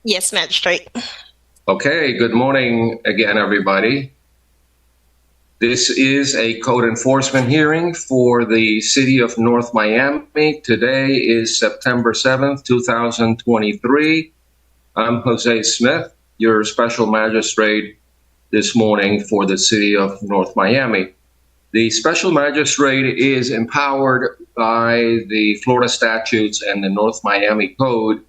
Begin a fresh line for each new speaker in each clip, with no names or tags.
Yes, Magistrate.
Okay, good morning again, everybody. This is a code enforcement hearing for the City of North Miami. Today is September 7th, 2023. I'm Jose Smith, your special magistrate this morning for the City of North Miami. The special magistrate is empowered by the Florida statutes and the North Miami Code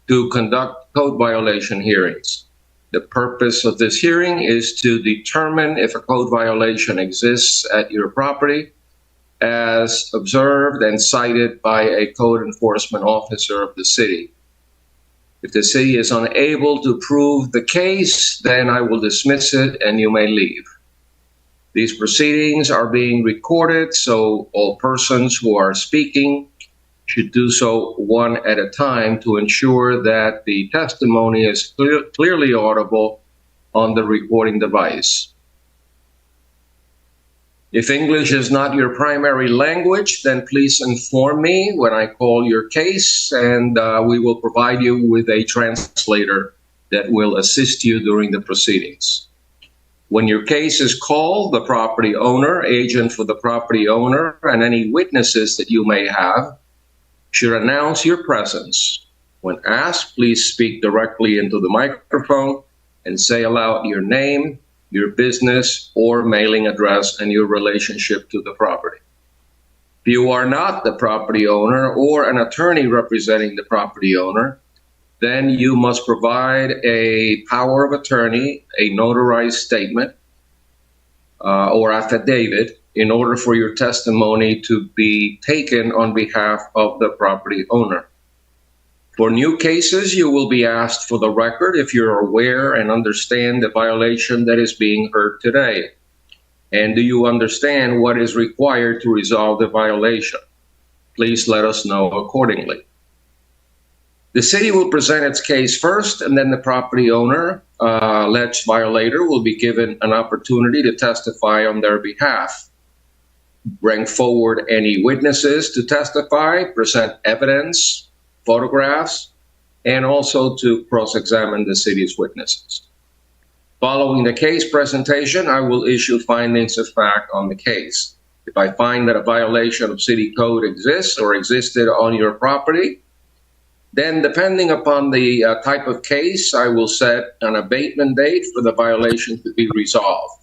to conduct code violation hearings. The purpose of this hearing is to determine if a code violation exists at your property as observed and cited by a code enforcement officer of the city. If the city is unable to prove the case, then I will dismiss it and you may leave. These proceedings are being recorded, so all persons who are speaking should do so one at a time to ensure that the testimony is clearly audible on the recording device. If English is not your primary language, then please inform me when I call your case, and we will provide you with a translator that will assist you during the proceedings. When your case is called, the property owner, agent for the property owner, and any witnesses that you may have should announce your presence. When asked, please speak directly into the microphone and say aloud your name, your business or mailing address, and your relationship to the property. If you are not the property owner or an attorney representing the property owner, then you must provide a power of attorney, a notarized statement, or affidavit in order for your testimony to be taken on behalf of the property owner. For new cases, you will be asked for the record if you're aware and understand the violation that is being heard today. And do you understand what is required to resolve the violation? Please let us know accordingly. The city will present its case first, and then the property owner, alleged violator, will be given an opportunity to testify on their behalf. Bring forward any witnesses to testify, present evidence, photographs, and also to cross-examine the city's witnesses. Following the case presentation, I will issue findings of fact on the case. If I find that a violation of city code exists or existed on your property, then depending upon the type of case, I will set an abatement date for the violation to be resolved.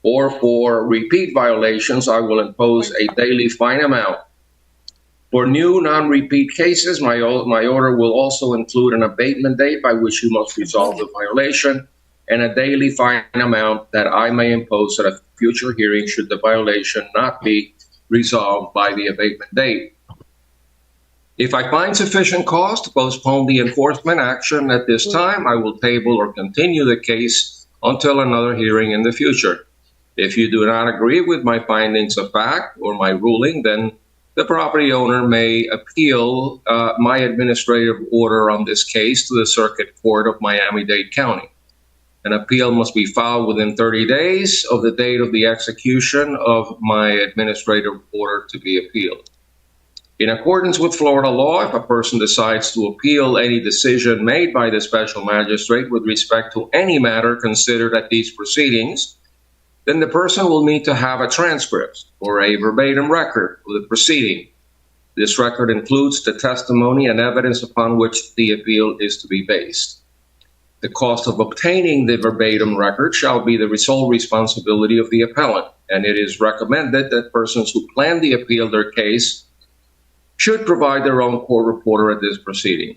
Or for repeat violations, I will impose a daily fine amount. For new non-repeat cases, my order will also include an abatement date by which you must resolve the violation and a daily fine amount that I may impose at a future hearing should the violation not be resolved by the abatement date. If I find sufficient cause to postpone the enforcement action at this time, I will table or continue the case until another hearing in the future. If you do not agree with my findings of fact or my ruling, then the property owner may appeal my administrative order on this case to the Circuit Court of Miami-Dade County. An appeal must be filed within 30 days of the date of the execution of my administrative order to be appealed. In accordance with Florida law, if a person decides to appeal any decision made by the special magistrate with respect to any matter considered at these proceedings, then the person will need to have a transcript or a verbatim record of the proceeding. This record includes the testimony and evidence upon which the appeal is to be based. The cost of obtaining the verbatim record shall be the sole responsibility of the appellant, and it is recommended that persons who plan to appeal their case should provide their own court reporter at this proceeding.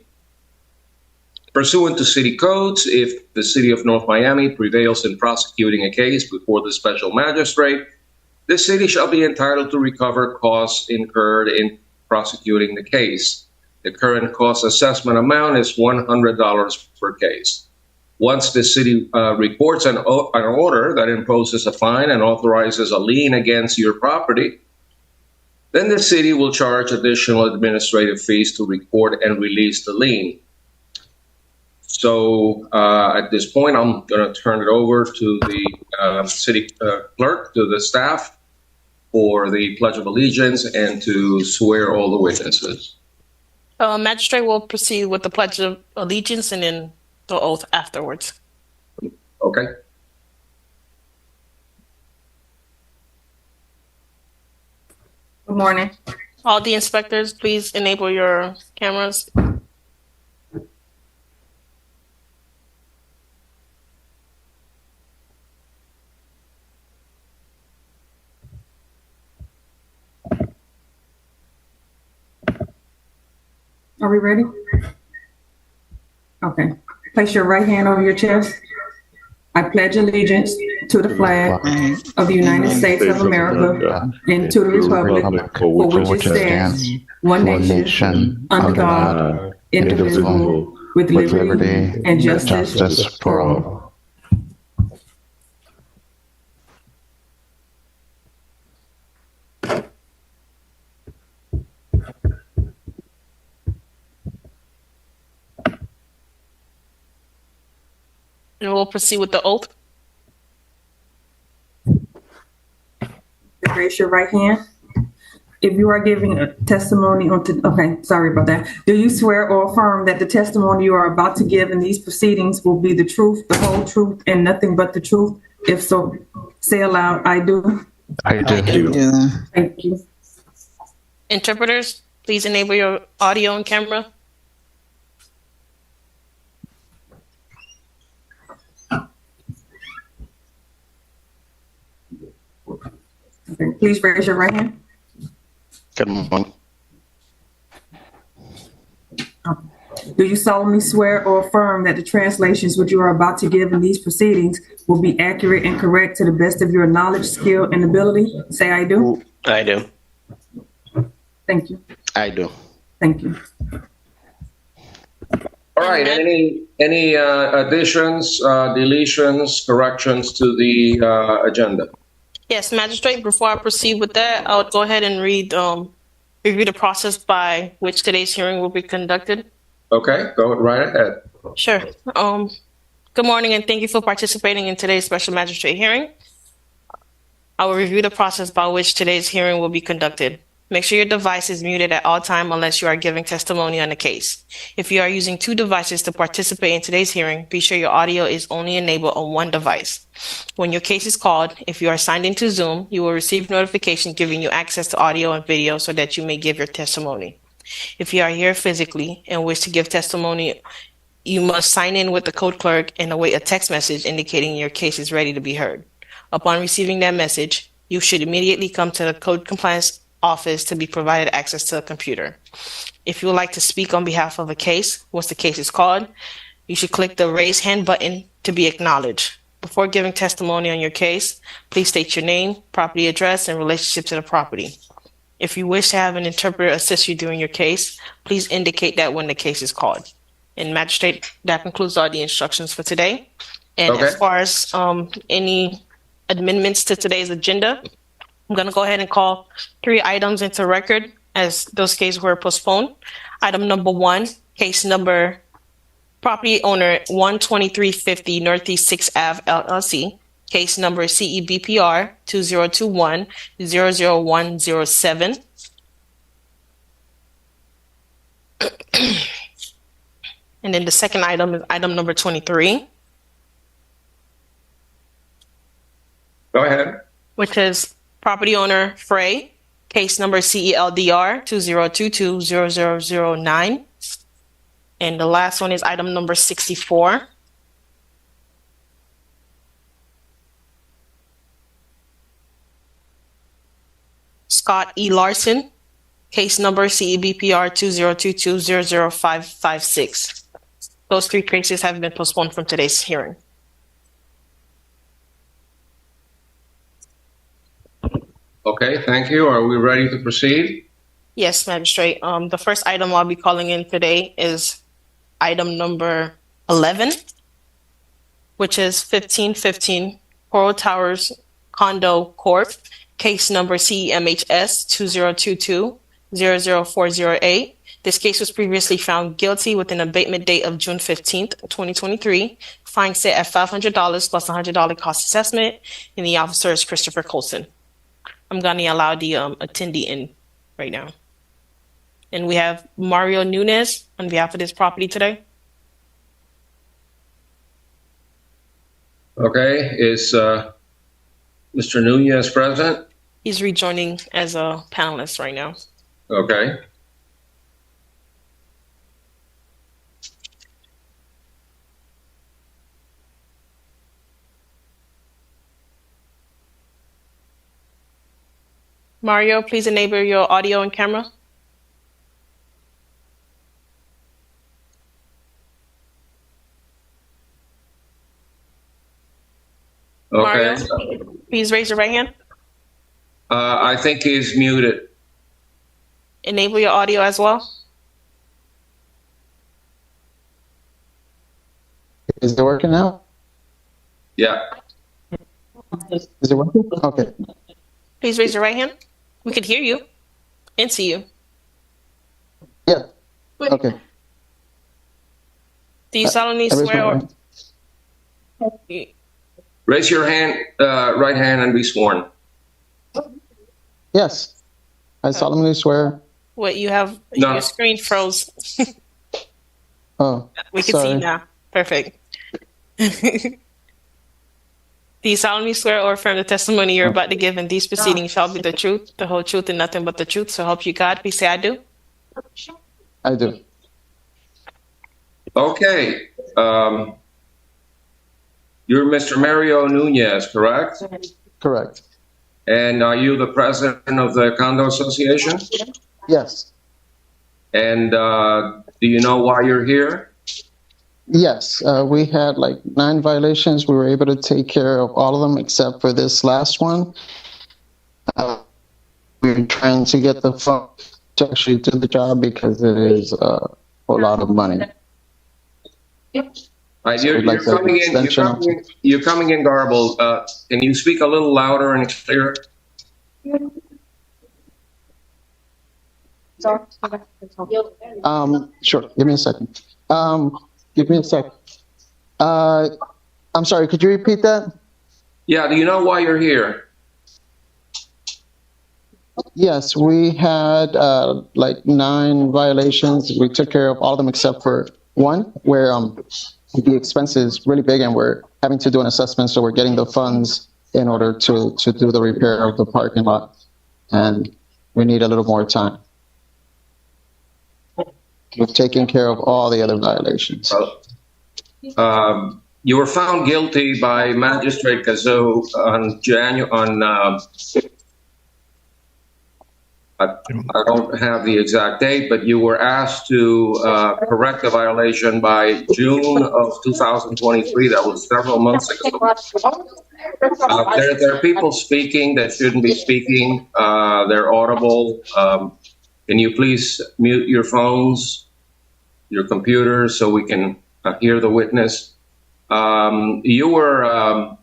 Pursuant to city codes, if the City of North Miami prevails in prosecuting a case before the special magistrate, the city shall be entitled to recover costs incurred in prosecuting the case. The current cost assessment amount is $100 per case. Once the city reports an order that imposes a fine and authorizes a lien against your property, then the city will charge additional administrative fees to record and release the lien. So at this point, I'm going to turn it over to the city clerk, to the staff, for the Pledge of Allegiance and to swear all the witnesses.
Magistrate will proceed with the Pledge of Allegiance and then the oath afterwards.
Okay.
Good morning.
All the inspectors, please enable your cameras.
Are we ready? Okay. Place your right hand over your chest. I pledge allegiance to the flag of the United States of America and to the republic for which it stands, one nation, under God, indivisible, with liberty and justice for all.
And we'll proceed with the oath.
Raise your right hand. If you are giving a testimony okay, sorry about that. Do you swear or affirm that the testimony you are about to give in these proceedings will be the truth, the whole truth, and nothing but the truth? If so, say aloud, I do.
I do.
Thank you.
Interpreters, please enable your audio and camera.
Okay, please raise your right hand.
Good morning.
Do you solemnly swear or affirm that the translations which you are about to give in these proceedings will be accurate and correct to the best of your knowledge, skill, and ability? Say, I do.
I do.
Thank you.
I do.
Thank you.
All right. Any additions, deletions, corrections to the agenda?
Yes, Magistrate, before I proceed with that, I'll go ahead and review the process by which today's hearing will be conducted.
Okay, go right ahead.
Sure. Good morning, and thank you for participating in today's special magistrate hearing. I will review the process by which today's hearing will be conducted. Make sure your device is muted at all time unless you are giving testimony on the case. If you are using two devices to participate in today's hearing, be sure your audio is only enabled on one device. When your case is called, if you are signed into Zoom, you will receive notification giving you access to audio and video so that you may give your testimony. If you are here physically and wish to give testimony, you must sign in with the code clerk and await a text message indicating your case is ready to be heard. Upon receiving that message, you should immediately come to the code compliance office to be provided access to a computer. If you would like to speak on behalf of a case, once the case is called, you should click the raise hand button to be acknowledged. Before giving testimony on your case, please state your name, property address, and relationship to the property. If you wish to have an interpreter assist you during your case, please indicate that when the case is called. And Magistrate, that concludes all the instructions for today. And
Okay.
as far as any amendments to today's agenda, I'm going to go ahead and call 3 items into record as those cases were postponed. Item number 1, case number property owner 12350 Northeast 6th Ave LLC. Case number CEBPR 2021-00107. And then the second item is item number 23.
Go ahead.
Which is property owner Frey, case number CELDR 2022-0009. And the last one is item number 64. Scott E. Larson, case number CEBPR 2022-005556. Those 3 cases have been postponed from today's hearing.
Okay, thank you. Are we ready to proceed?
Yes, Magistrate. The first item I'll be calling in today is item number 11, which is 1515 Coral Towers Condo Corp., case number CEMHS 2022-00408. This case was previously found guilty with an abatement date of June 15th, 2023. Fine set at $500 plus $100 cost assessment, and the officer is Christopher Colson. I'm going to allow the attendee in right now. And we have Mario Nunez on behalf of this property today.
Okay, is Mr. Nunez present?
He's rejoining as a panelist right now.
Okay.
Mario, please enable your audio and camera.
Okay.
Mario, please raise your right hand.
I think he's muted.
Enable your audio as well.
Is it working now?
Yeah.
Is it working? Okay.
Please raise your right hand. We can hear you and see you.
Yeah. Okay.
Do you solemnly
I raised
swear
my
or
hand.
Raise your hand, right hand, and be sworn.
Yes. I solemnly swear.
what you have?
No.
Your screen froze.
Oh,
We can see you
sorry.
now. Perfect. Do you solemnly swear or affirm the testimony you're about to give in these proceedings shall be the truth, the whole truth, and nothing but the truth? So help you God. Please say I do.
I do.
Okay. You're Mr. Mario Nunez, correct?
Correct.
And are you the president of the condo association?
Yes.
And do you know why you're here?
Yes. We had like 9 violations. We were able to take care of all of them except for this last one. We're trying to get the funds to actually do the job because it is a whole lot of money.
You're coming in garbled. Can you speak a little louder and clearer?
Sure. Give me a second. Give me a sec. I'm sorry. Could you repeat that?
Yeah. Do you know why you're here?
Yes, we had like 9 violations. We took care of all of them except for one, where the expense is really big and we're having to do an assessment, so we're getting the funds in order to do the repair of the parking lot, and we need a little more time. We've taken care of all the other violations.
You were found guilty by Magistrate Kazoo on I don't have the exact date, but you were asked to correct the violation by June of 2023. That was several months ago. There are people speaking that shouldn't be speaking. They're audible. Can you please mute your phones, your computers, so we can hear the witness? You were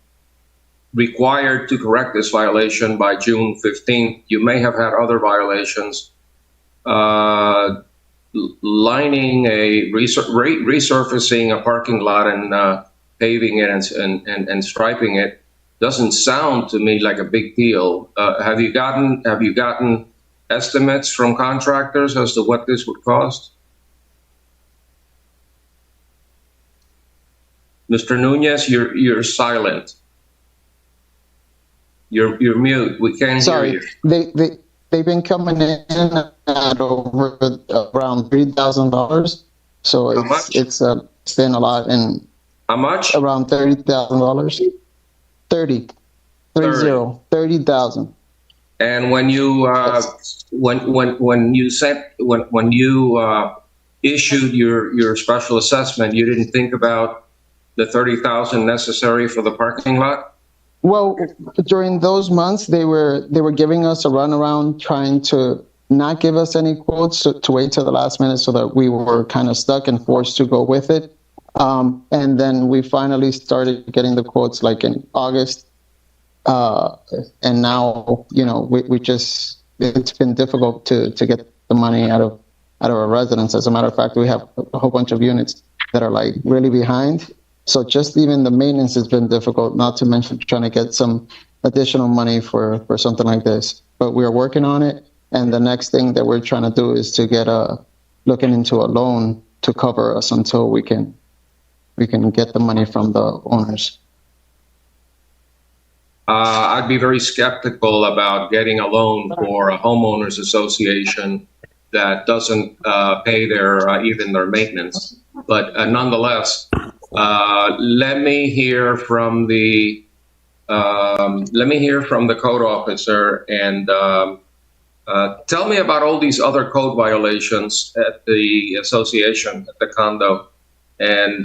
required to correct this violation by June 15th. You may have had other violations. Lining resurfacing a parking lot and paving it and striping it doesn't sound to me like a big deal. Have you gotten estimates from contractors as to what this would cost? Mr. Nunez, you're silent. You're mute. We can't hear you.
They've been coming in at over around $3,000. So it's been a lot. And
how much?
Around $30,000. 30,000.
And when you issued your special assessment, you didn't think about the $30,000 necessary for the parking lot?
Well, during those months, they were giving us a runaround, trying to not give us any quotes, to wait till the last minute so that we were kind of stuck and forced to go with it. And then we finally started getting the quotes like in August. And now, it's been difficult to get the money out of our residents. As a matter of fact, we have a whole bunch of units that are like really behind. So just even the maintenance has been difficult, not to mention trying to get some additional money for something like this. But we are working on it. And the next thing that we're trying to do is to get looking into a loan to cover us until we can get the money from the owners.
I'd be very skeptical about getting a loan for a homeowners association that doesn't pay even their maintenance. But nonetheless, let me hear from the code officer and tell me about all these other code violations at the association, at the condo, and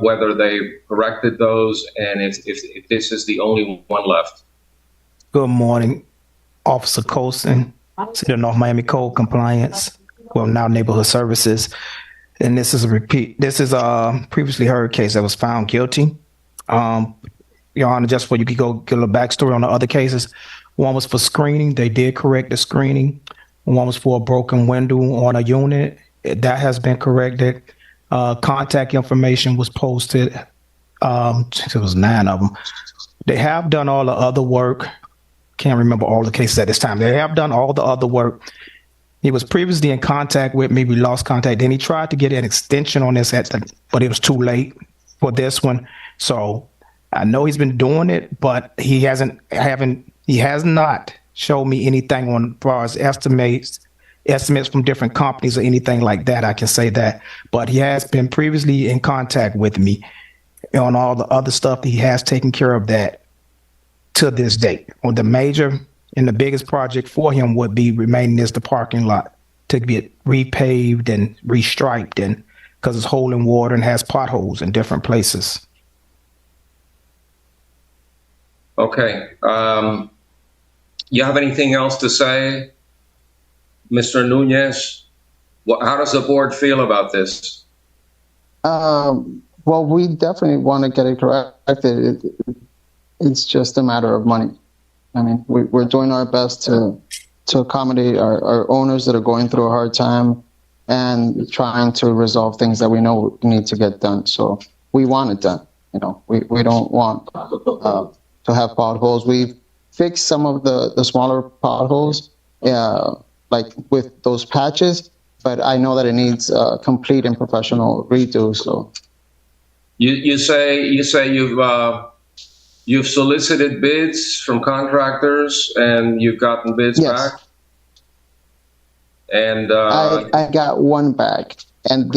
whether they corrected those, and if this is the only one left.
Good morning, Officer Colson, City of North Miami Code Compliance, well, now Neighborhood Services. And this is a repeat. This is a previously heard case that was found guilty. Your Honor, just for you could go get a little backstory on the other cases. One was for screening. They did correct the screening. One was for a broken window on a unit. That has been corrected. Contact information was posted. It was 9 of them. They have done all the other work. Can't remember all the cases at this time. They have done all the other work. He was previously in contact with me. We lost contact. Then he tried to get an extension on this, but it was too late for this one. So I know he's been doing it, but he has not showed me anything on as far as estimates from different companies or anything like that. I can say that, but he has been previously in contact with me on all the other stuff. He has taken care of that to this date. On the major and the biggest project for him would be remaining is the parking lot to get repaved and restriped, and because it's holding water and has potholes in different places.
Okay. You have anything else to say, Mr. Nunez? How does the board feel about this?
Well, we definitely want to get it corrected. It's just a matter of money. I mean, we're doing our best to accommodate our owners that are going through a hard time and trying to resolve things that we know need to get done. So we want it done. You know, we don't want to have potholes. We've fixed some of the smaller potholes, like with those patches, but I know that it needs a complete and professional redo. So
you say you've solicited bids from contractors and you've gotten bids
yes.
back? And
I got one back, and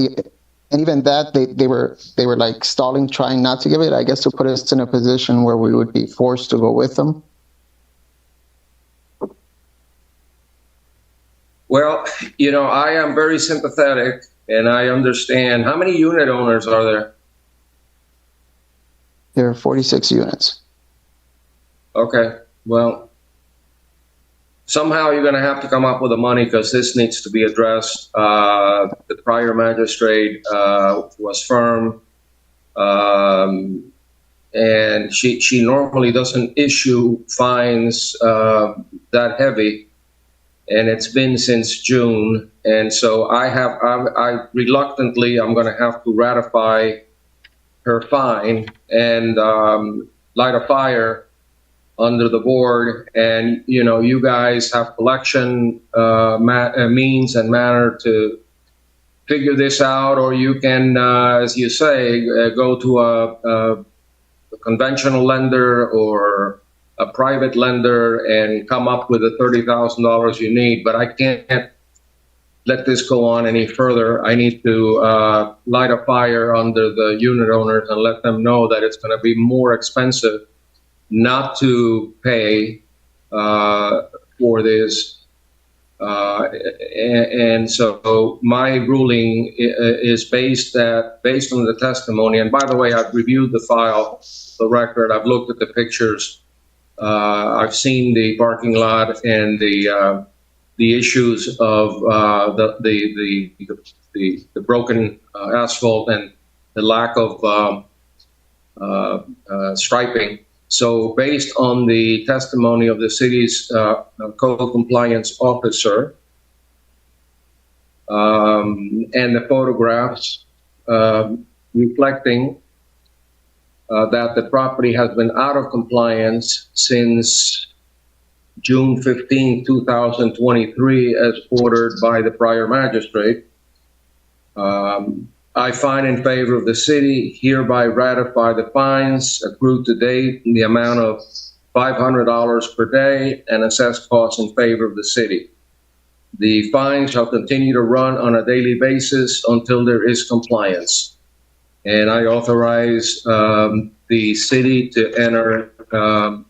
even that they were like stalling, trying not to give it, I guess, to put us in a position where we would be forced to go with them.
Well, you know, I am very sympathetic and I understand. How many unit owners are there?
There are 46 units.
Okay, well, somehow you're going to have to come up with the money because this needs to be addressed. The prior magistrate was firm, and she normally doesn't issue fines that heavy, and it's been since June. And so I reluctantly, I'm going to have to ratify her fine and light a fire under the board. And, you know, you guys have collection means and manner to figure this out, or you can, as you say, go to a conventional lender or a private lender and come up with the $30,000 you need. But I can't let this go on any further. I need to light a fire under the unit owners and let them know that it's going to be more expensive not to pay for this. And so my ruling is based on the testimony. And by the way, I've reviewed the file, the record. I've looked at the pictures. I've seen the parking lot and the issues of the broken asphalt and the lack of striping. So based on the testimony of the city's code compliance officer and the photographs reflecting that the property has been out of compliance since June 15, 2023, as ordered by the prior magistrate. I find in favor of the city, hereby ratify the fines accrued to date in the amount of $500 per day and assess costs in favor of the city. The fines shall continue to run on a daily basis until there is compliance. And I authorize the city to enter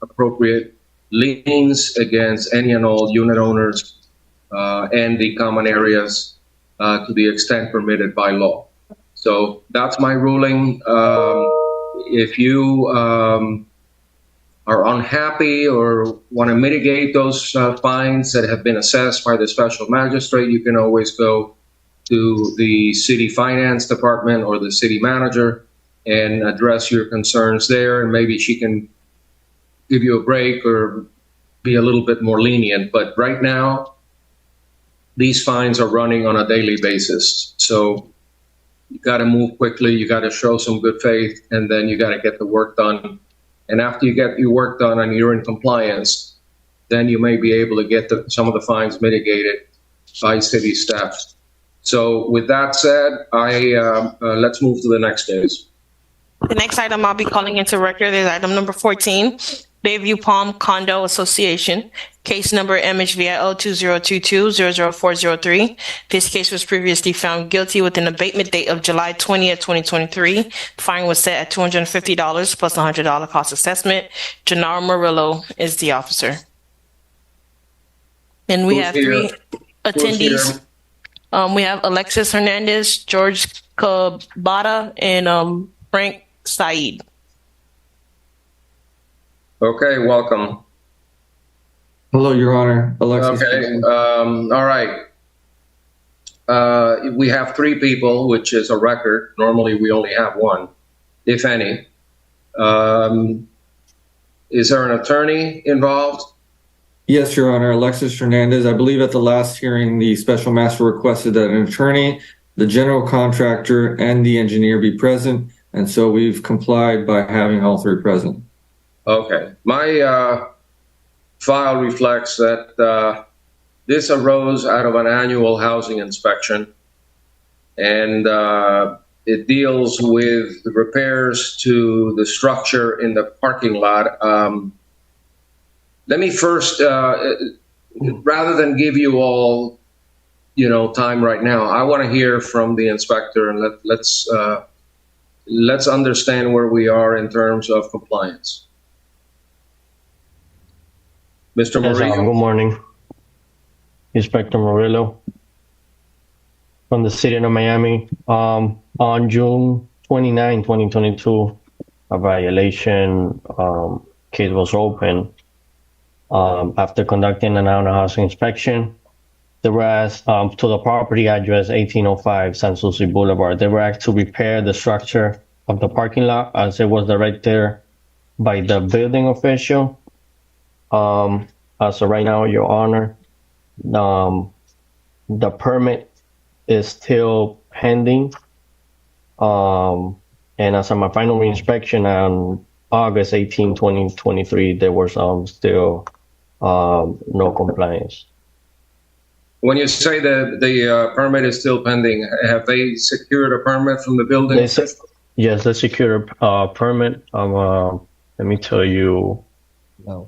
appropriate liens against any and all unit owners and the common areas to the extent permitted by law. So that's my ruling. If you are unhappy or want to mitigate those fines that have been assessed by the special magistrate, you can always go to the city finance department or the city manager and address your concerns there, and maybe she can give you a break or be a little bit more lenient. But right now, these fines are running on a daily basis. So you got to move quickly, you got to show some good faith, and then you got to get the work done. And after you get your work done and you're in compliance, then you may be able to get some of the fines mitigated by city staff. So with that said, let's move to the next case.
The next item I'll be calling into record is item number 14, Bayview Palm Condo Association, case number MHVIO 2022-00403. This case was previously found guilty with an abatement date of July 20th, 2023. The fine was set at $250 plus $100 cost assessment. Gennaro Murillo is the officer. And we have three attendees. We have Alexis Hernandez, George Cabada, and Frank Said.
Okay, welcome.
Hello, Your Honor. Alexis.
Okay, all right. We have three people, which is a record. Normally, we only have one, if any. Is there an attorney involved?
Yes, Your Honor. Alexis Hernandez. I believe at the last hearing, the special master requested that an attorney, the general contractor, and the engineer be present. And so we've complied by having all three present.
Okay. My file reflects that this arose out of an annual housing inspection, and it deals with the repairs to the structure in the parking lot. Let me first, rather than give you all, time right now, I want to hear from the inspector, and let's understand where we are in terms of compliance. Mr. Murillo.
Good morning. Inspector Murillo from the city of Miami. On June 29, 2022, a violation case was opened after conducting an housing inspection. They were asked to the property address 1805 San Souci Boulevard. They were asked to repair the structure of the parking lot as it was directed by the building official. So right now, Your Honor, the permit is still pending. And as of my final reinspection on August 18, 2023, there was still no compliance.
When you say that the permit is still pending, have they secured a permit from the building?
Yes, they secured a permit. Let me tell you.
No.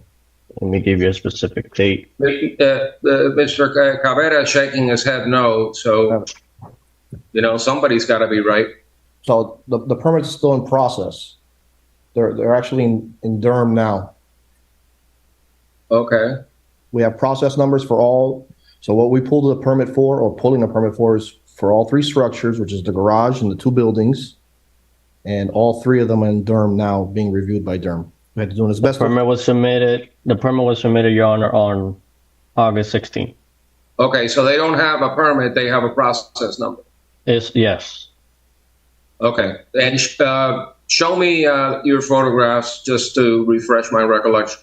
Let me give you a specific date.
Mr. Cabrera is shaking his head no, so, somebody's got to be right.
So the permit is still in process. They're actually in Durham now.
Okay.
We have process numbers for all. So what we pulled the permit for, or pulling the permit for, is for all three structures, which is the garage and the two buildings. And all three of them are in Durham now, being reviewed by Durham. We had to do his best.
The permit was submitted, Your Honor, on August 16th.
Okay, so they don't have a permit, they have a process number.
Yes.
Okay, and show me your photographs just to refresh my recollection.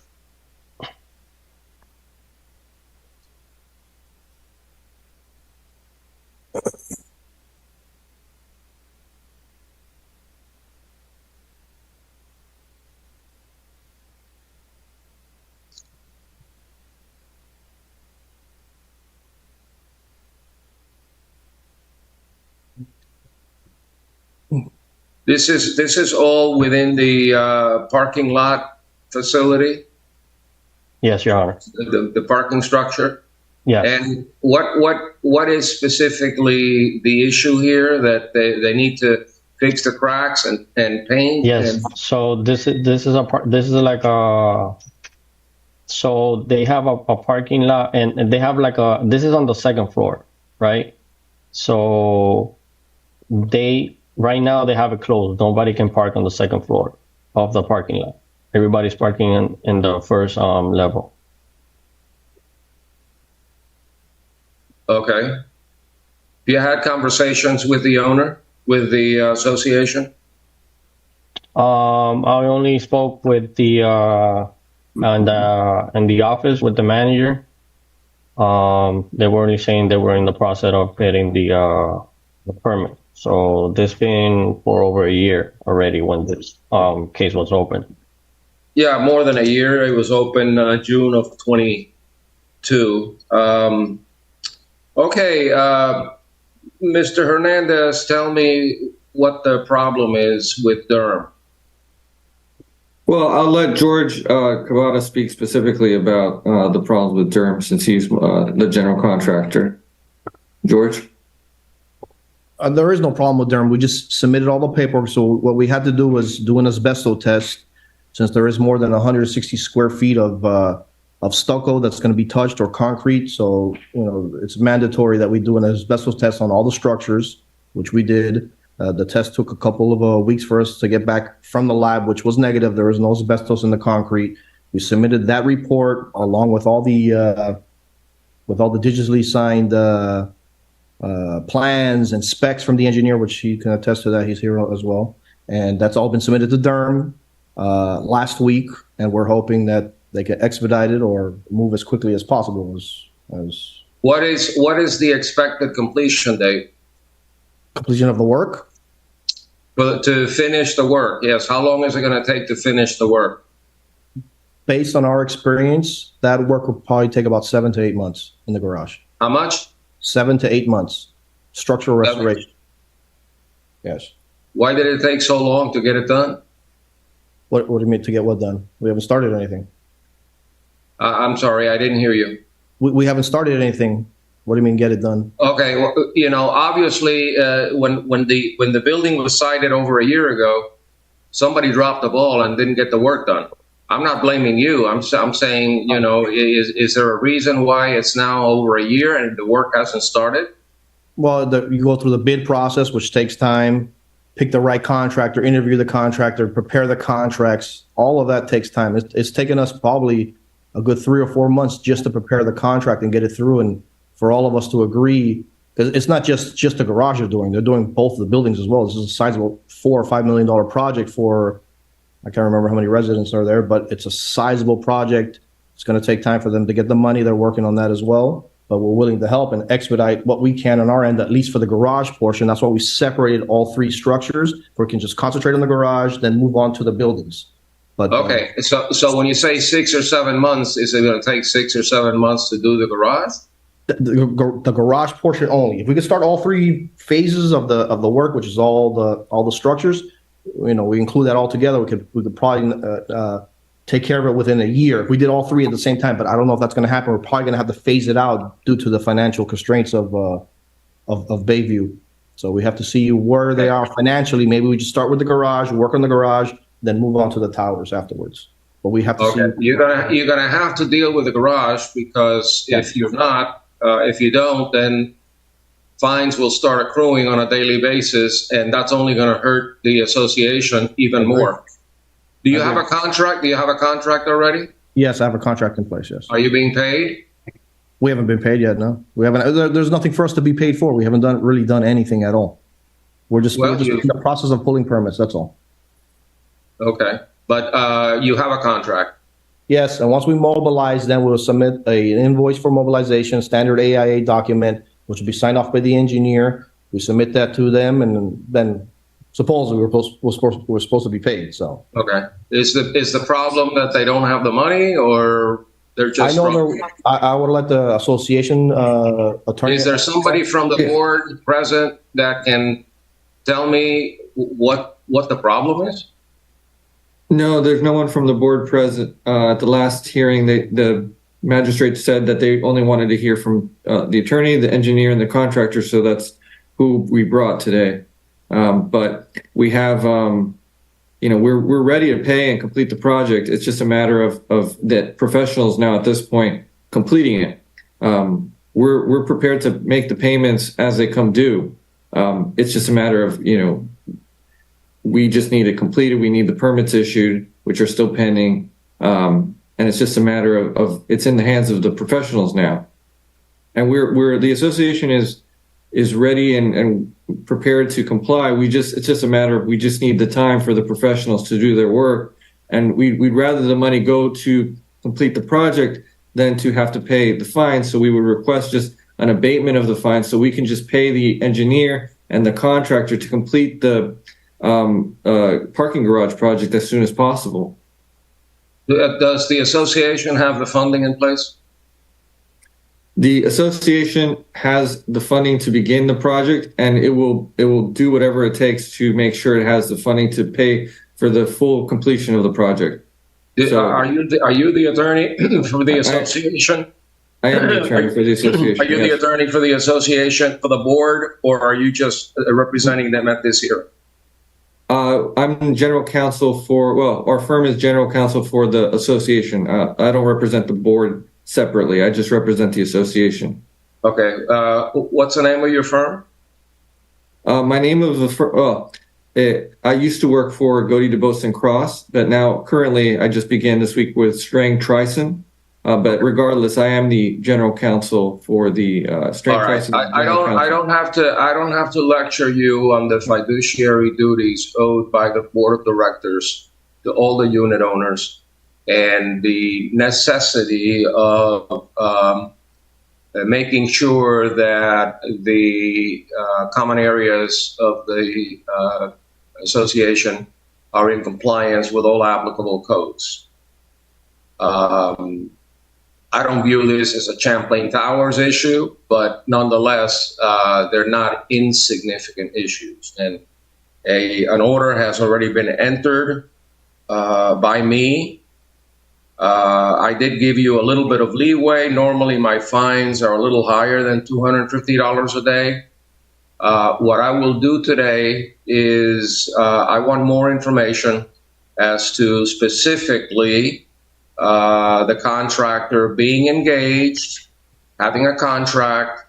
This is all within the parking lot facility,
Yes, Your Honor.
the parking structure?
Yes.
And what is specifically the issue here, that they need to fix the cracks and paint?
Yes.
And,
So this is a part. This is like a. So they have a parking lot, and they have like a. This is on the second floor, right? So right now they have it closed. Nobody can park on the second floor of the parking lot. Everybody's parking in the first level.
okay. You had conversations with the owner, with the association?
I only spoke with the in the office with the manager. They were only saying they were in the process of getting the permit. So this been for over a year already when this case was open.
Yeah, more than a year. It was open June of 22. Okay, Mr. Hernandez, tell me what the problem is with Durham.
Well, I'll let George Cavada speak specifically about the problems with Durham, since he's the general contractor. George?
There is no problem with Durham. We just submitted all the paperwork. So what we had to do was do an asbestos test, since there is more than 160 square feet of stucco that's going to be touched, or concrete. So, it's mandatory that we do an asbestos test on all the structures, which we did. The test took a couple of weeks for us to get back from the lab, which was negative. There was no asbestos in the concrete. We submitted that report along with all the digitally signed plans and specs from the engineer, which he can attest to that. He's here as well. And that's all been submitted to Durham last week, and we're hoping that they get expedited or move as quickly as possible. As
What is the expected completion date?
Completion of the work?
To finish the work, yes. How long is it going to take to finish the work?
Based on our experience, that work will probably take about 7 to 8 months in the garage.
How much?
7 to 8 months. Structural restoration. Yes.
Why did it take so long to get it done?
What do you mean, to get what done? We haven't started anything.
I'm sorry, I didn't hear you.
We haven't started anything. What do you mean, get it done?
Okay, well, obviously, when the building was sited over a year ago, somebody dropped the ball and didn't get the work done. I'm not blaming you. I'm saying, is there a reason why it's now over a year and the work hasn't started?
Well, you go through the bid process, which takes time. Pick the right contractor, interview the contractor, prepare the contracts. All of that takes time. It's taken us probably a good 3 or 4 months just to prepare the contract and get it through, and for all of us to agree, because it's not just the garage they're doing both of the buildings as well. This is a sizable $4 or $5 million project for, I can't remember how many residents are there, but it's a sizable project. It's going to take time for them to get the money. They're working on that as well, but we're willing to help and expedite what we can on our end, at least for the garage portion. That's why we separated all 3 structures, where we can just concentrate on the garage, then move on to the buildings. But
okay, so when you say 6 or 7 months, is it going to take 6 or 7 months to do the garage?
The garage portion only. If we could start all 3 phases of the work, which is all the structures, we include that all together. We could probably take care of it within a year if we did all 3 at the same time. But I don't know if that's going to happen. We're probably going to have to phase it out due to the financial constraints of Bayview. So we have to see where they are financially. Maybe we just start with the garage, work on the garage, then move on to the towers afterwards. But we have to see.
You're gonna have to deal with the garage, because if you're not, if you don't, then fines will start accruing on a daily basis, and that's only going to hurt the association even more. Do you have a contract? Do you have a contract already?
Yes, I have a contract in place. Yes.
Are you being paid?
We haven't been paid yet. No, we haven't. There's nothing for us to be paid for. We haven't really done anything at all. We're just in the process of pulling permits. That's all.
Okay, but you have a contract.
Yes, and once we mobilize, then we'll submit an invoice for mobilization, standard AIA document, which will be signed off by the engineer. We submit that to them, and then supposedly we're supposed to be paid. So
okay, is the problem that they don't have the money, or they're just?
I would let the association attorney.
Is there somebody from the board present that can tell me what what the problem is?
No, there's no one from the board present. At the last hearing, the magistrate said that they only wanted to hear from the attorney, the engineer, and the contractor, so that's who we brought today. But we have, we're ready to pay and complete the project. It's just a matter of the professionals now at this point completing it. We're prepared to make the payments as they come due. It's just a matter of, we just need it completed. We need the permits issued, which are still pending. And it's just a matter of it's in the hands of the professionals now. And the association is ready and prepared to comply. It's just a matter of, we just need the time for the professionals to do their work. And we'd rather the money go to complete the project than to have to pay the fine. So we would request just an abatement of the fine so we can just pay the engineer and the contractor to complete the parking garage project as soon as possible.
Does the association have the funding in place?
The association has the funding to begin the project, and it will do whatever it takes to make sure it has the funding to pay for the full completion of the project. So,
are you the attorney for the association?
I am the attorney for the association.
Are you the attorney for the association, for the board, or are you just representing them at this hearing?
I'm general counsel our firm is general counsel for the association. I don't represent the board separately. I just represent the association.
Okay. What's the name of your firm?
My name of the firm, I used to work for Godey DeBose and Cross, but now currently I just began this week with Strang Trison. But regardless, I am the general counsel for the Strang Trison.
I don't have to lecture you on the fiduciary duties owed by the board of directors to all the unit owners and the necessity of making sure that the common areas of the association are in compliance with all applicable codes. I don't view this as a Champlain Towers issue, but nonetheless, they're not insignificant issues. And an order has already been entered by me. I did give you a little bit of leeway. Normally, my fines are a little higher than $250 a day. What I will do today is I want more information as to specifically the contractor being engaged, having a contract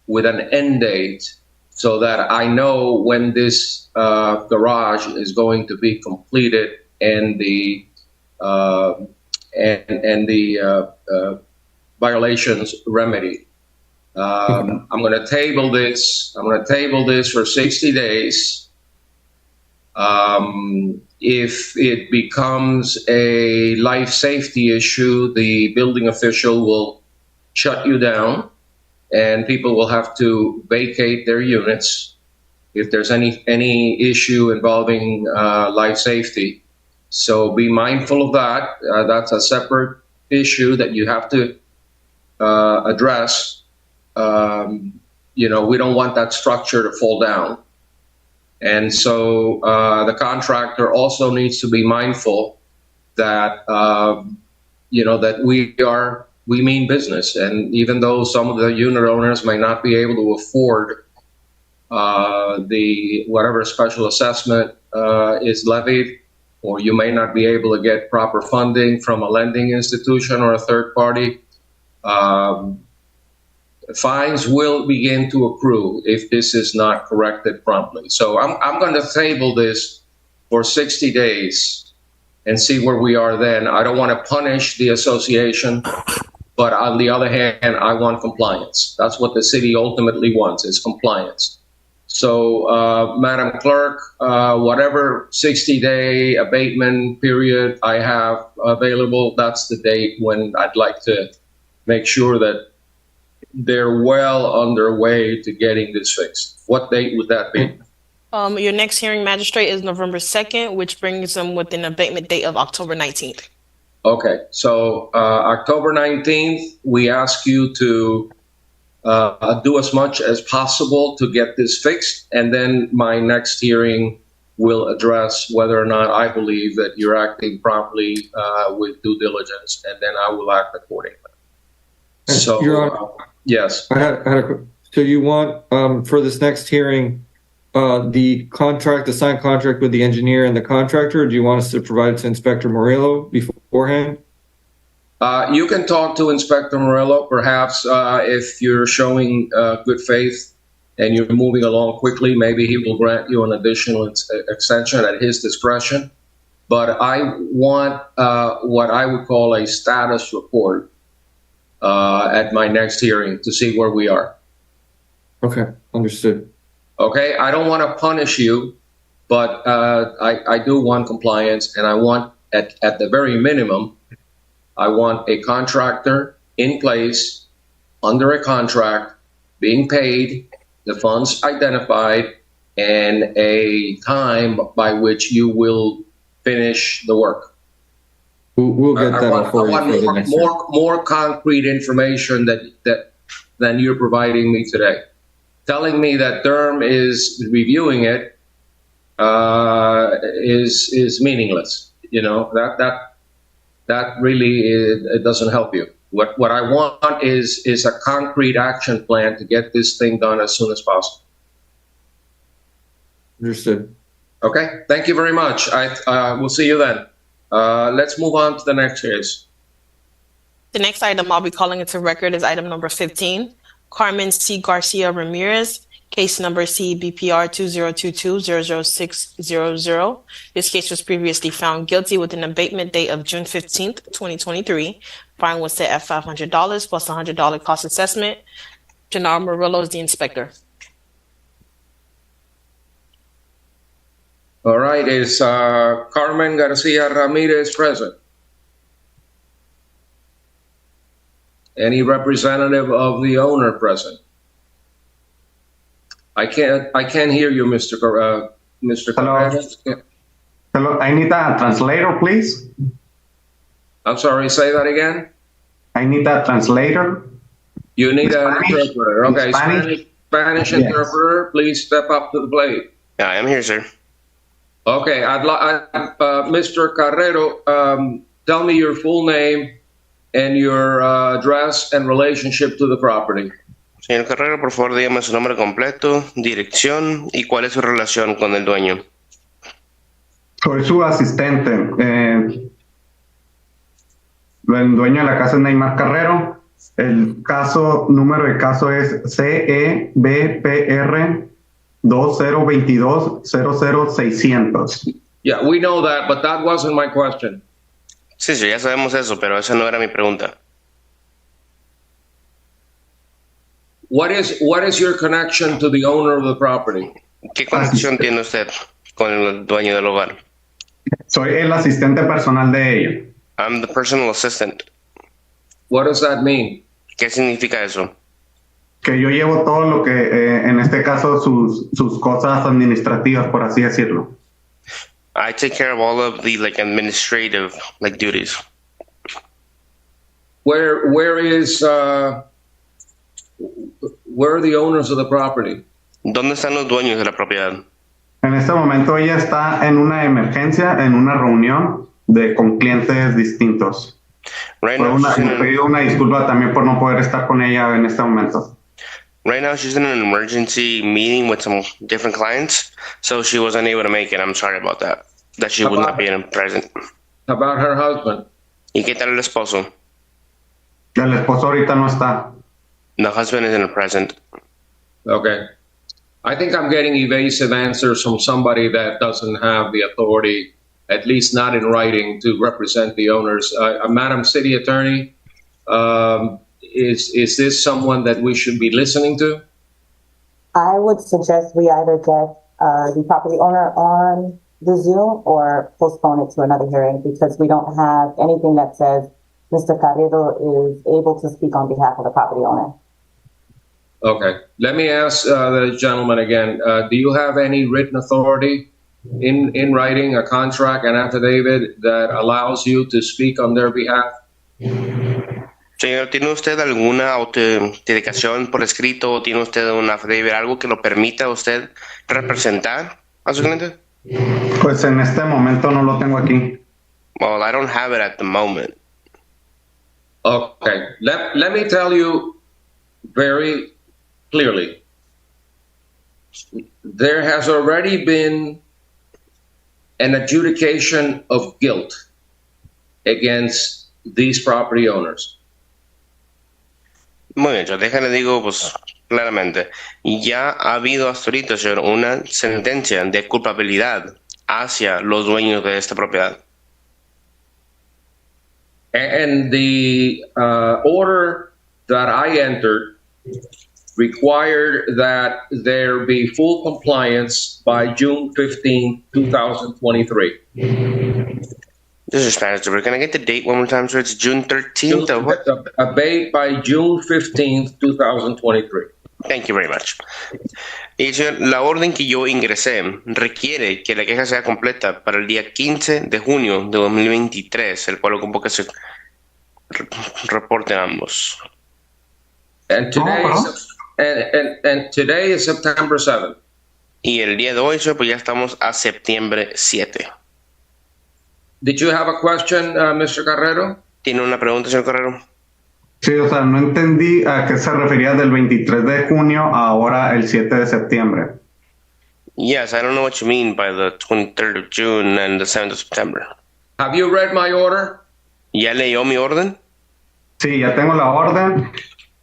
with an end date, so that I know when this garage is going to be completed and the violations remedied. I'm going to table this. I'm going to table this for 60 days. If it becomes a life safety issue, the building official will shut you down and people will have to vacate their units if there's any issue involving life safety. So be mindful of that. That's a separate issue that you have to address. We don't want that structure to fall down. And so the contractor also needs to be mindful that, that we mean business. And even though some of the unit owners may not be able to afford whatever special assessment is levied, or you may not be able to get proper funding from a lending institution or a third party, fines will begin to accrue if this is not corrected promptly. So I'm going to table this for 60 days and see where we are then. I don't want to punish the association, but on the other hand, I want compliance. That's what the city ultimately wants, is compliance. So, Madam Clerk, whatever 60-day abatement period I have available, that's the date when I'd like to make sure that they're well underway to getting this fixed. What date would that be?
Your next hearing, Magistrate, is November 2nd, which brings them with an abatement date of October 19th.
Okay, so October 19th, we ask you to do as much as possible to get this fixed, and then my next hearing will address whether or not I believe that you're acting properly with due diligence, and then I will act accordingly. So,
Your Honor,
yes.
So you want, for this next hearing, the signed contract with the engineer and the contractor, or do you want us to provide it to Inspector Murillo beforehand?
You can talk to Inspector Murillo, perhaps, if you're showing good faith and you're moving along quickly. Maybe he will grant you an additional extension at his discretion. But I want what I would call a status report at my next hearing to see where we are.
Okay, understood.
Okay, I don't want to punish you, but I do want compliance, and I want, at the very minimum, I want a contractor in place, under a contract, being paid, the funds identified, and a time by which you will finish the work.
We'll get that for you.
I want more concrete information than you're providing me today. Telling me that Durham is reviewing it is meaningless. You know, that really it doesn't help you. What I want is a concrete action plan to get this thing done as soon as possible.
Understood.
Okay, thank you very much. We'll see you then. Let's move on to the next case.
The next item I'll be calling into record is item number 15, Carmen C. Garcia Ramirez, case number CBPR 2022-00600. This case was previously found guilty with an abatement date of June 15th, 2023. Fine was set at $500 plus $100 cost assessment. Gennaro Murillo is the inspector.
All right, is Carmen Garcia Ramirez present? Any representative of the owner present? I can't hear you, Mr. Carreras.
Hello, I need a translator, please.
I'm sorry, say that again?
I need a translator.
You need an
Spanish?
interpreter. Okay, Spanish
Yes.
interpreter, please step up to the plate.
Yeah, I am here, sir.
Okay, Mr. Carrero, tell me your full name and your address and relationship to the property.
Señor Carrero, por favor, dígame su nombre completo, dirección y cuál es su relación con el dueño.
Soy su asistente. El dueño de la casa es Neymar Carrero. El número de caso es CEBPR 2022-00600.
Yeah, we know that, but that wasn't my question.
Sí, ya sabemos eso, pero esa no era mi pregunta.
What is your connection to the owner of the property?
¿Qué conexión tiene usted con el dueño del hogar?
Soy el asistente personal de ella.
I'm the personal assistant.
What does that mean?
¿Qué significa eso?
Que yo llevo todo lo que, en este caso, sus cosas administrativas, por así decirlo.
I take care of all of the administrative duties.
Where are the owners of the property?
¿Dónde están los dueños de la propiedad?
En este momento ella está en una emergencia, en una reunión con clientes distintos.
Right now,
Le pido una disculpa también por no poder estar con ella en este momento.
Right now, she's in an emergency meeting with some different clients, so she wasn't able to make it. I'm sorry about that. That she would not be present.
How about her husband?
¿Y qué tal el esposo?
El esposo ahorita no está.
The husband isn't present.
Okay. I think I'm getting evasive answers from somebody that doesn't have the authority, at least not in writing, to represent the owners. Madam City Attorney, is this someone that we should be listening to?
I would suggest we either get the property owner on the Zoom or postpone it to another hearing, because we don't have anything that says Mr. Carrero is able to speak on behalf of the property owner.
Okay. Let me ask the gentleman again. Do you have any written authority in writing, a contract, an affidavit that allows you to speak on their behalf?
Señor, ¿tiene usted alguna autenticación por escrito o tiene usted un affidavit, algo que lo permita a usted representar a su cliente?
Pues en este momento no lo tengo aquí.
Well, I don't have it at the moment.
Okay, let me tell you very clearly. There has already been an adjudication of guilt against these property owners.
Muy bien, yo déjale digo, pues claramente, ya ha habido hasta ahorita, señor, una sentencia de culpabilidad hacia los dueños de esta propiedad.
And the order that I entered required that there be full compliance by June 15, 2023.
This is Spanish. Can I get the date one more time, sir? It's June 13th of what?
Abate by June 15th, 2023.
Thank you very much. Y señor, la orden que yo ingresé requiere que la queja sea completa para el día 15 de junio de 2023, el cual ocupo que se reporten ambos.
And today is September 7th.
Y el día de hoy, señor, pues ya estamos a septiembre 7.
Did you have a question, Mr. Carrero?
¿Tiene una pregunta, señor Carrero?
Sí, o sea, no entendí a qué se refería del 23 de junio a ahora el 7 de septiembre.
Yes, I don't know what you mean by the 23rd of June and the 7th of September.
Have you read my order?
¿Ya leyó mi orden?
Sí, ya tengo la orden.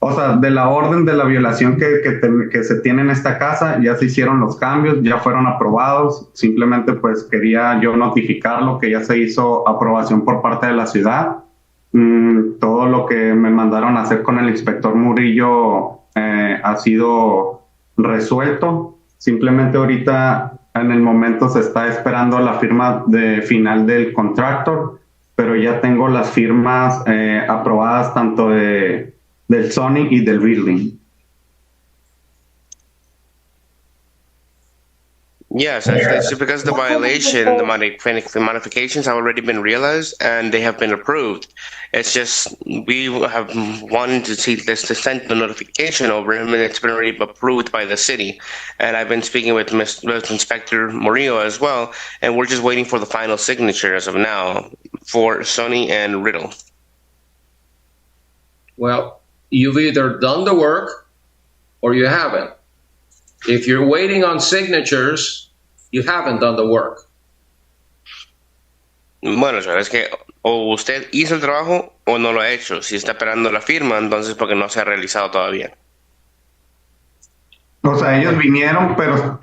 O sea, de la orden de la violación que se tiene en esta casa, ya se hicieron los cambios, ya fueron aprobados. Simplemente pues quería yo notificarlo que ya se hizo aprobación por parte de la ciudad. Todo lo que me mandaron a hacer con el inspector Murillo ha sido resuelto. Simplemente ahorita en el momento se está esperando la firma de final del contractor, pero ya tengo las firmas aprobadas tanto del zoning y del building.
Yes, it's because the violation, the modifications have already been realized and they have been approved. It's just we have wanted to see this to send the notification over and it's been already approved by the city. And I've been speaking with Inspector Murillo as well, and we're just waiting for the final signature as of now for Sony and Riddle.
Well, you've either done the work or you haven't. If you're waiting on signatures, you haven't done the work.
Bueno, señor, es que o usted hizo el trabajo o no lo ha hecho. Si está esperando la firma, entonces porque no se ha realizado todavía.
O sea, ellos vinieron, pero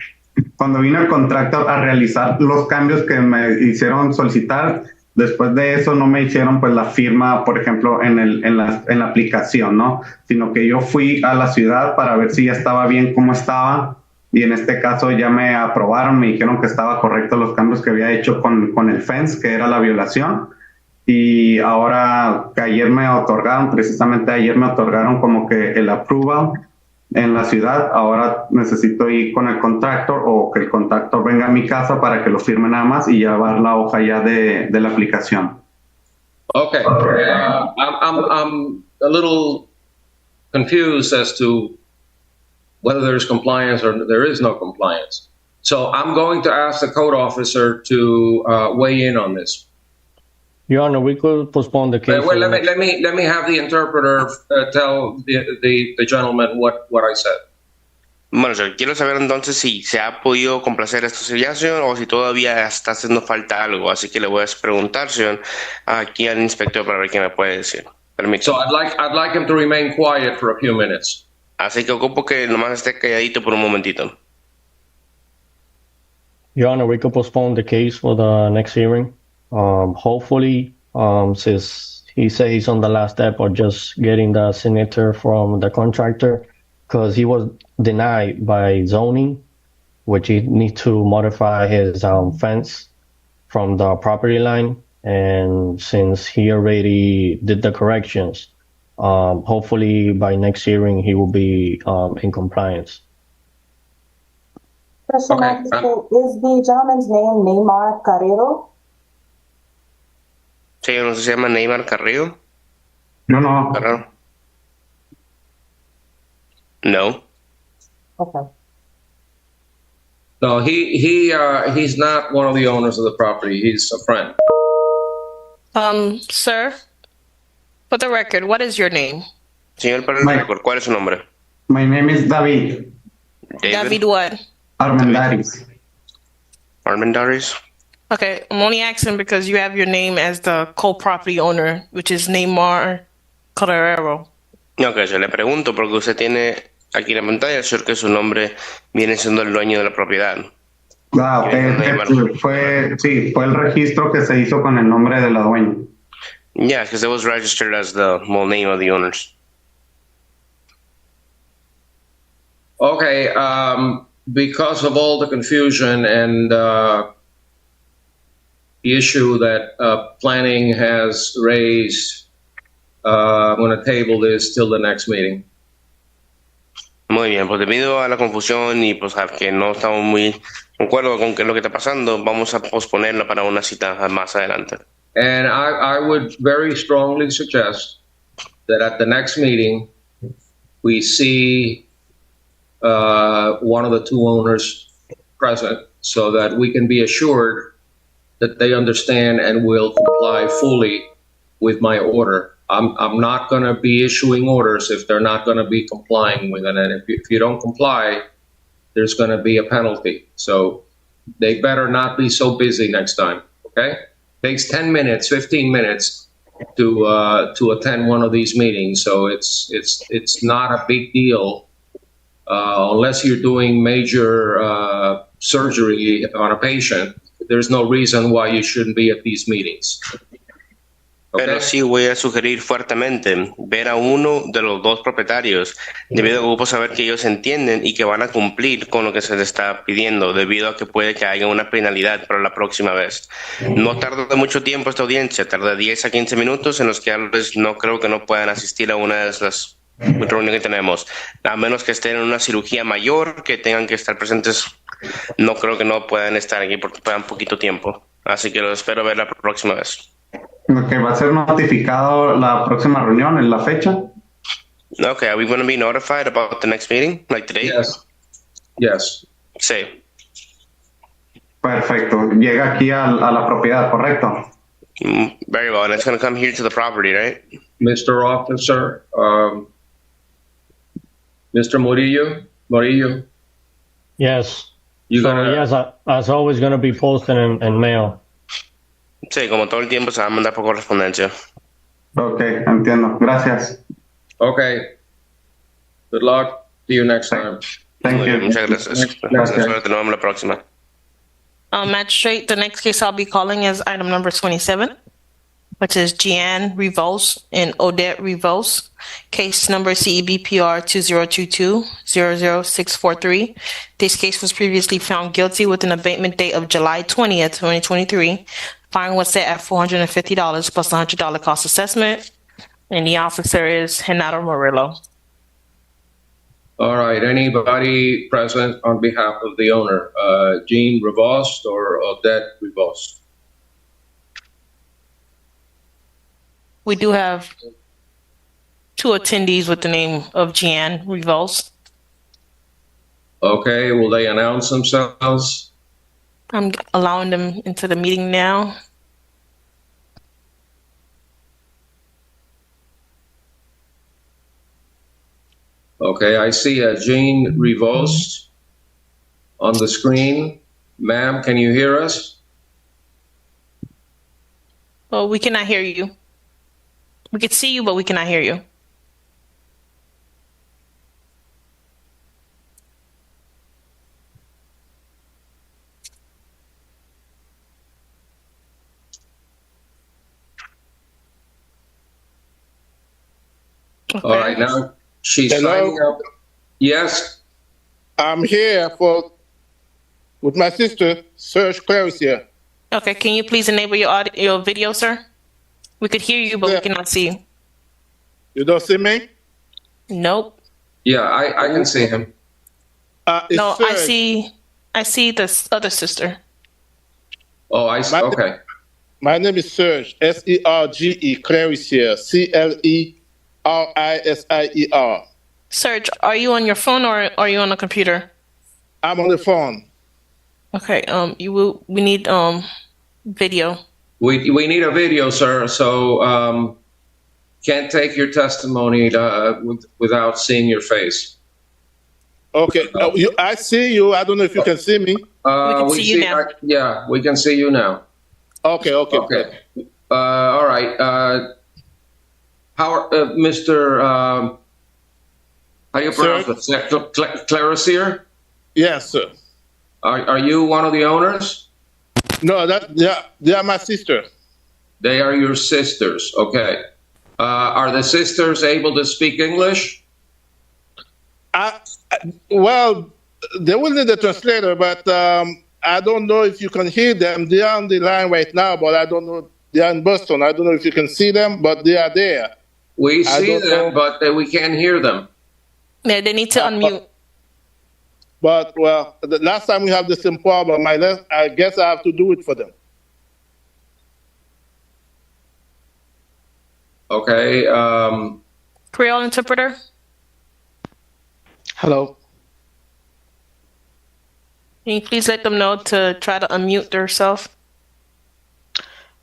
cuando vino el contractor a realizar los cambios que me hicieron solicitar, después de eso no me hicieron pues la firma, por ejemplo, en la aplicación, ¿no? Sino que yo fui a la ciudad para ver si ya estaba bien como estaba, y en este caso ya me aprobaron, me dijeron que estaba correcto los cambios que había hecho con el fence, que era la violación, y ahora que precisamente ayer me otorgaron como que el approval en la ciudad. Ahora necesito ir con el contractor o que el contractor venga a mi casa para que lo firme nada más y llevar la hoja ya de la aplicación.
Okay. I'm a little confused as to whether there's compliance or there is no compliance. So I'm going to ask the code officer to weigh in on this.
Your Honor, we could postpone the case.
Well, let me have the interpreter tell the gentleman what I said.
Bueno, yo quiero saber entonces si se ha podido complacer esta situación o si todavía está haciendo falta algo. Así que le voy a preguntar, señor, aquí al inspector para ver qué me puede decir. Permítame.
So I'd like him to remain quiet for a few minutes.
Así que ocupo que nomás esté calladito por un momentito.
Your Honor, we could postpone the case for the next hearing. Hopefully, since he says he's on the last step or just getting the signature from the contractor, because he was denied by zoning, which he needs to modify his fence from the property line. And since he already did the corrections, hopefully by next hearing he will be in compliance.
Question is the gentleman's name Neymar Carrero?
Sí, no se llama Neymar Carrillo.
No.
Carrero. No.
Okay.
No, he's not one of the owners of the property. He's a friend.
Sir, for the record, what is your name?
Señor, para el récord, ¿cuál es su nombre?
My name is David
David what?
Armendaris.
Armendaris?
Okay, I'm only asking because you have your name as the co-property owner, which is Neymar Carrero.
Ok, yo le pregunto porque usted tiene aquí en la pantalla, señor, que su nombre viene siendo el dueño de la propiedad.
Ah, ok. Fue el registro que se hizo con el nombre de la dueña.
Yeah, because it was registered as the whole name of the owners.
Okay, because of all the confusion and the issue that planning has raised, I'm going to table this till the next meeting.
Muy bien, pues debido a la confusión y pues a que no estamos muy de acuerdo con qué es lo que está pasando, vamos a posponerla para una cita más adelante.
And I would very strongly suggest that at the next meeting, we see one of the two owners present so that we can be assured that they understand and will comply fully with my order. I'm not going to be issuing orders if they're not going to be complying with it. And if you don't comply, there's going to be a penalty. So they better not be so busy next time, okay? Takes 10 minutes, 15 minutes to attend one of these meetings. So it's not a big deal unless you're doing major surgery on a patient. There's no reason why you shouldn't be at these meetings. Okay.
Pero sí voy a sugerir fuertemente ver a uno de los dos propietarios, debido a que ocupo saber que ellos entienden y que van a cumplir con lo que se les está pidiendo, debido a que puede que haya una penalidad para la próxima vez. No tarda mucho tiempo esta audiencia, tarda 10 a 15 minutos en los que no creo que no puedan asistir a una de las reuniones que tenemos, a menos que estén en una cirugía mayor, que tengan que estar presentes. No creo que no puedan estar aquí porque puedan poquito tiempo, así que lo espero ver la próxima vez.
Okay, ¿va a ser notificado la próxima reunión en la fecha?
Okay, are we going to be notified about the next meeting, like today?
Yes.
Sí.
Perfecto. Llega aquí a la propiedad, ¿correcto?
Very well, and it's going to come here to the property, right?
Mr. Officer, Mr. Murillo?
Yes.
Yes,
as always, going to be posted in mail.
Sí, como todo el tiempo se va a mandar por correspondencia.
Ok, entiendo. Gracias.
Okay. Good luck. See you next time.
Thank you.
Muchas gracias.
Gracias.
Suerte, nos vemos la próxima.
Magistrate, the next case I'll be calling is item number 27, which is Jeanne Revos and Odette Revos, case number CEBPR 2022-00643. This case was previously found guilty with an abatement date of July 20th, 2023. Fine was set at $450 plus $100 cost assessment, and the officer is Renato Murillo.
All right. Anybody present on behalf of the owner? Jean Revos or Odette Revos?
We do have two attendees with the name of Jeanne Revos.
Okay. Will they announce themselves?
I'm allowing them into the meeting now.
Okay, I see Jean Revos on the screen. Ma'am, can you hear us?
Well, we cannot hear you. We can see you, but we cannot hear you.
Okay. All right, now she's signing up. Yes.
I'm here with my sister, Serge Clarice here.
Okay, can you please enable your video, sir? We could hear you, but we cannot see you.
You don't see me?
Nope.
Yeah, I can see him.
No,
Serge.
I see this other sister.
Oh, I see. Okay.
My name is Serge, S-E-R-G-E, Clarice here, C-L-E-R-I-S-I-E-R.
Serge, are you on your phone or are you on a computer?
I'm on the phone.
Okay. We need video.
We need a video, sir. So can't take your testimony without seeing your face.
Okay. I see you. I don't know if you can see me.
We can see you now.
Yeah, we can see you now.
Okay.
Okay. All right. Mr. How do you pronounce it? Claricier?
Yes, sir.
Are you one of the owners?
No, they are my sisters.
They are your sisters. Okay. Are the sisters able to speak English?
Well, they will need a translator, but I don't know if you can hear them. They are on the line right now, but I don't know. They are in Boston. I don't know if you can see them, but they are there.
We see them, but we can't hear them.
Yeah, they need to unmute.
But, well, the last time we have the same problem, I guess I have to do it for them.
Okay.
Creole interpreter?
Hello.
Can you please let them know to try to unmute themselves?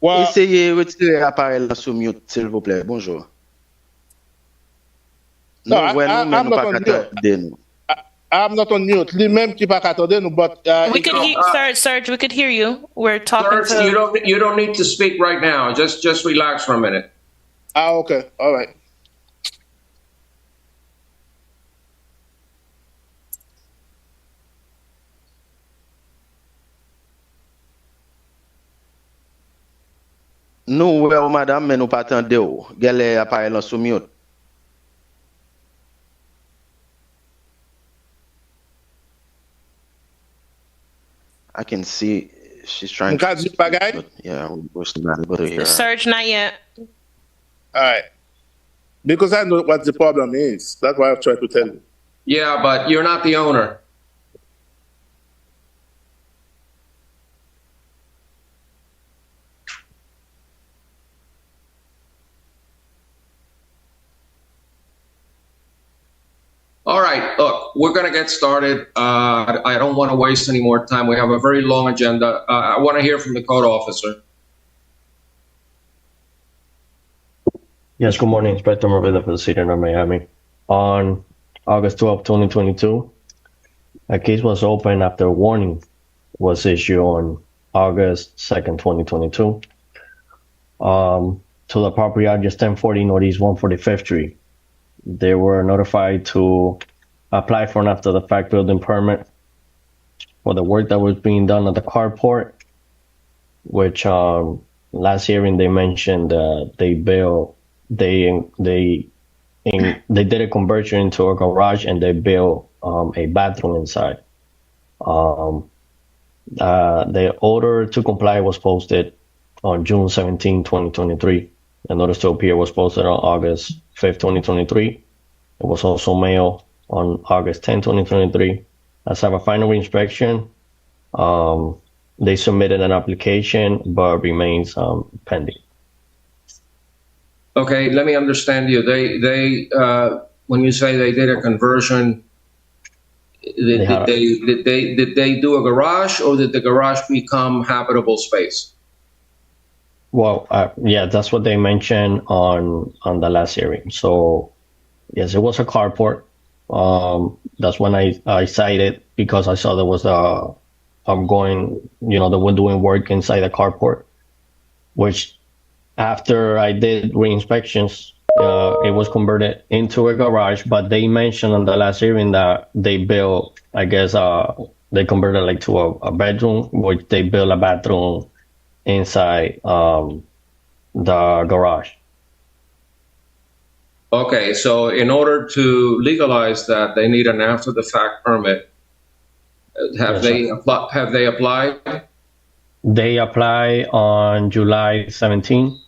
Essayez retirer l'appareil sous mute, s'il vous plaît. Bonjour.
No, I'm not on mute. Lui-même qui pas attendre nous, but
we could hear, Serge, we could hear you. We're talking
Serge,
to
you don't need to speak right now. Just relax for a minute.
Okay. All right.
Nous, madame, mais nous pas attendre. Gale appareil sous mute. I can see she's trying to. Yeah,
Serge, not yet.
All right. Because I know what the problem is. That's why I've tried to tell you.
Yeah, but you're not the owner. All right, look, we're going to get started. I don't want to waste any more time. We have a very long agenda. I want to hear from the code officer.
Yes, good morning, Inspector Morvillo for the City of Miami. On August 12, 2022, a case was opened after a warning was issued on August 2nd, 2022, to the property address 1040 Northeast 145th Street. They were notified to apply for an after-the-fact building permit for the work that was being done at the carport, which last hearing they mentioned they did a conversion into a garage and they built a bathroom inside. The order to comply was posted on June 17, 2023. The notice to appear was posted on August 5th, 2023. It was also mailed on August 10, 2023. As of a final inspection, they submitted an application but remains pending.
Okay, let me understand you. They when you say they did a conversion, did they do a garage, or did the garage become habitable space?
Well, yeah, that's what they mentioned on the last hearing. So, yes, it was a carport. That's when I cited, because I saw there was they were doing work inside the carport, which after I did re-inspections, it was converted into a garage, but they mentioned on the last hearing that they built, I guess, they converted like to a bedroom, which they built a bathroom inside the garage.
Okay, so in order to legalize that, they need an after-the-fact permit. Have they applied?
They applied on July 17,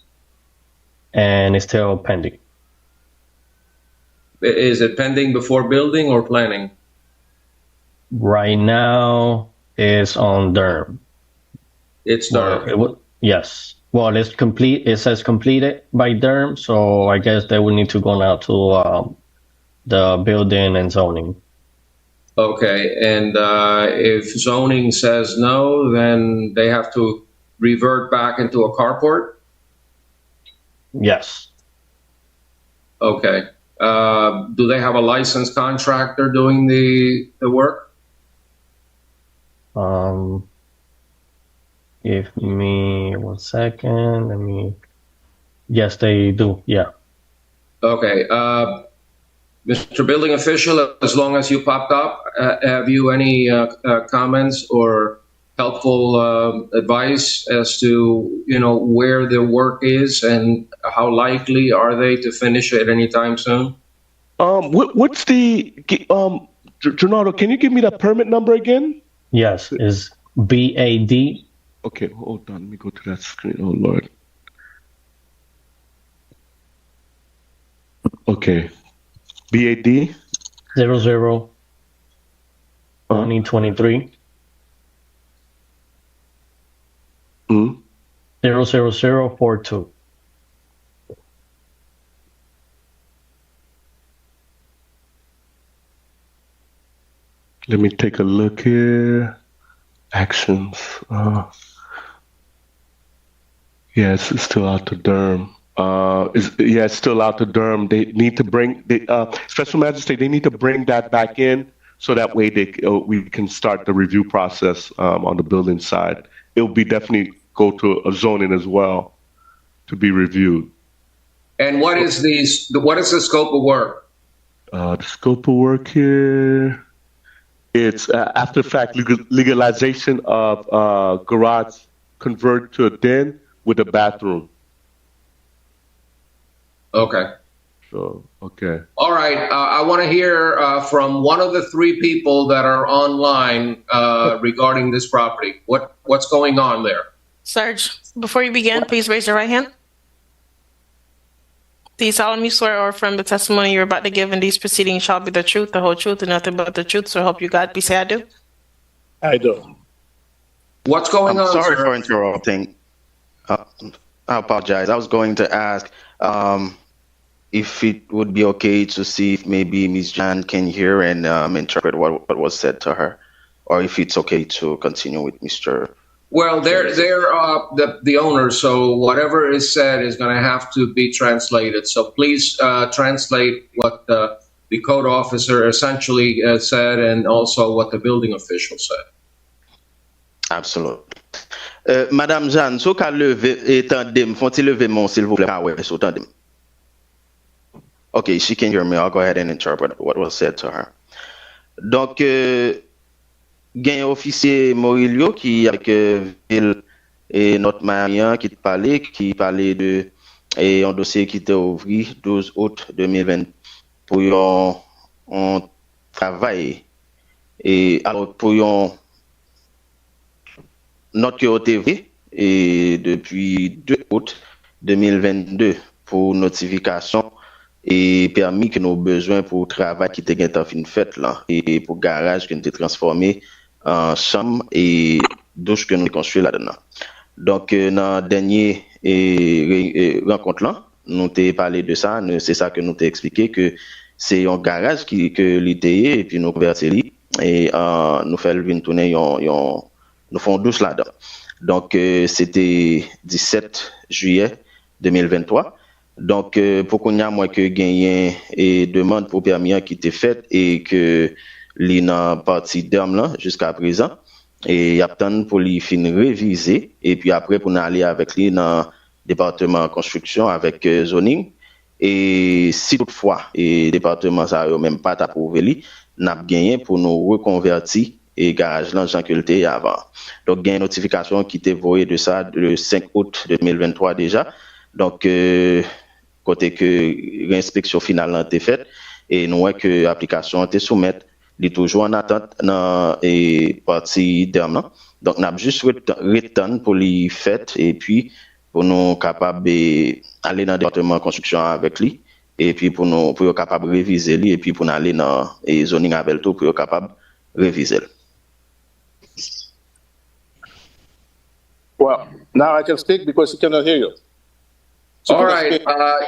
and it's still pending.
Is it pending before building or planning?
Right now, it's on Durham.
It's Durham.
Yes. Well, it's complete. It says completed by Durham, so I guess they will need to go now to the building and zoning.
Okay, and if zoning says no, then they have to revert back into a carport?
Yes.
Okay. Do they have a licensed contractor doing the work?
Give me 1 second. Yes, they do. Yeah.
Okay. Mr. Building Official, as long as you popped up, have you any comments or helpful advice as to, where the work is and how likely are they to finish it anytime soon?
What's the Gennaro? Can you give me that permit number again?
Yes, is BAD.
Okay, hold on. Let me go to that screen. Oh Lord. Okay. BAD
00 2023 00042.
Let me take a look here. Actions. Yes, it's still out to Durham. It's still out to Durham. They need to bring special magistrate. They need to bring that back in so that way we can start the review process on the building side. It'll be definitely go to a zoning as well to be reviewed.
And what is the scope of work?
The scope of work here. It's after fact legalization of garage convert to a den with a bathroom.
Okay.
So, okay.
All right. I want to hear from one of the three people that are online regarding this property. What's going on there?
Serge, before you begin, please raise your right hand. Do you solemnly swear or affirm the testimony you're about to give in these proceedings shall be the truth, the whole truth, and nothing but the truth? So help you God. Please say I do.
I do.
What's going on,
Sorry
sir?
for interrupting. I apologize. I was going to ask if it would be okay to see if maybe Ms. Jan can hear and interpret what was said to her, or if it's okay to continue with Mr.
Well, they're the owners, so whatever is said is going to have to be translated. So please translate what the code officer essentially said and also what the building official said.
Absolutely. Madame Jeanne, so ka leve etandem, font-il lever mon s'il vous plaît? Ah ouais, so tandem. Okay, she can hear me. I'll go ahead and interpret what was said to her. Donc, gen officier Morillo qui avec ville et notre Marian qui parlait de un dossier qui était ouvert 12 août 2020 pour un travail et alors pour un note qui a été et depuis 2 août 2022 pour notification et permis que nous besoin pour travail qui était fin fait là et pour garage qui était transformé en chambre et douche que nous construit là-dedans. Donc dans dernier rencontre là, nous t'ai parlé de ça, c'est ça que nous t'ai expliqué que c'est un garage que l'ité et puis nous convertir et nous faire venir tourner nous font douche là-dedans. Donc c'était 17 juillet 2023. Donc, pour qu'on y a moins que gagné et demande pour permis qui était faite et que l'ina partie d'armes là jusqu'à présent et y a pour lui fin réviser et puis après pour aller avec lui dans département construction avec zoning et si toutefois et département ça même pas approuvé lui n'a gagné pour nous reconvertir et garage là Jean que le avant. Donc gain notification qui était voyée de ça le 5 août 2023 déjà. Donc côté que l'inspection finale a été faite et nous voyons que l'application a été soumise, il est toujours en attente dans et partie d'armes. Donc nous avons juste retenu pour les fêtes et puis pour nous capables d'aller dans le département de construction avec lui et puis pour nous pour capable réviser lui et puis pour aller dans les zoning avec tout pour capable réviser.
Well, now I can speak because he cannot hear you.
All right.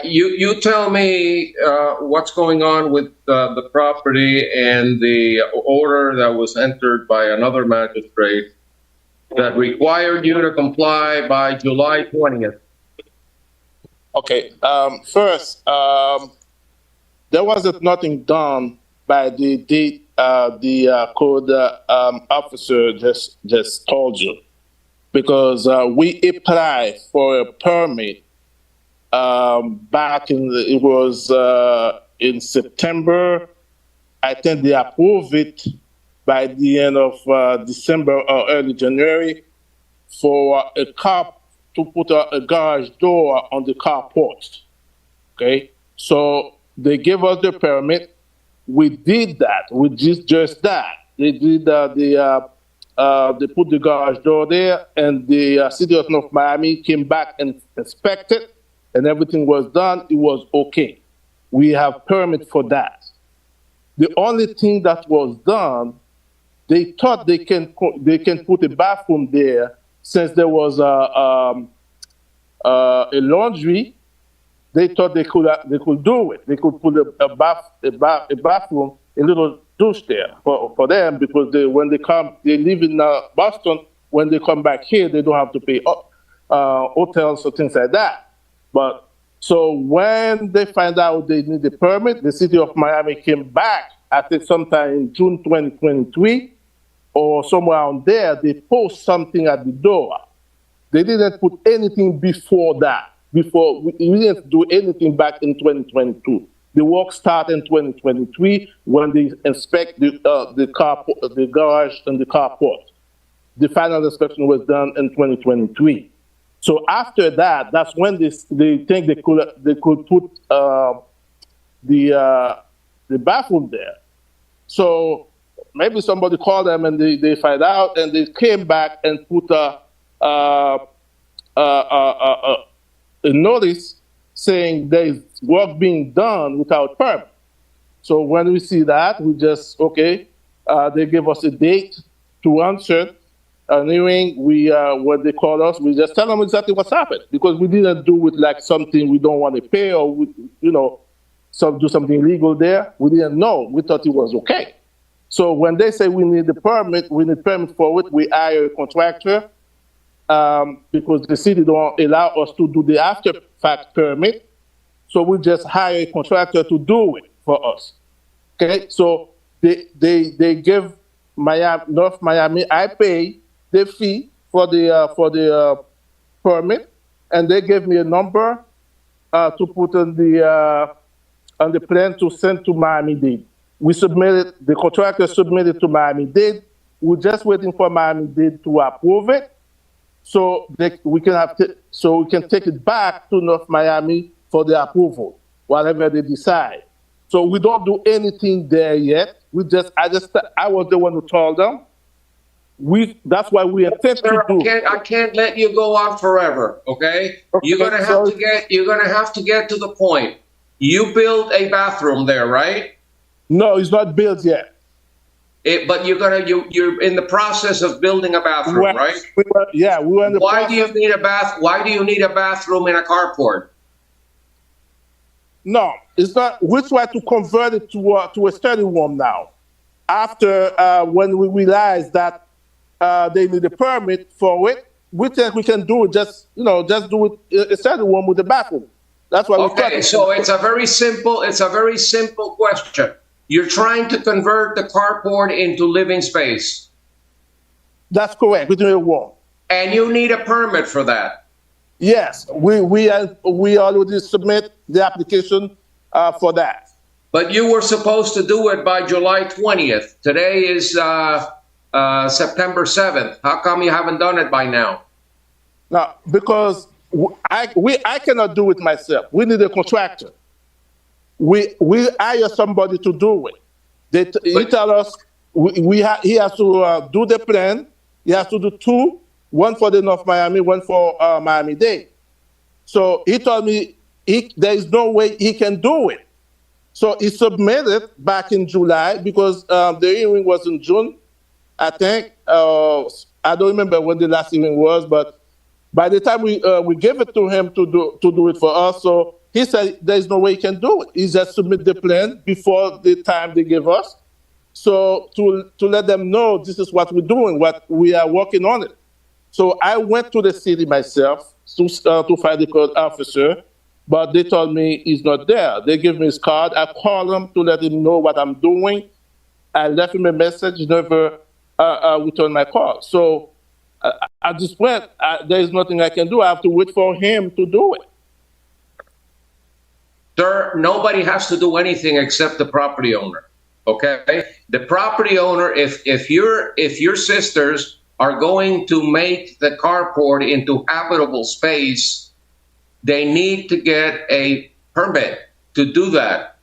You tell me what's going on with the property and the order that was entered by another magistrate that required you to comply by July 20th.
Okay. First, there wasn't nothing done by the date the code officer just told you, because we applied for a permit back it was in September. I think they approved it by the end of December or early January for a car to put a garage door on the carport. Okay, so they gave us the permit. We did that. We just that. They did they put the garage door there, and the city of North Miami came back and inspected, and everything was done. It was okay. We have permit for that. The only thing that was done, they thought they can put a bathroom there, since there was a laundry. They thought they could do it. They could put a bathroom, a little douche there for them, because when they come, they live in Boston. When they come back here, they don't have to pay hotels or things like that. But so when they find out they need a permit, the city of Miami came back, I think sometime in June 2023 or somewhere around there. They post something at the door. They didn't put anything before that. We didn't do anything back in 2022. The work started in 2023 when they inspect the garage and the carport. The final inspection was done in 2023. So after that, that's when they think they could put the bathroom there. So maybe somebody called them and they find out, and they came back and put a notice saying there is work being done without permit. So when we see that, we just, okay, they give us a date to answer. Knowing when they call us, we just tell them exactly what's happened, because we didn't do it like something we don't want to pay, or do something illegal there. We didn't know. We thought it was okay. So when they say we need permit for it, we hire a contractor, because the city don't allow us to do the after fact permit. So we just hire a contractor to do it for us. Okay, so they give North Miami, I pay the fee for the permit, and they gave me a number to put on the plan to send to Miami-Dade. The contractor submitted to Miami-Dade. We're just waiting for Miami-Dade to approve it, so we can take it back to North Miami for the approval, whatever they decide. So we don't do anything there yet. I was the one who told them. That's why we intend to do.
I can't let you go on forever. Okay? You're gonna have to get to the point. You built a bathroom there, right?
No, it's not built yet.
But you're in the process of building a bathroom, right?
We were in the
Why do you need a bathroom in a carport?
No, it's not. We try to convert it to a study room now. After when we realized that they need a permit for it, we think we can do it. Just do it a study room with a bathroom. That's why.
Okay, so it's a very simple question. You're trying to convert the carport into living space.
That's correct. We do a room.
And you need a permit for that.
Yes, we already submit the application for that.
But you were supposed to do it by July 20th. Today is September 7th. How come you haven't done it by now?
No, because I cannot do it myself. We need a contractor. We hire somebody to do it. He tell us he has to do the plan. He has to do two, one for the North Miami, one for Miami-Dade. So he told me there is no way he can do it. So he submitted back in July, because the hearing was in June, I think. I don't remember when the last hearing was, but By the time we gave it to him to do it for us, so he said there's no way he can do it. He just submit the plan before the time they give us. So to let them know this is what we're doing, what we are working on it. So I went to the city myself to find the code officer, but they told me he's not there. They gave me his card. I called him to let him know what I'm doing. I left him a message. He never returned my call. So I just went. There is nothing I can do. I have to wait for him to do it.
Sir, nobody has to do anything except the property owner. Okay, the property owner. If your sisters are going to make the carport into habitable space, they need to get a permit to do that,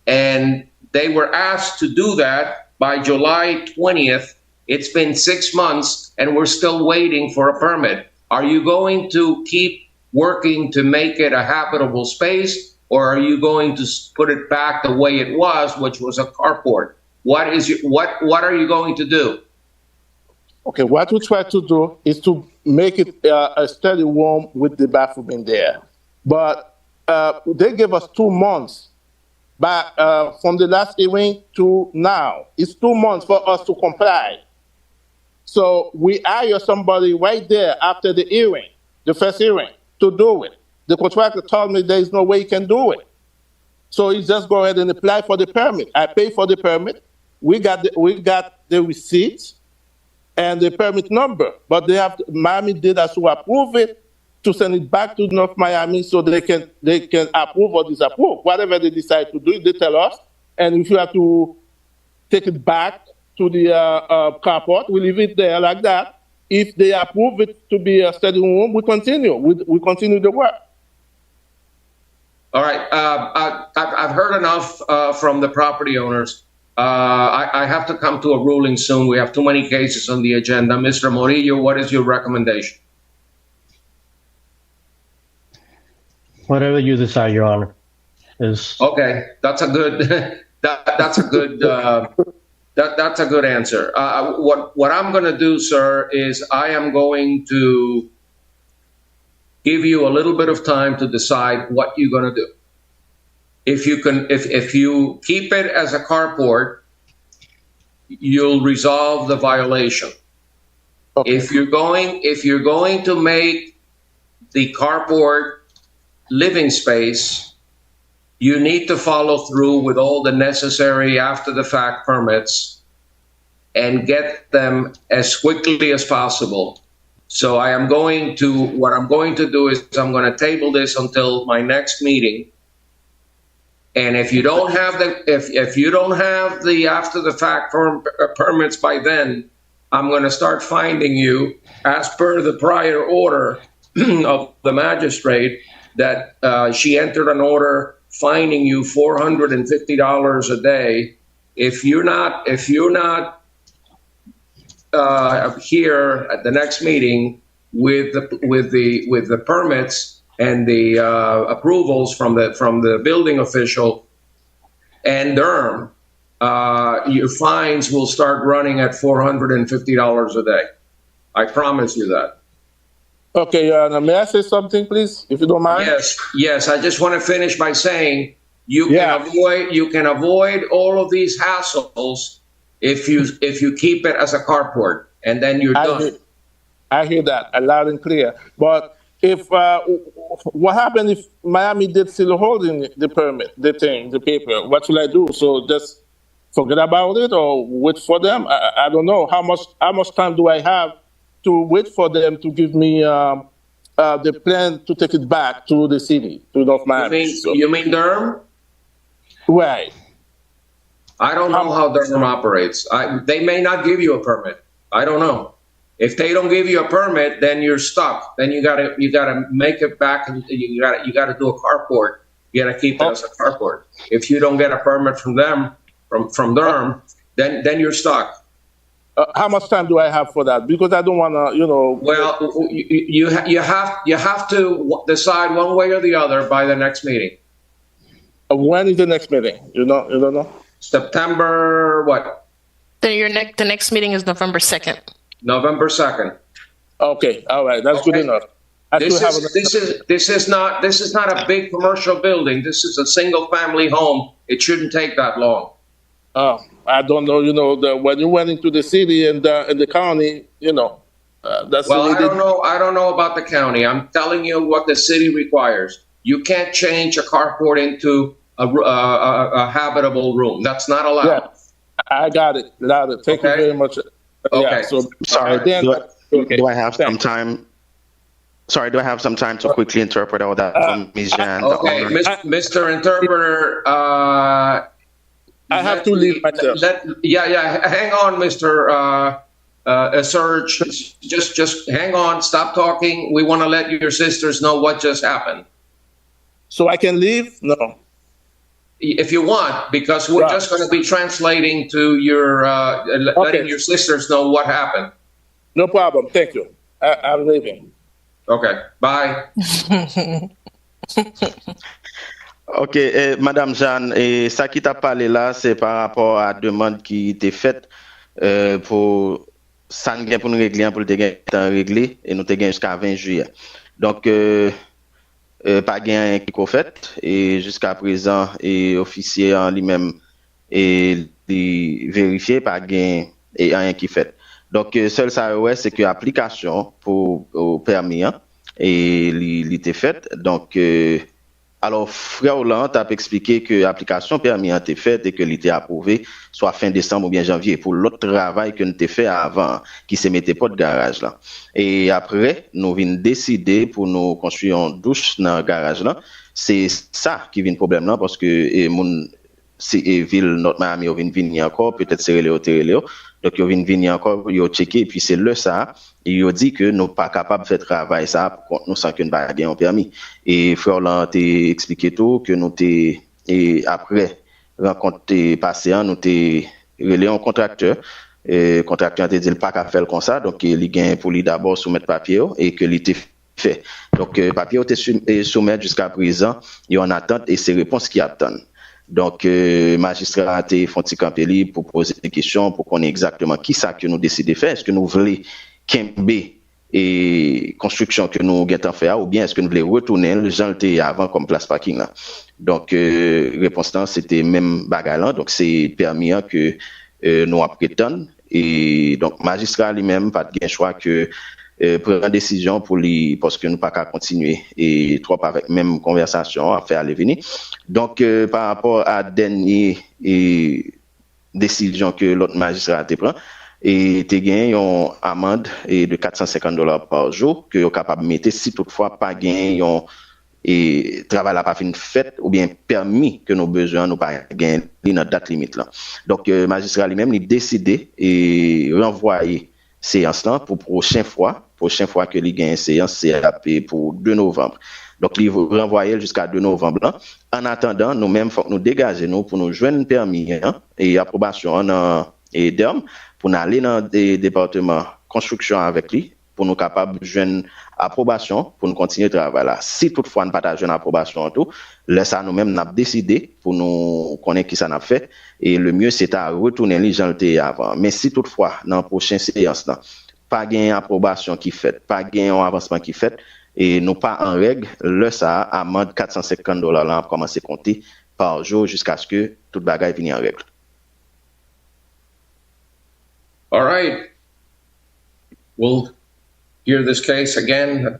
and they were asked to do that by July 20th. It's been 6 months, and we're still waiting for a permit. Are you going to keep working to make it a habitable space? Or are you going to put it back the way it was, which was a carport? What are you going to do?
Okay, what we try to do is to make it a study room with the bathroom in there. But they gave us 2 months back from the last hearing to now. It's 2 months for us to comply. So we hire somebody right there after the hearing, the first hearing, to do it. The contractor told me there is no way he can do it. So he just go ahead and apply for the permit. I pay for the permit. We got the receipt and the permit number, but Miami did us to approve it to send it back to North Miami so they can approve or disapprove. Whatever they decide to do, they tell us. And if you have to take it back to the carport, we leave it there like that. If they approve it to be a study room, we continue. We continue the work.
All right. I've heard enough from the property owners. I have to come to a ruling soon. We have too many cases on the agenda. Mr. Morillo, what is your recommendation?
Whatever you decide, Your Honor.
Okay. That's a good. That's a good. That's a good answer. What I'm going to do, sir, is I am going to give you a little bit of time to decide what you're going to do. If you keep it as a carport, you'll resolve the violation. Okay. If you're going to make the carport living space, you need to follow through with all the necessary after-the-fact permits and get them as quickly as possible. So what I'm going to do is I'm going to table this until my next meeting. And if you don't have the after-the-fact permits by then, I'm going to start finding you, as per the prior order of the magistrate, that she entered an order fining you $450 a day if you're not here at the next meeting with the permits and the approvals from the building official and Durham. Your fines will start running at $450 a day. I promise you that.
Okay, may I say something, please, if you don't mind?
Yes. I just want to finish by saying you can avoid all of these hassles if you keep it as a carport, and then you're done.
I hear that loud and clear. But if what happened if Miami did still holding the permit, the paper? What should I do? So just forget about it, or wait for them? I don't know how much time do I have to wait for them to give me the plan to take it back to the city, to North Miami.
You mean Durham?
Right.
I don't know how Durham operates. They may not give you a permit. I don't know. If they don't give you a permit, then you're stuck. Then you gotta make it back, and you gotta do a carport. You gotta keep it as a carport. If you don't get a permit from them, from Durham, then you're stuck.
How much time do I have for that? Because I don't want to,
Well, you have to decide one way or the other by the next meeting.
When is the next meeting? You don't know?
September what?
The next meeting is November 2nd.
November 2nd.
Okay, all right, that's good enough.
This is not a big commercial building. This is a single family home. It shouldn't take that long.
Oh, I don't know. When you went into the city and the county, that's
well,
the way
I don't know about the county. I'm telling you what the city requires. You can't change a carport into a habitable room. That's not allowed.
Yeah, I got it. Thank you very much.
Okay.
So
Sorry, do I have some
Thanks.
time? Sorry, do I have some time to quickly interpret all that from Ms. Jan?
Okay, Mr. Interpreter.
I have to leave myself.
Hang on, Mr. Serge. Just hang on. Stop talking. We want to let your sisters know what just happened.
So I can leave? No.
If you want, because we're just going to be translating to your, letting your sisters know what happened.
No problem. Thank you. I'm leaving.
Okay. Bye.
Ok, Madame Jeanne, ça qui t'a parlé là, c'est par rapport à la demande qui était faite pour ça nous pour nous régler, pour le temps réglé, et nous avons jusqu'à 20 juillet. Donc, pas gain qui qu'on fait, et jusqu'à présent, et officier en lui-même, et vérifier, pas gain et rien qui fait. Donc, seul ça, ouais, c'est que l'application pour permis, hein, et l'était faite. Donc, alors, frère Hollande a expliqué que l'application permis a été faite et que l'était approuvé soit fin décembre ou bien janvier pour l'autre travail que nous avons fait avant, qui se mettait pas de garage là. Et après, nous venons décider pour nous construire une douche dans le garage là. C'est ça qui vient le problème là parce que ville notre Miami vient venir encore, peut-être c'est Léo. Donc, ils viennent venir encore, ils checker, et puis c'est le ça, et ils dit que nous pas capables de faire travail ça pour contre nous sans qu'une bague en permis. Et Frère Hollande t'a expliqué tout, que nous et après, rencontre passé, nous t'es relé un contracteur, contracteur t'a dit le pas qu'à faire comme ça, donc il gagne pour lui d'abord soumettre papier, et que l'était fait. Donc, papier était soumettre jusqu'à présent, il y a en attente, et c'est réponse qui attendent. Donc, magistrat a été fonti camper libre pour poser des questions, pour qu'on ait exactement qui ça que nous décidons de faire. Est-ce que nous voulons Kembe et construction que nous avons fait, ou bien est-ce que nous voulons retourner le gens avant comme place parking là. Donc, réponse là, c'était même bagalant. Donc, c'est permis que nous prétendons. Et donc, magistrat lui-même, pas de choix que prendre une décision pour lui parce que nous pas qu'à continuer et trop avec même conversation à faire aller venir. Donc par rapport à dernière décision que l'autre magistrat a pris et tu gagné une amende de $450 par jour que est capable de mettre si toutefois pas gagné et travail n'a pas fait une fête ou bien permis que nos besoins nous pas gagné notre date limite là. Donc magistrat lui-même il décidé et renvoyer séance là pour prochaine fois que il gagne séance c'est pour 2 novembre. Donc il va renvoyer jusqu'à 2 novembre là. En attendant nous-mêmes faut que nous dégager nous pour nous joindre permis et approbation et DERM pour nous aller dans des départements construction avec lui pour nous capable de joindre approbation pour nous continuer le travail là. Si toutefois nous pas joindre approbation tout, là ça nous-mêmes n'a décidé pour nous connaître qui ça n'a fait et le mieux c'est à retourner les gens avant. Mais si toutefois dans la prochaine séance là pas gain approbation qui fait, pas gain avancement qui fait et nous pas en règle, là ça amende $450 là pour commencer à compter par jour jusqu'à ce que toute bagaille vienne en règle.
All right. We'll hear this case again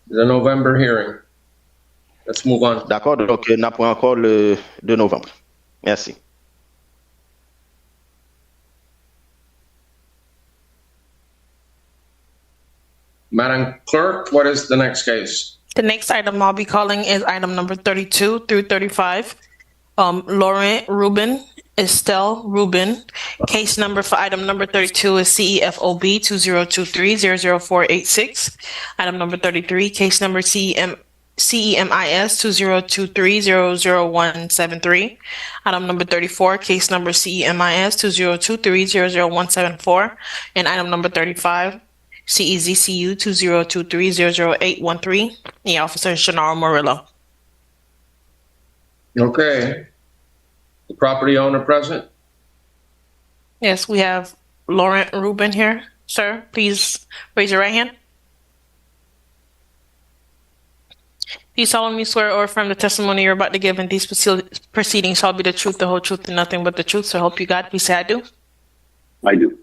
the November hearing. Let's move on.
D'accord, donc on a encore le 2 novembre. Merci.
Madam Clerk, what is the next case?
The next item I'll be calling is item number 32 through 35. Laurent Rubin, Estelle Rubin. Case number for item number 32 is CEFOB 2023-00486. Item number 33, case number CEMIS 2023-00173. Item number 34, case number CEMIS 2023-00174. And item number 35, CEZCU 2023-00813. The officer is Gennaro Murillo.
Okay. The property owner present?
Yes, we have Laurent Rubin here. Sir, please raise your right hand. Do you solemnly swear or affirm the testimony you're about to give in these proceedings shall be the truth, the whole truth, and nothing but the truth? So help you God. Please say I do.
I do.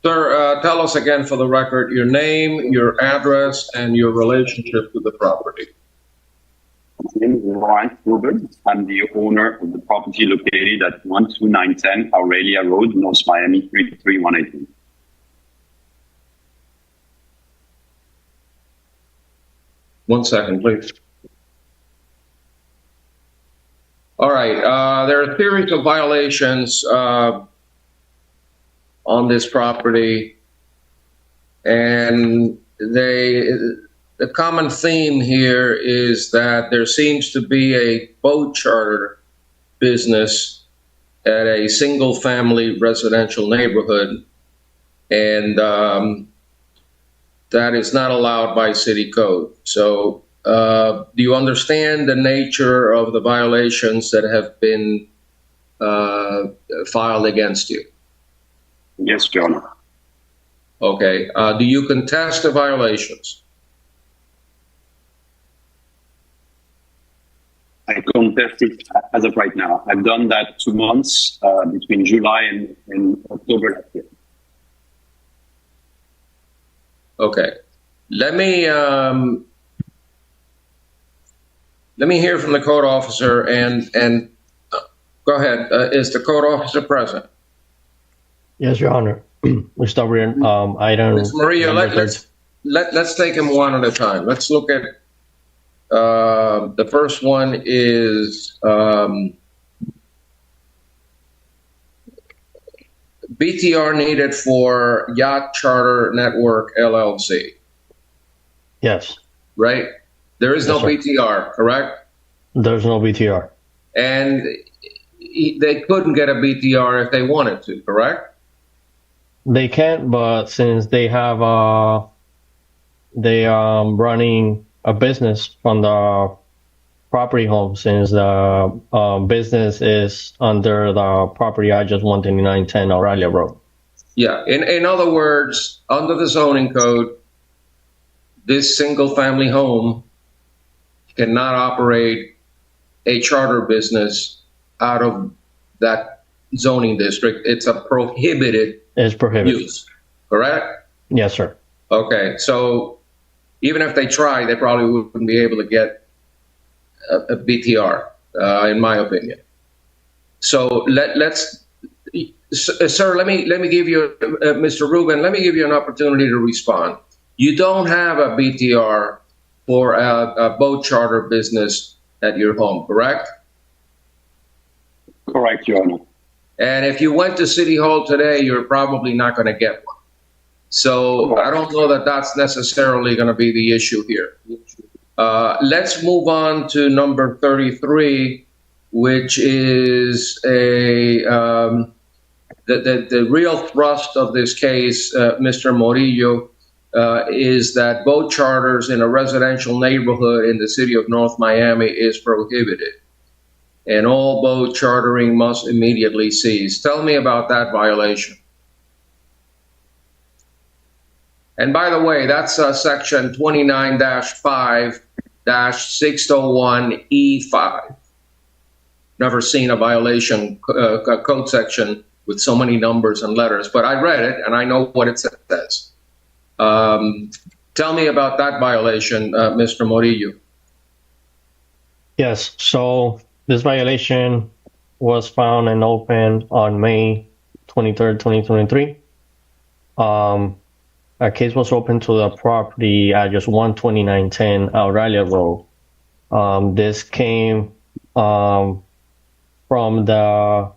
Sir, tell us again for the record your name, your address, and your relationship to the property.
My name is Laurent Ruben. I'm the owner of the property located at 12910 Aurelia Road, North Miami 33182.
One second, please. All right. There are a series of violations on this property, and the common theme here is that there seems to be a boat charter business at a single-family residential neighborhood, and that is not allowed by city code. So do you understand the nature of the violations that have been filed against you?
Yes, Your Honor.
Okay. Do you contest the violations?
I contest it as of right now. I've done that 2 months between July and October last year.
Okay. Let me hear from the code officer and go ahead. Is the code officer present?
Yes, Your Honor. We start with item.
Ms. Maria, let's take them one at a time. Let's look at the first one is BTR needed for Yacht Charter Network LLC.
Yes.
Right? There is no
Yes, sir.
BTR, correct?
There's no BTR.
And they couldn't get a BTR if they wanted to, correct?
They can't, but since they have running a business from the property home, since the business is under the property address 12910 Aurelia Road.
Yeah. In other words, under the zoning code, this single family home cannot operate a charter business out of that zoning district. It's a prohibited use, correct?
Yes, sir.
Okay, so even if they try, they probably wouldn't be able to get a BTR, in my opinion. So sir, let me give you, Mr. Rubin, let me give you an opportunity to respond. You don't have a BTR for a boat charter business at your home, correct?
Correct, Your Honor.
And if you went to City Hall today, you're probably not going to get one. So I don't know that that's necessarily going to be the issue here. Let's move on to number 33, which is the real thrust of this case, Mr. Morillo, is that boat charters in a residential neighborhood in the city of North Miami is prohibited, and all boat chartering must immediately cease. Tell me about that violation. And by the way, that's section 29-5-601E5. Never seen a violation code section with so many numbers and letters, but I read it and I know what it says. Tell me about that violation, Mr. Morillo.
Yes, so this violation was found and opened on May 23rd, 2023. A case was opened to the property address 12910 Aurelia Road. This came from the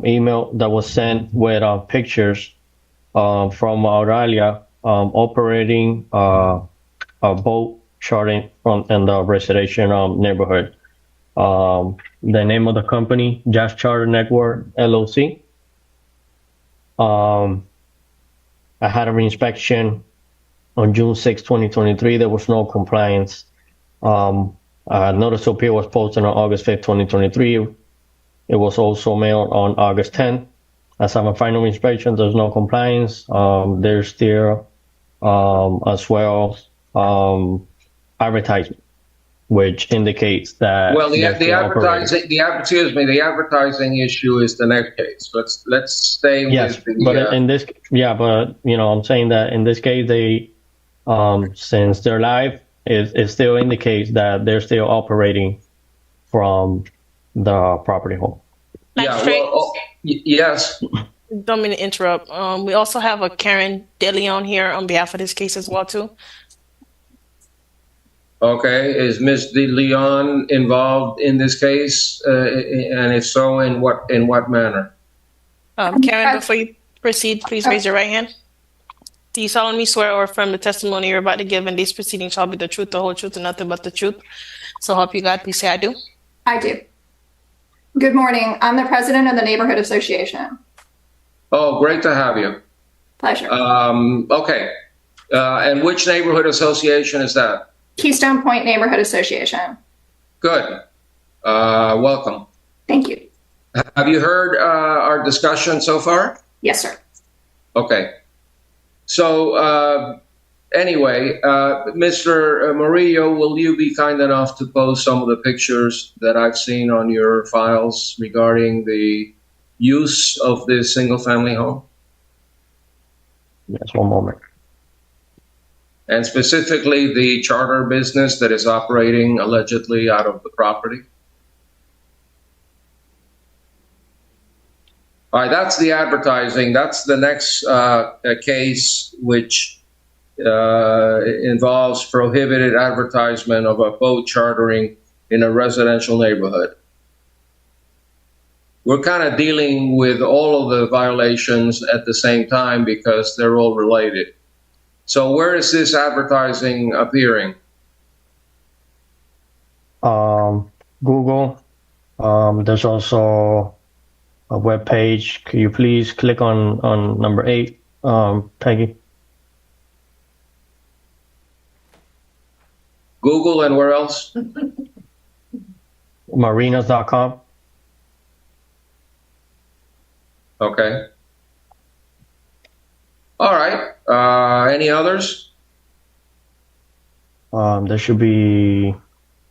email that was sent with pictures from Aurelia operating a boat chartering in the residential neighborhood. The name of the company, Yacht Charter Network LLC. I had a reinspection on June 6, 2023. There was no compliance. Notice of appeal was posted on August 5th, 2023. It was also mailed on August 10th. As of a final inspection, there's no compliance. There's still, as well, advertisement, which indicates that
Well, the
they're still operating.
the advertising issue is the next case. Let's stay
Yes,
with the.
but in this, yeah, but I'm saying that in this case, they, since they're live, it still indicates that they're still operating from the property home.
Magistrate,
yes.
don't mean to interrupt. We also have a Karen DeLeon here on behalf of this case as well, too.
Okay, is Ms. De Leon involved in this case, and if so, in what manner?
Karen, before you proceed, please raise your right hand. Do you solemnly swear or affirm the testimony you're about to give in these proceedings shall be the truth, the whole truth, and nothing but the truth? So help you God. Please say I do.
I do. Good morning. I'm the president of the Neighborhood Association.
Oh, great to have you.
Pleasure.
Okay, and which neighborhood association is that?
Keystone Point Neighborhood Association.
Good. Welcome.
Thank you.
Have you heard our discussion so far?
Yes, sir.
Okay. So anyway, Mr. Murillo, will you be kind enough to post some of the pictures that I've seen on your files regarding the use of this single-family home?
Yes, one moment.
And specifically the charter business that is operating allegedly out of the property? All right, that's the advertising. That's the next case, which involves prohibited advertisement of a boat chartering in a residential neighborhood. We're kind of dealing with all of the violations at the same time because they're all related. So where is this advertising appearing?
Google. There's also a web page. Could you please click on number 8, Peggy?
Google, and where else?
Marinas.com.
Okay. All right. Any others?
There should be,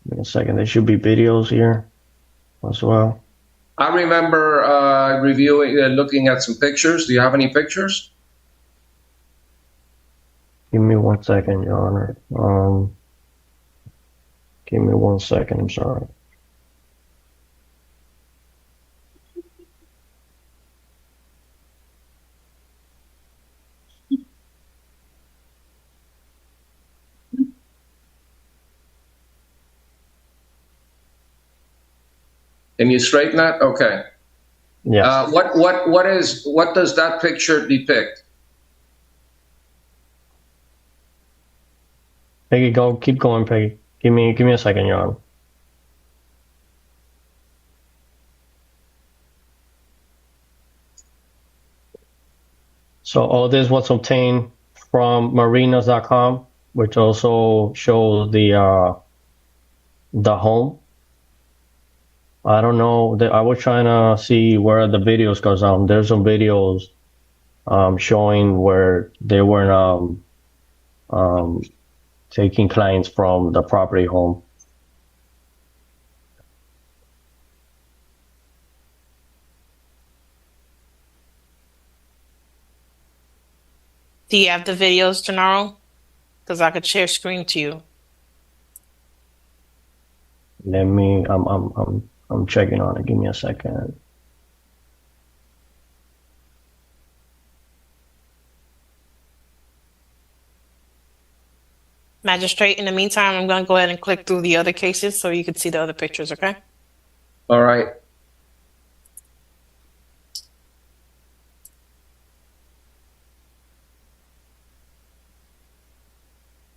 wait a second, there should be videos here as well.
I remember reviewing, looking at some pictures. Do you have any pictures?
Give me 1 second, Your Honor. Give me 1 second, I'm sorry.
Can you straighten that? Okay.
Yeah.
What does that picture depict?
Peggy, keep going, Peggy. Give me a second, Your Honor. So all this was obtained from marinas.com, which also shows the home. I don't know. I was trying to see where the videos goes on. There's some videos showing where they were taking clients from the property home.
Do you have the videos, Gennaro? Because I could share screen to you.
Let me. I'm checking on it. Give me a second.
Magistrate, in the meantime, I'm going to go ahead and click through the other cases so you can see the other pictures, okay?
All right.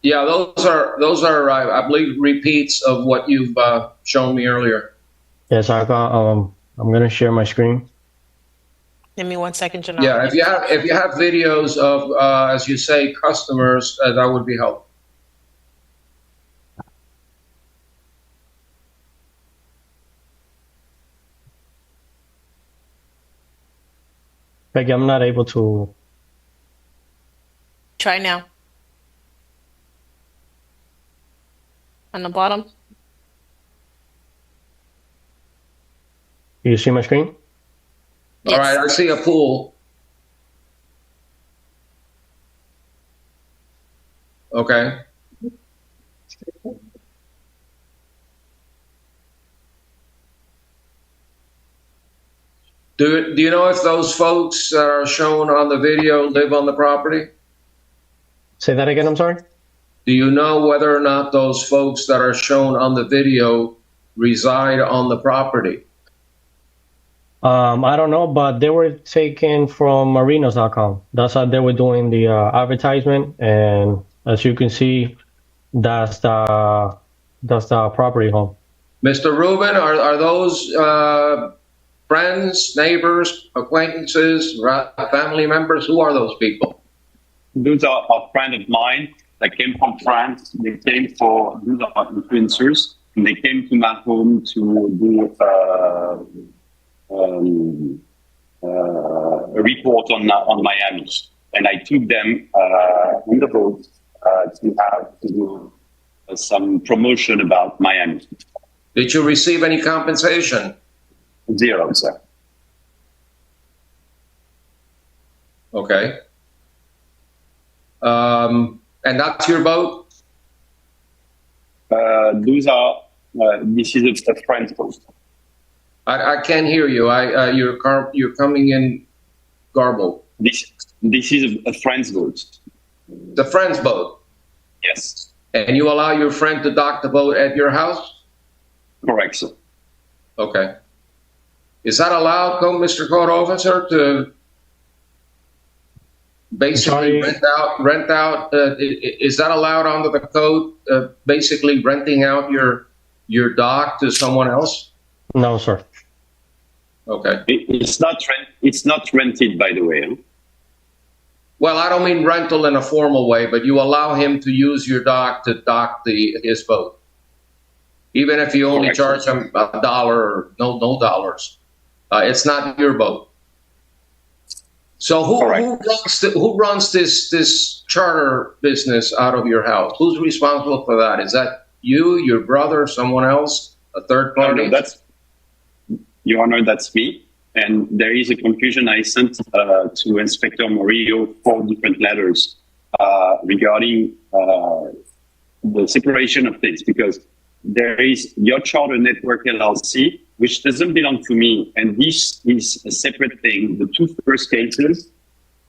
Yeah, those are I believe repeats of what you've shown me earlier.
Yes, I got. I'm gonna share my screen.
Give me 1 second, Gennaro.
Yeah, if you have videos of as you say customers, that would be helpful.
Peggy, I'm not able to.
Try now. on the bottom.
You see my screen?
Yes.
All right, I see a pool. Okay. Do you know if those folks that are shown on the video live on the property?
Say that again, I'm sorry?
Do you know whether or not those folks that are shown on the video reside on the property?
I don't know, but they were taken from marinos.com. That's how they were doing the advertisement, and as you can see, that's the property home.
Mr. Rubin, are those friends, neighbors, acquaintances, family members? Who are those people?
Those are a friend of mine that came from France. They came for, those are influencers, and they came to my home to do a report on Miami. And I took them on the boat to do some promotion about Miami.
Did you receive any compensation?
Zero, sir.
Okay. And that's your boat?
Those are, this is a friend's boat.
I can't hear you. You're coming in garbled.
This is a friend's boat.
The friend's boat?
Yes.
And you allow your friend to dock the boat at your house?
Correct, sir.
Okay. Is that allowed, Mr. Code Officer, to basically rent out? Is that allowed under the code? Basically renting out your dock to someone else?
No, sir.
Okay.
It's not rented, by the way. Huh?
Well, I don't mean rental in a formal way, but you allow him to use your dock to dock his boat, even if you only charge him $1 or no dollars. It's not your boat. So who runs this charter business out of your house? Who's responsible for that? Is that you, your brother, someone else, a third party?
No, Your Honor, that's me. And there is a confusion. I sent to Inspector Murillo 4 different letters regarding the separation of things, because there is Yacht Charter Network LLC, which doesn't belong to me, and this is a separate thing. The two first cases,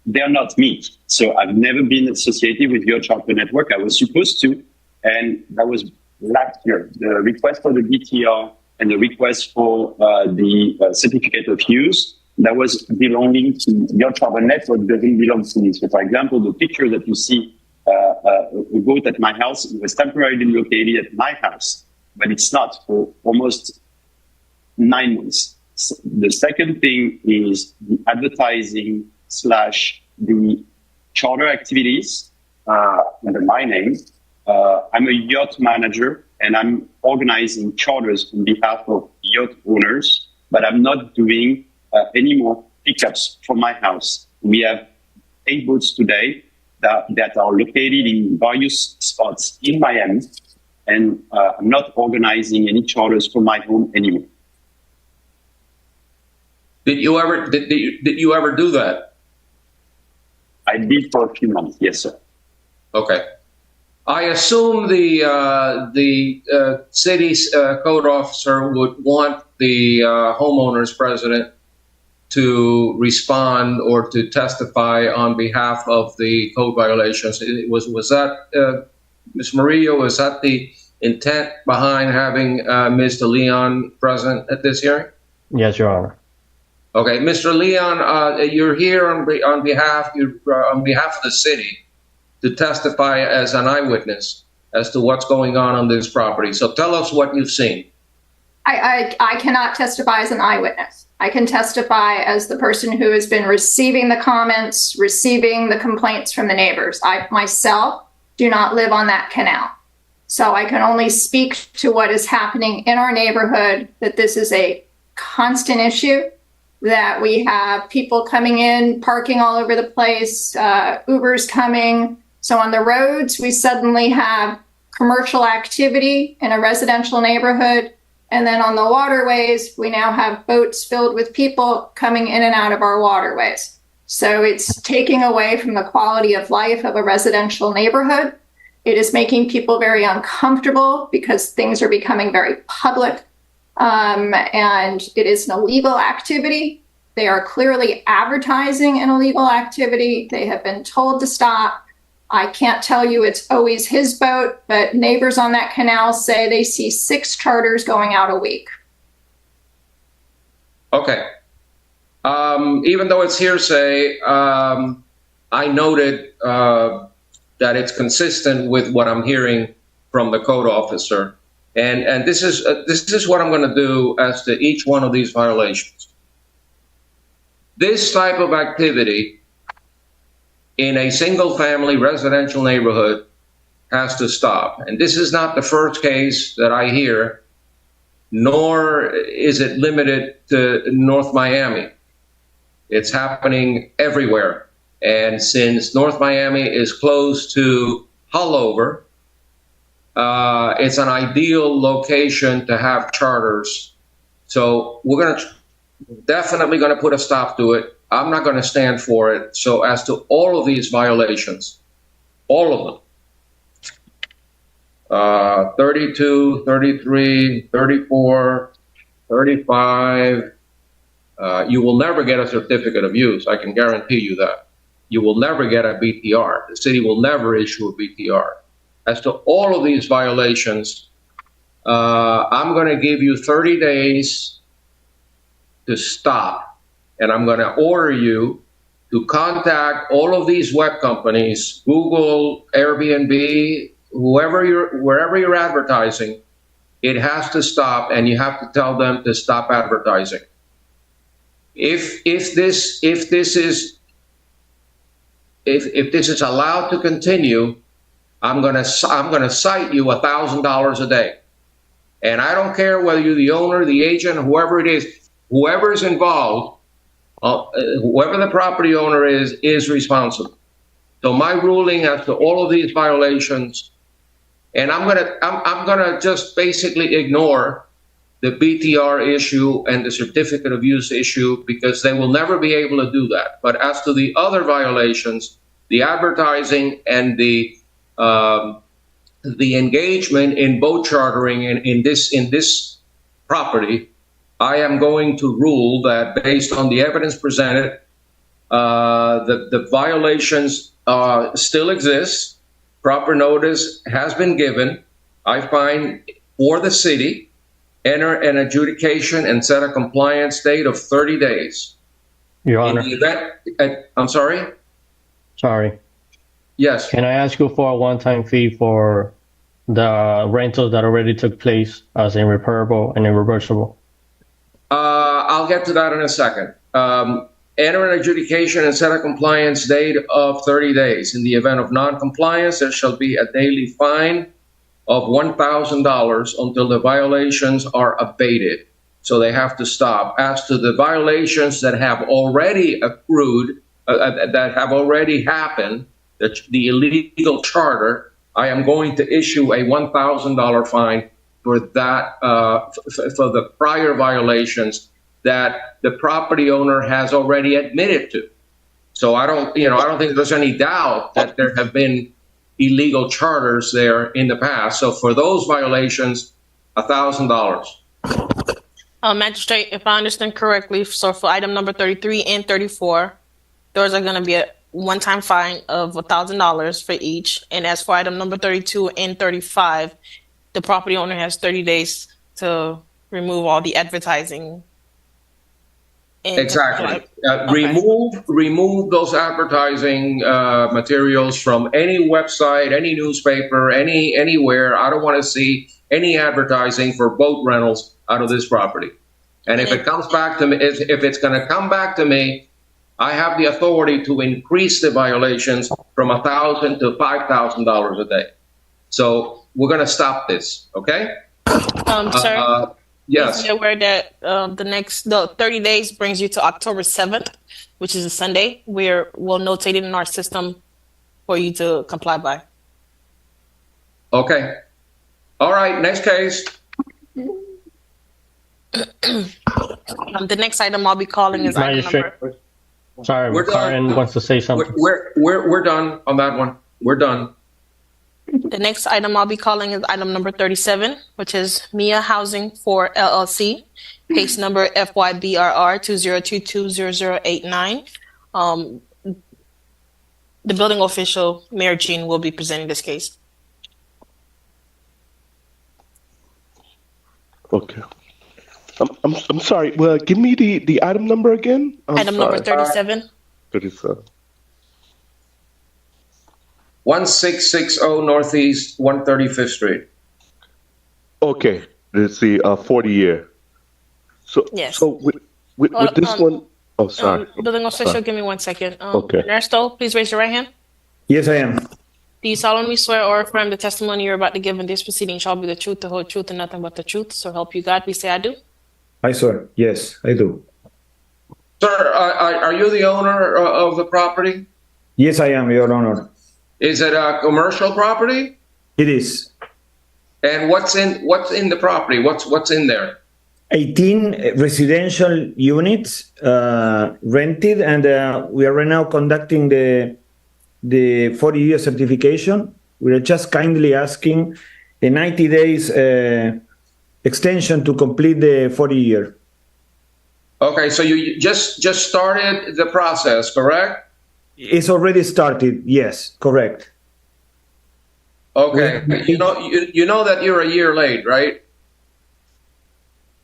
they're not me. So I've never been associated with Yacht Charter Network. I was supposed to, and that was last year. The request for the DTR and the request for the certificate of use, that was belonging to Yacht Charter Network, doesn't belong to me. So for example, the picture that you see, a boat at my house, was temporarily located at my house, but it's not for almost 9 months. So the second thing is the advertising / the charter activities under my name. I'm a yacht manager and I'm organizing charters on behalf of yacht owners, but I'm not doing any more pickups from my house. We have 8 boats today that are located in various spots in Miami, and I'm not organizing any charters from my home anymore.
Did you ever do that?
I did for a few months, yes, sir.
Okay. I assume the city's code officer would want the homeowner's president to respond or to testify on behalf of the code violations. Was that, Ms. Murillo, was that the intent behind having Mr. Leon present at this hearing?
Yes, Your Honor.
Okay, Mr. Leon, you're here on behalf of the city to testify as an eyewitness as to what's going on this property. So tell us what you've seen.
I cannot testify as an eyewitness. I can testify as the person who has been receiving the comments, receiving the complaints from the neighbors. I myself do not live on that canal. So I can only speak to what is happening in our neighborhood, that this is a constant issue, that we have people coming in, parking all over the place, Ubers coming. So on the roads, we suddenly have commercial activity in a residential neighborhood. And then on the waterways, we now have boats filled with people coming in and out of our waterways. So it's taking away from the quality of life of a residential neighborhood. It is making people very uncomfortable because things are becoming very public. And it is an illegal activity. They are clearly advertising an illegal activity. They have been told to stop. I can't tell you it's always his boat, but neighbors on that canal say they see 6 charters going out a week.
Okay. Even though it's hearsay, I noted that it's consistent with what I'm hearing from the code officer, and this is what I'm going to do as to each one of these violations. This type of activity in a single-family residential neighborhood has to stop, and this is not the first case that I hear, nor is it limited to North Miami. It's happening everywhere. And since North Miami is close to Hullover, it's an ideal location to have charters. So we're definitely going to put a stop to it. I'm not going to stand for it. So as to all of these violations, all of them, 32, 33, 34, 35, you will never get a certificate of use. I can guarantee you that. You will never get a BTR. The city will never issue a BTR. As to all of these violations, I'm going to give you 30 days to stop, and I'm going to order you to contact all of these web companies, Google, Airbnb, wherever you're advertising. It has to stop, and you have to tell them to stop advertising. If this is allowed to continue, I'm gonna cite you $1,000 a day, and I don't care whether you're the owner, the agent, whoever it is, whoever's involved, whoever the property owner is responsible. So my ruling as to all of these violations, and I'm gonna just basically ignore the BTR issue and the certificate of use issue, because they will never be able to do that. But as to the other violations, the advertising and the engagement in boat chartering in this property, I am going to rule that based on the evidence presented, the violations still exist. Proper notice has been given. I find for the city, enter an adjudication and set a compliance date of 30 days.
Your Honor.
In the event, I'm sorry?
Sorry.
Yes.
Can I ask you for a one-time fee for the rentals that already took place as irreparable and irreversible?
I'll get to that in a second. Enter an adjudication and set a compliance date of 30 days. In the event of non-compliance, there shall be a daily fine of $1,000 until the violations are abated. So they have to stop. As to the violations that have already accrued, that have already happened, the illegal charter, I am going to issue a $1,000 fine for that, for the prior violations that the property owner has already admitted to. So I don't think there's any doubt that there have been illegal charters there in the past. So for those violations, $1,000.
Magistrate, if I understand correctly, so for item number 33 and 34, those are going to be a one-time fine of $1,000 for each. And as for item number 32 and 35, the property owner has 30 days to remove all the advertising.
Exactly.
Okay.
Remove those advertising materials from any website, any newspaper, anywhere. I don't want to see any advertising for boat rentals out of this property. And if it comes back to me, if it's going to come back to me, I have the authority to increase the violations from $1,000 to $5,000 a day. So we're going to stop this. Okay.
Sir.
Yes.
Be aware that the 30 days brings you to October 7th, which is a Sunday. We'll notate it in our system for you to comply by.
Okay. All right, next case.
The next item I'll be calling is item
Magistrate.
number.
Sorry,
We're
Karen
done.
wants to say something.
We're done on that one. We're done.
The next item I'll be calling is item number 37, which is Mia Housing for LLC, case number FYBRR 20220089. The building official, Mayor Jean, will be presenting this case.
Okay. I'm sorry. Well, give me the item number again.
Item number 37.
37.
1660 Northeast 135th Street.
Okay. Let's see. 40-year. So
Yes.
So with this one. Oh, sorry.
Building official,
Sorry.
give me 1 second.
Okay.
Ernesto, please raise your right hand.
Yes, I am.
Do you solemnly swear or affirm the testimony you're about to give in this proceeding shall be the truth, the whole truth, and nothing but the truth? So help you God. Please say I do.
I swear. Yes, I do.
Sir, are you the owner of the property?
Yes, I am, Your Honor.
Is it a commercial property?
It is.
And what's in the property? What's in there?
18 residential units rented, and we are right now conducting the 40-year certification. We are just kindly asking a 90 days extension to complete the 40-year.
Okay, so you just started the process, correct?
It's already started. Yes, correct.
Okay, you know that you're a year late, right?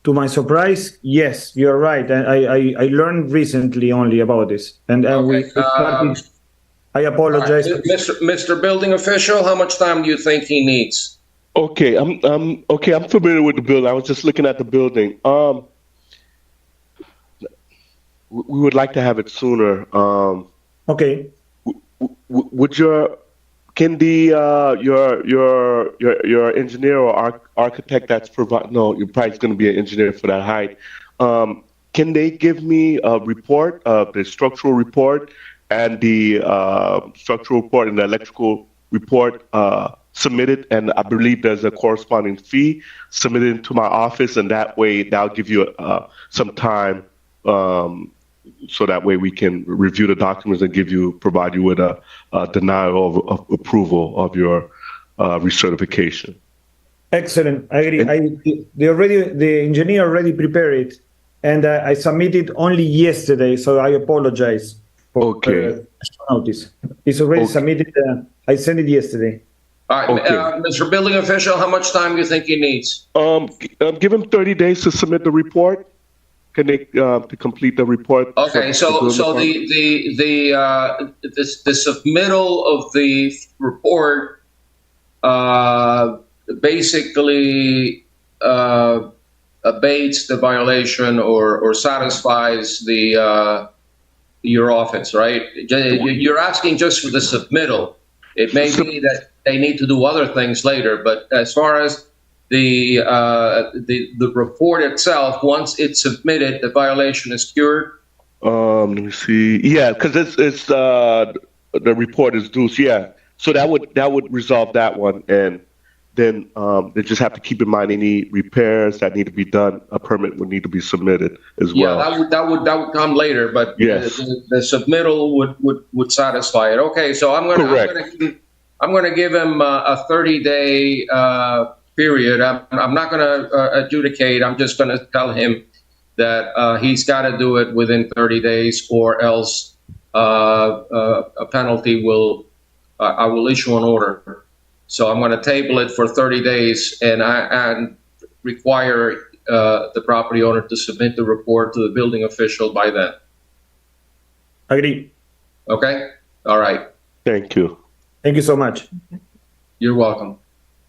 To my surprise, yes, you're right. I learned recently only about this, and we started. I apologize.
Right. Mr. Building Official, how much time do you think he needs?
Okay, I'm familiar with the building. I was just looking at the building. We would like to have it sooner.
Okay.
Can your engineer or architect that's provide? No, you're probably going to be an engineer for that height. Can they give me a report, the structural report, and the structural report and the electrical report submitted? And I believe there's a corresponding fee submitted to my office, and that way that'll give you some time. So that way we can review the documents and provide you with a denial of approval of your recertification.
Excellent. I agree. The engineer already prepared it, and I submitted only yesterday, so I apologize for notice. It's already submitted. I sent it yesterday.
All right, Mr. Building Official, how much time do you think he needs?
Give him 30 days to submit the report. Can they to complete the report?
Okay, so the submittal of the report basically abates the violation or satisfies your office, right? You're asking just for the submittal. It may be that they need to do other things later, but as far as the report itself, once it's submitted, the violation is cured.
Let me see. Yeah, because it's the report is due. Yeah, so that would resolve that one, and then they just have to keep in mind any repairs that need to be done. A permit would need to be submitted as well.
Yeah, that would come later, but
yes,
the submittal would satisfy it. Okay, so I'm gonna give him a 30-day period. I'm not going to adjudicate. I'm just going to tell him that he's got to do it within 30 days, or else a penalty I will issue an order. So I'm going to table it for 30 days and require the property owner to submit the report to the building official by then.
Agree.
Okay. All right.
Thank you.
Thank you so much.
You're welcome.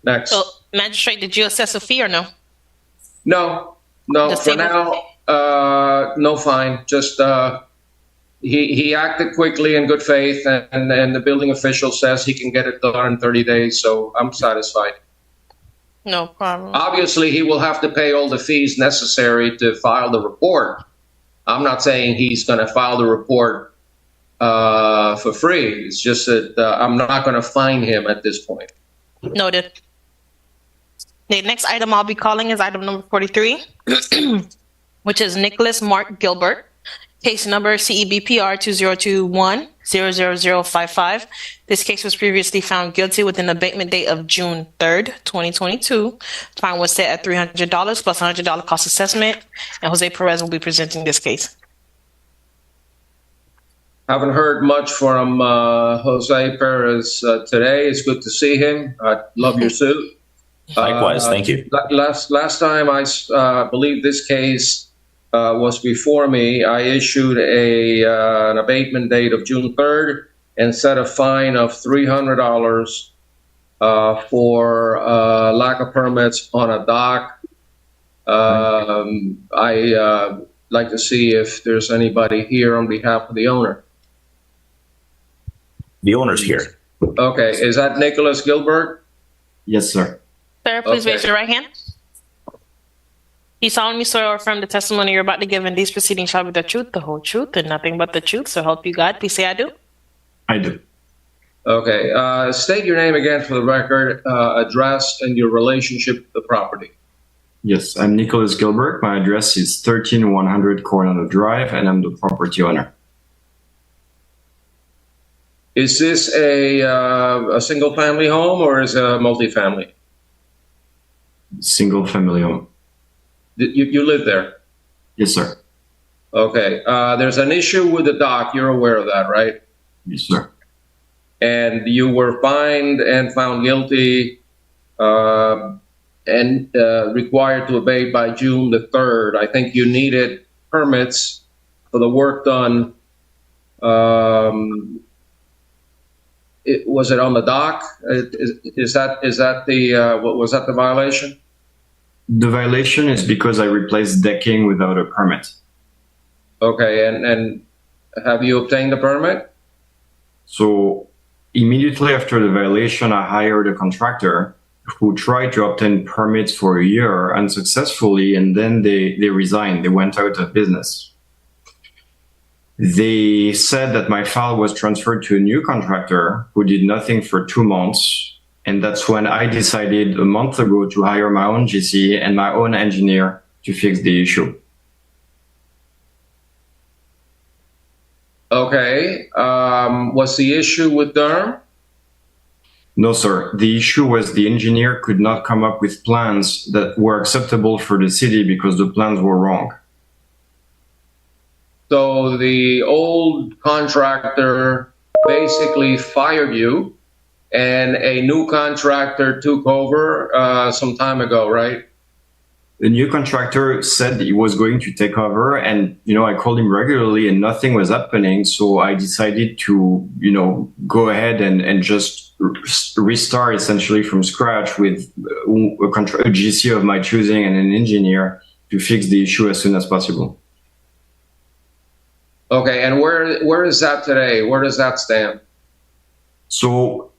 Next.
So, Magistrate, did you assess a fee or no?
No. For now, no fine. Just he acted quickly in good faith, and the building official says he can get it done in 30 days. So I'm satisfied.
No problem.
Obviously, he will have to pay all the fees necessary to file the report. I'm not saying he's going to file the report for free. It's just that I'm not going to fine him at this point.
Noted. The next item I'll be calling is item number 43, which is Nicholas Mark Gilbert, case number CEBPR 2021-00055. This case was previously found guilty with an abatement date of June 3rd, 2022. Fine was set at $300 plus $100 cost assessment, and Jose Perez will be presenting this case.
Haven't heard much from Jose Perez today. It's good to see him. I love your suit.
Likewise, thank you.
Last time I believe this case was before me, I issued an abatement date of June 3rd and set a fine of $300 for lack of permits on a dock. I like to see if there's anybody here on behalf of the owner.
The owner's here.
Okay, is that Nicholas Gilbert?
Yes, sir.
Sir, please raise your right hand. You solemnly swear or affirm the testimony you're about to give in these proceedings shall be the truth, the whole truth, and nothing but the truth. So help you God. Please say I do.
I do.
Okay. State your name again for the record, address, and your relationship to the property.
Yes, I'm Nicholas Gilbert. My address is 13100 Coronado Drive, and I'm the property owner.
Is this a single-family home or is it a multifamily?
Single-family home.
You live there?
Yes, sir.
Okay. There's an issue with the dock. You're aware of that, right?
Yes, sir.
And you were fined and found guilty and required to obey by June the 3rd. I think you needed permits for the work done. Was it on the dock? Is that the was that the violation?
The violation is because I replaced decking without a permit.
Okay, and have you obtained the permit?
So immediately after the violation, I hired a contractor who tried to obtain permits for a year unsuccessfully, and then they resigned. They went out of business. They said that my file was transferred to a new contractor who did nothing for 2 months. And that's when I decided a month ago to hire my own GC and my own engineer to fix the issue.
Okay. Was the issue with Durham?
No, sir. The issue was the engineer could not come up with plans that were acceptable for the city because the plans were wrong.
So the old contractor basically fired you and a new contractor took over some time ago, right?
The new contractor said he was going to take over, and I called him regularly and nothing was happening. So I decided to go ahead and just restart essentially from scratch with a GC of my choosing and an engineer to fix the issue as soon as possible.
Okay, and where is that today? Where does that stand?
So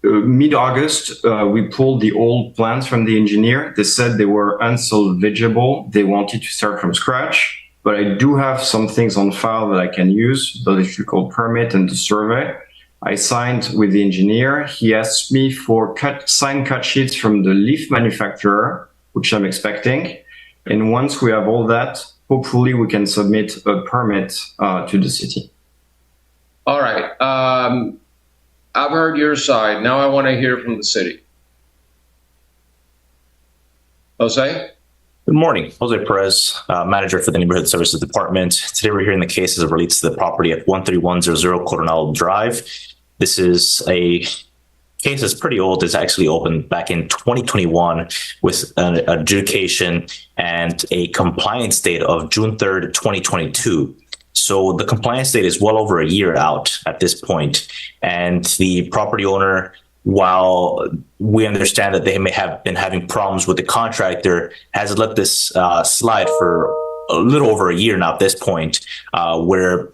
mid-August, we pulled the old plans from the engineer. They said they were unsalvageable. They wanted to start from scratch, but I do have some things on file that I can use, the electrical permit and the survey. I signed with the engineer. He asked me for signed cut sheets from the leaf manufacturer, which I'm expecting. And once we have all that, hopefully we can submit a permit to the city.
All right. I've heard your side. Now I want to hear from the city. Jose?
Good morning. Jose Perez, manager for the Neighborhood Services Department. Today we're hearing the case as it relates to the property at 13100 Coronado Drive. This is a case that's pretty old. It's actually opened back in 2021 with an adjudication and a compliance date of June 3rd, 2022. So the compliance date is well over a year out at this point. And the property owner, while we understand that they may have been having problems with the contractor, has let this slide for a little over a year now at this point, where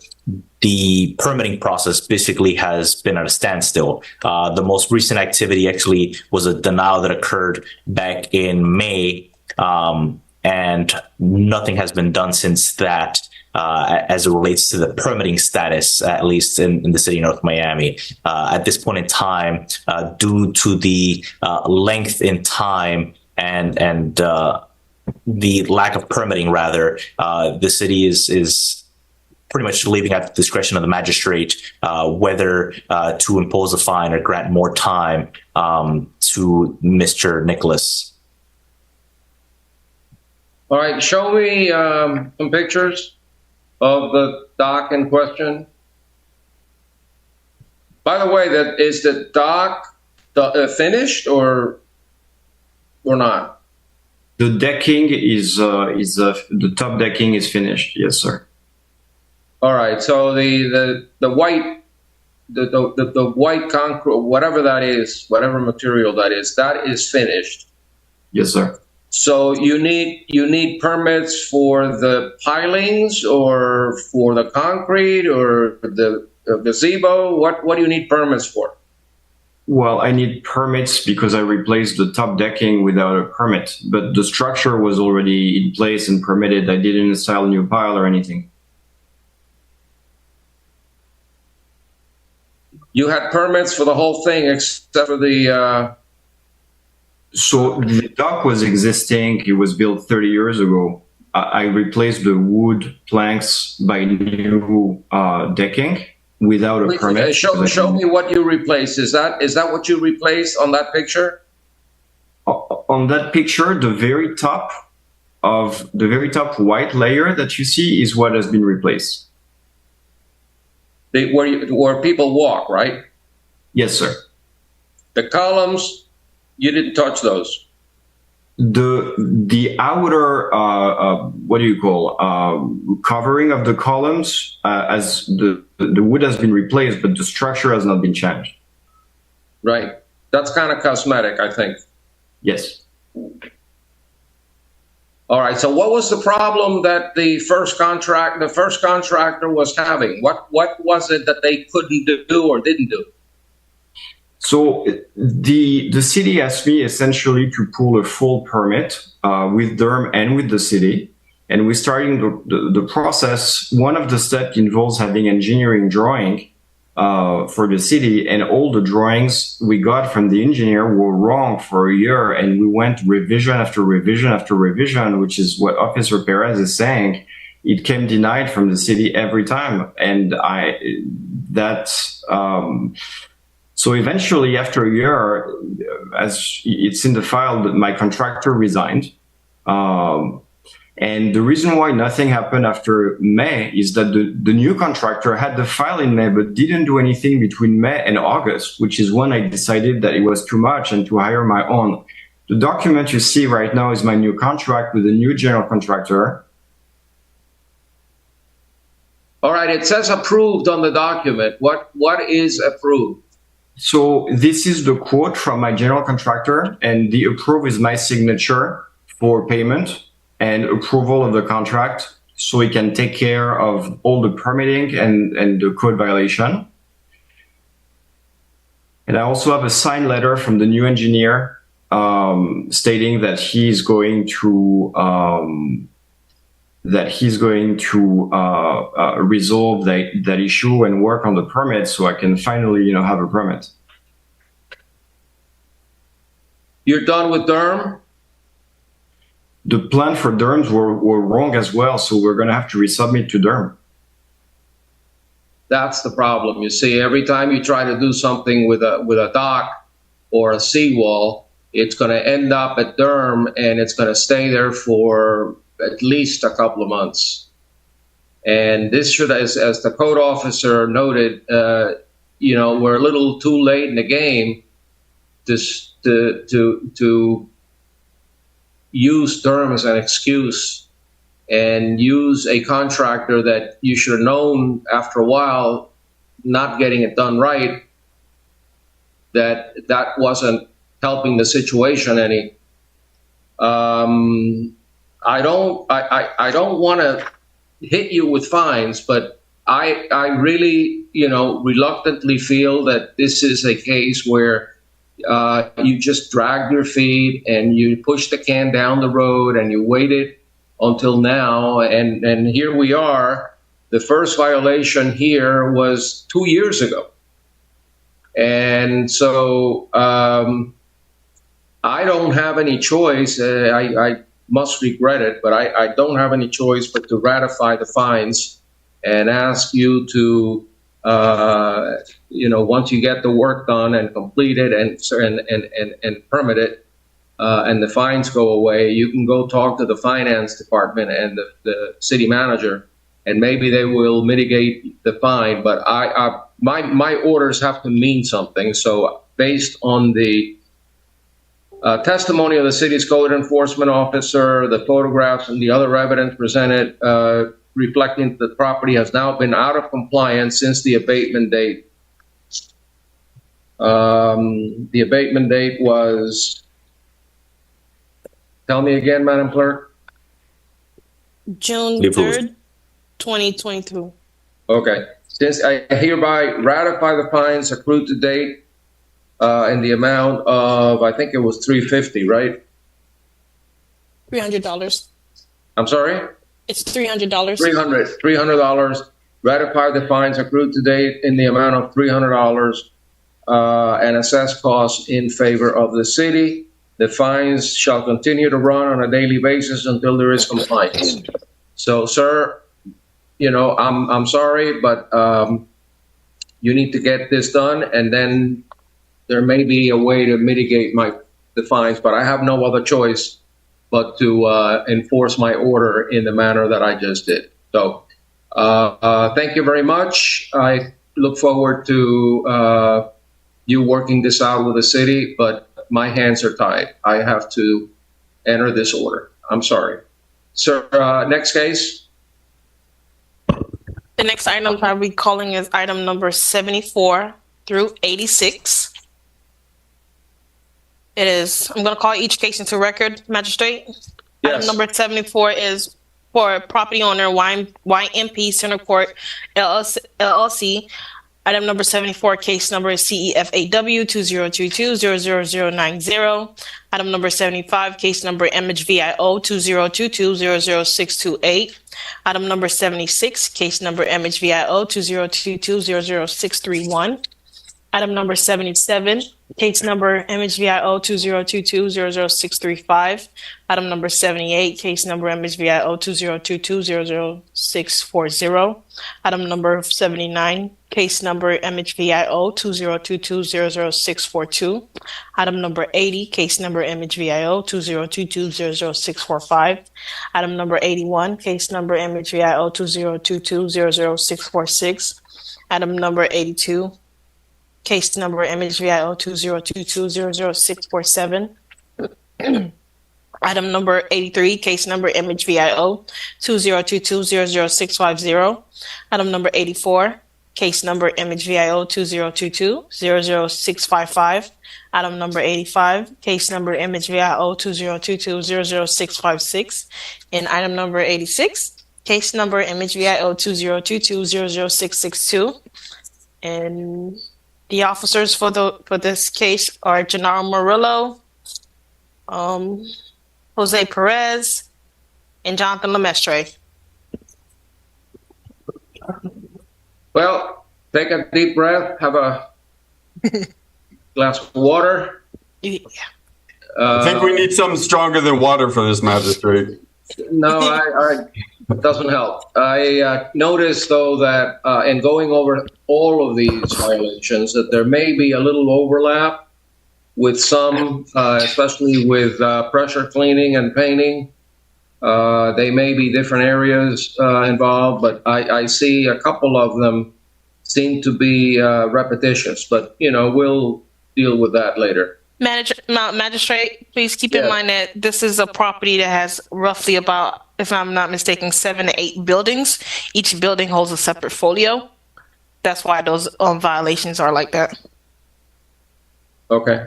the permitting process basically has been at a standstill. The most recent activity actually was a denial that occurred back in May and nothing has been done since that. As it relates to the permitting status, at least in the city of North Miami. At this point in time, due to the length in time and the lack of permitting, rather, the city is pretty much leaving at the discretion of the magistrate whether to impose a fine or grant more time to Mr. Nicholas.
All right, show me some pictures of the dock in question. By the way, is the dock finished or not?
The decking is the top decking is finished. Yes, sir.
All right. So the white the white concrete, whatever that is, whatever material that is finished.
Yes, sir.
So you need permits for the pilings or for the concrete or the gazebo? What do you need permits for?
Well, I need permits because I replaced the top decking without a permit, but the structure was already in place and permitted. I didn't install a new pile or anything.
You had permits for the whole thing except for the...
So the dock was existing. It was built 30 years ago. I replaced the wood planks by new decking without a permit.
Show me what you replaced. Is that what you replaced on that picture?
On that picture, the very top white layer that you see is what has been replaced.
Where people walk, right?
Yes, sir.
The columns, you didn't touch those.
The outer what do you call covering of the columns, as the wood has been replaced, but the structure has not been changed.
Right. That's kind of cosmetic, I think.
Yes.
All right. So what was the problem that the first contractor was having? What was it that they couldn't do or didn't do?
So the city asked me essentially to pull a full permit with DERM and with the city. And we're starting the process. One of the steps involves having engineering drawing for the city, and all the drawings we got from the engineer were wrong for a year, and we went revision after revision after revision, which is what Officer Perez is saying. It came denied from the city every time, and so eventually, after a year, as it's in the file, that my contractor resigned. And the reason why nothing happened after May is that the new contractor had the file in May, but didn't do anything between May and August, which is when I decided that it was too much and to hire my own. The document you see right now is my new contract with the new general contractor.
All right, it says approved on the document. What is approved?
So this is the quote from my general contractor, and the approve is my signature for payment and approval of the contract, so we can take care of all the permitting and the code violation. And I also have a signed letter from the new engineer stating that he's going to resolve that issue and work on the permit, so I can finally, have a permit.
You're done with DERM?
The plan for DERMs were wrong as well, so we're going to have to resubmit to DERM.
That's the problem. You see, every time you try to do something with a dock or a seawall, it's going to end up at DERM, and it's going to stay there for at least a couple of months. And this should, as the code officer noted, we're a little too late in the game to use DERM as an excuse and use a contractor that you should have known after a while not getting it done right, that wasn't helping the situation any. I don't want to hit you with fines, but I really, reluctantly feel that this is a case where You just dragged your feet and you pushed the can down the road and you waited until now. And here we are. The first violation here was 2 years ago. And so I don't have any choice. I must regret it, but I don't have any choice but to ratify the fines and ask you to, once you get the work done and complete it and permit it, and the fines go away, you can go talk to the finance department and the city manager, and maybe they will mitigate the fine. But my orders have to mean something. So based on the testimony of the city's code enforcement officer, the photographs and the other evidence presented, reflecting that the property has now been out of compliance since the abatement date. The abatement date was, tell me again, Madam Clerk.
June 3rd, 2022.
Okay. Since I hereby ratify the fines accrued to date in the amount of, I think it was $350, right?
$300.
I'm sorry?
It's $300.
$300. Ratify the fines accrued to date in the amount of $300 and assess costs in favor of the city. The fines shall continue to run on a daily basis until there is compliance. So, sir, I'm sorry, but you need to get this done, and then there may be a way to mitigate the fines, but I have no other choice but to enforce my order in the manner that I just did. So thank you very much. I look forward to you working this out with the city, but my hands are tied. I have to enter this order. I'm sorry. Sir, next case.
The next item I'll be calling is item number 74 through 86. I'm going to call each case into record, Magistrate. Yes. Item number 74 is for property owner YMP Center Court LLC. Item number 74, case number is CEFAW 2022-00090. Item number 75, case number MHVIO 2022-00628. Item number 76, case number MHVIO 2022-00631. Item number 77, case number MHVIO 2022-00635. Item number 78, case number MHVIO 2022-00640. Item number 79, case number MHVIO 2022-00642. Item number 80, case number MHVIO 2022-00645. Item number 81, case number MHVIO 2022-00646. Item number 82, case number MHVIO 2022-00647. Item number 83, case number MHVIO 2022-00650. Item number 84, case number MHVIO 2022-00655. Item number 85, case number MHVIO 2022-00656. And item number 86, case number MHVIO 2022-00662. And the officers for this case are Gennaro Murillo, Jose Perez, and Jonathan Lemestre.
Well, take a deep breath, have a glass of water.
Yeah.
I think we need something stronger than water for this, Magistrate.
No, it doesn't help. I noticed, though, that in going over all of these violations, that there may be a little overlap with some, especially with pressure cleaning and painting. They may be different areas involved, but I see a couple of them seem to be repetitious. But, we'll deal with that later.
Magistrate, please keep in mind that this is a property that has roughly about, if I'm not mistaken, 7 to 8 buildings. Each building holds a separate folio. That's why those violations are like that.
Okay.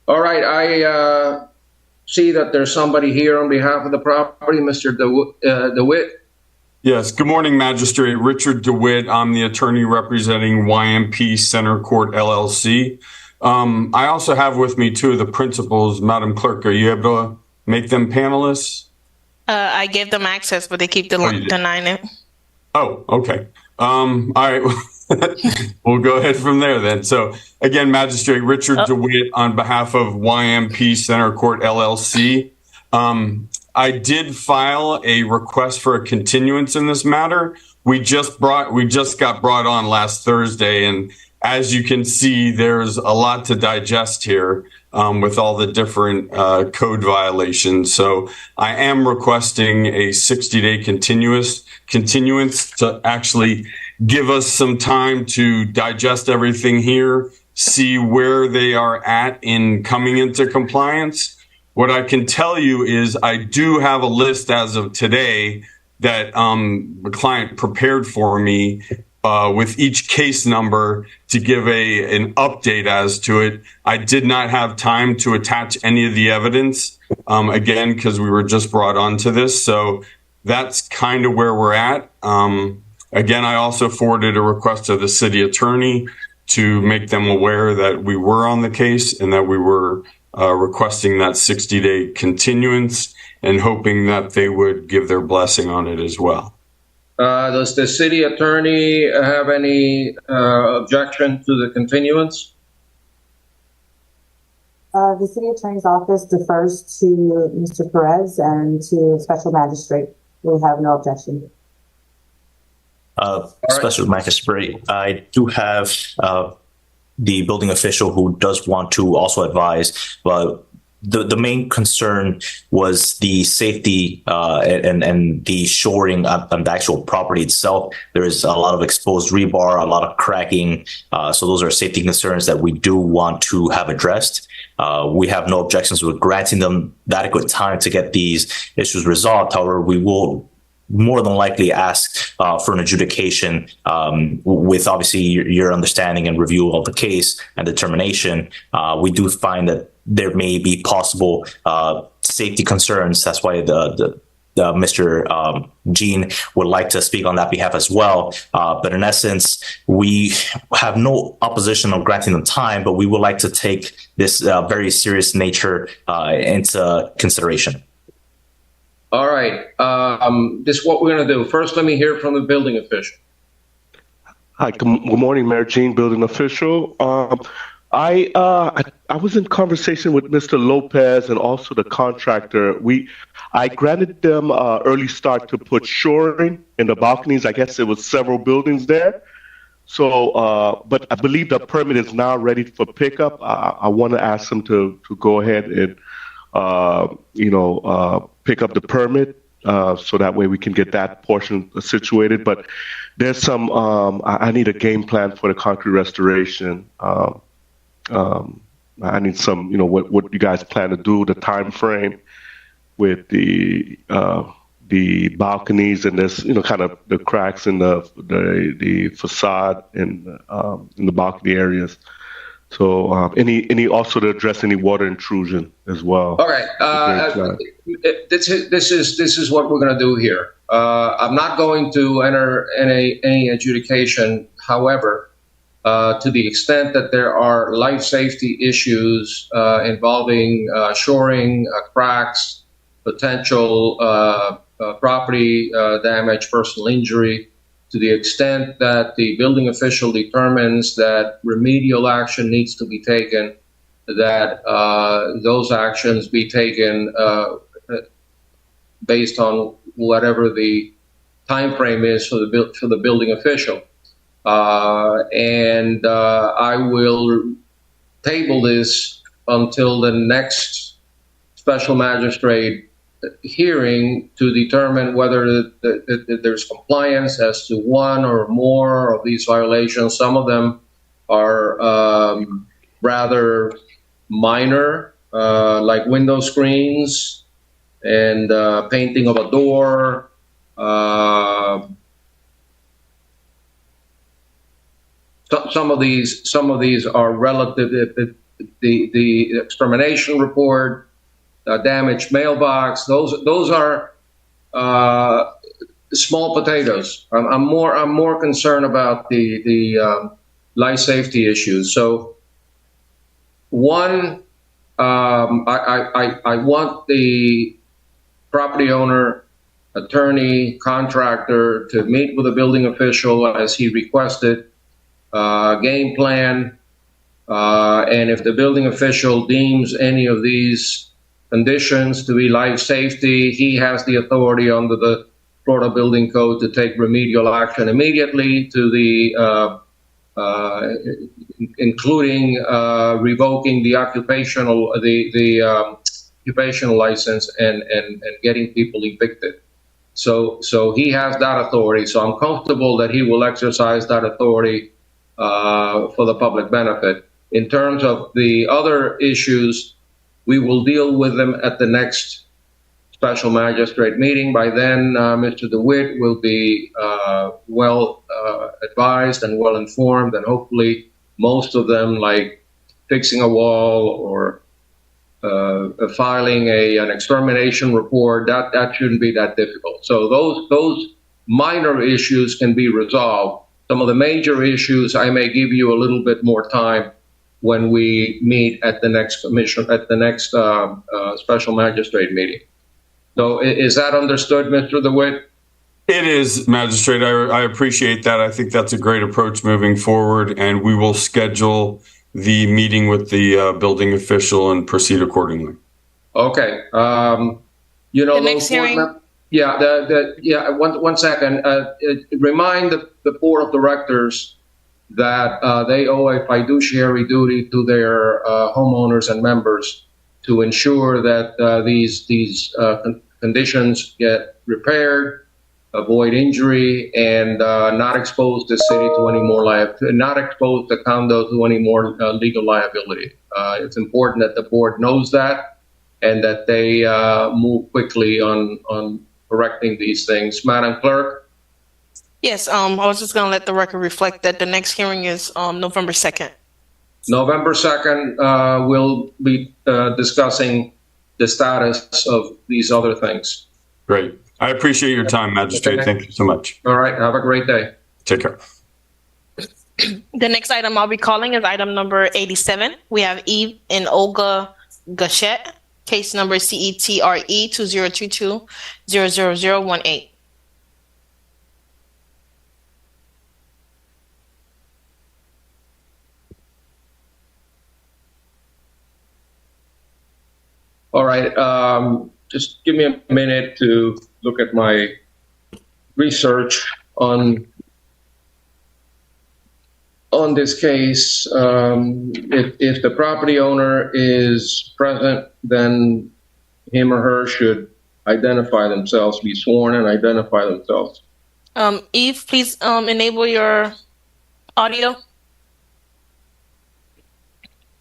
All right. I see that there's somebody here on behalf of the property, Mr. DeWitt.
Yes. Good morning, Magistrate. Richard DeWitt. I'm the attorney representing YMP Center Court LLC. I also have with me two of the principals. Madam Clerk, are you able to make them panelists?
I gave them access, but they keep denying it.
Oh, okay. All right. We'll go ahead from there then. So again, Magistrate Richard DeWitt on behalf of YMP Center Court LLC. I did file a request for a continuance in this matter. We just got brought on last Thursday, and as you can see, there's a lot to digest here with all the different code violations. So I am requesting a 60-day continuance to actually give us some time to digest everything here, see where they are at in coming into compliance. What I can tell you is I do have a list as of today that the client prepared for me with each case number to give an update as to it. I did not have time to attach any of the evidence, again, because we were just brought onto this. So that's kind of where we're at. Again, I also forwarded a request to the city attorney to make them aware that we were on the case and that we were requesting that 60-day continuance and hoping that they would give their blessing on it as well.
Does the city attorney have any objection to the continuance?
The city attorney's office defers to Mr. Perez and to Special Magistrate. We have no objection.
Special Magistrate, I do have the building official who does want to also advise, but the main concern was the safety and the shoring on the actual property itself. There is a lot of exposed rebar, a lot of cracking. So those are safety concerns that we do want to have addressed. We have no objections with granting them the adequate time to get these issues resolved. However, we will more than likely ask for an adjudication with obviously your understanding and review of the case and determination. We do find that there may be possible safety concerns. That's why the Mr. Jean would like to speak on that behalf as well. But in essence, we have no opposition on granting them time, but we would like to take this very serious nature into consideration.
All right. This is what we're going to do. First, let me hear from the building official.
Hi, good morning, Mayor Jean, building official. I was in conversation with Mr. Lopez and also the contractor. I granted them early start to put shoring in the balconies. I guess it was several buildings there. So, but I believe the permit is now ready for pickup. I want to ask them to go ahead and pick up the permit so that way we can get that portion situated. But there's some, I need a game plan for the concrete restoration. I need some, what you guys plan to do, the time frame with the balconies and this, kind of the cracks in the facade in the balcony areas. So any also to address any water intrusion as well.
All right. This is what we're going to do here. I'm not going to enter any adjudication. However, to the extent that there are life safety issues involving shoring, cracks, potential property damage, personal injury, to the extent that the building official determines that remedial action needs to be taken, that those actions be taken based on whatever the time frame is for the building official. And I will table this until the next special magistrate hearing to determine whether there's compliance as to one or more of these violations. Some of them are rather minor, like window screens and painting of a door. Some of these are relative. The extermination report, damaged mailbox. Those are small potatoes. I'm more concerned about the life safety issues. So One, I want the property owner, attorney, contractor to meet with the building official as he requested, game plan, and if the building official deems any of these conditions to be life safety, he has the authority under the Florida Building Code to take remedial action immediately to the including revoking the occupational occupational license and getting people evicted. So he has that authority. So I'm comfortable that he will exercise that authority for the public benefit. In terms of the other issues, we will deal with them at the next special magistrate meeting. By then, Mr. DeWitt will be well advised and well informed, and hopefully most of them, like fixing a wall or filing an extermination report, that shouldn't be that difficult. So those minor issues can be resolved. Some of the major issues, I may give you a little bit more time when we meet at the next special magistrate meeting. So is that understood, Mr. DeWitt?
It is, Magistrate. I appreciate that. I think that's a great approach moving forward, and we will schedule the meeting with the building official and proceed accordingly.
Okay. You know, the next hearing. One second. Remind the board of directors that they owe a fiduciary duty to their homeowners and members to ensure that these conditions get repaired, avoid injury, and not expose the city to any more not expose the condo to any more legal liability. It's important that the board knows that and that they move quickly on correcting these things. Madam Clerk?
Yes, I was just going to let the record reflect that the next hearing is November 2nd. November
2nd, we'll be discussing the status of these other things.
Great. I appreciate your time, Magistrate. Okay. Thank you so much.
All right. Have a great day.
Take care.
The next item I'll be calling is item number 87. We have Eve and Olga Gachette, case number CETRE 2022-00018.
All right, just give me a minute to look at my research on this case. If the property owner is present, then him or her should identify themselves, be sworn and identify themselves.
Eve, please enable your audio.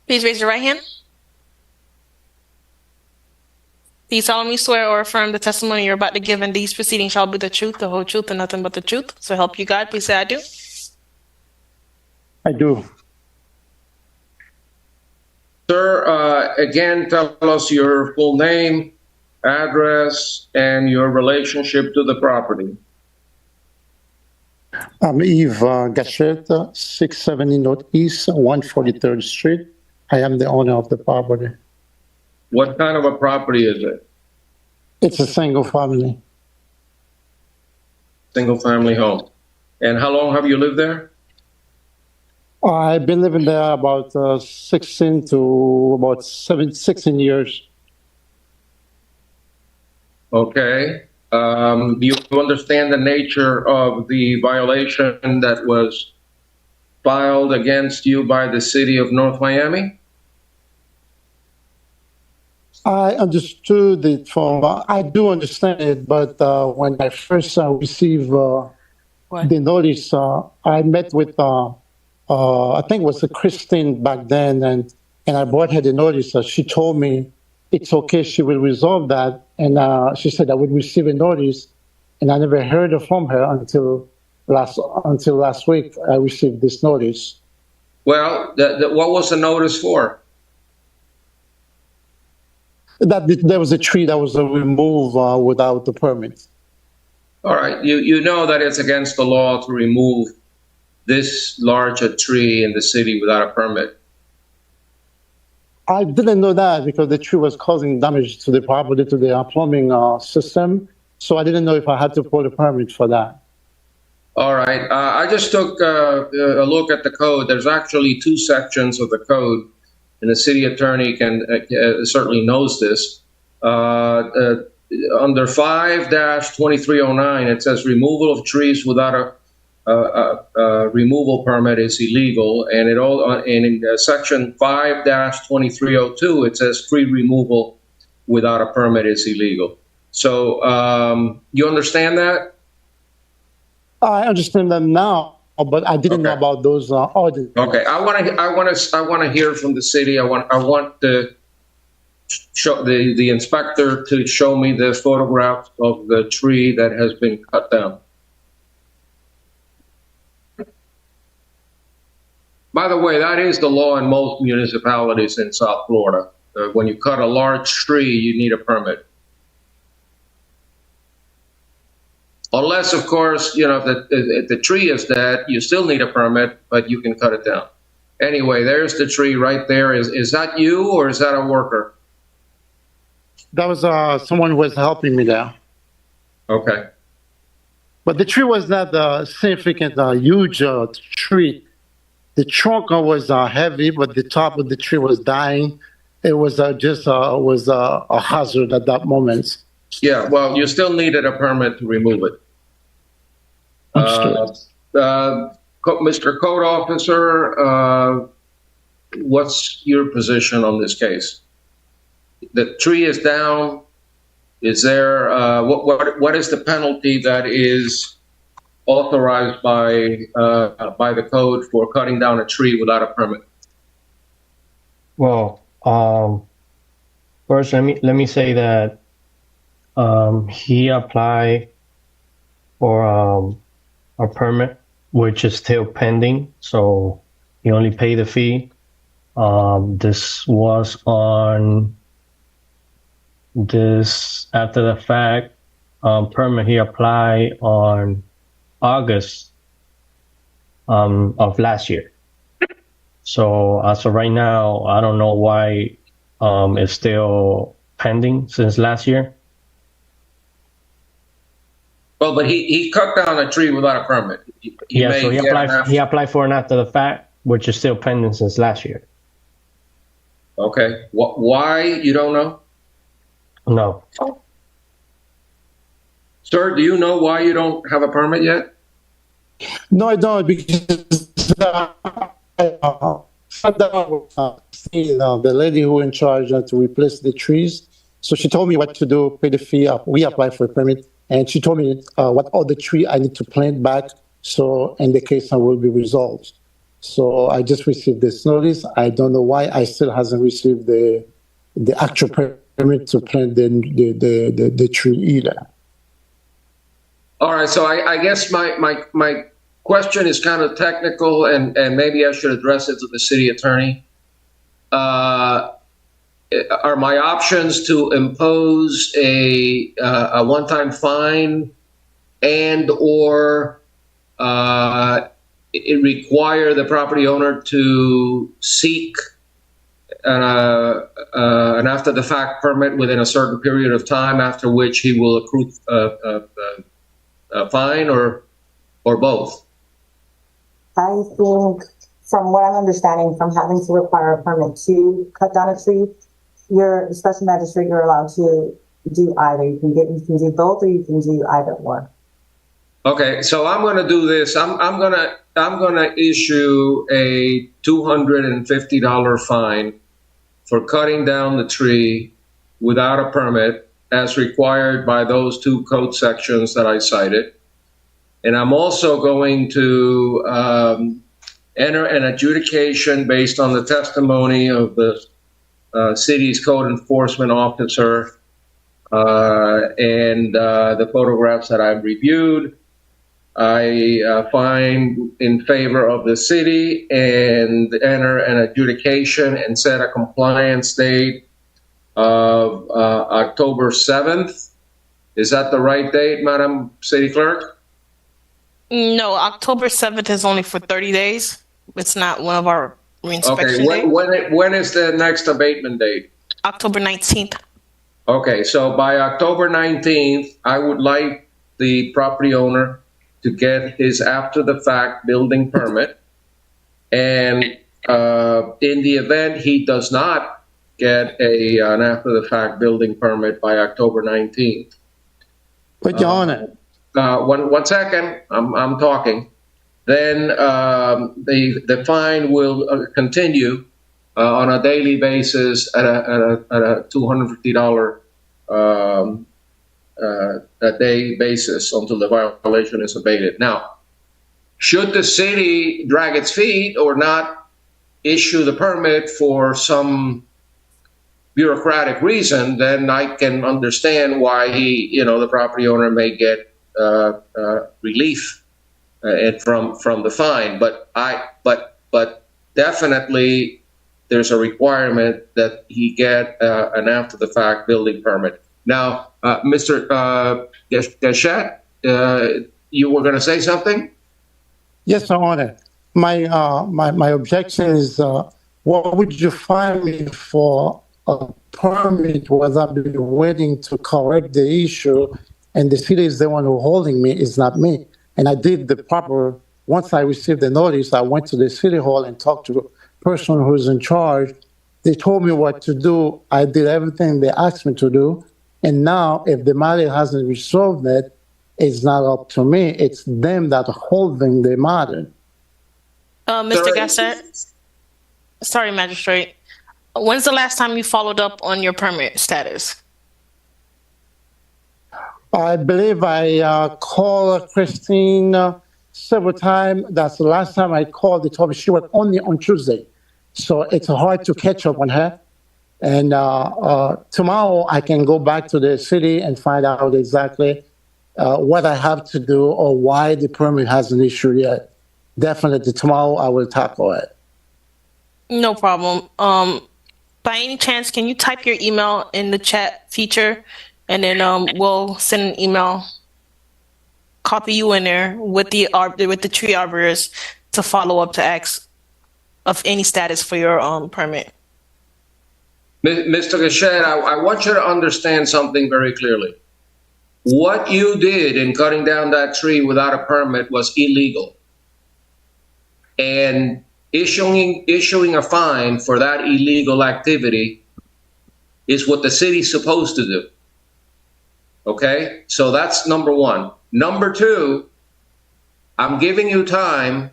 Please raise your right hand. Do you solemnly swear or affirm the testimony you're about to give in these proceedings shall be the truth, the whole truth, and nothing but the truth? So help you God. Please say I do.
I do.
Sir, again, tell us your full name, address, and your relationship to the property.
I'm Eve Gachette, 670 Northeast, 143rd Street. I am the owner of the property.
What kind of a property is it?
It's a single family.
Single family home. And how long have you lived there?
I've been living there about 16 to about 16 years.
Okay. Do you understand the nature of the violation that was filed against you by the city of North Miami?
I understood it from, I do understand it, but when I first received the notice, I met with, I think it was Christine back then, and I brought her the notice. She told me it's okay, she will resolve that. And she said I would receive a notice, and I never heard from her until last week I received this notice.
Well, what was the notice for?
That there was a tree that was removed without the permit.
All right. You know that it's against the law to remove this large a tree in the city without a permit.
I didn't know that because the tree was causing damage to the property, to the plumbing system. So I didn't know if I had to pull a permit for that.
All right. I just took a look at the code. There's actually two sections of the code, and the city attorney can certainly knows this. Under 5-2309, it says removal of trees without a removal permit is illegal, and in section 5-2302, it says tree removal without a permit is illegal. So you understand that?
I understand that now, but I didn't know about those ordinances.
Okay, I want to hear from the city. I want the inspector to show me the photograph of the tree that has been cut down. By the way, that is the law in most municipalities in South Florida. When you cut a large tree, you need a permit. Unless, of course, if the tree is dead, you still need a permit, but you can cut it down. Anyway, there's the tree right there. Is that you or is that a worker?
That was someone who was helping me there.
Okay.
But the tree was not a significant, huge tree. The trunk was heavy, but the top of the tree was dying. It was just a hazard at that moment.
Yeah, well, you still needed a permit to remove it. Mr. Code Officer, what's your position on this case? The tree is down. Is there what is the penalty that is authorized by the code for cutting down a tree without a permit?
Well, first let me say that he applied for a permit, which is still pending. So he only paid the fee. This was on this after the fact permit he applied on August of last year. So as of right now, I don't know why it's still pending since last year.
Well, but he cut down a tree without a permit. He
applied for an after the fact, which is still pending since last year.
Okay. Why? You don't know?
No.
Sir,
do you know why you don't have a permit yet?
No, I don't, because the lady who in charge to replace the trees. So she told me what to do, pay the fee. We applied for a permit, and she told me what other tree I need to plant back. So in the case, I will be resolved. So I just received this notice. I don't know why I still hasn't received the actual permit to plant the tree either.
All right, so I guess my question is kind of technical, and maybe I should address it to the city attorney. Are my options to impose a one-time fine and or require the property owner to seek an after-the-fact permit within a certain period of time, after which he will accrue a fine, or both?
I think, from what I'm understanding, from having to require a permit to cut down a tree, you're a special magistrate. You're allowed to do either. You can do both, or you can do either or.
Okay, so I'm going to do this. I'm going to issue a $250 fine for cutting down the tree without a permit, as required by those two code sections that I cited. And I'm also going to enter an adjudication based on the testimony of the city's code enforcement officer and the photographs that I've reviewed. I find in favor of the city and enter an adjudication and set a compliance date of October 7th. Is that the right date, Madam City Clerk?
No, October 7th is only for 30 days. It's not one of our reinspection date.
When is the next abatement date?
October 19th.
Okay, so by October 19th, I would like the property owner to get his after-the-fact building permit. And in the event he does not get an after-the-fact building permit by October 19th.
But Your Honor.
One second, I'm talking. Then the fine will continue on a daily basis at a $250 a day basis until the violation is abated. Now, should the city drag its feet or not issue the permit for some bureaucratic reason, then I can understand why the property owner may get relief from the fine. But definitely there's a requirement that he get an after-the-fact building permit. Now, Mr. Gachet, you were going to say something?
Yes, Your Honor. My objection is, what would you fine me for a permit was I've been waiting to correct the issue, and the city is the one who holding me, is not me. And I did the proper, once I received the notice, I went to the city hall and talked to the person who's in charge. They told me what to do. I did everything they asked me to do. And now, if the matter hasn't resolved it, it's not up to me. It's them that are holding the matter.
Mr. Gasset? Sorry, Magistrate. When's the last time you followed up on your permit status?
I believe I called Christine several times. That's the last time I called. They told me she was only on Tuesday. So it's hard to catch up on her. And tomorrow I can go back to the city and find out exactly what I have to do or why the permit hasn't issued yet. Definitely tomorrow I will tackle it.
No problem. By any chance, can you type your email in the chat feature, and then we'll send an email, copy you in there with the tree arborist to follow up to ask of any status for your permit.
Mr. Gachet, I want you to understand something very clearly. What you did in cutting down that tree without a permit was illegal. And issuing a fine for that illegal activity is what the city's supposed to do. Okay? So that's number one. Number two, I'm giving you time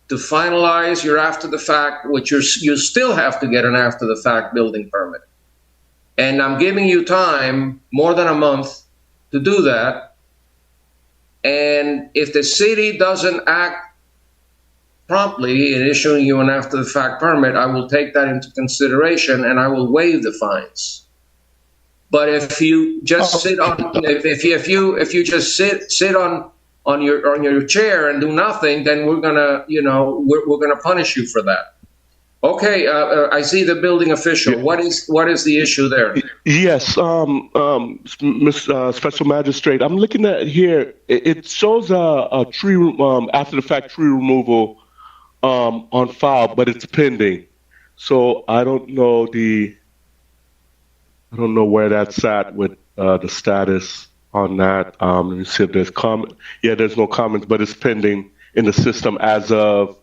to finalize your after-the-fact, which you still have to get an after-the-fact building permit. And I'm giving you time, more than a month, to do that. And if the city doesn't act promptly in issuing you an after-the-fact permit, I will take that into consideration and I will waive the fines. But if you just sit on, if you just sit on your chair and do nothing, then we're gonna, we're gonna punish you for that. Okay, I see the building official. What is the issue there?
Yes, Special Magistrate, I'm looking at here. It shows a tree after the fact tree removal on file, but it's pending. So I don't know where that's at with the status on that. Let me see if there's comment. Yeah, there's no comments, but it's pending in the system as of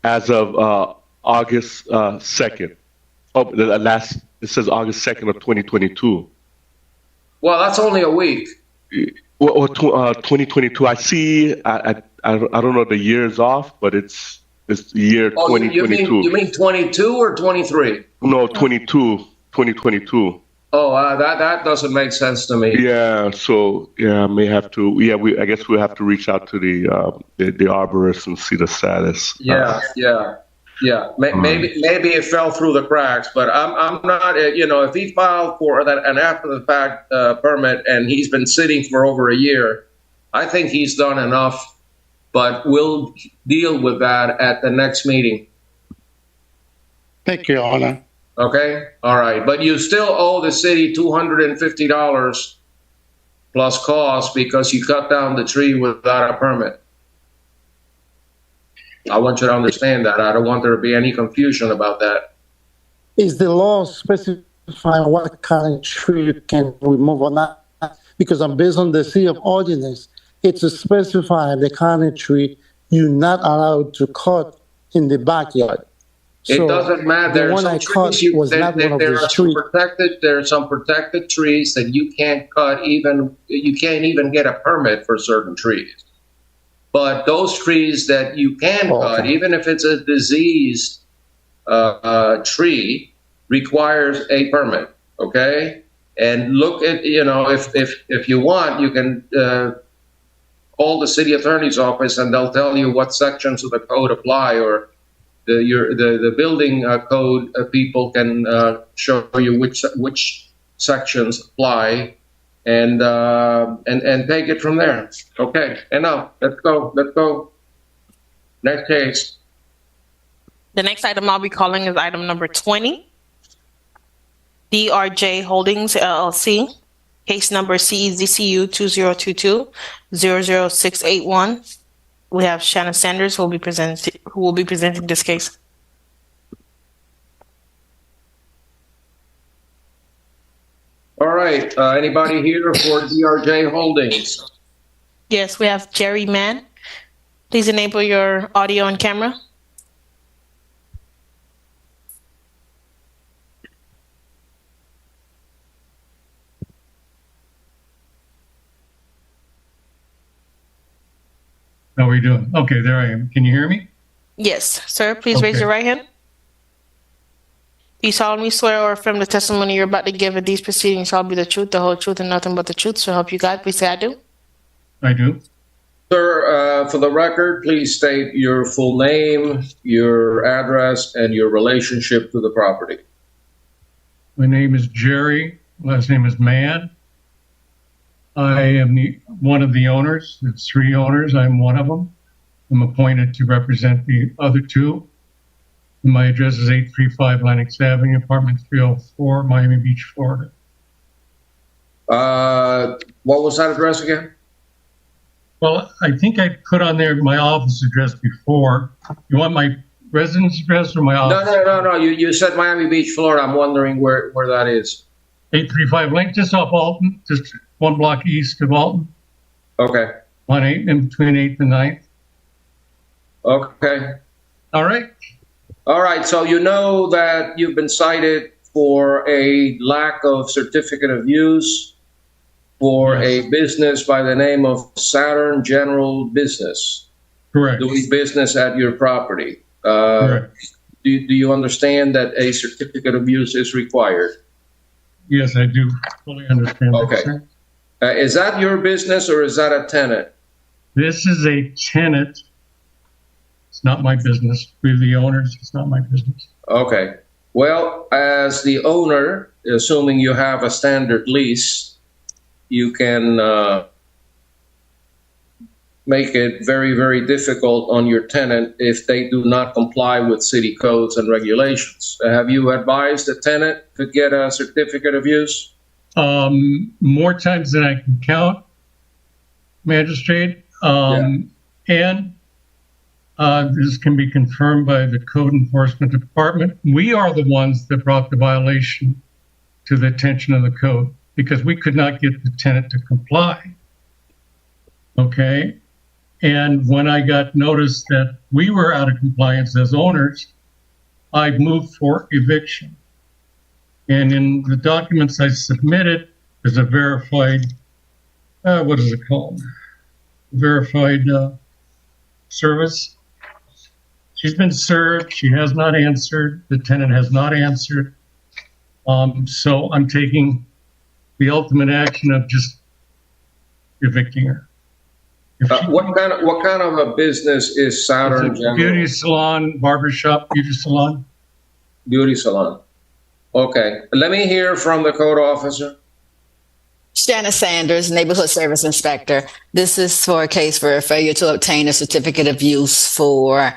as of August 2nd. Oh, it says August 2nd of 2022.
Well, that's only a week.
Well, 2022. I see. I don't know the years off, but it's the year 2022.
You mean 22 or 23?
No, 2022.
Oh, that doesn't make sense to me.
Yeah, so I may have to. Yeah, I guess we'll have to reach out to the arborist and see the status.
Yeah. Maybe it fell through the cracks, but I'm not. If he filed for an after the fact permit and he's been sitting for over a year, I think he's done enough. But we'll deal with that at the next meeting.
Thank you, Your Honor.
Okay, all right, but you still owe the city $250 plus costs because you cut down the tree without a permit. I want you to understand that. I don't want there to be any confusion about that.
Is the law specifying what kind of tree you can remove or not? Because I'm based on the city of ordinance, it's specifying the kind of tree you're not allowed to cut in the backyard.
It doesn't matter.
The one I cut was not one of those trees.
There are some protected trees that you can't cut. You can't even get a permit for certain trees. But those trees that you can cut, even if it's a diseased tree, requires a permit. Okay, and look at if you want, you can call the city attorney's office and they'll tell you what sections of the code apply, or the building code people can show you which sections apply, and take it from there. Okay, and now let's go. Next case.
The next item I'll be calling is item number 20. DRJ Holdings LLC, case number CEZCU 2022-000681. We have Shannon Sanders who will be presenting this case.
All right. Anybody here for DRJ Holdings?
Yes, we have Jerry Mann. Please enable your audio and camera.
How are we doing? Okay, there I am. Can you hear me?
Yes, sir. Please raise your right hand. Do you solemnly swear or affirm the testimony you're about to give in these proceedings shall be the truth, the whole truth, and nothing but the truth? So help you God. Please say I do.
I do.
Sir, for the record, please state your full name, your address, and your relationship to the property.
My name is Jerry. Last name is Mann. I am one of the owners. There's 3 owners. I'm one of them. I'm appointed to represent the other 2. And my address is 835 Lenox Avenue, apartment 304, Miami Beach, Florida.
What was that address again?
Well, I think I put on there my office address before. You want my residence address or my office?
No. You said Miami Beach, Florida. I'm wondering where that is.
835 Link, just off Alton, just 1 block east of Alton.
Okay.
On 8, in between 8th and 9th.
Okay.
All right.
All right. So you know that you've been cited for a lack of certificate of use for a business by the name of Saturn General Business.
Correct.
Doing business at your property.
Correct.
Do you understand that a certificate of use is required?
Yes, I do fully understand.
Okay. Is that your business or is that a tenant?
This is a tenant. It's not my business. We're the owners. It's not my business.
Okay. Well, as the owner, assuming you have a standard lease, you can make it very, very difficult on your tenant if they do not comply with city codes and regulations. Have you advised the tenant to get a certificate of use?
More times than I can count, Magistrate. And this can be confirmed by the Code Enforcement Department. We are the ones that brought the violation to the attention of the code because we could not get the tenant to comply. Okay. And when I got notice that we were out of compliance as owners, I moved for eviction. And in the documents I submitted, there's a verified, what is it called? Verified service. She's been served. She has not answered. The tenant has not answered. So I'm taking the ultimate action of just evicting her.
What kind of a business is Saturn General?
Beauty salon, barbershop, beauty salon.
Beauty salon. Okay. Let me hear from the code officer.
Shannon Sanders, Neighborhood Service Inspector. This is for a case for a failure to obtain a certificate of use for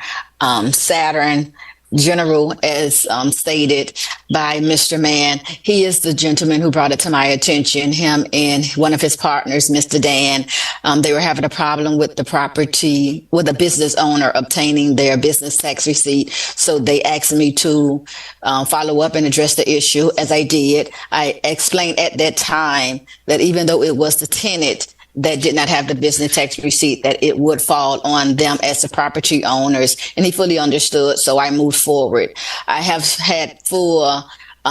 Saturn general as stated by Mr. Mann. He is the gentleman who brought it to my attention, him and one of his partners, Mr. Dan. They were having a problem with the property, with the business owner obtaining their business tax receipt. So they asked me to follow up and address the issue, as I did. I explained at that time that even though it was the tenant that did not have the business tax receipt, that it would fall on them as the property owners, and he fully understood, so I moved forward. I have had full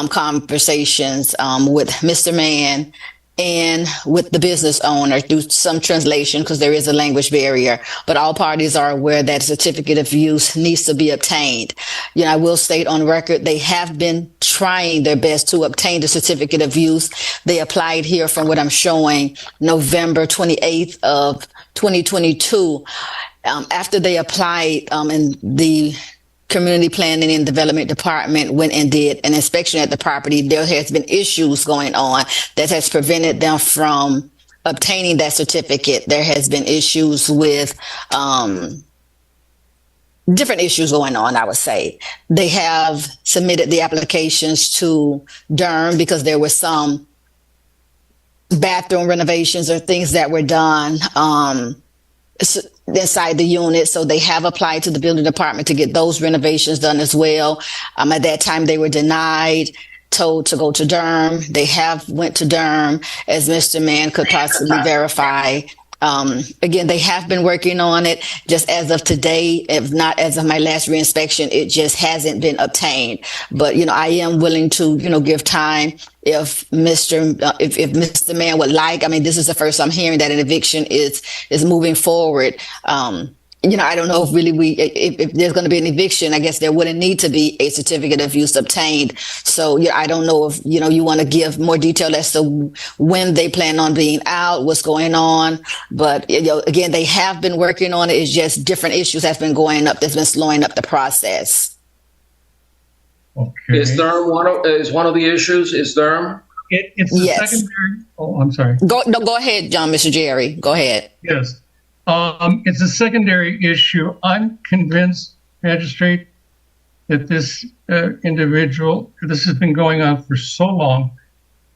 conversations with Mr. Mann and with the business owner through some translation, because there is a language barrier, but all parties are aware that a certificate of use needs to be obtained. You know, I will state on record, they have been trying their best to obtain the certificate of use. They applied here, from what I'm showing, November 28th of 2022. After they applied, and the Community Planning and Development Department went and did an inspection at the property, there has been issues going on that has prevented them from obtaining that certificate. There has been issues with different issues going on, I would say. They have submitted the applications to Durham because there were some bathroom renovations or things that were done inside the unit. So they have applied to the building department to get those renovations done as well. At that time, they were denied, told to go to Durham. They have went to Durham, as Mr. Mann could possibly verify. Again, they have been working on it. Just as of today, if not as of my last reinspection, it just hasn't been obtained. But, you know, I am willing to, you know, give time if Mr. Mann would like. I mean, this is the first I'm hearing that an eviction is moving forward. You know, I don't know if really if there's going to be an eviction, I guess there wouldn't need to be a certificate of use obtained. So, yeah, I don't know if, you know, you want to give more detail as to when they plan on being out, what's going on. But, you know, again, they have been working on it. It's just different issues have been going up that's been slowing up the process.
Okay.
Is Durham one of the issues? Is Durham?
It's the secondary. Oh, I'm sorry.
Go ahead, Mr. Jerry. Go ahead.
Yes. It's a secondary issue. I'm convinced, Magistrate, that this individual, this has been going on for so long,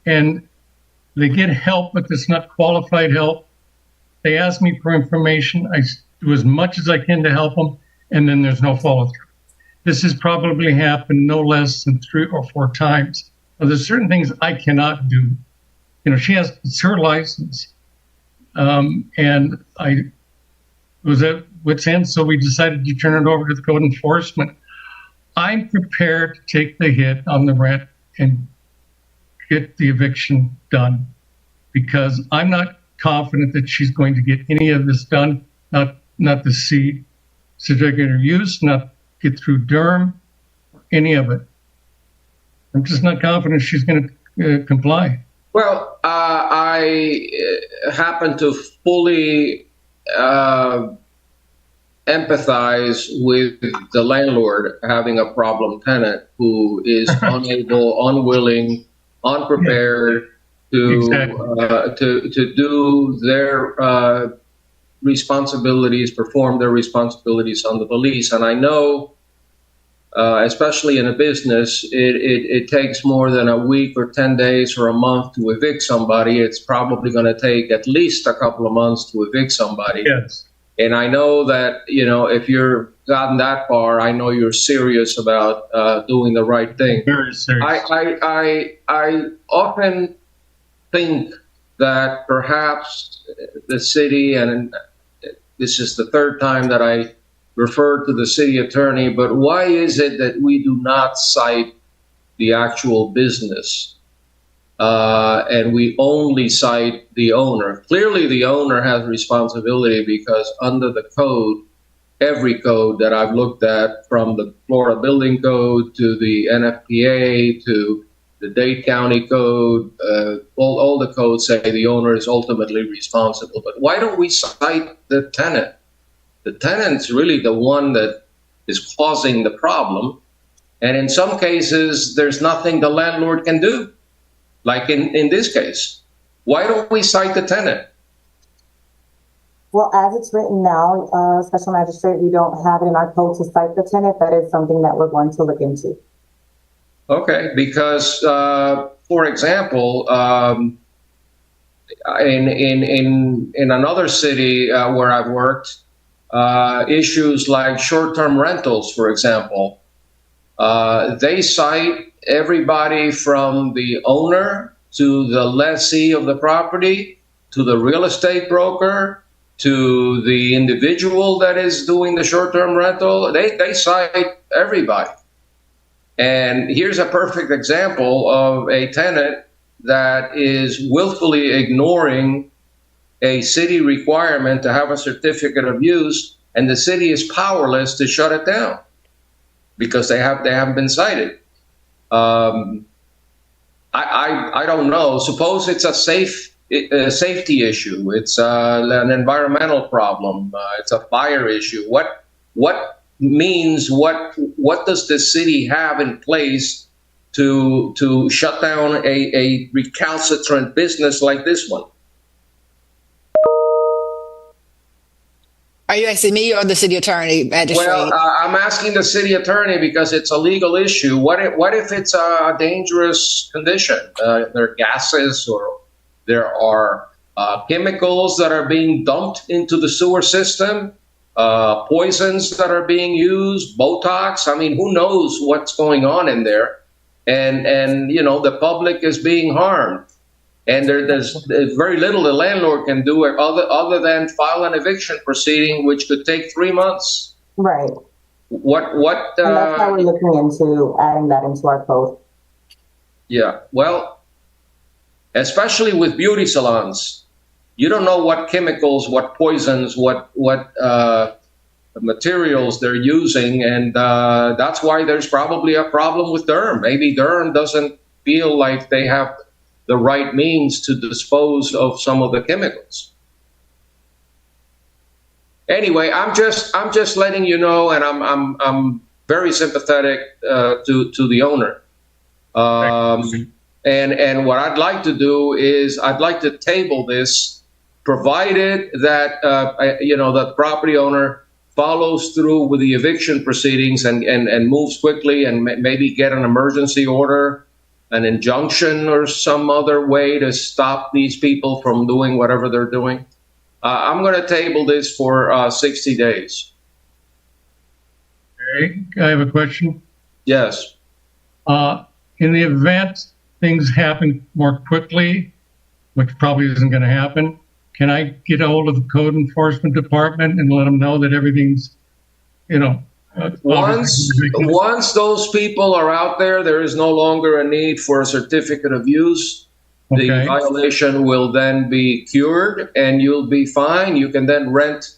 and they get help, but it's not qualified help. They ask me for information. I do as much as I can to help them, and then there's no follow-through. This has probably happened no less than 3 or 4 times. Now, there's certain things I cannot do. You know, it's her license. And I was at wit's end, so we decided to turn it over to the code enforcement. I'm prepared to take the hit on the rent and get the eviction done, because I'm not confident that she's going to get any of this done, not the certificate of use, not get through Durham, any of it. I'm just not confident she's going to comply.
Well, I happen to fully empathize with the landlord having a problem tenant who is unable, unwilling, unprepared to do their responsibilities, perform their responsibilities under the lease. And I know, especially in a business, it takes more than a week or 10 days or a month to evict somebody. It's probably going to take at least a couple of months to evict somebody.
Yes.
And I know that, you know, if you're gotten that far, I know you're serious about doing the right thing.
Very serious.
I often think that perhaps the city, and this is the 3rd time that I refer to the city attorney, but why is it that we do not cite the actual business and we only cite the owner? Clearly, the owner has responsibility, because under the code, every code that I've looked at, from the Florida Building Code to the NFPA to the Dade County Code, all the codes say the owner is ultimately responsible. But why don't we cite the tenant? The tenant's really the one that is causing the problem. And in some cases, there's nothing the landlord can do. Like in this case, why don't we cite the tenant?
Well, as it's written now, Special Magistrate, we don't have it in our code to cite the tenant. That is something that we're going to look into.
Okay, because, for example, in another city where I've worked, issues like short-term rentals, for example, they cite everybody from the owner to the lessee of the property to the real estate broker to the individual that is doing the short-term rental. They cite everybody. And here's a perfect example of a tenant that is willfully ignoring a city requirement to have a certificate of use, and the city is powerless to shut it down because they haven't been cited. I don't know. Suppose it's a safety issue. It's an environmental problem. It's a fire issue. What does the city have in place to shut down a recalcitrant business like this one?
Are you asking me or the city attorney, Magistrate?
Well, I'm asking the city attorney because it's a legal issue. What if it's a dangerous condition? There are gases or there are chemicals that are being dumped into the sewer system, poisons that are being used, Botox. I mean, who knows what's going on in there? And you know, the public is being harmed. And there's very little the landlord can do other than file an eviction proceeding, which could take 3 months.
Right.
What?
And that's how we're looking into adding that into our code.
Yeah. Well, especially with beauty salons, you don't know what chemicals, what poisons, what materials they're using, and that's why there's probably a problem with Durham. Maybe Durham doesn't feel like they have the right means to dispose of some of the chemicals. Anyway, I'm just letting you know, and I'm very sympathetic to the owner. And what I'd like to do is I'd like to table this, provided that the property owner follows through with the eviction proceedings and moves quickly and maybe get an emergency order, an injunction, or some other way to stop these people from doing whatever they're doing. I'm going to table this for 60 days.
Okay, I have a question.
Yes.
In the event things happen more quickly, which probably isn't going to happen, can I get a hold of the code enforcement department and let them know that everything's,
once those people are out there, there is no longer a need for a certificate of use.
Okay.
The violation will then be cured and you'll be fine. You can then rent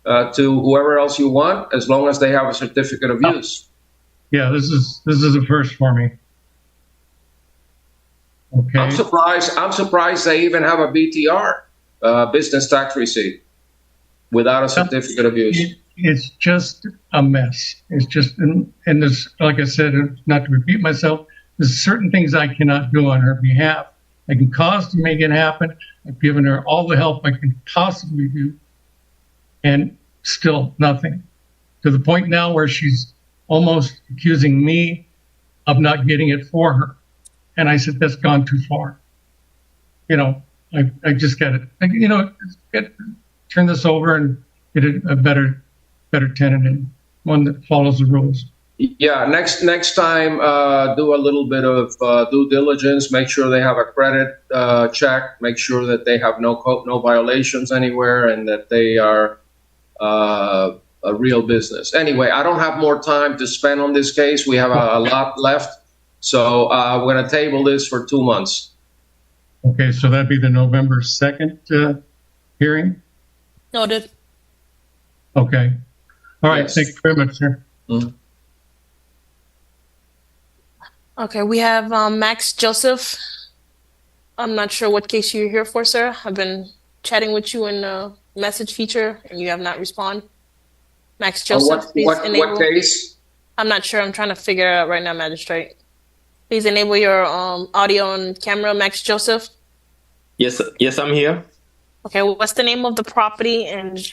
to whoever else you want, as long as they have a certificate of use.
Yeah, this is a first for me. Okay.
I'm surprised they even have a BTR, business tax receipt, without a certificate of use.
It's just a mess. It's just, and there's, like I said, not to repeat myself, there's certain things I cannot do on her behalf. I can cause to make it happen. I've given her all the help I can possibly do, and still nothing. To the point now where she's almost accusing me of not getting it for her. And I said, that's gone too far. I just got to, turn this over and get a better tenant and one that follows the rules.
Yeah, next time, do a little bit of due diligence. Make sure they have a credit check. Make sure that they have no violations anywhere, and that they are a real business. Anyway, I don't have more time to spend on this case. We have a lot left, so we're going to table this for 2 months.
Okay, so that'd be the November 2nd hearing?
Noted.
Okay. All right,
Yes.
Thank you very much, sir.
Mm-hmm.
Okay, we have Max Joseph. I'm not sure what case you're here for, sir. I've been chatting with you in the message feature, and you have not responded. Max Joseph, please enable.
What case?
I'm not sure. I'm trying to figure it out right now, Magistrate. Please enable your audio and camera, Max Joseph.
Yes, I'm here.
Okay, what's the name of the property and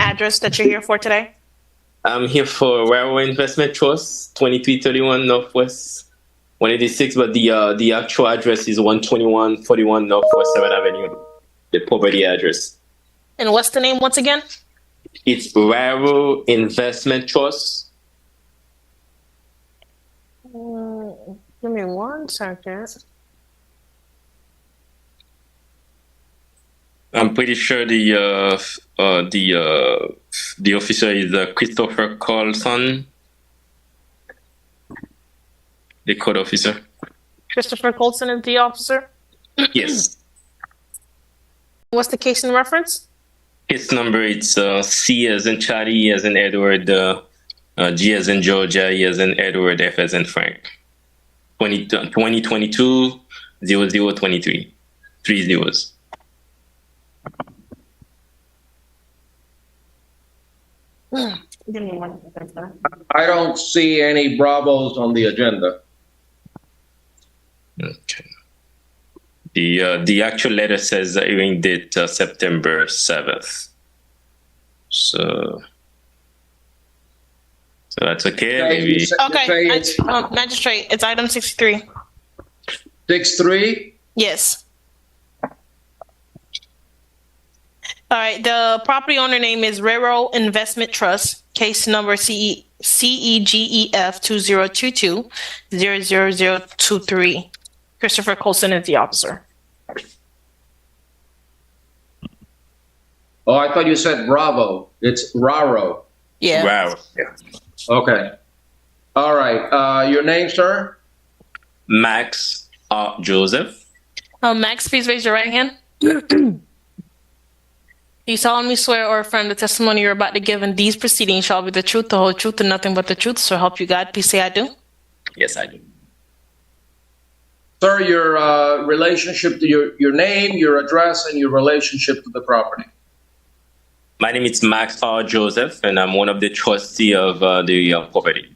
address that you're here for today?
I'm here for Railway Investment Trust, 2331 Northwest 186, but the actual address is 12141 Northwest 7th Avenue, the property address.
And what's the name once again?
It's Railway Investment Trust.
Give me 1 second.
I'm pretty sure the officer is Christopher Carlson, the code officer.
Christopher Colson is the officer?
Yes.
What's the case in reference?
Case number, it's C as in Charlie, E as in Edward, G as in Georgia, E as in Edward, F as in Frank. 2022 0023. 3 zeros.
Give me 1 second, sir.
I don't see any Bravos on the agenda.
Okay. The actual letter says hearing date September 7th. So that's okay. Maybe.
Okay, Magistrate, it's item 63.
63?
Yes. All right, the property owner name is Railroad Investment Trust, case number CEGEF 2022-00023. Christopher Colson is the officer.
Oh, I thought you said Bravo. It's Raro.
Yeah.
Wow. Yeah.
Okay. All right. Your name, sir?
Max Joseph.
Max, please raise your right hand. Do you solemnly swear or affirm the testimony you're about to give in these proceedings shall be the truth, the whole truth, and nothing but the truth, so help you God? Please say I do.
Yes, I do.
Sir, your relationship to your name, your address, and your relationship to the property.
My name is Max R. Joseph, and I'm one of the trustees of the property.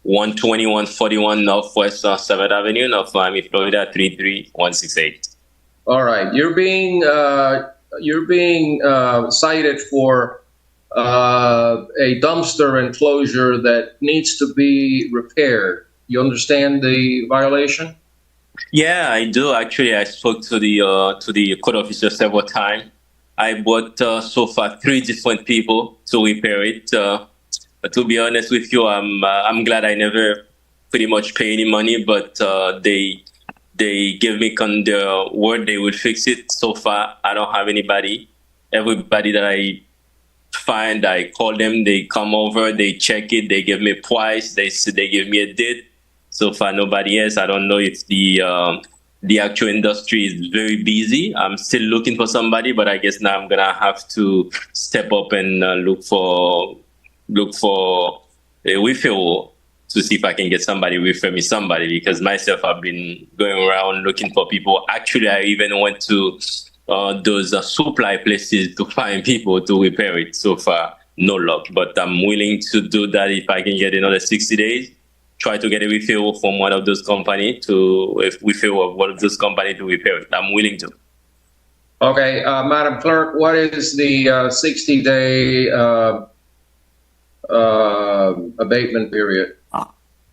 12141 Northwest 7th Avenue, North Miami, Florida, 33168.
All right. You're being cited for a dumpster enclosure that needs to be repaired. You understand the violation?
Yeah, I do. Actually, I spoke to the code officer several times. I bought so far 3 different people to repair it. But to be honest with you, I'm glad I never pretty much pay any money. But they gave me their word they would fix it. So far, I don't have anybody. Everybody that I find, I call them. They come over, they check it, they give me a price. They give me a date. So far, nobody else. I don't know if the actual industry is very busy. I'm still looking for somebody, but I guess now I'm gonna have to step up and look for a referral to see if I can get somebody refer me somebody, because myself I've been going around looking for people. Actually, I even went to those supply places to find people to repair it. So far, no luck. But I'm willing to do that if I can get another 60 days. Try to get a referral from one of those companies to repair it. I'm willing to.
Okay, Madam Clerk, what is the 60-day abatement period?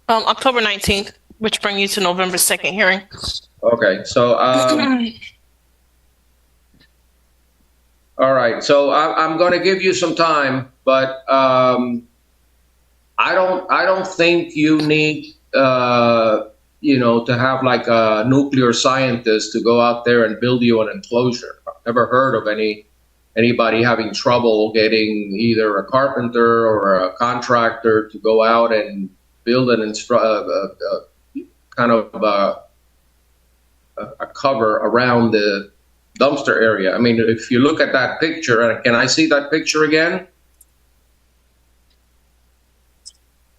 October 19th, which brings you to November 2nd hearing.
Okay, so all right, so I'm going to give you some time, but I don't think you need to have like a nuclear scientist to go out there and build you an enclosure. I've never heard of anybody having trouble getting either a carpenter or a contractor to go out and build a cover around the dumpster area. I mean, if you look at that picture, can I see that picture again?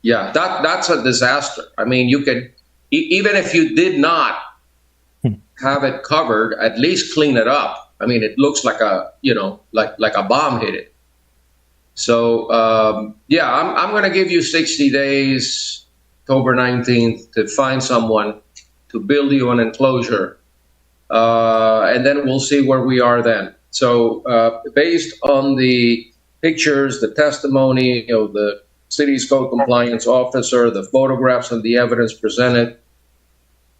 Yeah, that's a disaster. I mean, you could, even if you did not have it covered, at least clean it up. I mean, it looks like like a bomb hit it. So, yeah, I'm going to give you 60 days, October 19th, to find someone to build you an enclosure. and then we'll see where we are then. So based on the pictures, the testimony of the city's code compliance officer, the photographs and the evidence presented,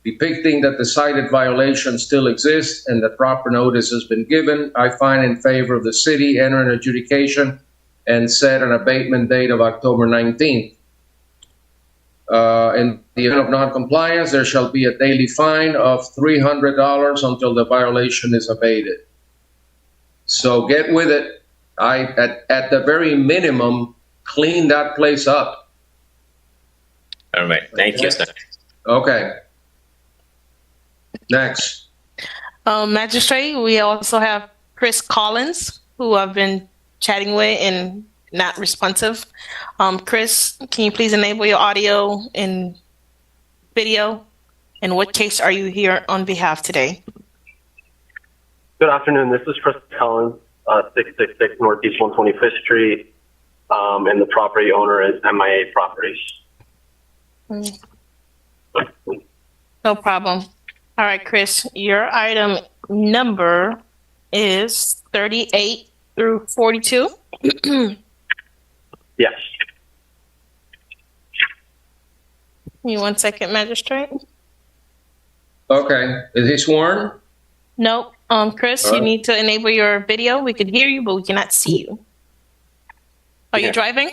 depicting that the cited violation still exists and that proper notice has been given, I find in favor of the city, enter an adjudication and set an abatement date of October 19th. In the event of non-compliance, there shall be a daily fine of $300 until the violation is abated. So get with it. At the very minimum, clean that place up.
All right. Thank you, sir.
Okay. Next.
Magistrate, we also have Chris Collins, who I've been chatting with and not responsive. Chris, can you please enable your audio and video? And what case are you here on behalf today?
Good afternoon. This is Chris Collins, 666 Northeast 125th Street, and the property owner is MIA Properties.
No problem. All right, Chris, your item number is 38 through 42.
Yes.
Give me 1 second, Magistrate.
Okay. Is he sworn?
Nope. Chris, you need to enable your video. We can hear you, but we cannot see you. Are you driving?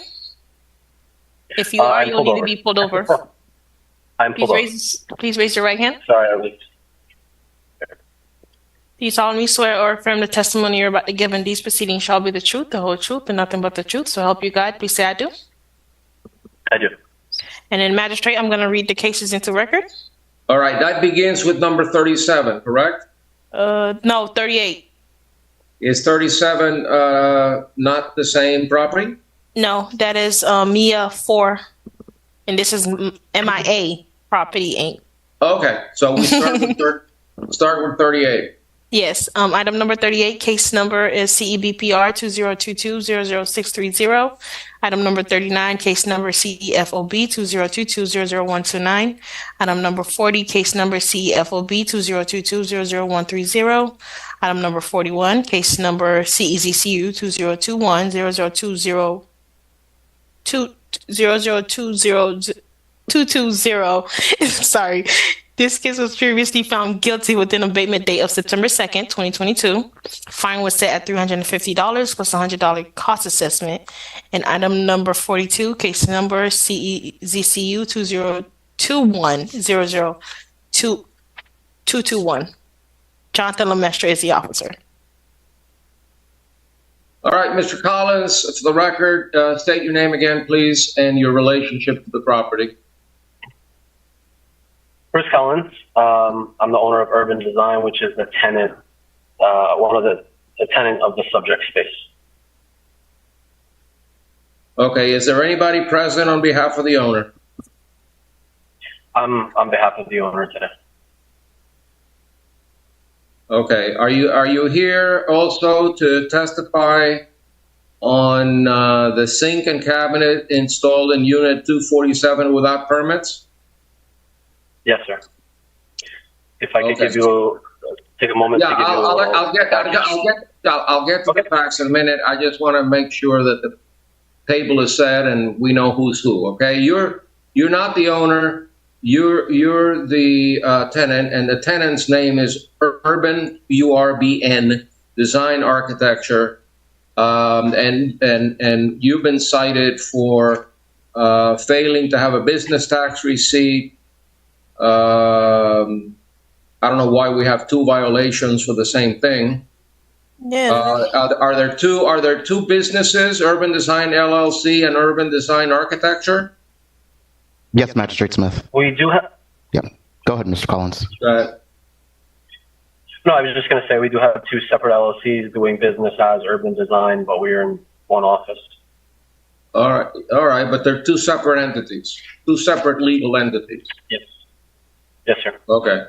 If you are, you'll need to be pulled over.
I'm pulled over.
Please raise your right hand.
Sorry, I was.
Do you solemnly swear or affirm the testimony you're about to give in these proceedings shall be the truth, the whole truth, and nothing but the truth? So help you God. Please say I do.
I do.
And then, Magistrate, I'm going to read the cases into record.
All right. That begins with number 37, correct?
No, 38.
Is 37 not the same property?
No, that is MIA 4, and this is MIA Property Inc.
Okay, so we start with 38.
Yes, item number 38, case number is CEBPR 2022-00630. Item number 39, case number CEFOB 2022-00129. Item number 40, case number CEFOB 2022-00130. Item number 41, case number CEZCU 2021-0020220. Sorry. This case was previously found guilty with an abatement date of September 2nd, 2022. Fine was set at $350 plus $100 cost assessment. And item number 42, case number CEZCU 2021-00221. Jonathan Lemestre is the officer.
All right, Mr. Collins, for the record, state your name again, please, and your relationship to the property.
Chris Collins. I'm the owner of Urban Design, which is the tenant, one of the tenant of the subject space.
Okay, is there anybody present on behalf of the owner?
I'm on behalf of the owner today.
Okay, are you here also to testify on the sink and cabinet installed in Unit 247 without permits?
Yes, sir. If I could give you take a moment.
Yeah,
to give
I'll get to the facts in a minute. I just want to make sure that the table is set and we know who's who. Okay, you're not the owner. You're the tenant, and the tenant's name is Urban URBN Design Architecture, and you've been cited for failing to have a business tax receipt. I don't know why we have two violations for the same thing.
Yeah.
Are there two businesses, Urban Design LLC and Urban Design Architecture?
Yes, Magistrate Smith.
We do have.
Yeah. Go ahead, Mr. Collins.
No, I was just going to say we do have two separate LLCs doing business as Urban Design, but we're in one office.
All right, but they're two separate entities, two separate legal entities.
Yes. Yes, sir.
Okay.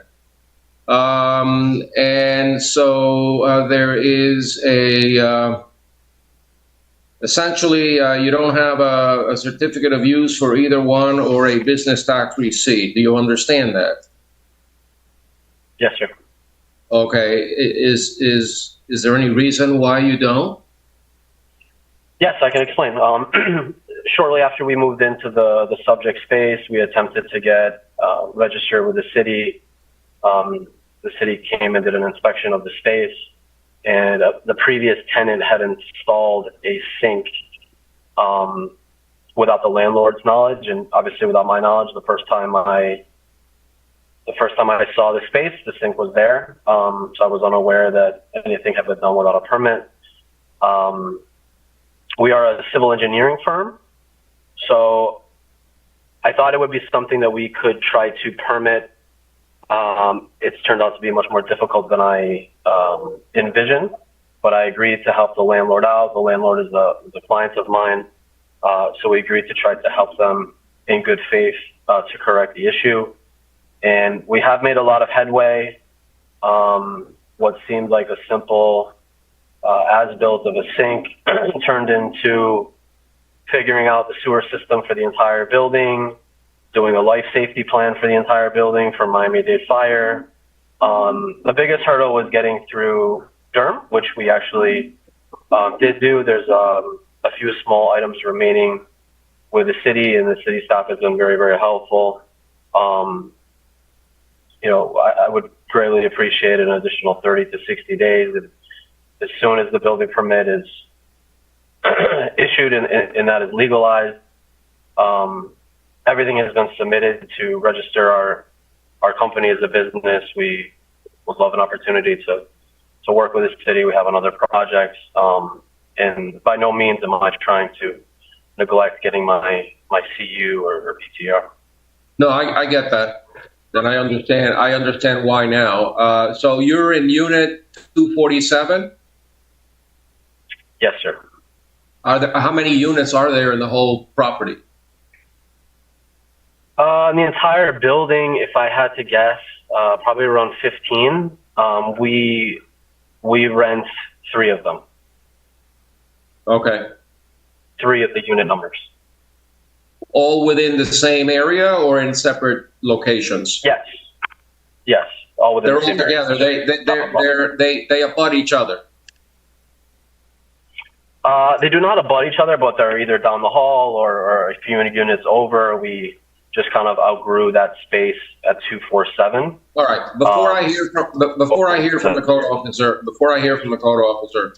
And so there is essentially you don't have a certificate of use for either one or a business tax receipt. Do you understand that?
Yes, sir.
Okay. Is there any reason why you don't?
Yes, I can explain. Shortly after we moved into the subject space, we attempted to get registered with the city. The city came and did an inspection of the space, and the previous tenant had installed a sink without the landlord's knowledge, and obviously without my knowledge. The first time I saw the space, the sink was there, so I was unaware that anything had been done without a permit. We are a civil engineering firm, so I thought it would be something that we could try to permit. It's turned out to be much more difficult than I envisioned, but I agreed to help the landlord out. The landlord is a client of mine, so we agreed to try to help them in good faith to correct the issue. And we have made a lot of headway. What seemed like a simple as-built of a sink turned into figuring out the sewer system for the entire building, doing a life safety plan for the entire building for Miami-Dade fire. The biggest hurdle was getting through DERM, which we actually did do. There's a few small items remaining with the city, and the city staff has been very, very helpful. I would greatly appreciate an additional 30 to 60 days. As soon as the building permit is issued and that is legalized, everything has been submitted to register our company as a business. We would love an opportunity to work with the city. We have another project, and by no means am I trying to neglect getting my CU or PTR.
No, I get that. And I understand why now. So you're in unit 247?
Yes, sir.
How many units are there in the whole property?
In the entire building, if I had to guess, probably around 15. We rent 3 of them.
Okay.
3 of the unit numbers.
All within the same area or in separate locations?
Yes. Yes. All within
They're
the
all
same
together.
area.
They abut each other.
They do not abut each other, but they're either down the hall or a few units over. We just kind of outgrew that space at 247.
All right. Before I hear from the code officer,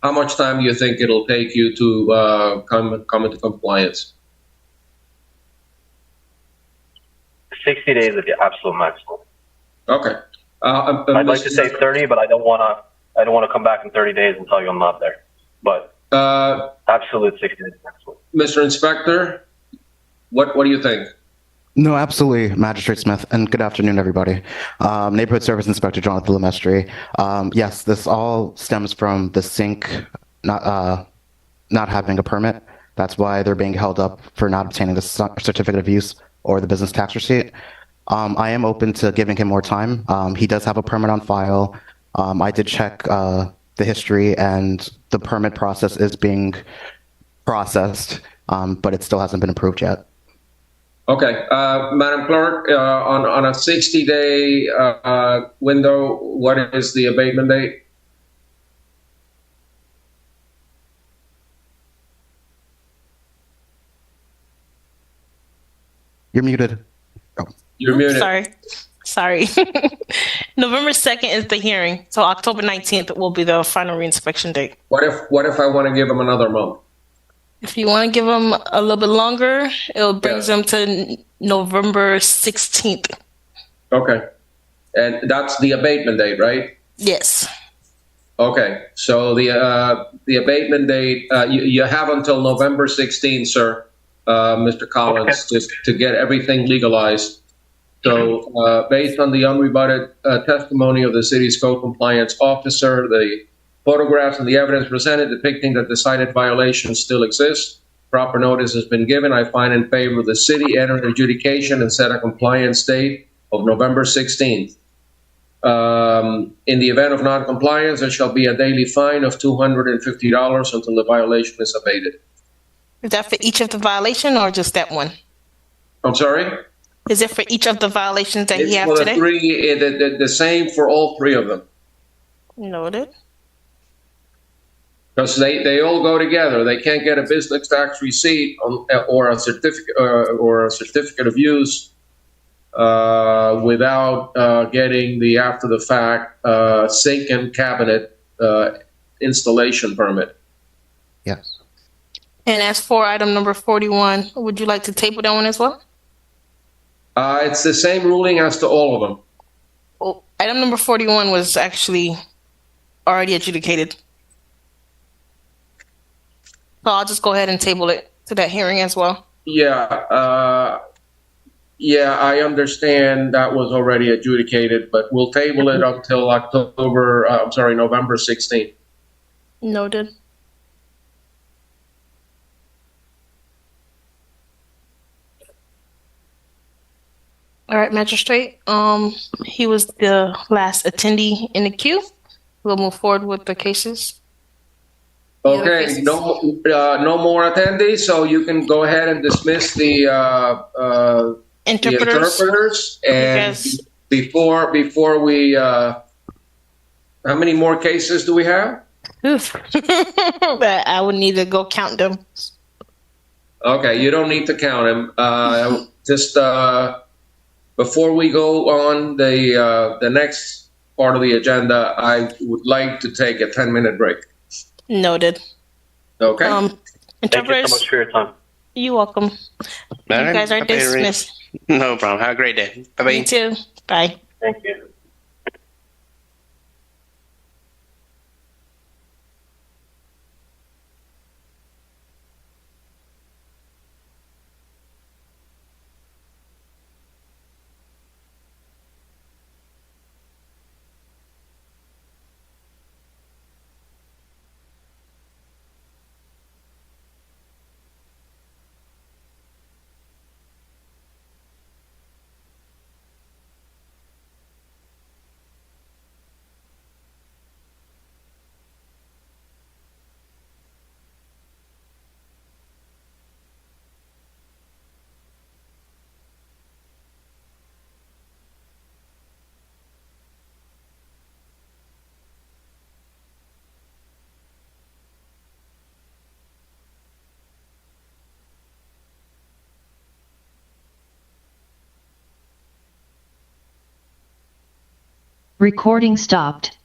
how much time do you think it'll take you to come into compliance?
60 days is the absolute maximum.
Okay.
I'd like to say 30, but I don't want to come back in 30 days and tell you I'm not there. But absolute 60 days maximum.
Mr. Inspector, what do you think?
No, absolutely, Magistrate Smith, and good afternoon, everybody. Neighborhood Service Inspector Jonathan Lemestre. Yes, this all stems from the sink not having a permit. That's why they're being held up for not obtaining the certificate of use or the business tax receipt. I am open to giving him more time. He does have a permit on file. I did check the history, and the permit process is being processed, but it still hasn't been approved yet.
Okay, Madam Clerk, on a 60-day window, what is the abatement date?
You're muted.
Oh. You're muted.
Sorry. November 2nd is the hearing, so October 19th will be the final reinspection date.
What if I want to give them another month?
If you want to give them a little bit longer, it brings them to November 16th.
Okay. And that's the abatement date, right?
Yes.
Okay. So the abatement date, you have until November 16th, sir, Mr. Collins, just to get everything legalized. So based on the unrebutted testimony of the city's code compliance officer, the photographs and the evidence presented depicting that the cited violations still exist, proper notice has been given. I find in favor of the city, enter an adjudication and set a compliance date of November 16th. In the event of non-compliance, there shall be a daily fine of $250 until the violation is abated.
Is that for each of the violation or just that one?
I'm sorry?
Is it for each of the violations that he has today?
The same for all 3 of them.
Noted.
Because they all go together. They can't get a business tax receipt or a certificate of use without getting the after the fact sink and cabinet installation permit.
Yes.
And as for item number 41, would you like to table that one as well?
It's the same ruling as to all of them.
Oh, item number 41 was actually already adjudicated. So I'll just go ahead and table it to that hearing as well.
Yeah, yeah, I understand that was already adjudicated, but we'll table it until November 16th.
Noted. All right, Magistrate. He was the last attendee in the queue. We'll move forward with the cases.
Okay, no more attendees, so you can go ahead and dismiss the interpreters. And before we, how many more cases do we have?
I would need to go count them.
Okay, you don't need to count them. Just before we go on the next part of the agenda, I would like to take a 10-minute break.
Noted.
Okay.
Thank you so much for your time.
You're welcome. You guys are dismissed.
No problem. Have a great day. Bye-bye.
You too. Bye.
Thank you.
Recording stopped.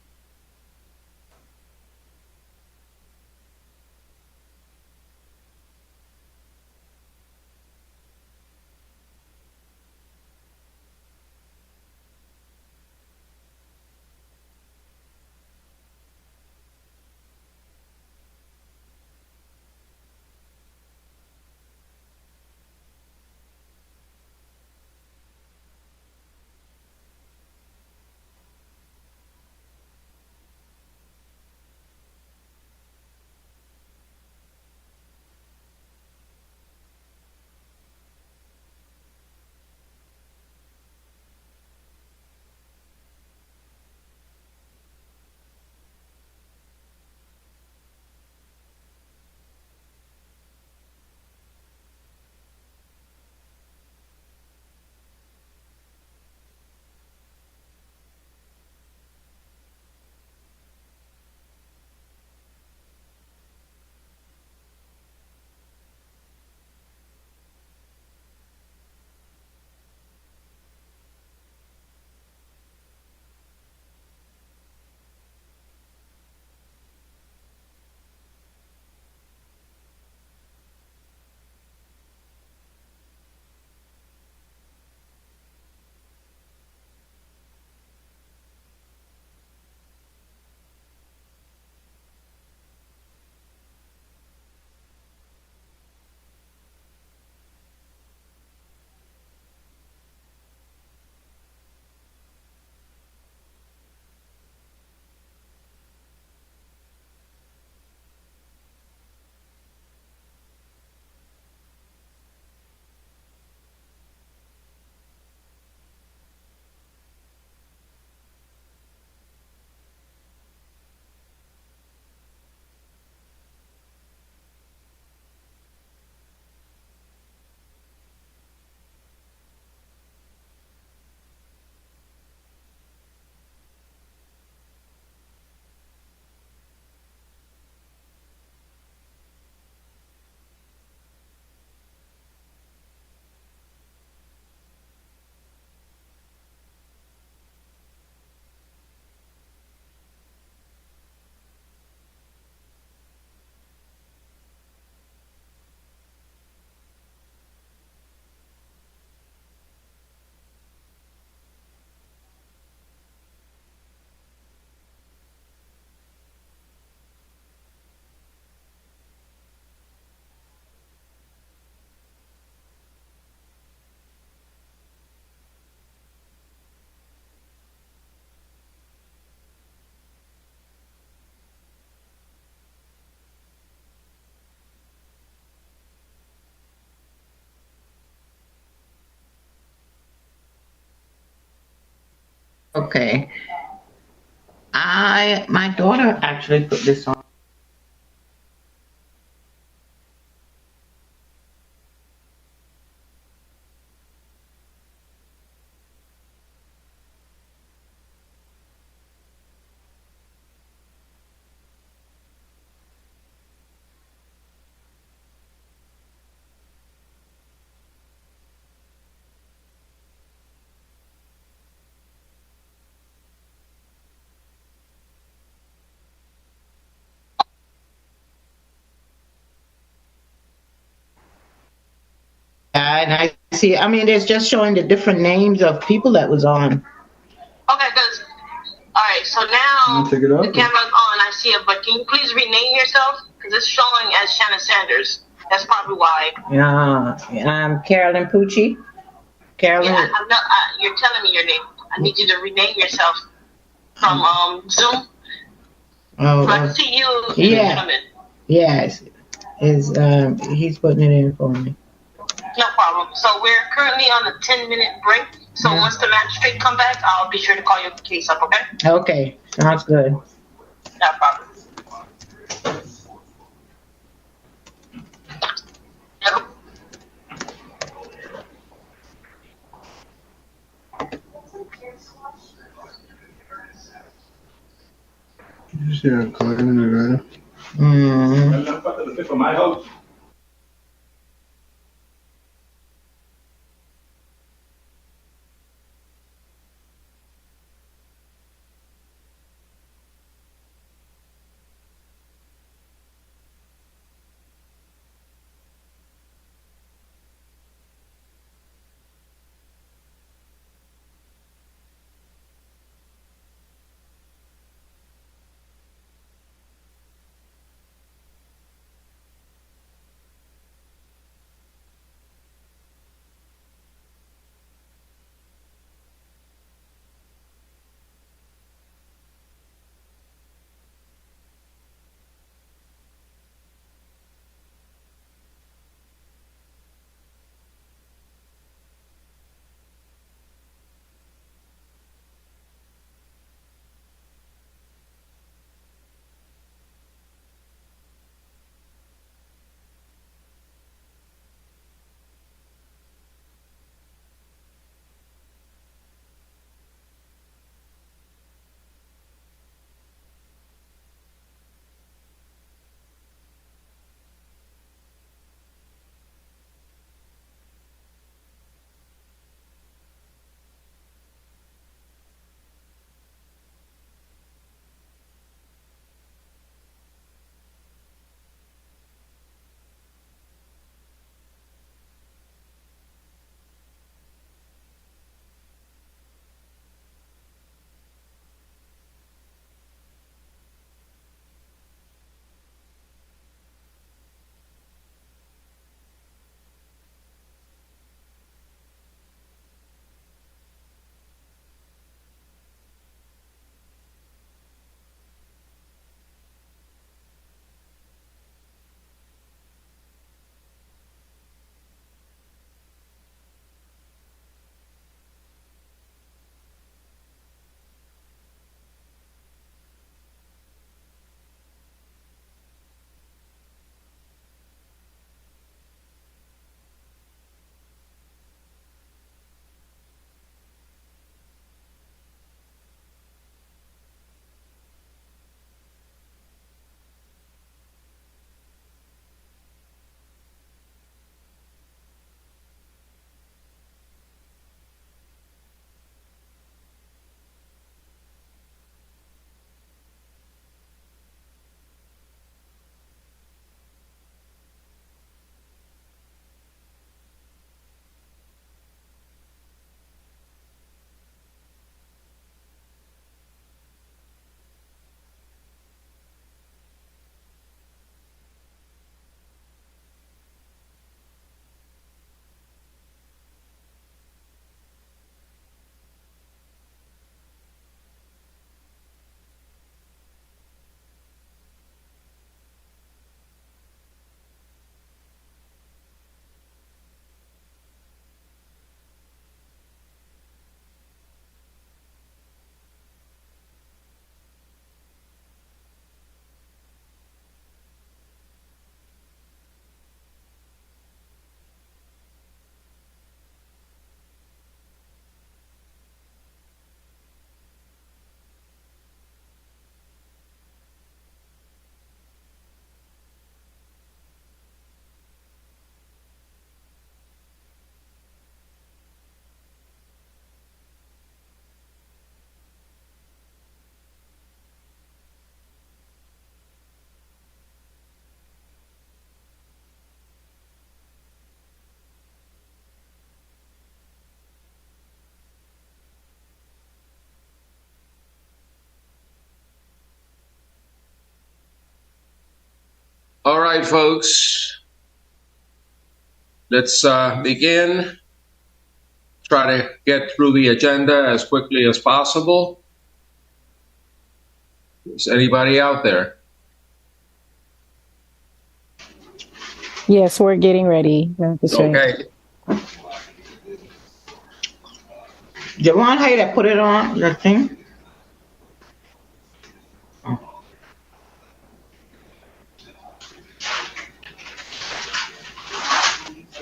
Okay. My daughter actually put this on. And I see, I mean, it's just showing the different names of people that was on.
Okay, good. All right, so now
Take it off?
the camera's on. I see it, but can you please rename yourself? Because it's showing as Shannon Sanders. That's probably why.
Carolyn Pucci. Carolyn.
Yeah, I'm not. You're telling me your name. I need you to rename yourself from Zoom.
Oh,
So I can see you.
yeah.
Gentleman.
Yes. He's putting it in for me.
No problem. So we're currently on a 10-minute break. So once the magistrate come back, I'll be sure to call your case up. Okay?
Okay, sounds good.
No problem.
right, folks. Let's begin. Try to get through the agenda as quickly as possible. Is anybody out there?
Yes, we're getting ready.
Okay.
Javon, how you put it on the thing?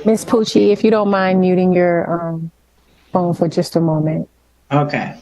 Miss Pucci, if you don't mind muting your phone for just a moment.
Okay.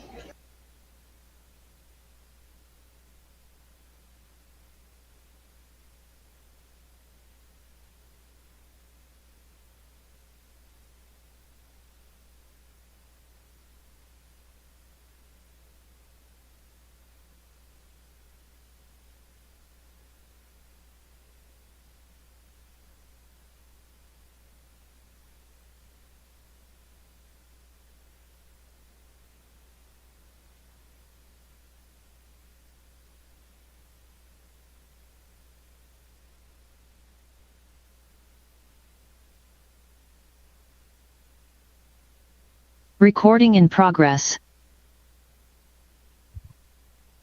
Recording in progress.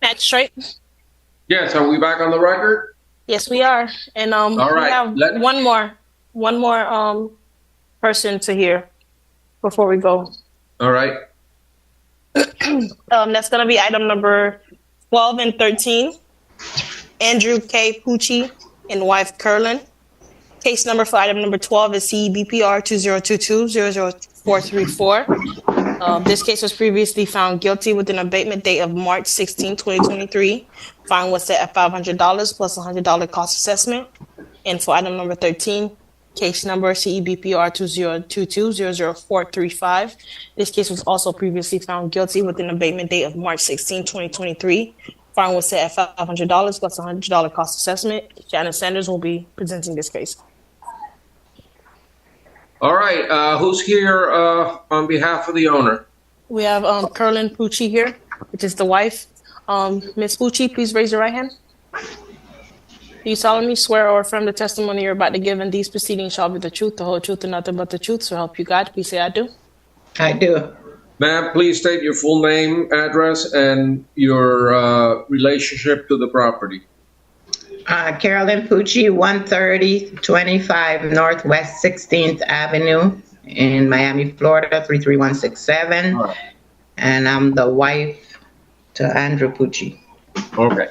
Magistrate?
Yes, are we back on the record?
Yes, we are. And
All right,
we have one more person to hear before we go.
All right.
That's going to be item number 12 and 13. Andrew K. Pucci and wife Curlin. Case number for item number 12 is CEBPR 2022-00434. This case was previously found guilty with an abatement date of March 16, 2023. Fine was set at $500 plus $100 cost assessment. And for item number 13, case number CEBPR 2022-00435. This case was also previously found guilty with an abatement date of March 16, 2023. Fine was set at $500 plus $100 cost assessment. Shannon Sanders will be presenting this case.
All right, who's here on behalf of the owner?
We have Curlin Pucci here, which is the wife. Ms. Pucci, please raise your right hand. Do you solemnly swear or affirm the testimony you're about to give in these proceedings shall be the truth, the whole truth, and nothing but the truth, so help you God? Please say I do.
I do.
Ma'am, please state your full name, address, and your relationship to the property.
Carolyn Pucci, 13025 Northwest 16th Avenue in Miami, Florida, 33167. Right. And I'm the wife to Andrew Pucci.
Okay.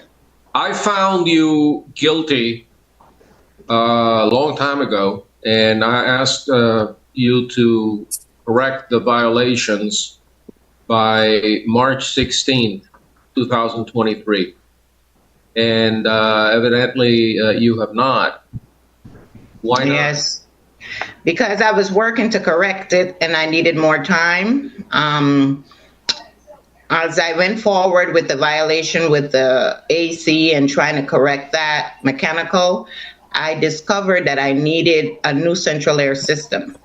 I found you guilty a long time ago, and I asked you to correct the violations by March 16th, 2023. And evidently you have not. Why not?
Yes, because I was working to correct it and I needed more time. As I went forward with the violation with the AC and trying to correct that mechanical, I discovered that I needed a new central air system.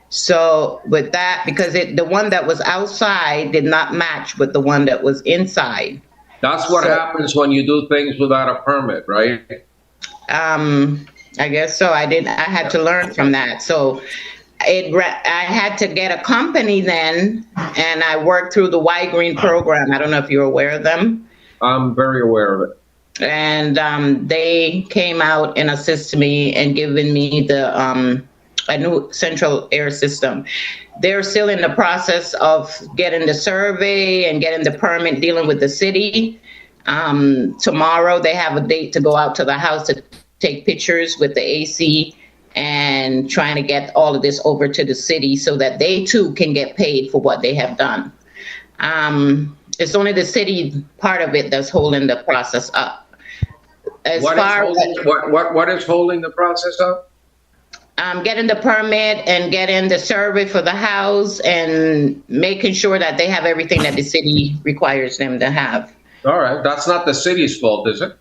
So with that, because the one that was outside did not match with the one that was inside.
That's what happens when you do things without a permit, right?
I guess so. I had to learn from that. So I had to get a company then, and I worked through the Y Green program. I don't know if you're aware of them.
I'm very aware of it.
And they came out and assisted me and given me a new central air system. They're still in the process of getting the survey and getting the permit, dealing with the city. Tomorrow they have a date to go out to the house to take pictures with the AC and trying to get all of this over to the city so that they too can get paid for what they have done. It's only the city part of it that's holding the process up.
What is holding the process up?
Getting the permit and getting the survey for the house and making sure that they have everything that the city requires them to have.
All right, that's not the city's fault, is it?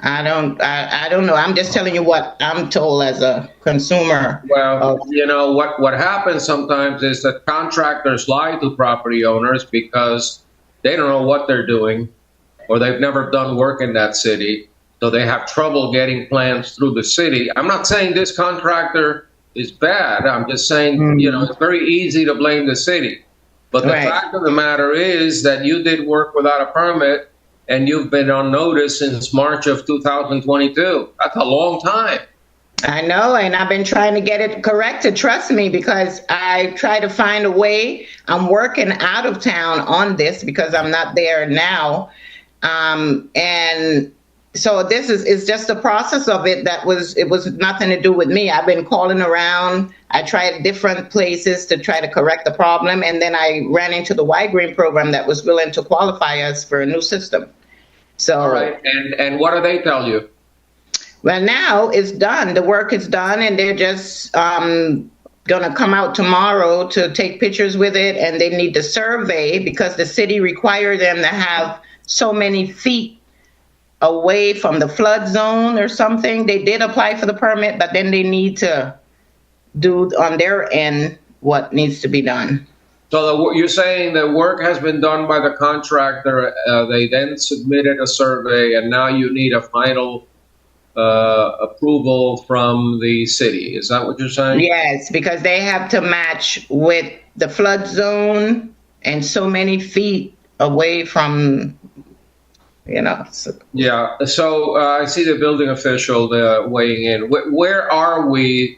I don't know. I'm just telling you what I'm told as a consumer.
Well, you know, what happens sometimes is that contractors lie to property owners because they don't know what they're doing or they've never done work in that city. So they have trouble getting plans through the city. I'm not saying this contractor is bad. I'm just saying, it's very easy to blame the city. But the fact of the matter is that you did work without a permit and you've been on notice since March of 2022. That's a long time.
I know, and I've been trying to get it corrected, trust me, because I try to find a way. I'm working out of town on this because I'm not there now. And so this is just the process of it. It was nothing to do with me. I've been calling around. I tried different places to try to correct the problem. And then I ran into the Y Green program that was willing to qualify us for a new system. So,
all right. And what do they tell you?
Well, now it's done. The work is done, and they're just going to come out tomorrow to take pictures with it, and they need to survey because the city required them to have so many feet away from the flood zone or something. They did apply for the permit, but then they need to do on their end what needs to be done.
So you're saying the work has been done by the contractor. They then submitted a survey, and now you need a final approval from the city. Is that what you're saying?
Yes, because they have to match with the flood zone and so many feet away from, So.
Yeah. So I see the building official weighing in. Where are we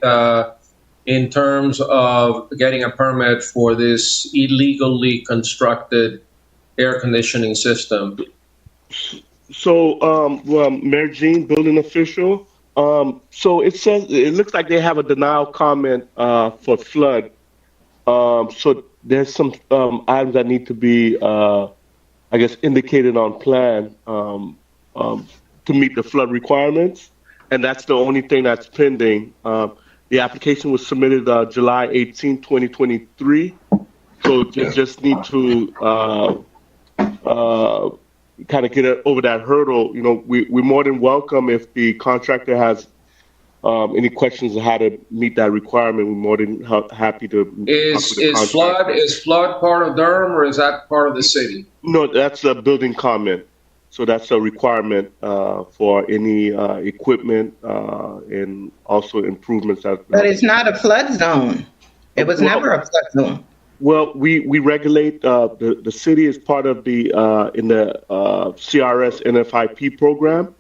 in terms of getting a permit for this illegally constructed air conditioning system?
So, Mayor Jean, building official. So it looks like they have a denial comment for flood. So there's some items that need to be, indicated on plan to meet the flood requirements, and that's the only thing that's pending. The application was submitted July 18, 2023. So just need to kind of get over that hurdle. We're more than welcome if the contractor has any questions on how to meet that requirement. We're more than happy to.
Is flood part of Durham, or is that part of the city?
No, that's a building comment. So that's a requirement for any equipment and also improvements.
But it's not a flood zone. It was never a flood zone.
Well, we regulate, the city is part of the in the CRS NFIP program.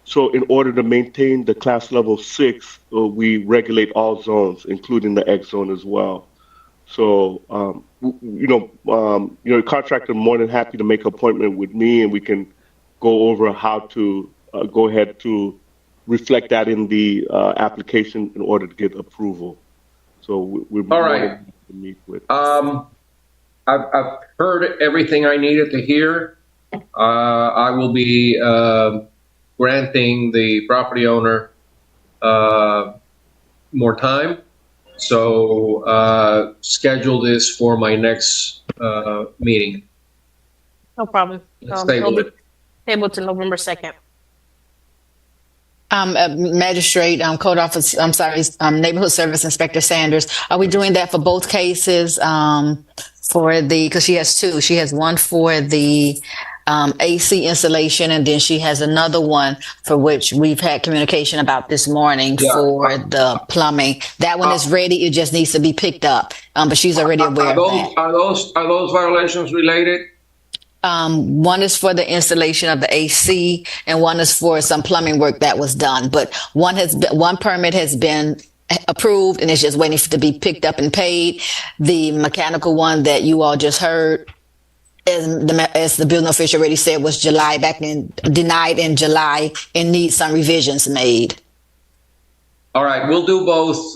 So in order to maintain the class level 6, we regulate all zones, including the X zone as well. So, contractor more than happy to make an appointment with me, and we can go over how to go ahead to reflect that in the application in order to get approval. So we're
all right.
To meet with.
I've heard everything I needed to hear. I will be granting the property owner more time. So schedule this for my next meeting.
No problem.
Table it.
Table to November 2nd.
Magistrate, Code Office, Neighborhood Service Inspector Sanders. Are we doing that for both cases? Because she has two. She has one for the AC installation, and then she has another one for which we've had communication about this morning for the plumbing. That one is ready. It just needs to be picked up. But she's already aware of that.
Are those violations related?
One is for the installation of the AC, and one is for some plumbing work that was done. But one permit has been approved, and it's just waiting to be picked up and paid. The mechanical one that you all just heard, as the building official already said, was denied in July and needs some revisions made.
All right, we'll do both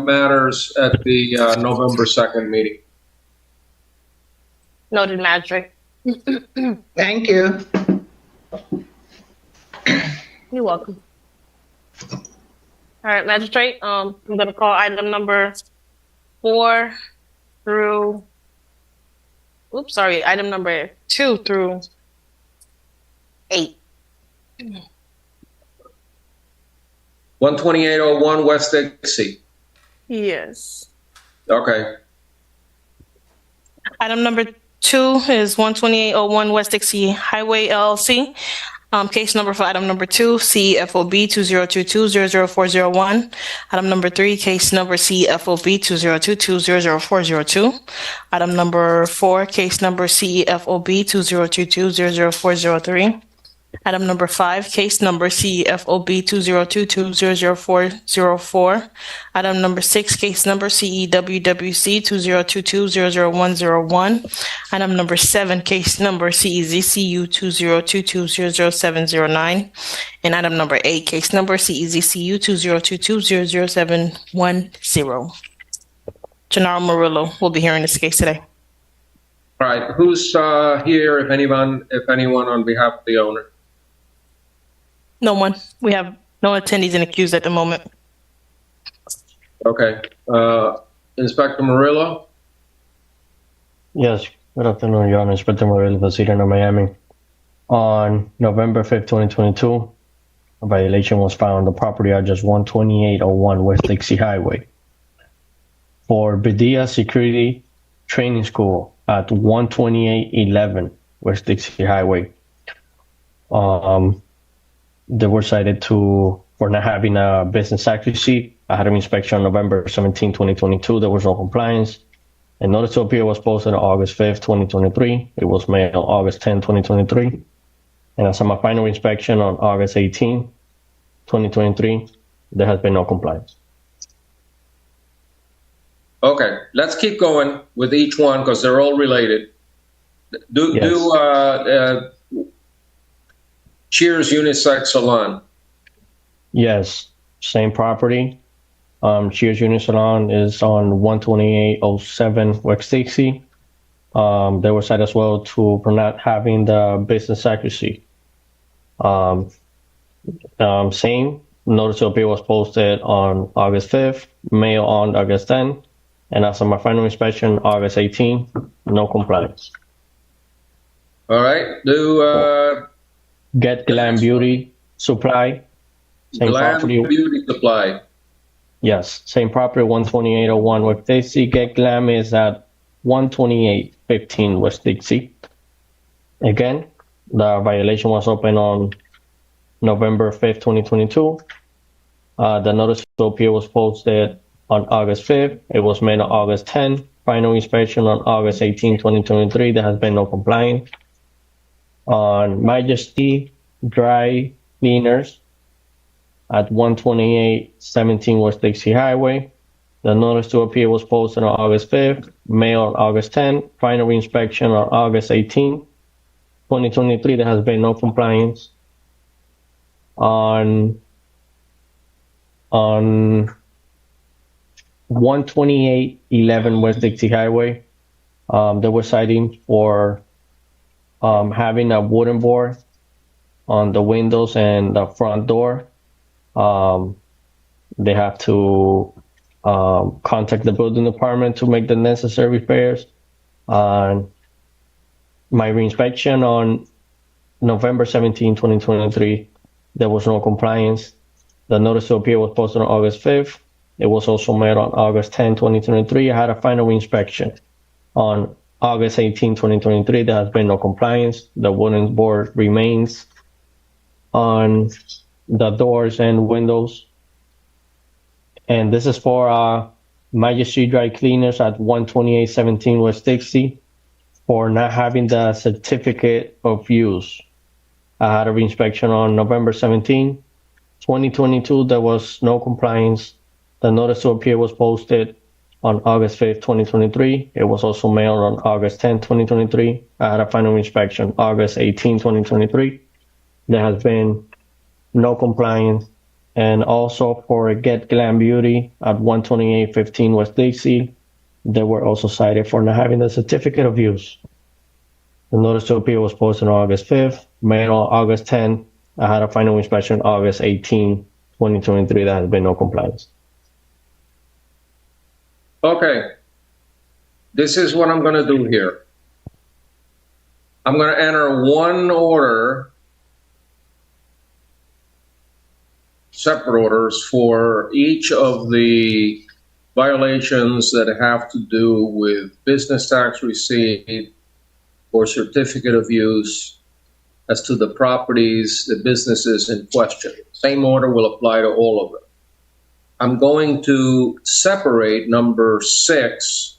matters at the November 2nd meeting.
Noted, Magistrate.
Thank you.
You're welcome. All right, Magistrate, I'm going to call item number 4 through, item number 2 through 8.
12801 West Dixie.
Yes.
Okay.
Item number 2 is 12801 West Dixie Highway LLC. Case number for item number 2, CFOB 2022-00401. Item number 3, case number CFOB 2022-00402. Item number 4, case number CFOB 2022-00403. Item number 5, case number CFOB 2022-00404. Item number 6, case number CEWWC 2022-00101. Item number 7, case number CEZCU 2022-00709. And item number 8, case number CEZCU 2022-00710. Gennaro Murillo will be hearing this case today.
All right, who's here, if anyone on behalf of the owner?
No one. We have no attendees and accused at the moment.
Okay. Inspector Murillo?
Yes, good afternoon, Your Honor. Inspector Murillo of the City of Miami. On November 5th, 2022, a violation was found on the property address 12801 West Dixie Highway for Bedia Security Training School at 12811 West Dixie Highway. They were cited for not having a business accuracy. I had an inspection on November 17, 2022. There was no compliance. A notice to appear was posted on August 5th, 2023. It was made on August 10, 2023. And as of my final inspection on August 18, 2023, there has been no compliance.
Okay, let's keep going with each one because they're all related. Cheers Unisex Salon.
Yes, same property. Cheers Unit Salon is on 12807 West Dixie. They were cited as well for not having the business accuracy. Same notice of appeal was posted on August 5th, mail on August 10th, and as of my final inspection, August 18, no compliance.
All right.
Get Glam Beauty Supply. Same
Glam
property.
Beauty Supply.
Yes, same property, 12801 West Dixie. Get Glam is at 12815 West Dixie. Again, the violation was opened on November 5th, 2022. The notice to appeal was posted on August 5th. It was made on August 10th. Final inspection on August 18, 2023. There has been no compliance. On Magistrate Dry Cleaners at 12817 West Dixie Highway. The notice to appear was posted on August 5th, mail on August 10th, final inspection on August 18, 2023. There has been no compliance. On 12811 West Dixie Highway, they were citing for having a wooden board on the windows and the front door. They have to contact the building department to make the necessary repairs. My reinspection on November 17, 2023, there was no compliance. The notice to appear was posted on August 5th. It was also made on August 10, 2023. I had a final inspection on August 18, 2023. There has been no compliance. The wooden board remains on the doors and windows. And this is for Magistrate Dry Cleaners at 12817 West Dixie for not having the certificate of use. I had a reinspection on November 17, 2022. There was no compliance. The notice to appear was posted on August 5th, 2023. It was also mailed on August 10th, 2023. I had a final inspection August 18, 2023. There has been no compliance. And also for Get Glam Beauty at 12815 West Dixie, they were also cited for not having the certificate of use. The notice to appear was posted on August 5th, mailed on August 10th. I had a final inspection August 18, 2023. There has been no compliance.
Okay. This is what I'm going to do here. I'm going to enter one order, separate orders for each of the violations that have to do with business tax receipt or certificate of use as to the properties, the businesses in question. Same order will apply to all of them. I'm going to separate number 6,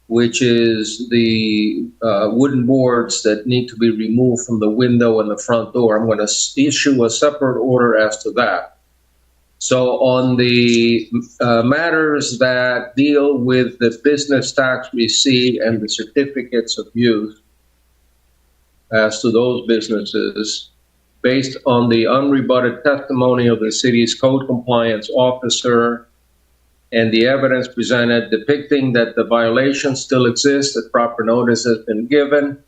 which is the wooden boards that need to be removed from the window and the front door. I'm going to issue a separate order as to that. So on the matters that deal with the business tax receipt and the certificates of use, as to those businesses, based on the unrebutted testimony of the city's code compliance officer and the evidence presented depicting that the violation still exists, that proper notice has been given,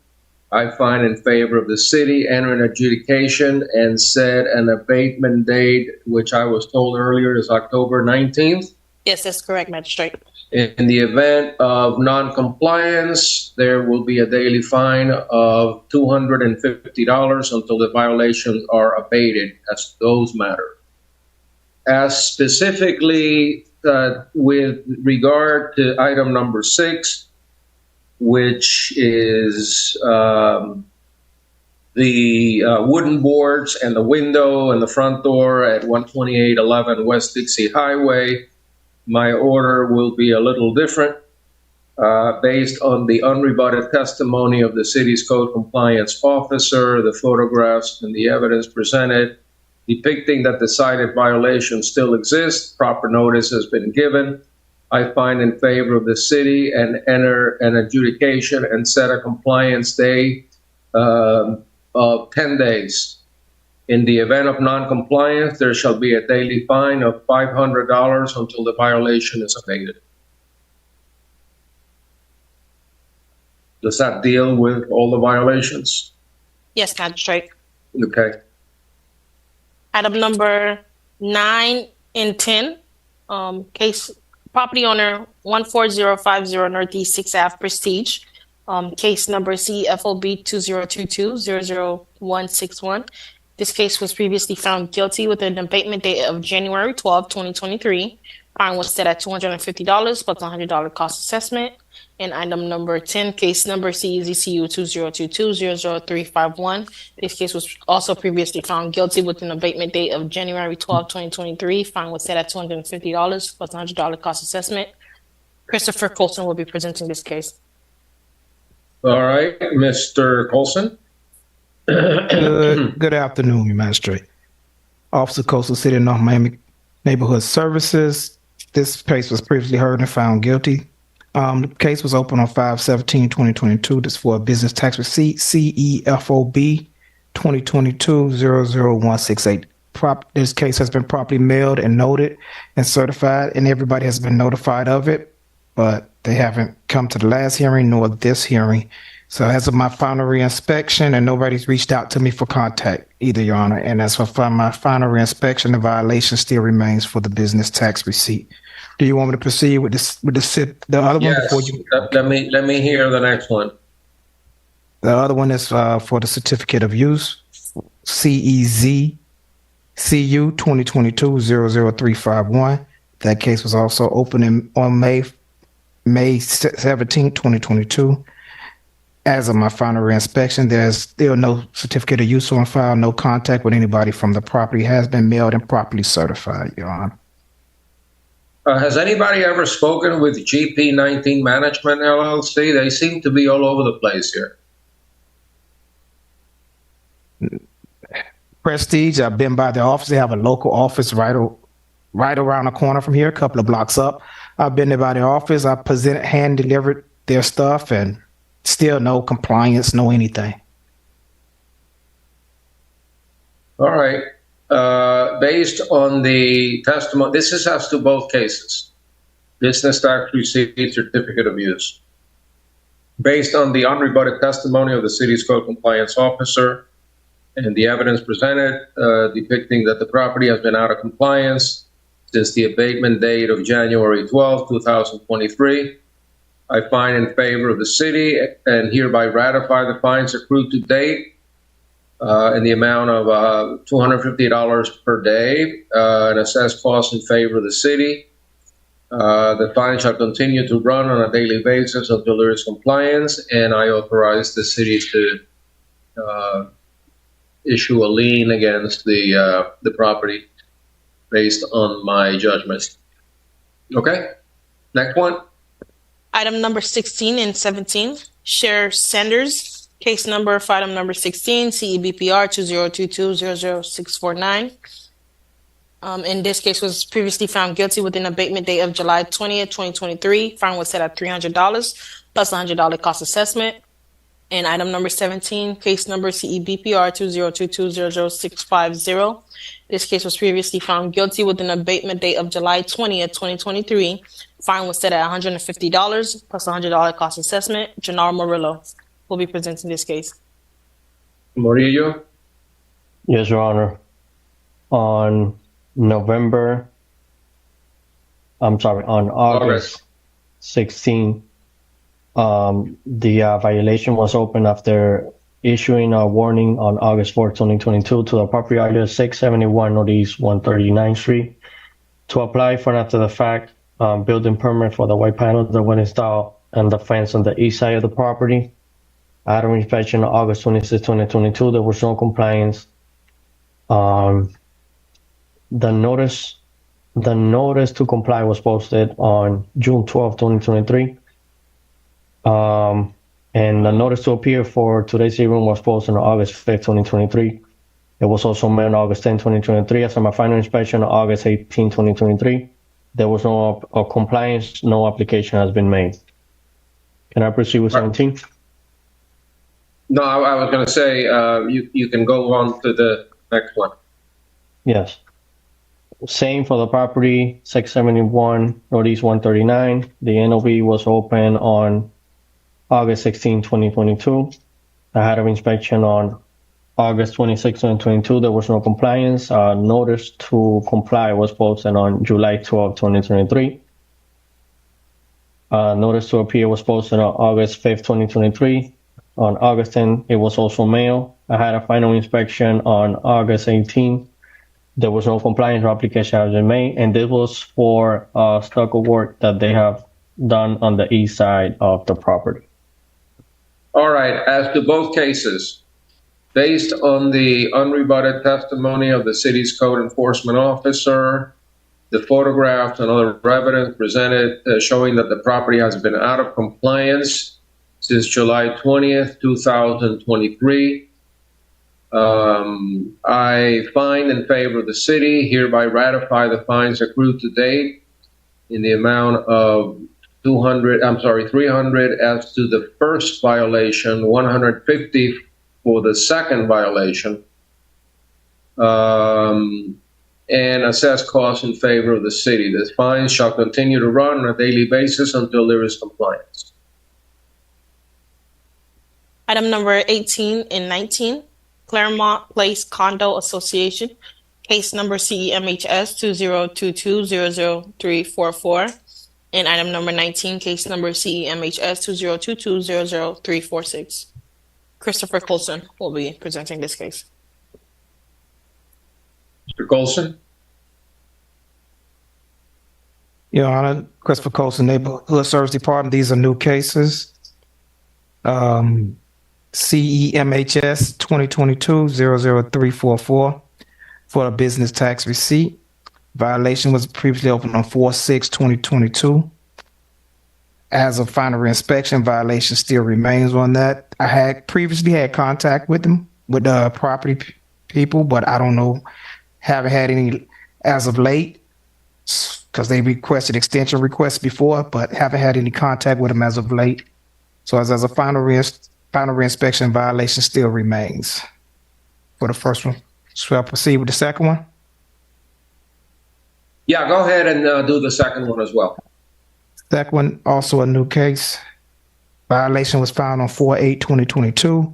I find in favor of the city, enter an adjudication and set an abatement date, which I was told earlier is October 19th.
Yes, that's correct, Magistrate.
In the event of non-compliance, there will be a daily fine of $250 until the violations are abated as those matter. As specifically with regard to item number 6, which is the wooden boards and the window and the front door at 12811 West Dixie Highway, my order will be a little different based on the unrebutted testimony of the city's code compliance officer, the photographs and the evidence presented depicting that the cited violation still exists. Proper notice has been given. I find in favor of the city and enter an adjudication and set a compliance day of 10 days. In the event of non-compliance, there shall be a daily fine of $500 until the violation is abated. Does that deal with all the violations?
Yes, Magistrate.
Okay.
Item number 9 and 10, case property owner 14050 Northeast 6th Ave Prestige, case number CFOB 2022-00161. This case was previously found guilty with an abatement date of January 12, 2023. Fine was set at $250 plus $100 cost assessment. And item number 10, case number CZCU 2022-00351. This case was also previously found guilty with an abatement date of January 12, 2023. Fine was set at $250 plus $100 cost assessment. Christopher Colson will be presenting this case.
All right, Mr. Colson.
Good afternoon, Your Magistrate. Officer Coastal City of North Miami Neighborhood Services. This case was previously heard and found guilty. The case was opened on 5/17/2022. This is for a business tax receipt, CEFOB 2022-00168. This case has been properly mailed and noted and certified, and everybody has been notified of it, but they haven't come to the last hearing nor this hearing. So as of my final reinspection, and nobody's reached out to me for contact either, Your Honor. And as for my final reinspection, the violation still remains for the business tax receipt. Do you want me to proceed with the other one before you?
Let me hear the next one.
The other one is for the certificate of use, CEZCU 2022-00351. That case was also opened on May 17, 2022. As of my final reinspection, there's still no certificate of use on file. No contact with anybody from the property has been mailed and properly certified, Your Honor.
Has anybody ever spoken with GP19 Management LLC? They seem to be all over the place here.
Prestige, I've been by the office. They have a local office right around the corner from here, a couple of blocks up. I've been there by the office. I hand delivered their stuff, and still no compliance, no anything.
All right. Based on the testimony, this is as to both cases, business tax receipt, certificate of use. Based on the unrebutted testimony of the city's code compliance officer and the evidence presented depicting that the property has been out of compliance since the abatement date of January 12, 2023, I find in favor of the city and hereby ratify the fines accrued to date in the amount of $250 per day, and assessed costs in favor of the city. The fine shall continue to run on a daily basis until there is compliance, and I authorize the city to issue a lien against the property based on my judgment. Okay, next one.
Item number 16 and 17, Sheriff Sanders, case number for item number 16, CEBPR 2022-00649. In this case was previously found guilty with an abatement date of July 20th, 2023. Fine was set at $300 plus $100 cost assessment. And item number 17, case number CEBPR 2022-00650. This case was previously found guilty with an abatement date of July 20th, 2023. Fine was set at $150 plus $100 cost assessment. Gennaro Murillo will be presenting this case.
Murillo?
Yes, Your Honor. On August 16, the violation was opened after issuing a warning on August 4, 2022 to the property owner 671 Northeast 139th Street to apply for an after-the-fact building permit for the white panels that were installed and the fence on the east side of the property. At an inspection on August 26, 2022, there was no compliance. The notice to comply was posted on June 12, 2023. And the notice to appear for today's hearing was posted on August 5, 2023. It was also mailed on August 10, 2023. After my final inspection on August 18, 2023, there was no compliance, no application has been made. Can I proceed with 17?
No, I was going to say you can go on to the next one.
Yes. Same for the property, 671 Northeast 139. The NOV was open on August 16, 2022. I had an inspection on August 26, 2022. There was no compliance. Notice to comply was posted on July 12, 2023. Notice to appear was posted on August 5, 2023. On August 10, it was also mailed. I had a final inspection on August 18. There was no compliance or application has been made, and this was for stucco work that they have done on the east side of the property.
All right, as to both cases, based on the unrebutted testimony of the city's code enforcement officer, the photographs and other evidence presented showing that the property has been out of compliance since July 20th, 2023, I find in favor of the city, hereby ratify the fines accrued to date in the amount of $300 as to the first violation, $150 for the second violation, and assess costs in favor of the city. The fines shall continue to run on a daily basis until there is compliance.
Item number 18 and 19, Claremont Place Condo Association, case number CEMHS 2022-00344, and item number 19, case number CEMHS 2022-00346. Christopher Colson will be presenting this case.
Mr. Colson?
Your Honor, Christopher Colson, Neighborhood Service Department. These are new cases. CEMHS 2022-00344 for a business tax receipt. Violation was previously opened on 4/6/2022. As of final reinspection, violation still remains on that. I had previously had contact with them, with the property people, but I don't know, haven't had any as of late, because they requested extension requests before, but haven't had any contact with them as of late. So as a final reinspection, violation still remains for the first one. Shall I proceed with the second one?
Yeah, go ahead and do the second one as well.
Second one, also a new case. Violation was found on 4/8/2022.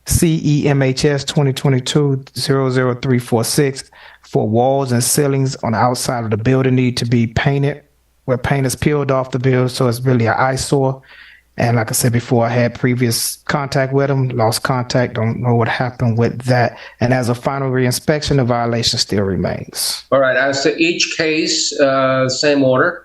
CEMHS 2022-00346 for walls and ceilings on the outside of the building need to be painted, where paint is peeled off the building, so it's really an eyesore. And like I said before, I had previous contact with them, lost contact, don't know what happened with that. And as a final reinspection, the violation still remains.
All right, as to each case, same order.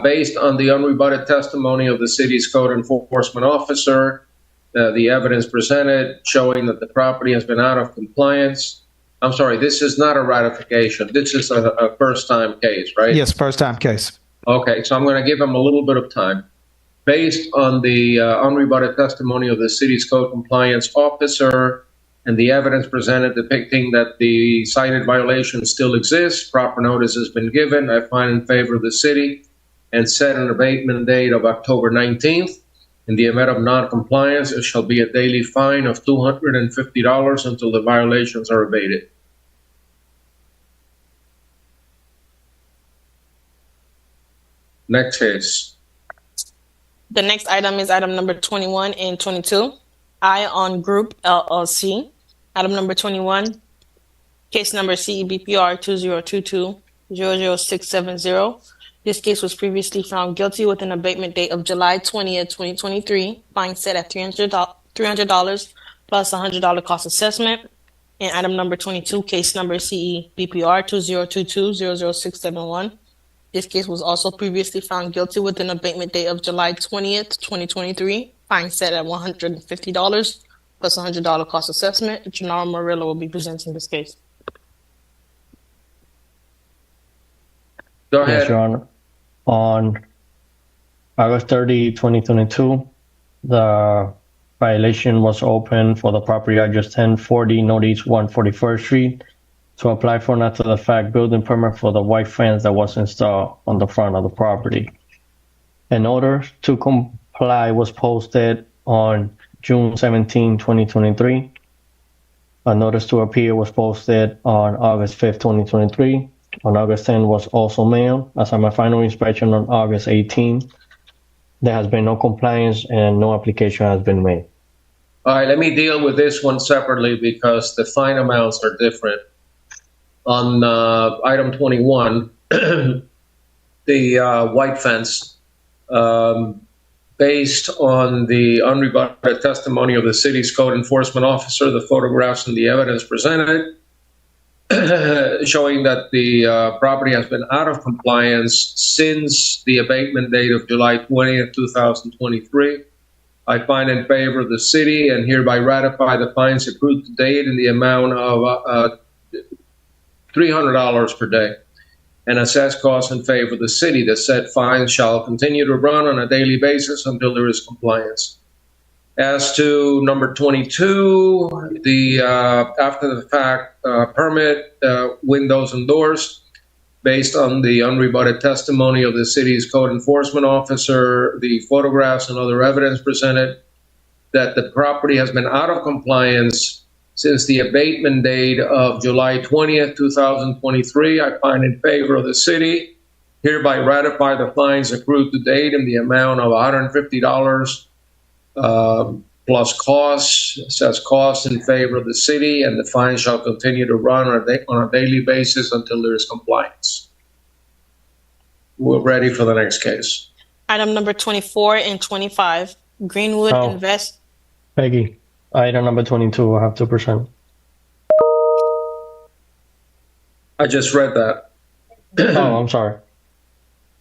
Based on the unrebutted testimony of the city's code enforcement officer, the evidence presented showing that the property has been out of compliance. I'm sorry, this is not a ratification. This is a first-time case, right?
Yes, first time case.
Okay, so I'm going to give him a little bit of time. Based on the unrebutted testimony of the city's code compliance officer and the evidence presented depicting that the cited violation still exists, proper notice has been given. I find in favor of the city and set an abatement date of October 19th. In the event of non-compliance, it shall be a daily fine of $250 until the violations are abated. Next case.
The next item is item number 21 and 22. Ion Group LLC. Item number 21, case number CEBPR 2022-00670. This case was previously found guilty with an abatement date of July 20th, 2023. Fine set at $300 plus $100 cost assessment. And item number 22, case number CEBPR 2022-00671. This case was also previously found guilty with an abatement date of July 20th, 2023. Fine set at $150 plus $100 cost assessment. Gennaro Murillo will be presenting this case.
Go ahead.
Yes, Your Honor. On August 30, 2022, the violation was open for the property address 1040 Northeast 141st Street to apply for an after-the-fact building permit for the white fence that was installed on the front of the property. An order to comply was posted on June 17, 2023. A notice to appear was posted on August 5, 2023. On August 10 was also mailed. As of my final inspection on August 18, there has been no compliance and no application has been made.
All right, let me deal with this one separately because the fine amounts are different. On item 21, the white fence, based on the unrebutted testimony of the city's code enforcement officer, the photographs and the evidence presented, showing that the property has been out of compliance since the abatement date of July 20th, 2023. I find in favor of the city and hereby ratify the fines accrued to date in the amount of $300 per day and assess costs in favor of the city. The said fines shall continue to run on a daily basis until there is compliance. As to number 22, the after-the-fact permit, windows and doors, based on the unrebutted testimony of the city's code enforcement officer, the photographs and other evidence presented, that the property has been out of compliance since the abatement date of July 20th, 2023. I find in favor of the city, hereby ratify the fines accrued to date in the amount of $150 plus costs, says costs in favor of the city, and the fine shall continue to run on a daily basis until there is compliance. We're ready for the next case.
Item number 24 and 25, Greenwood Invest.
Peggy, item number 22, I have 2%.
I just read that.
Oh, I'm sorry.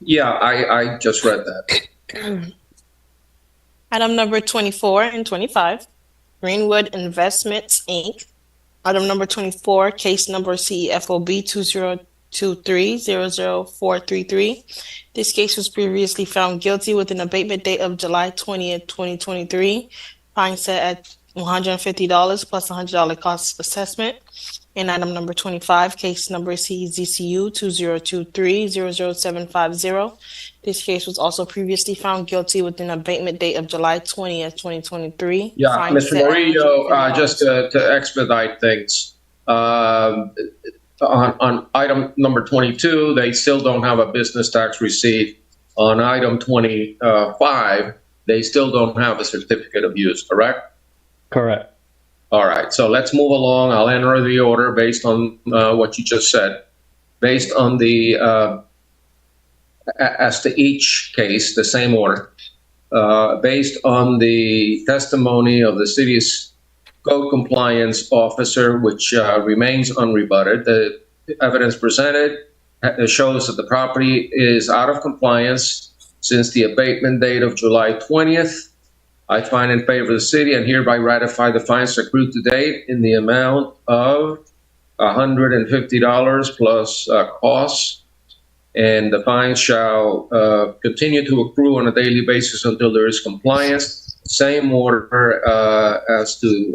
Yeah, I just read that.
Item number 24 and 25, Greenwood Investments, Inc. Item number 24, case number CFOB 2023-00433. This case was previously found guilty with an abatement date of July 20th, 2023. Fine set at $150 plus $100 cost assessment. And item number 25, case number CZCU 2023-00750. This case was also previously found guilty with an abatement date of July 20th, 2023.
Yeah,
Fine
Mr.
set at
Murillo,
$150.
just to expedite things, on item number 22, they still don't have a business tax receipt. On item 25, they still don't have a certificate of use, correct?
Correct.
All right, so let's move along. I'll enter the order based on what you just said. Based on the, as to each case, the same order. Based on the testimony of the city's code compliance officer, which remains unrebutted, the evidence presented shows that the property is out of compliance since the abatement date of July 20th. I find in favor of the city and hereby ratify the fines accrued to date in the amount of $150 plus costs. And the fines shall continue to accrue on a daily basis until there is compliance. Same order as to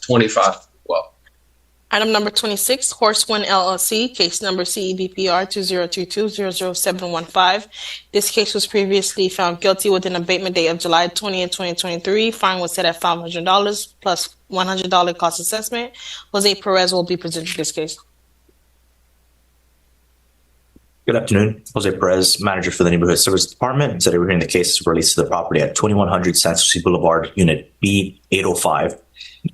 25. Well,
Item number 26, Horsewind LLC, case number CEBPR 2022-00715. This case was previously found guilty with an abatement date of July 20th, 2023. Fine was set at $500 plus $100 cost assessment. Jose Perez will be presenting this case.
Good afternoon. Jose Perez, manager for the Neighborhood Service Department. Today we're hearing the case relates to the property at 2100 Sanssouci Boulevard, Unit B 805.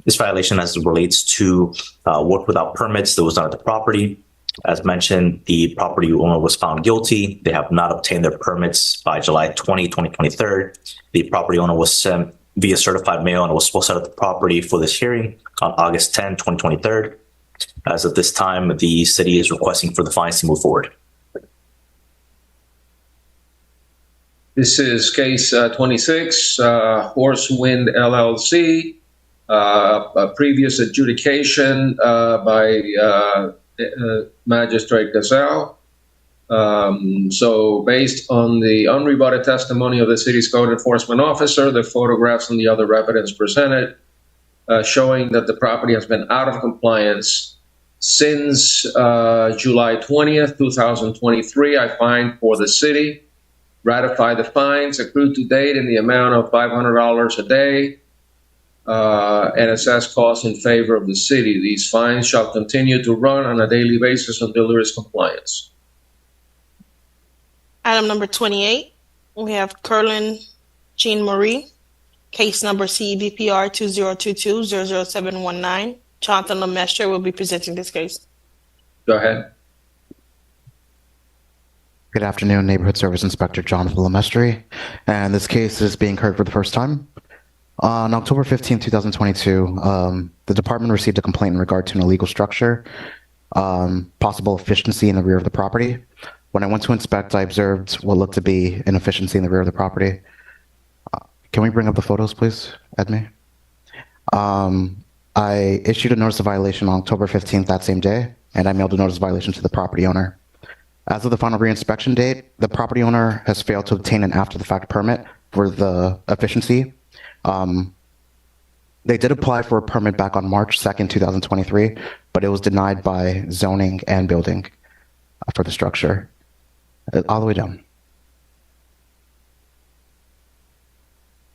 This violation as it relates to work without permits that was done at the property. As mentioned, the property owner was found guilty. They have not obtained their permits by July 20, 2023. The property owner was sent via certified mail and was supposed to have the property for this hearing on August 10, 2023. As of this time, the city is requesting for the fines to move forward.
this is case 26, Horsewind LLC, a previous adjudication by Magistrate Gazelle. So based on the unrebutted testimony of the city's code enforcement officer, the photographs and the other evidence presented showing that the property has been out of compliance since July 20th, 2023, I find for the city, ratify the fines accrued to date in the amount of $500 a day, and assess costs in favor of the city. These fines shall continue to run on a daily basis until there is compliance.
Item number 28, we have Curlin Jean Marie, case number CEBPR 2022-00719. Jonathan Lemestre will be presenting this case.
Go ahead.
Good afternoon, Neighborhood Service Inspector Jonathan Lemestre, and this case is being heard for the first time. On October 15, 2022, the department received a complaint in regard to an illegal structure, possible efficiency in the rear of the property. When I went to inspect, I observed what looked to be an efficiency in the rear of the property. Can we bring up the photos, please, Edme? I issued a notice of violation on October 15th that same day, and I mailed a notice of violation to the property owner. As of the final reinspection date, the property owner has failed to obtain an after-the-fact permit for the efficiency. They did apply for a permit back on March 2nd, 2023, but it was denied by zoning and building for the structure. All the way down.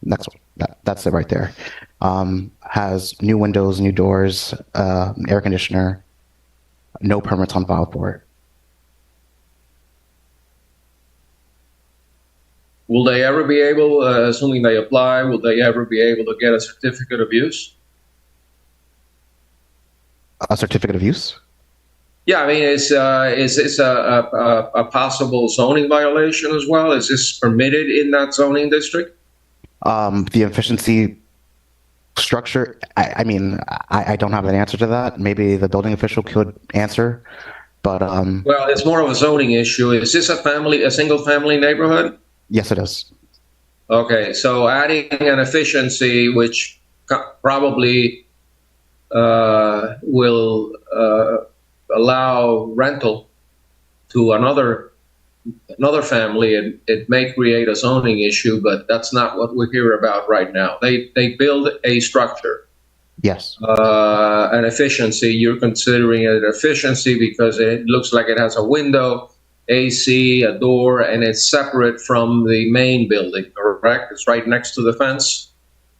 Next one. That's it right there. Has new windows, new doors, air conditioner, no permits on file for it.
Will they ever be able, assuming they apply, will they ever be able to get a certificate of use?
A certificate of use?
Yeah, I mean, is this a possible zoning violation as well? Is this permitted in that zoning district?
The efficiency structure, I mean, I don't have an answer to that. Maybe the building official could answer, but...
Well, it's more of a zoning issue. Is this a single-family neighborhood?
Yes, it is.
Okay, so adding an efficiency, which probably will allow rental to another family, and it may create a zoning issue, but that's not what we're here about right now. They build a structure.
Yes.
An efficiency, you're considering it an efficiency because it looks like it has a window, AC, a door, and it's separate from the main building, correct? It's right next to the fence?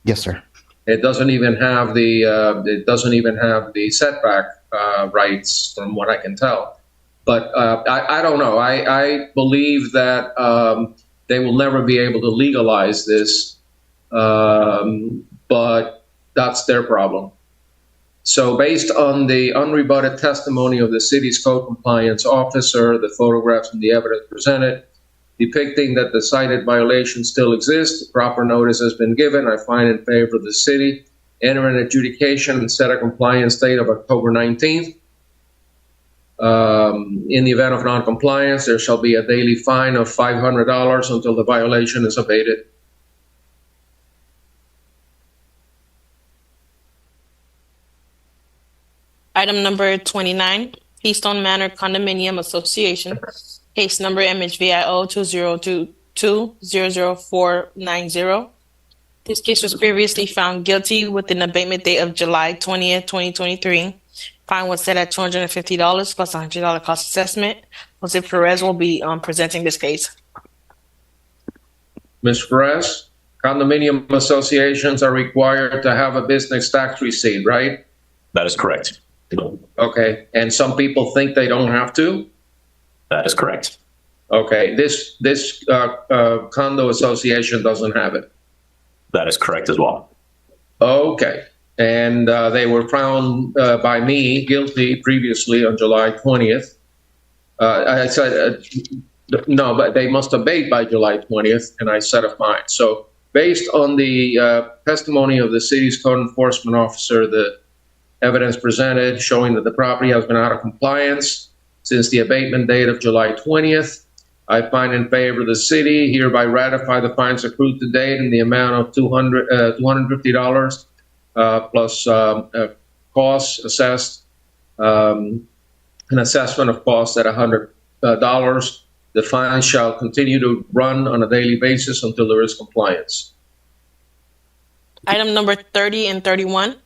Yes, sir.
It doesn't even have the setback rights, from what I can tell. But I don't know. I believe that they will never be able to legalize this, but that's their problem. So based on the unrebutted testimony of the city's code compliance officer, the photographs and the evidence presented, depicting that the cited violation still exists, the proper notice has been given. I find in favor of the city, enter an adjudication and set a compliance date of October 19th. In the event of non-compliance, there shall be a daily fine of $500 until the violation is abated.
Item number 29, Keystone Manor Condominium Association, case number MHVIO 2022-00490. This case was previously found guilty with an abatement date of July 20th, 2023. Fine was set at $250 plus $100 cost assessment. Jose Perez will be presenting this case.
Ms. Perez, condominium associations are required to have a business tax receipt, right?
That is correct.
Okay, and some people think they don't have to?
That is correct.
Okay, this condo association doesn't have it.
That is correct as well.
Okay, and they were found by me guilty previously on July 20th. I said, no, but they must abate by July 20th, and I set a fine. So based on the testimony of the city's code enforcement officer, the evidence presented showing that the property has been out of compliance since the abatement date of July 20th, I find in favor of the city, hereby ratify the fines accrued to date in the amount of $250 plus costs assessed, an assessment of costs at $100. The fine shall continue to run on a daily basis until there is compliance.
Item number 30 and 31,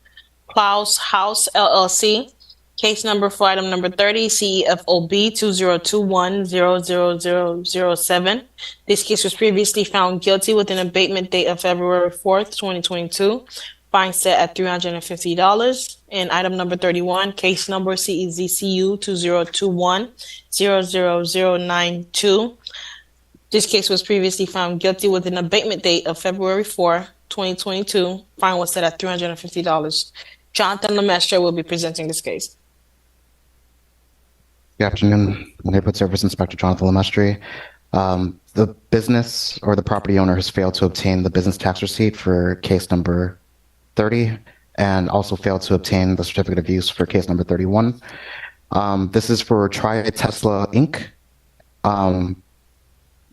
Klaus House LLC. Case number for item number 30, CEFOB 2021-00007. This case was previously found guilty with an abatement date of February 4th, 2022. Fine set at $350. And item number 31, case number CEZCU 2021-00092. This case was previously found guilty with an abatement date of February 4, 2022. Fine was set at $350. Jonathan Lemestre will be presenting this case.
Good afternoon, Neighborhood Service Inspector Jonathan Lemestre. The business or the property owner has failed to obtain the business tax receipt for case number 30 and also failed to obtain the certificate of use for case number 31. This is for Tri Tesla Inc.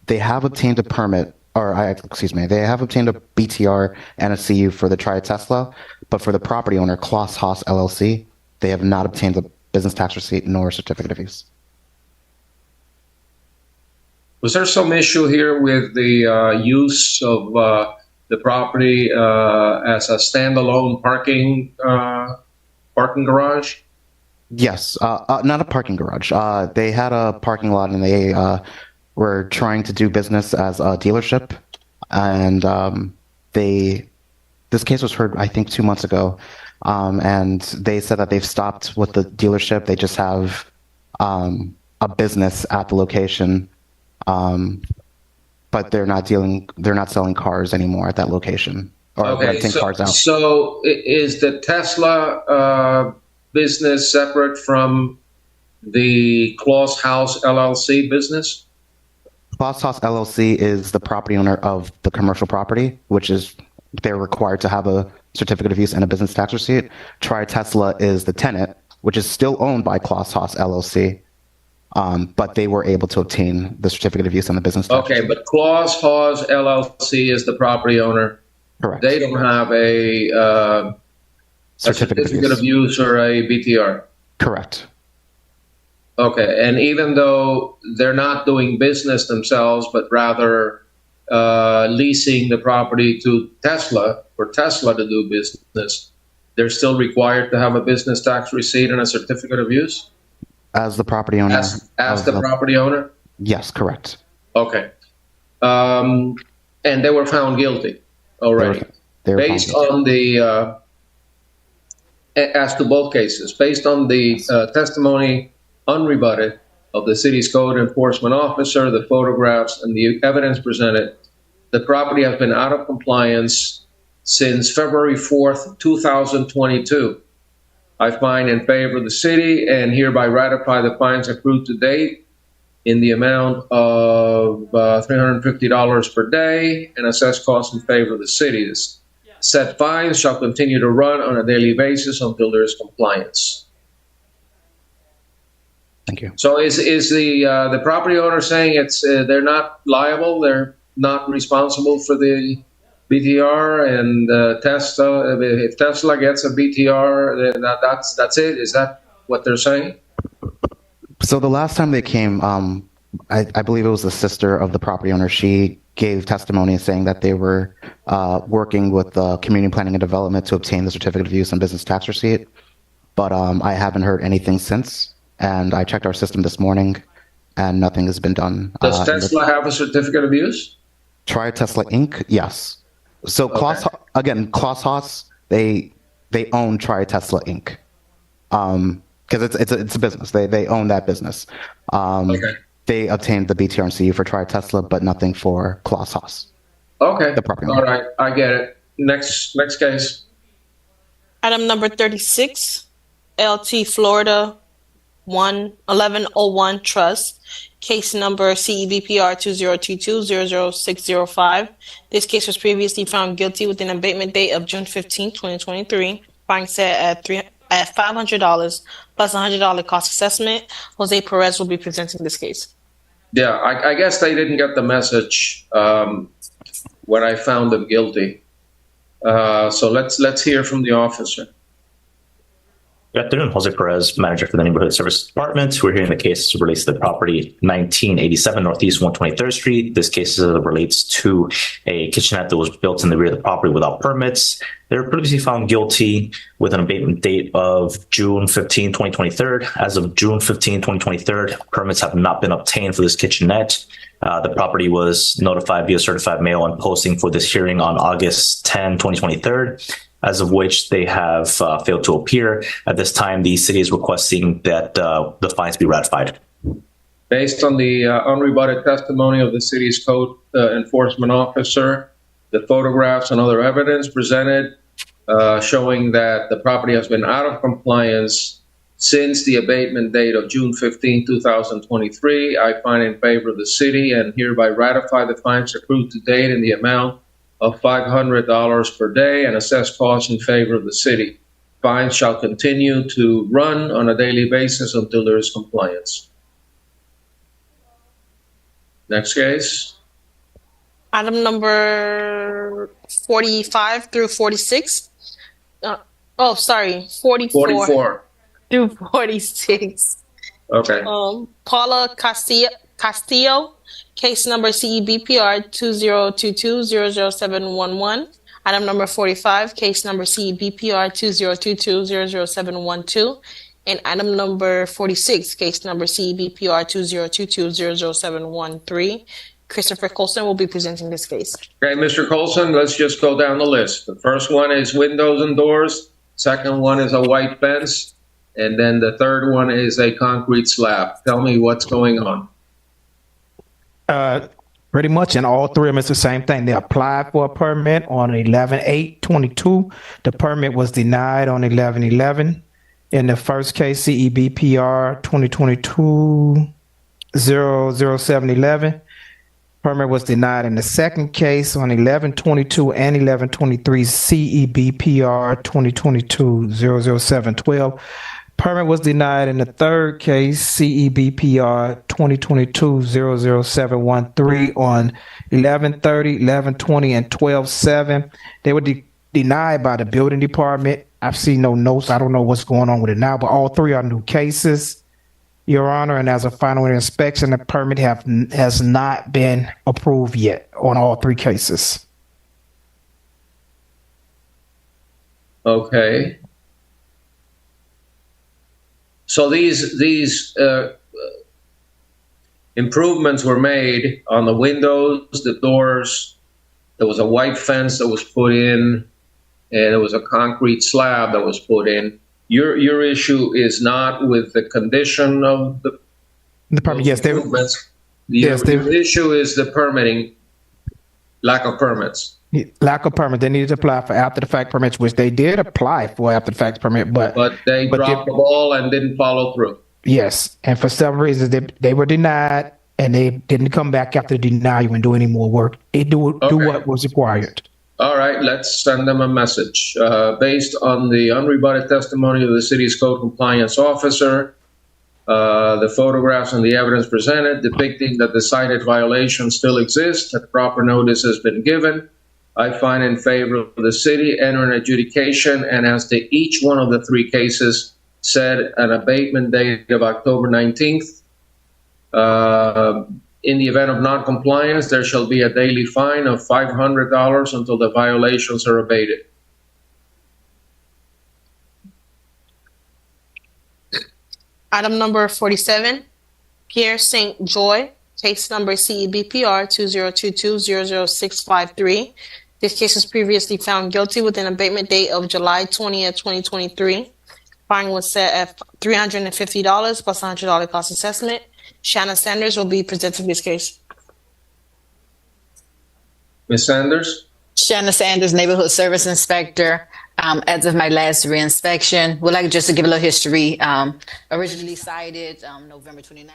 They have obtained a permit, they have obtained a BTR and a CU for the Tri Tesla, but for the property owner, Klaus Haas LLC, they have not obtained the business tax receipt nor certificate of use.
Was there some issue here with the use of the property as a standalone parking garage?
Yes, not a parking garage. They had a parking lot and they were trying to do business as a dealership. And this case was heard, I think, 2 months ago. And they said that they've stopped with the dealership. They just have a business at the location. But they're not selling cars anymore at that location or renting cars out.
So is the Tesla business separate from the Klaus House LLC business?
Klaus Haas LLC is the property owner of the commercial property, which is they're required to have a certificate of use and a business tax receipt. Tri Tesla is the tenant, which is still owned by Klaus Haas LLC, but they were able to obtain the certificate of use and the business tax receipt.
But Klaus Haas LLC is the property owner.
Correct.
They don't have a certificate of use or a BTR.
Correct.
Okay, and even though they're not doing business themselves, but rather leasing the property to Tesla for Tesla to do business, they're still required to have a business tax receipt and a certificate of use?
As the property owner?
As the property owner?
Yes, correct.
Okay. And they were found guilty already.
They were
based on the, as to both cases, based on the testimony unrebutted of the city's code enforcement officer, the photographs, and the evidence presented, the property has been out of compliance since February 4th, 2022. I find in favor of the city and hereby ratify the fines accrued to date in the amount of $350 per day and assess costs in favor of the city. This said fines shall continue to run on a daily basis until there is compliance.
Thank you.
So is the property owner saying they're not liable, they're not responsible for the BTR, and Tesla, if Tesla gets a BTR, then that's it? Is that what they're saying?
So the last time they came, I believe it was the sister of the property owner. She gave testimony saying that they were working with the community planning and development to obtain the certificate of use and business tax receipt. But I haven't heard anything since. And I checked our system this morning, and nothing has been done.
Does Tesla have a certificate of use?
Try Tesla Inc. Yes. So Klaus, again, Klaus Haas, they own Try Tesla Inc. Because it's a business. They own that business. They obtained the BTR&CU for Try Tesla, but nothing for Klaus Haas.
Okay.
The property
All right. I get it. Next case.
Item number 36, LT Florida 1101 Trust, case number CEBPR 2022-00605. This case was previously found guilty with an abatement date of June 15, 2023. Fine set at $500 plus $100 cost assessment. Jose Perez will be presenting this case.
Yeah, I guess they didn't get the message when I found them guilty. So let's hear from the officer.
Good afternoon, Jose Perez, manager for the Neighborhood Services Department. We're hearing the case relates to the property 1987 Northeast 123rd Street. This case relates to a kitchenette that was built in the rear of the property without permits. They were previously found guilty with an abatement date of June 15, 2023. As of June 15, 2023, permits have not been obtained for this kitchenette. The property was notified via certified mail and posting for this hearing on August 10, 2023. As of which they have failed to appear. At this time, the city is requesting that the fines be ratified.
Based on the unrebutted testimony of the city's code enforcement officer, the photographs and other evidence presented showing that the property has been out of compliance since the abatement date of June 15, 2023, I find in favor of the city and hereby ratify the fines accrued to date in the amount of $500 per day and assess costs in favor of the city. Fines shall continue to run on a daily basis until there is compliance. Next case.
Item number 45 through 46. 44 through 46.
Okay.
Paula Castillo, case number CEBPR 2022-00711. Item number 45, case number CEBPR 2022-00712. And item number 46, case number CEBPR 2022-00713. Christopher Colson will be presenting this case.
Okay, Mr. Colson, let's just go down the list. The first one is windows and doors. Second one is a white fence. And then the third one is a concrete slab. Tell me what's going on.
Pretty much in all three of them, it's the same thing. They applied for a permit on 11/8/22. The permit was denied on 11/11. In the first case, CEBPR 2022-00711. Permit was denied in the second case on 11/22 and 11/23, CEBPR 2022-00712. Permit was denied in the third case, CEBPR 2022-00713 on 11/30, 11/20, and 12/7. They were denied by the building department. I've seen no notes. I don't know what's going on with it now, but all three are new cases, Your Honor. And as a final inspection, the permit has not been approved yet on all three cases.
Okay. So these improvements were made on the windows, the doors. There was a white fence that was put in, and there was a concrete slab that was put in. Your issue is not with the condition of the
permit. Yes,
improvements. Your issue is the permitting, lack of permits.
Lack of permit. They needed to apply for after the fact permits, which they did apply for after the fact permit, but
they dropped the ball and didn't follow through.
Yes, and for some reasons they were denied, and they didn't come back after the denial and do any more work. They do what was required.
All right, let's send them a message. Based on the unrebutted testimony of the city's code compliance officer, the photographs and the evidence presented depicting that the cited violation still exists, that proper notice has been given, I find in favor of the city, enter an adjudication, and as to each one of the three cases, set an abatement date of October 19th. In the event of non-compliance, there shall be a daily fine of $500 until the violations are abated.
Item number 47, Pierre St. Joy, case number CEBPR 2022-00653. This case was previously found guilty with an abatement date of July 20th, 2023. Fine was set at $350 plus $100 cost assessment. Shanna Sanders will be presenting this case.
Ms. Sanders?
Shanna Sanders, Neighborhood Service Inspector. As of my last reinspection, would like just to give a little history. Originally cited November 29th.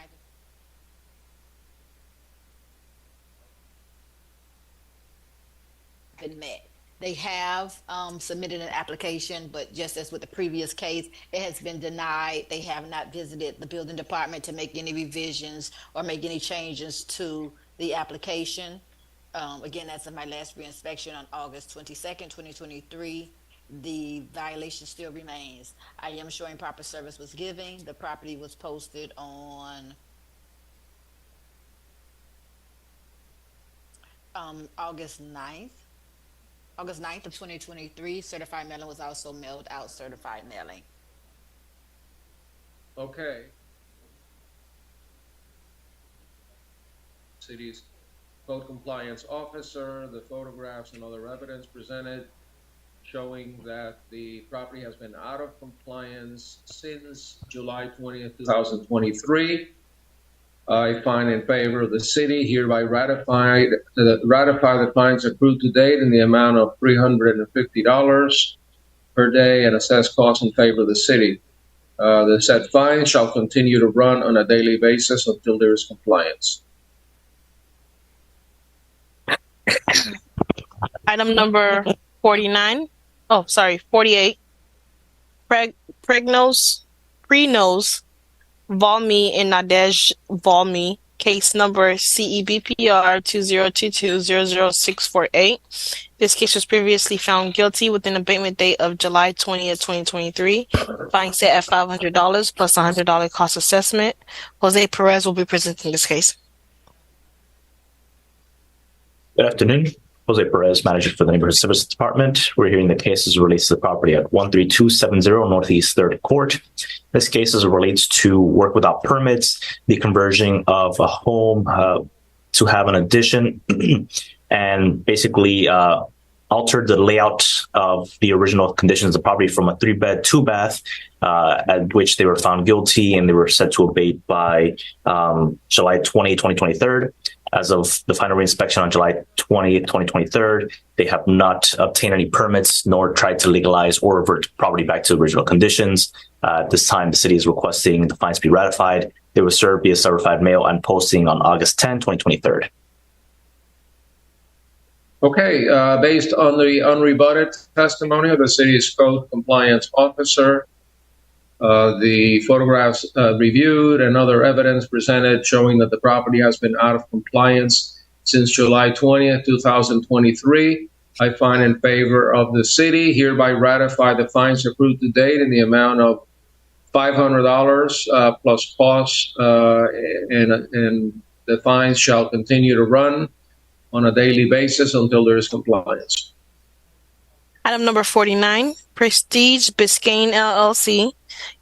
Been met. They have submitted an application, but just as with the previous case, it has been denied. They have not visited the building department to make any revisions or make any changes to the application. Again, as of my last reinspection on August 22nd, 2023, the violation still remains. I am showing proper service was given. The property was posted on August 9th. August 9th of 2023, certified mailing was also mailed out, certified mailing.
Okay. City's code compliance officer, the photographs and other evidence presented showing that the property has been out of compliance since July 20th, 2023. I find in favor of the city, hereby ratify the fines accrued to date in the amount of $350 per day and assess costs in favor of the city. The said fine shall continue to run on a daily basis until there is compliance.
Item number 48. Prenos, Valmy and Nadej Valmy, case number CEBPR 2022-00648. This case was previously found guilty with an abatement date of July 20th, 2023. Fine set at $500 plus $100 cost assessment. Jose Perez will be presenting this case.
Good afternoon. Jose Perez, manager for the Neighborhood Services Department. We're hearing the cases relates to the property at 13270 Northeast 3rd Court. This case relates to work without permits, the conversion of a home to have an addition, and basically altered the layout of the original conditions of the property from a 3-bed, 2-bath, at which they were found guilty and they were set to abate by July 20, 2023. As of the final reinspection on July 20th, 2023, they have not obtained any permits nor tried to legalize or revert the property back to original conditions. At this time, the city is requesting the fines be ratified. They were served via certified mail and posting on August 10, 2023.
Okay, based on the unrebutted testimony of the city's code compliance officer, the photographs reviewed and other evidence presented showing that the property has been out of compliance since July 20th, 2023. I find in favor of the city, hereby ratify the fines accrued to date in the amount of $500 plus costs, and the fines shall continue to run on a daily basis until there is compliance.
Item number 49, Prestige Biscayne LLC,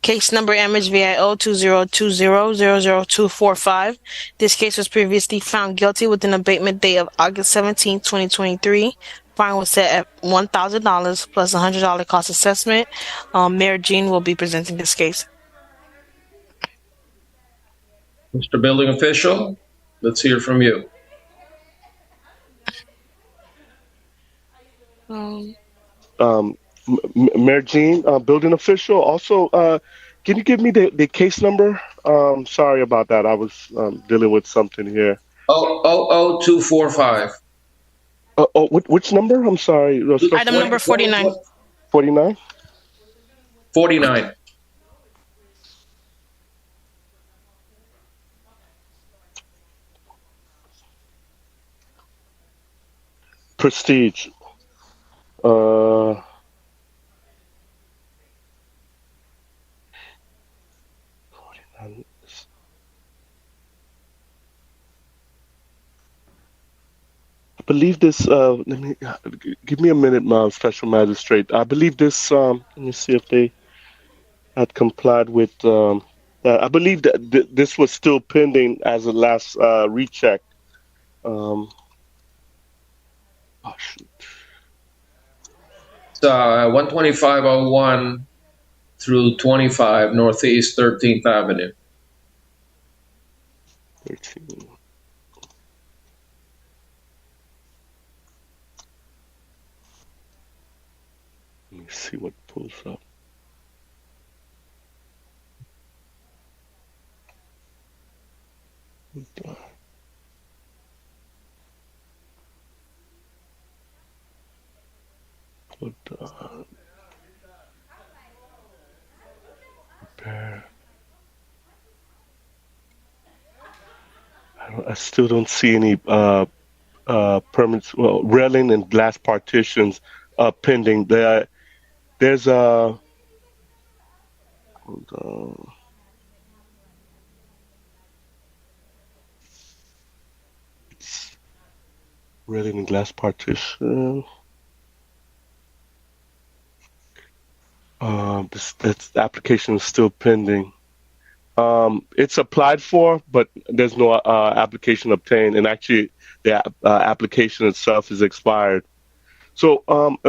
case number MHVIO 2020-00245. This case was previously found guilty with an abatement date of August 17, 2023. Fine was set at $1,000 plus $100 cost assessment. Mayor Jean will be presenting this case.
Mr. Building Official, let's hear from you.
Mayor Jean, building official. Also, can you give me the case number? Sorry about that. I was dealing with something here.
00245.
Which number? I'm sorry.
Item number 49.
49?
49.
Prestige. I believe this. Let me give me a minute, Special Magistrate. I believe this. Let me see if they had complied with. I believe that this was still pending as a last recheck. Oh shoot.
It's 12501 through 25 Northeast 13th Avenue.
13. Let me see what pulls up. Repair. I still don't see any permits. Well, railing and glass partitions pending. There's a. Hold on. Railing and glass partition. This application is still pending. It's applied for, but there's no application obtained, and actually, the application itself is expired. So,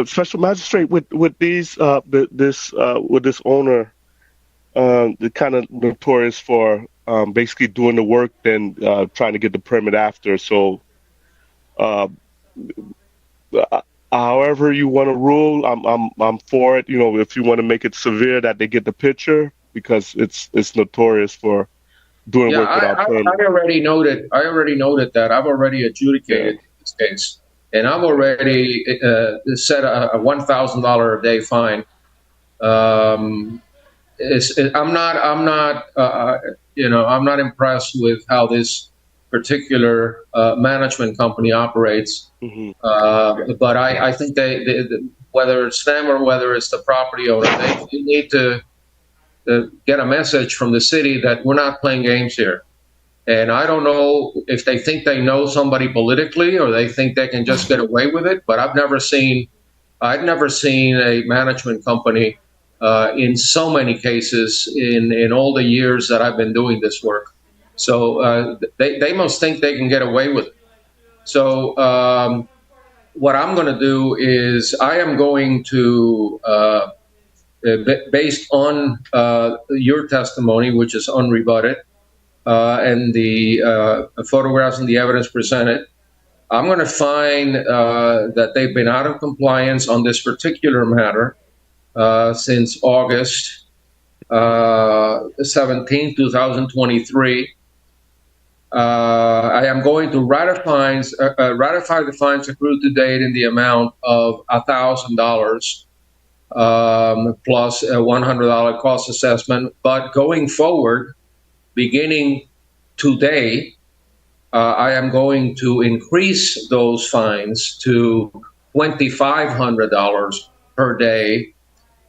Special Magistrate, with these, with this owner, they're kind of notorious for basically doing the work, then trying to get the permit after. So, however you want to rule, I'm for it. You know, if you want to make it severe that they get the picture, because it's notorious for doing work without permit.
I already noted that. I've already adjudicated this case, and I've already set a $1,000 a day fine. I'm not impressed with how this particular management company operates. But I think they, whether it's them or whether it's the property owner, they need to get a message from the city that we're not playing games here. And I don't know if they think they know somebody politically or they think they can just get away with it. But I've never seen a management company in so many cases in all the years that I've been doing this work. So they must think they can get away with it. So what I'm going to do is I am going to, based on your testimony, which is unrebutted, and the photographs and the evidence presented, I'm going to find that they've been out of compliance on this particular matter since August 17, 2023. I am going to ratify the fines accrued to date in the amount of $1,000 plus a $100 cost assessment. But going forward, beginning today, I am going to increase those fines to $2,500 per day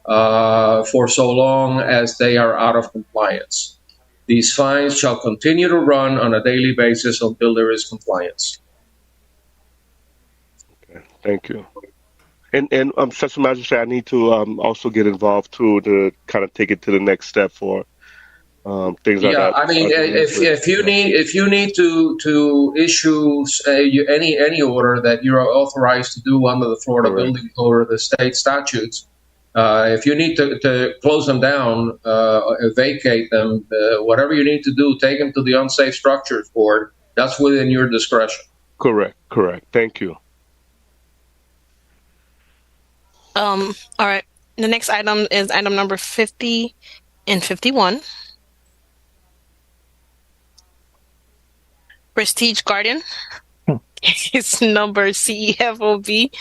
for so long as they are out of compliance. These fines shall continue to run on a daily basis until there is compliance.
Okay, thank you. And Special Magistrate, I need to also get involved too to kind of take it to the next step for things like that.
Yeah, I mean, if you need to issue any order that you're authorized to do under the Florida Building Code or the state statutes, if you need to close them down, vacate them, whatever you need to do, take them to the Unsafe Structures Board. That's within your discretion.
Correct. Thank you.
All right. The next item is item number 50 and 51. Prestige Garden. It's number CEFOB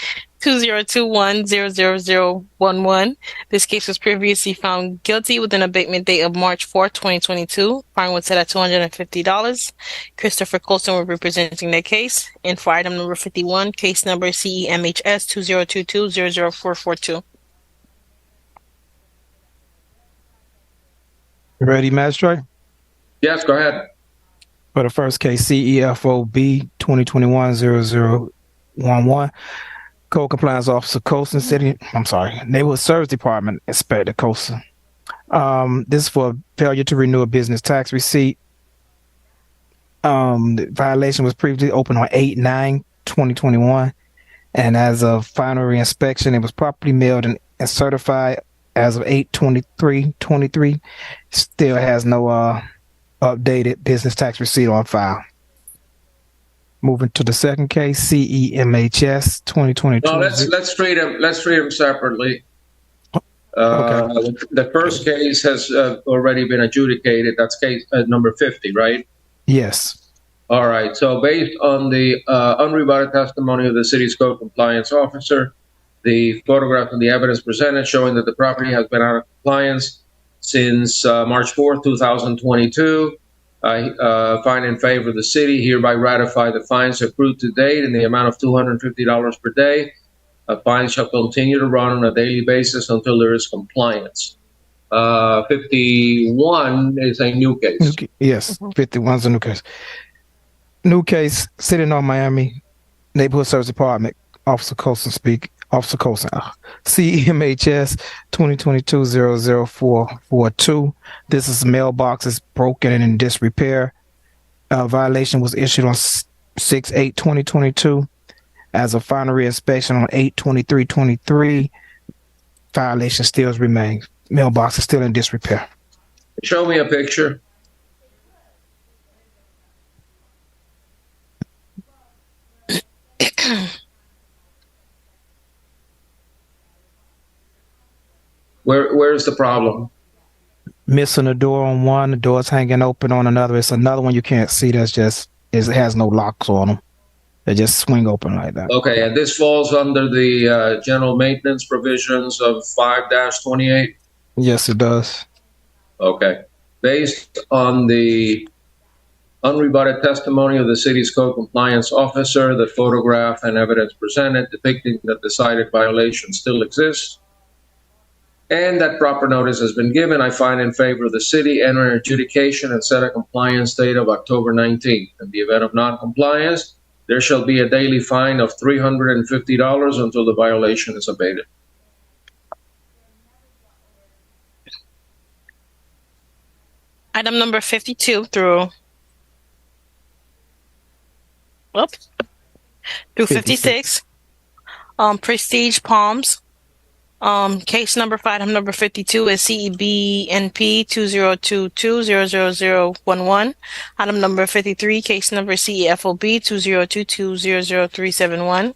2021-00011. This case was previously found guilty with an abatement date of March 4, 2022. Fine was set at $250. Christopher Colson will be presenting the case. And for item number 51, case number CEMHS 2022-00442.
Ready, Magistrate?
Yes, go ahead.
For the first case, CEFOB 2021-0011, Code Compliance Officer, Colson City, Neighborhood Service Department, Inspector Colson. This is for failure to renew a business tax receipt. The violation was previously opened on 8/9/2021, and as of final reinspection, it was properly mailed and certified as of 8/23/23. Still has no updated business tax receipt on file. Moving to the second case, CEMHS 2022.
No, let's treat them separately.
Okay.
The first case has already been adjudicated. That's case number 50, right?
Yes.
All right. So based on the unrebutted testimony of the city's code compliance officer, the photograph and the evidence presented showing that the property has been out of compliance since March 4th, 2022, I find in favor of the city, hereby ratify the fines accrued to date in the amount of $250 per day. Fines shall continue to run on a daily basis until there is compliance. 51 is a new case.
Yes, 51 is a new case. New case, City of North Miami, Neighborhood Service Department, Officer Colson Officer Colson, CMHS 2022-00442. This is mailboxes broken and in disrepair. Violation was issued on 6/8/2022. As a final reinspection on 8/23/23, violation still remains. Mailbox is still in disrepair.
Show me a picture. Where's the problem?
Missing a door on one, the door's hanging open on another. It's another one you can't see it has no locks on them. They just swing open like that.
Okay, and this falls under the general maintenance provisions of 5-28?
Yes, it does.
Okay. Based on the unrebutted testimony of the city's code compliance officer, the photograph and evidence presented depicting that the cited violation still exists, and that proper notice has been given, I find in favor of the city, enter an adjudication and set a compliance date of October 19th. In the event of non-compliance, there shall be a daily fine of $350 until the violation is abated.
Item number 52 through 56. Prestige Palms. Case number item number 52 is CEBNP 2022-00011. Item number 53, case number CEFOB 2022-00371.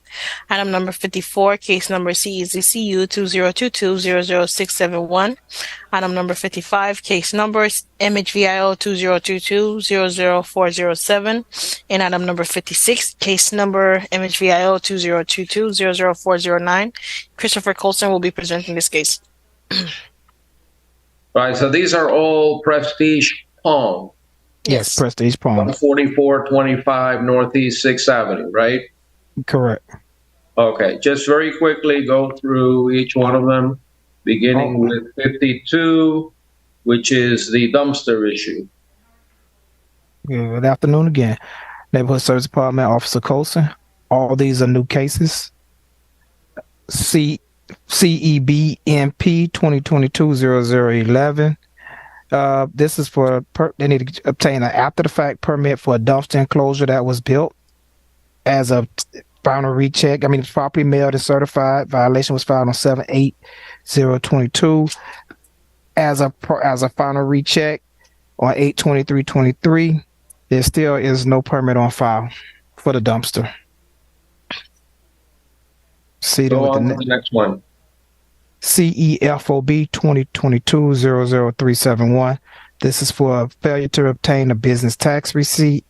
Item number 54, case number CEZCU 2022-00671. Item number 55, case numbers MHVIO 2022-00407. And item number 56, case number MHVIO 2022-00409. Christopher Colson will be presenting this case.
Right, so these are all Prestige Palm.
Yes, Prestige Palm.
4425 Northeast 6th Avenue, right?
Correct.
Okay, just very quickly go through each one of them, beginning with 52, which is the dumpster issue.
Good afternoon again. Neighborhood Service Department, Officer Colson. All these are new cases. CEBNP 2022-0011. This is for they need to obtain an after-the-fact permit for a dumpster enclosure that was built as a final recheck. It's properly mailed and certified. Violation was filed on 7/8/022. As a final recheck on 8/23/23, there still is no permit on file for the dumpster.
Go on to the next one.
CEFOB 2022-00371. This is for failure to obtain a business tax receipt.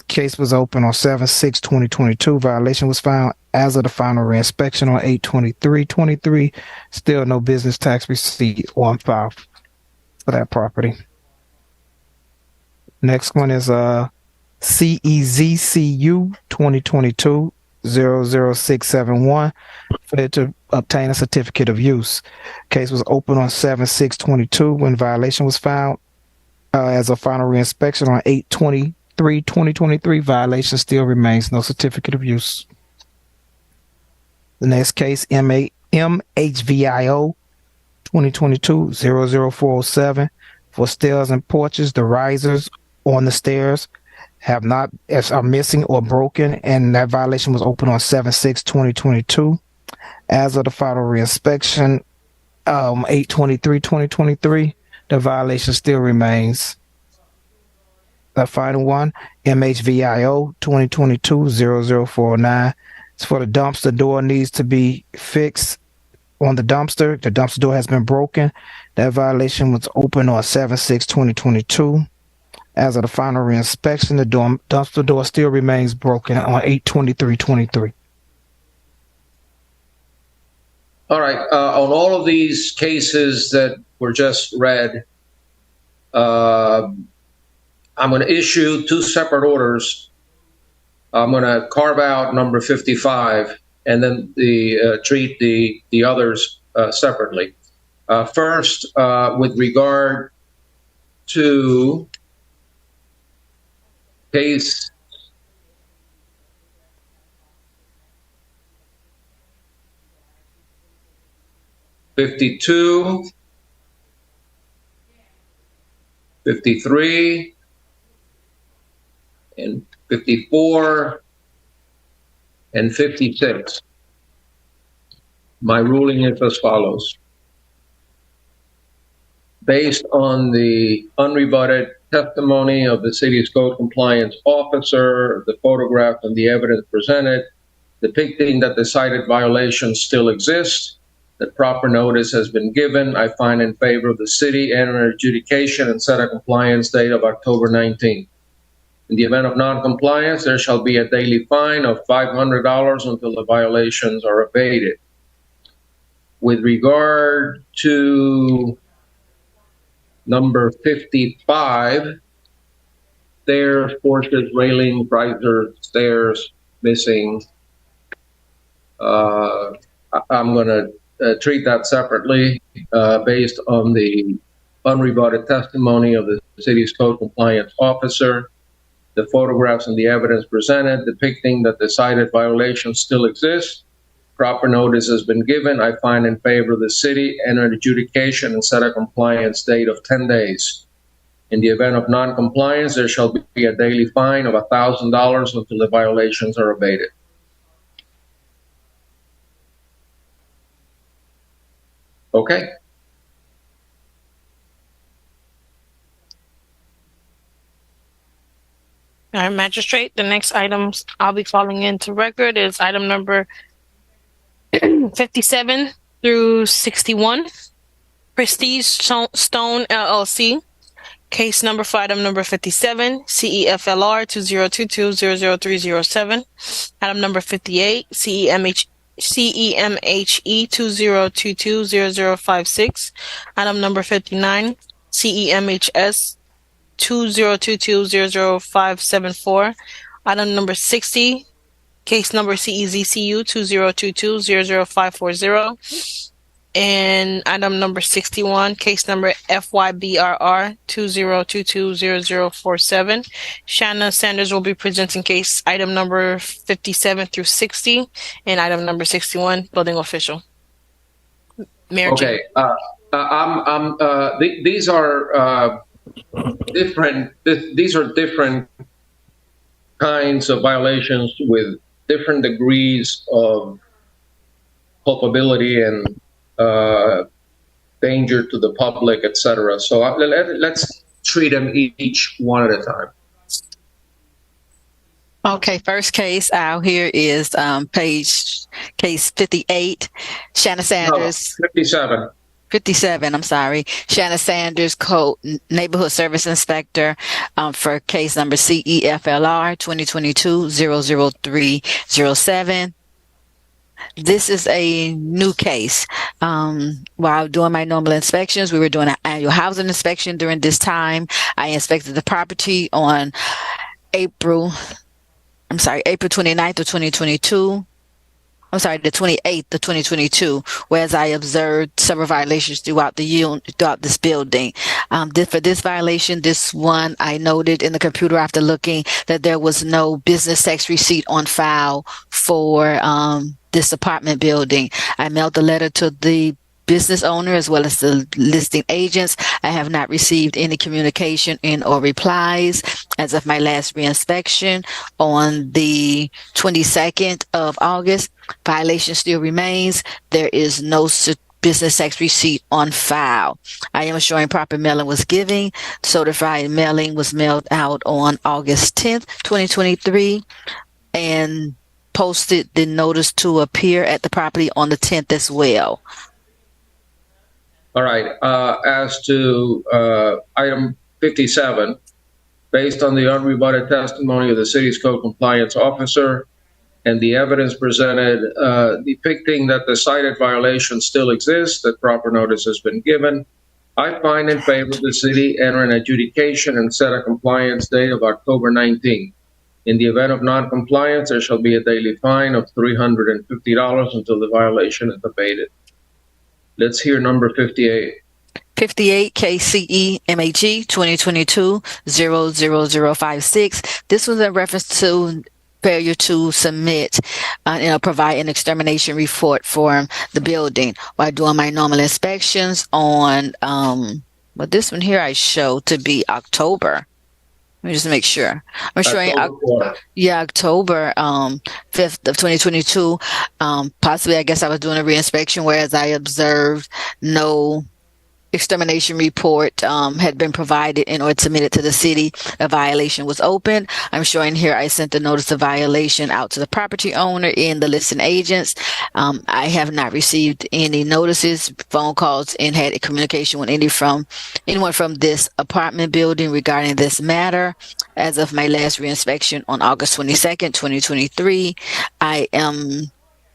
Case was open on 7/6/2022. Violation was found as of the final reinspection on 8/23/23. Still no business tax receipt on file for that property. Next one is CEZCU 2022-00671. Failure to obtain a certificate of use. Case was open on 7/6/22 when violation was found As a final reinspection on 8/23/2023, violation still remains. No certificate of use. The next case, MHVIO 2022-00407, for stairs and porches. The risers on the stairs are missing or broken, and that violation was open on 7/6/2022. As of the final reinspection, 8/23/2023, the violation still remains. The final one, MHVIO 2022-00409. It's for the dumpster. Door needs to be fixed on the dumpster. The dumpster door has been broken. That violation was open on 7/6/2022. As of the final reinspection, the dumpster door still remains broken on 8/23/23.
All right. On all of these cases that were just read, I'm going to issue two separate orders. I'm going to carve out number 55 and then treat the others separately. First, with regard to case (52), 53, and 54, and 56. My ruling is as follows. Based on the unrebutted testimony of the city's code compliance officer, the photograph and the evidence presented, depicting that the cited violations still exist, that proper notice has been given, I find in favor of the city, enter adjudication and set a compliance date of October 19th. In the event of non-compliance, there shall be a daily fine of $500 until the violations are abated. With regard to number 55, stairs, porches, railing, risers, stairs missing. I'm going to treat that separately based on the unrebutted testimony of the city's code compliance officer, the photographs and the evidence presented depicting that the cited violations still exist. Proper notice has been given. I find in favor of the city, enter adjudication and set a compliance date of 10 days. In the event of non-compliance, there shall be a daily fine of $1,000 until the violations are abated. Okay.
All right, Magistrate, the next items I'll be calling into record is item number 57 through 61. Prestige Stone LLC. Case number for item number 57, CEFLR 2022-00307. Item number 58, CEMHE 2022-0056. Item number 59, CEMHS 2022-00574. Item number 60, case number CEZCU 2022-00540. And item number 61, case number FYBRR 2022-0047. Shanna Sanders will be presenting case item number 57 through 60 and item number 61, building official. Mayor.
Okay. These are different. These are different kinds of violations with different degrees of culpability and danger to the public, etc. So let's treat them each one at a time.
Okay, first case out here is case 58, Shanna Sanders.
No, 57.
57, I'm sorry. Shanna Sanders, Neighborhood Service Inspector, for case number CEFLR 2022-00307. This is a new case. While doing my normal inspections, we were doing an annual housing inspection during this time. I inspected the property on April 29th of 2022. the 28th of 2022, whereas I observed several violations throughout throughout this building. For this violation, this one, I noted in the computer after looking that there was no business tax receipt on file for this apartment building. I mailed the letter to the business owner as well as the listing agents. I have not received any communication or replies as of my last reinspection on the 22nd of August. Violation still remains. There is no business tax receipt on file. I am assuring proper mailing was given. Certified mailing was mailed out on August 10th, 2023, and posted the notice to appear at the property on the 10th as well.
All right. As to item 57, based on the unrebutted testimony of the city's code compliance officer and the evidence presented depicting that the cited violation still exists, that proper notice has been given, I find in favor of the city enter an adjudication and set a compliance date of October 19th. In the event of non-compliance, there shall be a daily fine of $350 until the violation is abated. Let's hear number 58.
58 KCE MAG 2022-00056. This was in reference to failure to submit provide an extermination report for the building while doing my normal inspections on but this one here I show to be October. Let me just make sure. I'm showing October 5th of 2022. Possibly, I guess I was doing a reinspection, whereas I observed no extermination report had been provided in or submitted to the city. A violation was opened. I'm showing here I sent the notice of violation out to the property owner and the listing agents. I have not received any notices, phone calls, and had a communication with anyone from this apartment building regarding this matter. As of my last reinspection on August 22nd, 2023,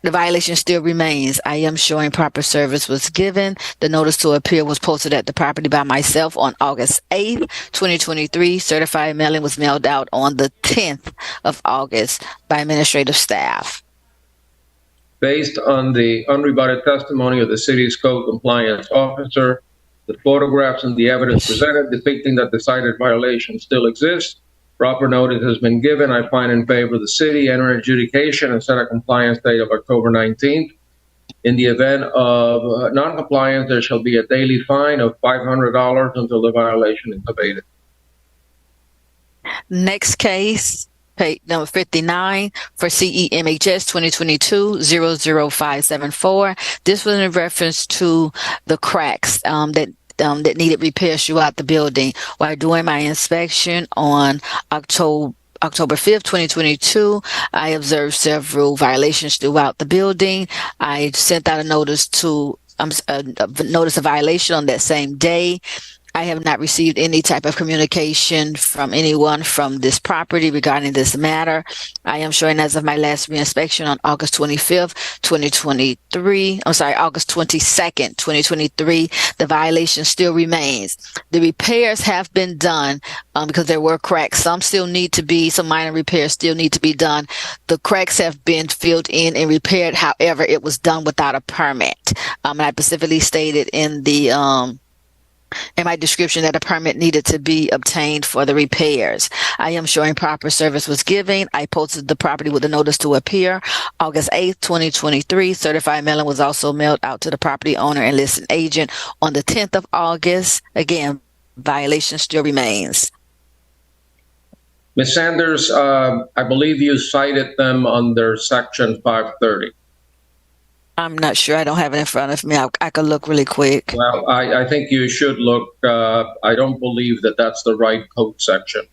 the violation still remains. I am showing proper service was given. The notice to appear was posted at the property by myself on August 8th, 2023. Certified mailing was mailed out on the 10th of August by administrative staff.
Based on the unrebutted testimony of the city's code compliance officer, the photographs and the evidence presented depicting that the cited violation still exists, proper notice has been given. I find in favor of the city, enter adjudication and set a compliance date of October 19th. In the event of non-compliance, there shall be a daily fine of $500 until the violation is abated.
Next case, page number 59 for CEMHS 2022-00574. This was in reference to the cracks that needed repairs throughout the building. While doing my inspection on October 5th, 2022, I observed several violations throughout the building. I sent out a notice notice of violation on that same day. I have not received any type of communication from anyone from this property regarding this matter. I am showing as of my last reinspection on August 25th, 2023. August 22nd, 2023. The violation still remains. The repairs have been done because there were cracks. Some minor repairs still need to be done. The cracks have been filled in and repaired. However, it was done without a permit. And I specifically stated in my description that a permit needed to be obtained for the repairs. I am showing proper service was given. I posted the property with a notice to appear August 8th, 2023. Certified mailing was also mailed out to the property owner and listing agent on the 10th of August. Again, violation still remains.
Ms. Sanders, I believe you cited them under Section 530.
I'm not sure. I don't have it in front of me. I could look really quick.
Well, I think you should look. I don't believe that that's the right code section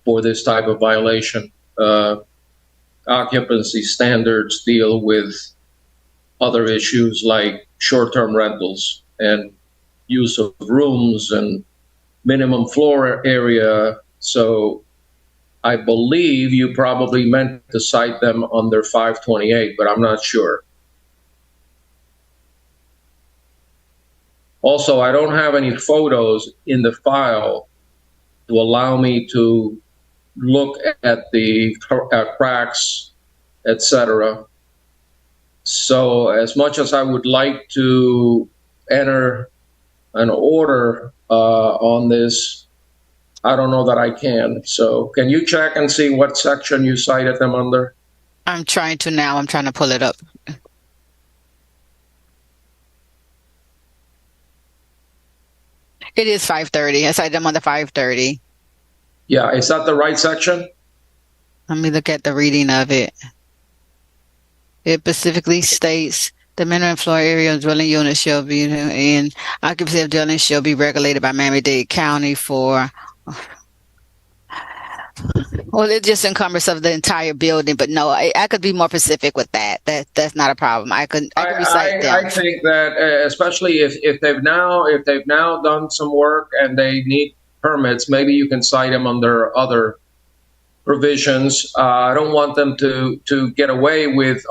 for this type of violation. Occupancy standards deal with other issues like short-term rentals and use of rooms and minimum floor area. So I believe you probably meant to cite them under 528, but I'm not sure. Also, I don't have any photos in the file to allow me to look at the cracks, etc. So as much as I would like to enter an order on this, I don't know that I can. So can you check and see what section you cited them under?
I'm trying to now. I'm trying to pull it up. It is 530. I cited them on the 530.
Yeah, is that the right section?
Let me look at the reading of it. It specifically states the minimum floor area of dwelling unit shall be in occupancy of dwelling shall be regulated by Miami-Dade County for. Well, it just encumbers of the entire building, but no, I could be more specific with that. That's not a problem. I could recite them.
I think that especially if they've now done some work and they need permits, maybe you can cite them under other provisions. I don't want them to get away with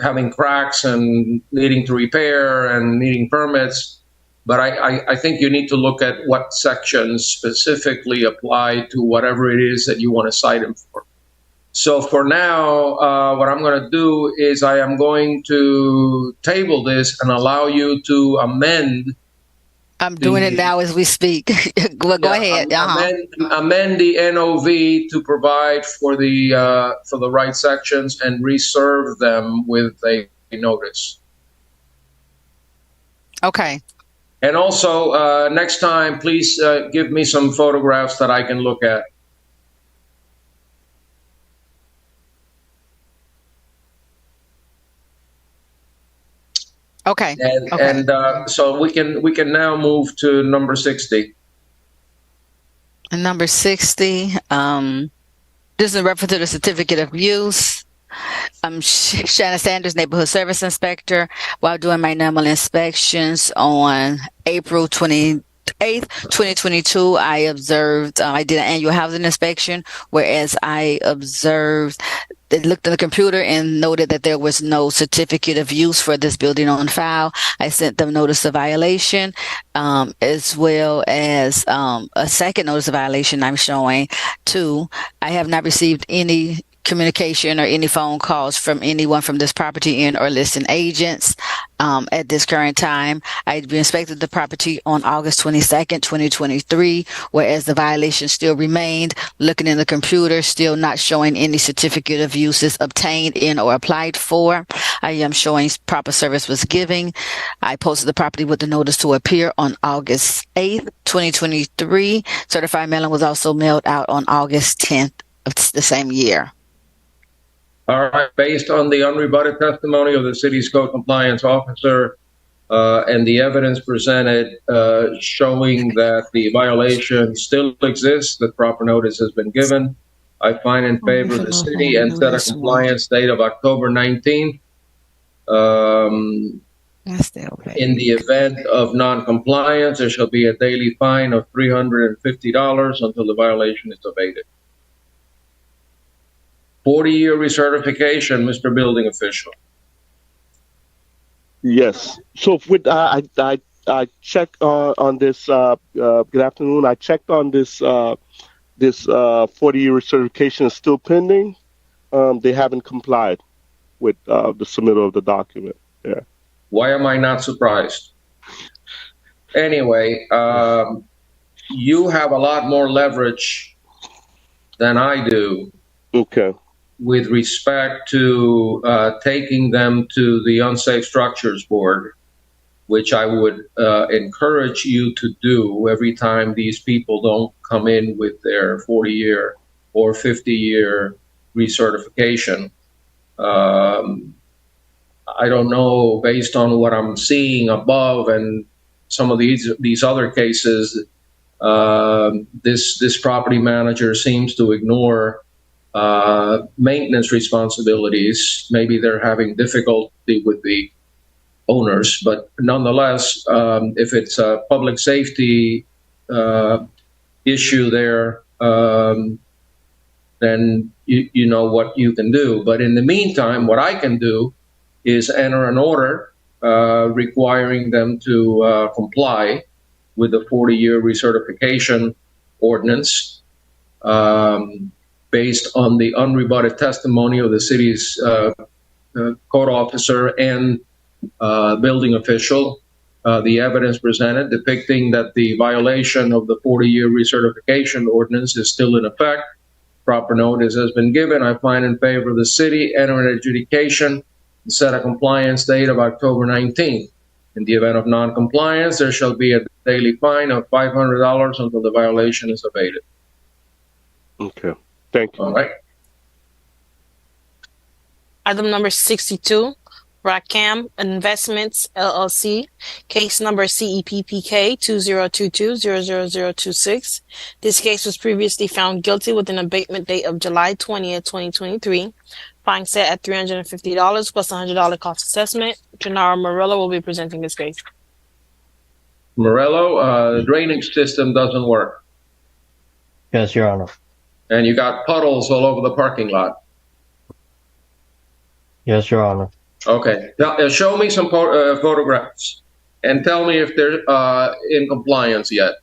having cracks and needing to repair and needing permits. But I think you need to look at what sections specifically apply to whatever it is that you want to cite them for. So for now, what I'm going to do is I am going to table this and allow you to amend.
I'm doing it now as we speak. Go ahead.
Amend the NOV to provide for the right sections and reserve them with a notice.
Okay.
And also, next time, please give me some photographs that I can look at.
Okay.
And so we can now move to number 60.
And number 60, this is in reference to the certificate of use. Shannon Sanders, Neighborhood Service Inspector. While doing my normal inspections on April 28th, 2022, I observed, I did an annual housing inspection, whereas I observed, they looked at the computer and noted that there was no certificate of use for this building on file. I sent them notice of violation, as well as a second notice of violation I'm showing too. I have not received any communication or any phone calls from anyone from this property in or listing agents at this current time. I inspected the property on August 22nd, 2023, whereas the violation still remained. Looking in the computer, still not showing any certificate of uses obtained in or applied for. I am showing proper service was given. I posted the property with the notice to appear on August 8th, 2023. Certified mailing was also mailed out on August 10th of the same year.
All right, based on the unrebutted testimony of the city's code compliance officer and the evidence presented showing that the violation still exists, the proper notice has been given. I find in favor of the city and set a compliance date of October 19th. In the event of non-compliance, there shall be a daily fine of $350 until the violation is abated. 40-year recertification, Mr. Building Official.
Yes. So with I checked on this. Good afternoon. I checked on this. This 40-year recertification is still pending. They haven't complied with the submittal of the document. Yeah.
Why am I not surprised? Anyway, you have a lot more leverage than I do.
Okay.
With respect to taking them to the Unsafe Structures Board, which I would encourage you to do every time these people don't come in with their 40-year or 50-year recertification. I don't know, based on what I'm seeing above and some of these other cases, this property manager seems to ignore maintenance responsibilities. Maybe they're having difficulty with the owners, but nonetheless, if it's a public safety issue there, then you know what you can do. But in the meantime, what I can do is enter an order requiring them to comply with the 40-year recertification ordinance, based on the unrebutted testimony of the city's code officer and building official. The evidence presented depicting that the violation of the 40-year recertification ordinance is still in effect. Proper notice has been given. I find in favor of the city, enter an adjudication and set a compliance date of October 19th. In the event of non-compliance, there shall be a daily fine of $500 until the violation is abated.
Okay, thank you.
All right.
Item number 62, Rackham Investments, LLC, case number CEPPK 2022-00026. This case was previously found guilty with an abatement date of July 20th, 2023. Fine set at $350 plus $100 cost assessment. Gennaro Murillo will be presenting this case.
Murillo, the drainage system doesn't work.
Yes, Your Honor.
And you got puddles all over the parking lot.
Yes, Your Honor.
Okay. Now, show me some photographs and tell me if they're in compliance yet.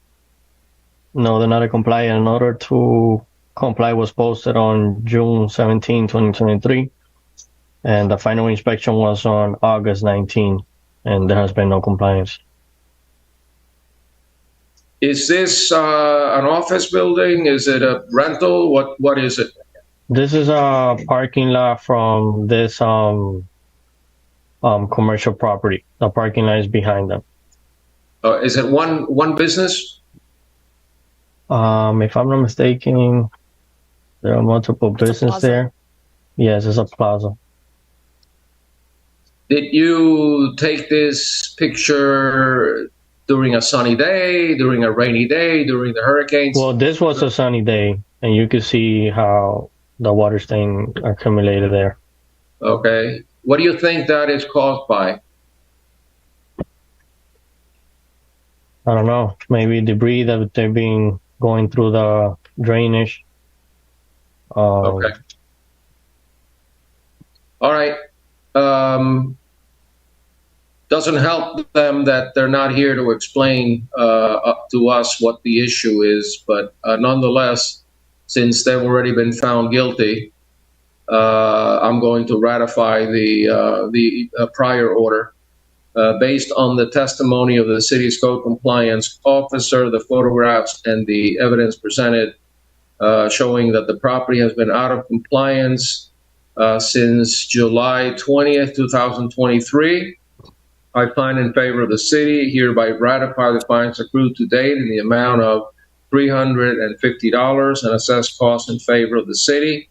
No, they're not compliant. In order to comply was posted on June 17, 2023, and the final inspection was on August 19, and there has been no compliance.
Is this an office building? Is it a rental? What is it?
This is a parking lot from this commercial property. The parking lot is behind them.
Is it one business?
If I'm not mistaken, there are multiple businesses there. Yes, it's a plaza.
Did you take this picture during a sunny day, during a rainy day, during the hurricanes?
Well, this was a sunny day, and you could see how the water stain accumulated there.
Okay. What do you think that is caused by?
I don't know. Maybe debris that they've been going through the drainage.
Okay. All right. Doesn't help them that they're not here to explain up to us what the issue is, but nonetheless, since they've already been found guilty, I'm going to ratify the prior order based on the testimony of the city's code compliance officer, the photographs, and the evidence presented showing that the property has been out of compliance since July 20th, 2023. I find in favor of the city, hereby ratify the fines accrued to date in the amount of $350 and assess costs in favor of the city.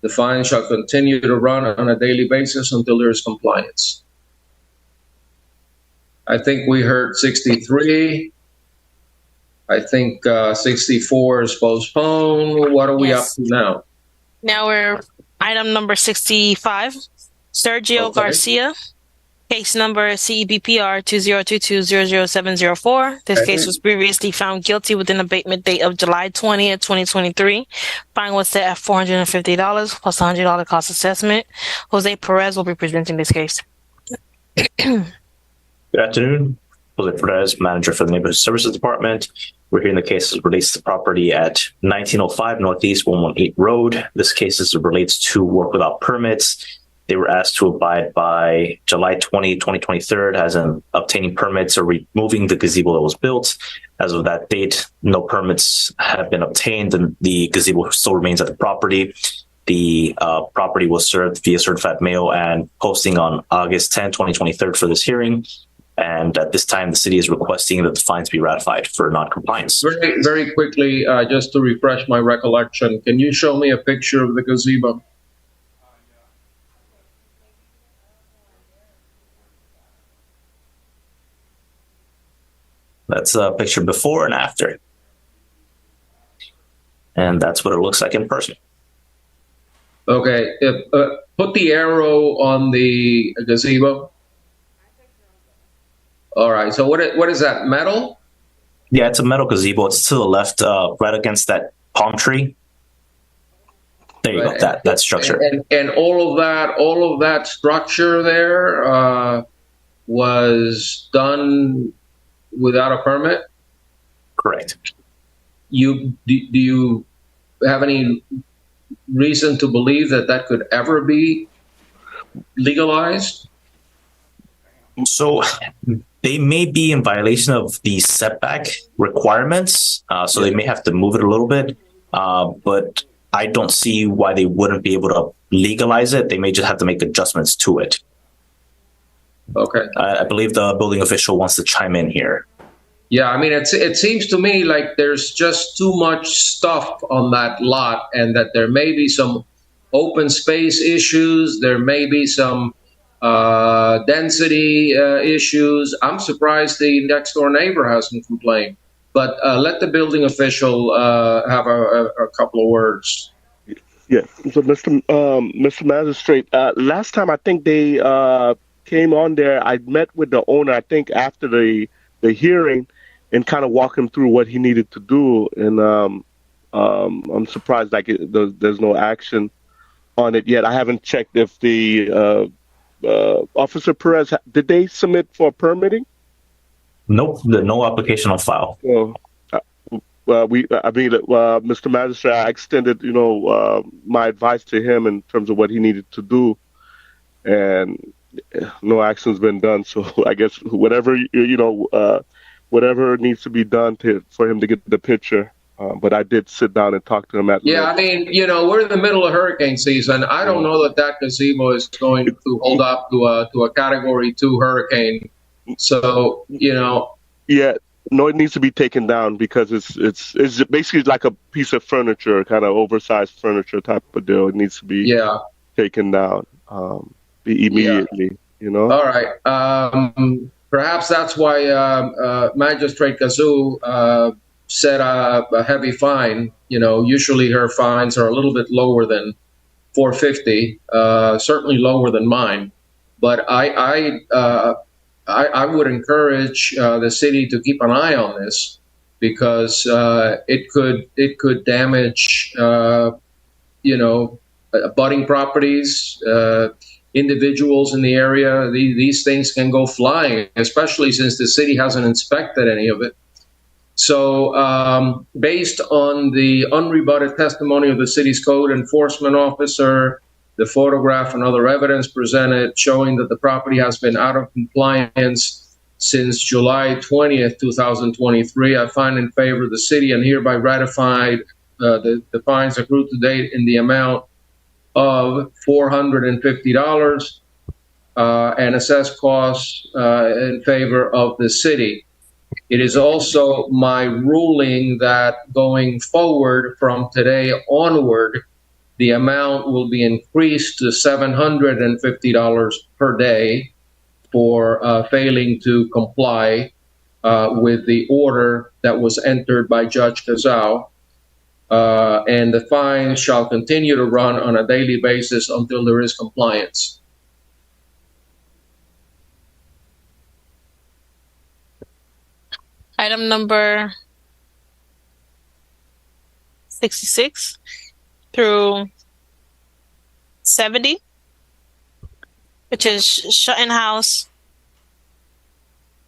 The fine shall continue to run on a daily basis until there is compliance. I think we heard 63. I think 64 is postponed. What are we up to now?
Now we're item number 65, Sergio Garcia, case number CEBPR 2022-00704. This case was previously found guilty with an abatement date of July 20th, 2023. Fine was set at $450 plus $100 cost assessment. Jose Perez will be presenting this case.
Good afternoon. Jose Perez, manager for the Neighborhood Services Department. We're here in the case that relates to the property at 1905 Northeast 118 Road. This case relates to work without permits. They were asked to abide by July 20, 2023 as in obtaining permits or removing the gazebo that was built. As of that date, no permits have been obtained and the gazebo still remains at the property. The property was served via certified mail and posting on August 10, 2023 for this hearing. And at this time, the city is requesting that the fines be ratified for non-compliance.
Very, very quickly, just to refresh my recollection, can you show me a picture of the gazebo?
That's a picture before and after. And that's what it looks like in person.
Okay, put the arrow on the gazebo. All right, so what is that, metal?
Yeah, it's a metal gazebo. It's to the left, right against that palm tree. There you go, that structure.
And all of that structure there was done without a permit?
Correct.
Do you have any reason to believe that that could ever be legalized?
So they may be in violation of the setback requirements, so they may have to move it a little bit. But I don't see why they wouldn't be able to legalize it. They may just have to make adjustments to it.
Okay.
I believe the building official wants to chime in here.
Yeah, I mean, it seems to me like there's just too much stuff on that lot, and that there may be some open space issues. There may be some density issues. I'm surprised the next door neighbor hasn't complained. But let the building official have a couple of words.
Yeah. So, Mr. Magistrate, last time I think they came on there, I met with the owner, I think after the hearing, and kind of walk him through what he needed to do. And I'm surprised there's no action on it yet. I haven't checked if the Officer Perez, did they submit for permitting?
Nope, no application on file.
Well, Mr. Magistrate, I extended, my advice to him in terms of what he needed to do, and no action's been done. So I guess whatever needs to be done for him to get the picture. But I did sit down and talk to him at.
Yeah, I mean, we're in the middle of hurricane season. I don't know that gazebo is going to hold up to a Category 2 hurricane. So,
Yeah, no, it needs to be taken down because it's basically like a piece of furniture, kind of oversized furniture type of deal. It needs to be taken down immediately.
All right. Perhaps that's why Magistrate Kazoo set a heavy fine. Usually her fines are a little bit lower than $450, certainly lower than mine. But I would encourage the city to keep an eye on this, because it could damage abutting properties, individuals in the area. These things can go flying, especially since the city hasn't inspected any of it. So based on the unrebutted testimony of the city's code enforcement officer, the photograph and other evidence presented showing that the property has been out of compliance since July 20th, 2023, I find in favor of the city and hereby ratified the fines accrued to date in the amount of $450 and assessed costs in favor of the city. It is also my ruling that going forward from today onward, the amount will be increased to $750 per day for failing to comply with the order that was entered by Judge Kazao. And the fine shall continue to run on a daily basis until there is compliance.
Item number 66 through 70, which is Shutton House.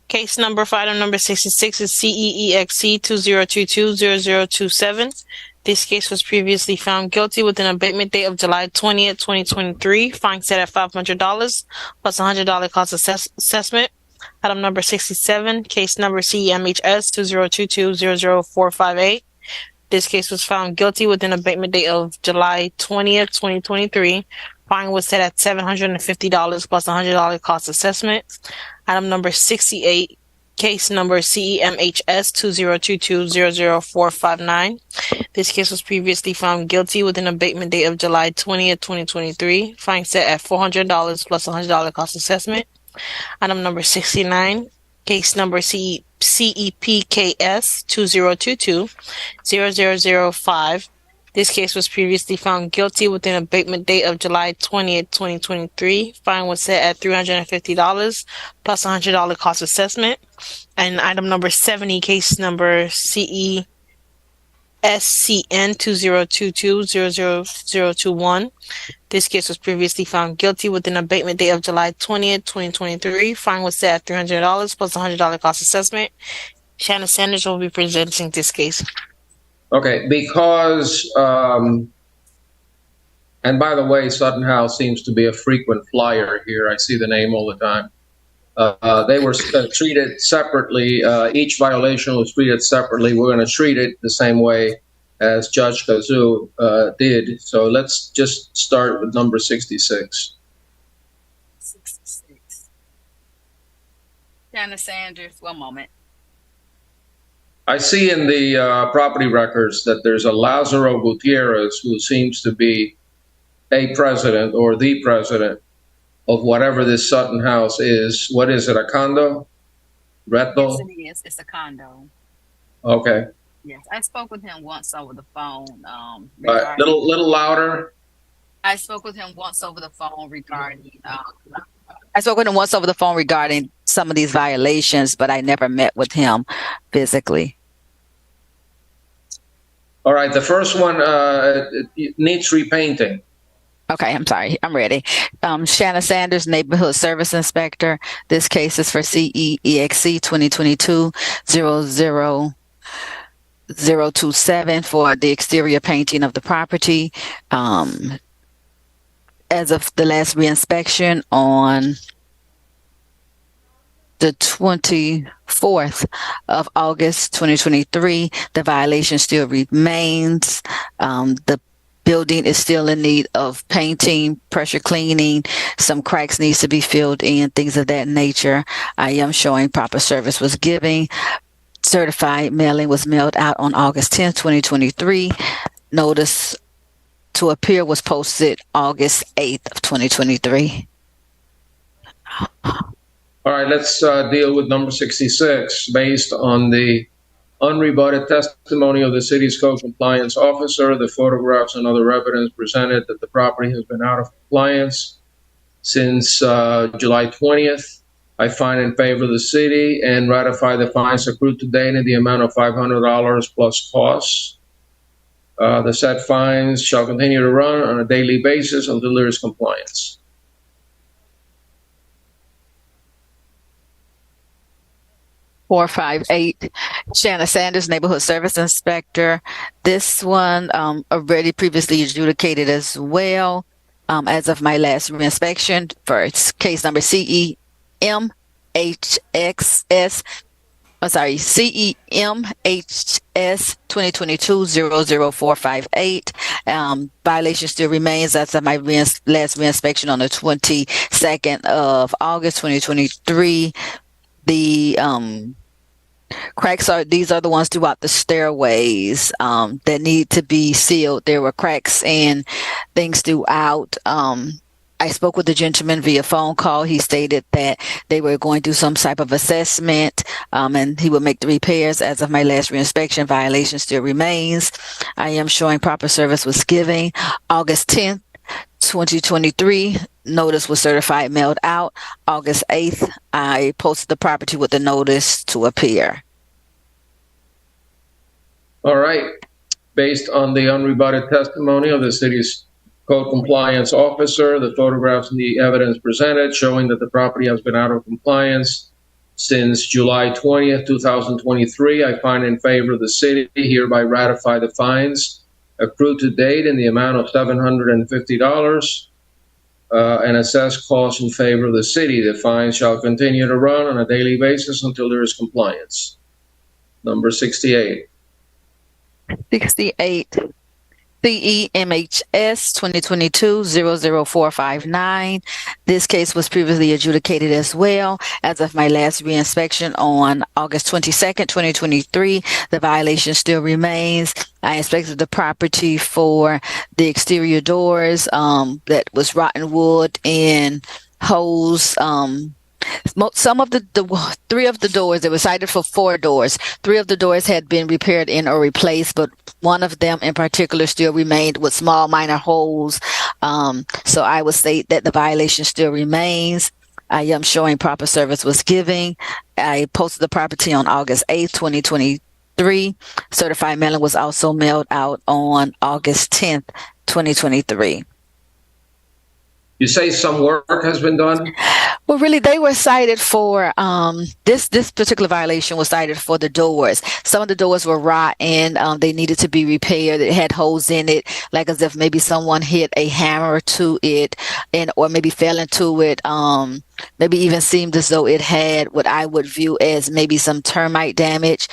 Case number for item number 66 is CEEXC 2022-0027. This case was previously found guilty with an abatement date of July 20th, 2023. Fine set at $500 plus $100 cost assessment. Item number 67, case number CEMHS 2022-00458. This case was found guilty with an abatement date of July 20th, 2023. Fine was set at $750 plus $100 cost assessment. Item number 68, case number CEMHS 2022-00459. This case was previously found guilty with an abatement date of July 20th, 2023. Fine set at $400 plus $100 cost assessment. Item number 69, case number CEPKS 2022-0005. This case was previously found guilty with an abatement date of July 20th, 2023. Fine was set at $350 plus $100 cost assessment. And item number 70, case number CESCN 2022-00021. This case was previously found guilty with an abatement date of July 20th, 2023. Fine was set at $300 plus $100 cost assessment. Shannon Sanders will be presenting this case.
Okay, because And by the way, Sutton House seems to be a frequent flyer here. I see the name all the time. They were treated separately. Each violation was treated separately. We're going to treat it the same way as Judge Kazoo did. So let's just start with number 66.
66. Janice Sanders, one moment.
I see in the property records that there's a Lazaro Gutierrez who seems to be a president or the president of whatever this Sutton House is. What is it, a condo? Rental?
Yes, it is. It's a condo.
Okay.
Yes, I spoke with him once over the phone.
Little louder.
I spoke with him once over the phone regarding. I spoke with him once over the phone regarding some of these violations, but I never met with him physically.
All right. The first one it needs repainting.
Okay, I'm sorry. I'm ready. Shanna Sanders, Neighborhood Service Inspector. This case is for CEEXC 2022-00027 for the exterior painting of the property. As of the last reinspection on the 24th of August 2023, the violation still remains. The building is still in need of painting, pressure cleaning, some cracks needs to be filled in, things of that nature. I am showing proper service was given. Certified mailing was mailed out on August 10th, 2023. Notice to appear was posted August 8th of 2023.
All right, let's deal with number 66. Based on the unrebutted testimony of the city's code compliance officer, the photographs and other evidence presented that the property has been out of compliance since July 20th. I find in favor of the city and ratify the fines accrued to date in the amount of $500 plus costs. The said fines shall continue to run on a daily basis until there is compliance.
Four, 5, 8. Shanna Sanders, Neighborhood Service Inspector. This one already previously adjudicated as well. As of my last reinspection for case number CEMHXS, CEMHS 2022-00458. Violation still remains as of my last reinspection on the 22nd of August 2023. The cracks these are the ones throughout the stairways that need to be sealed. There were cracks and things throughout. I spoke with the gentleman via phone call. He stated that they were going through some type of assessment and he would make the repairs. As of my last reinspection, violation still remains. I am showing proper service was given. August 10th, 2023, notice was certified mailed out. August 8th, I posted the property with the notice to appear.
All right. Based on the unrebutted testimony of the city's code compliance officer, the photographs and the evidence presented showing that the property has been out of compliance since July 20th, 2023, I find in favor of the city, hereby ratify the fines accrued to date in the amount of $750 and assess costs in favor of the city. The fines shall continue to run on a daily basis until there is compliance. Number 68.
68. CEMHS 2022-00459. This case was previously adjudicated as well. As of my last reinspection on August 22nd, 2023, the violation still remains. I inspected the property for the exterior doors that was rotten wood and holes. Some of the 3 of the doors, they were cited for 4 doors. 3 of the doors had been repaired in or replaced, but one of them in particular still remained with small minor holes. So I would state that the violation still remains. I am showing proper service was given. I posted the property on August 8th, 2023. Certified mailing was also mailed out on August 10th, 2023.
You say some work has been done?
Well, really, they were cited for this particular violation was cited for the doors. Some of the doors were rotten. They needed to be repaired. It had holes in it, like as if maybe someone hit a hammer to it, or maybe fell into it. Maybe even seemed as though it had what I would view as maybe some termite damage.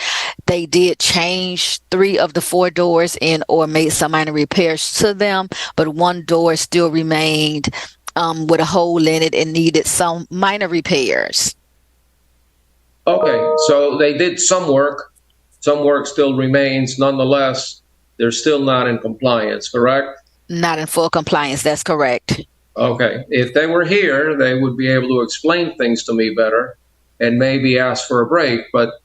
They did change 3 of the 4 doors or made some minor repairs to them, but one door still remained with a hole in it and needed some minor repairs.
Okay, so they did some work. Some work still remains. Nonetheless, they're still not in compliance, correct?
Not in full compliance, that's correct.
Okay, if they were here, they would be able to explain things to me better and maybe ask for a break, but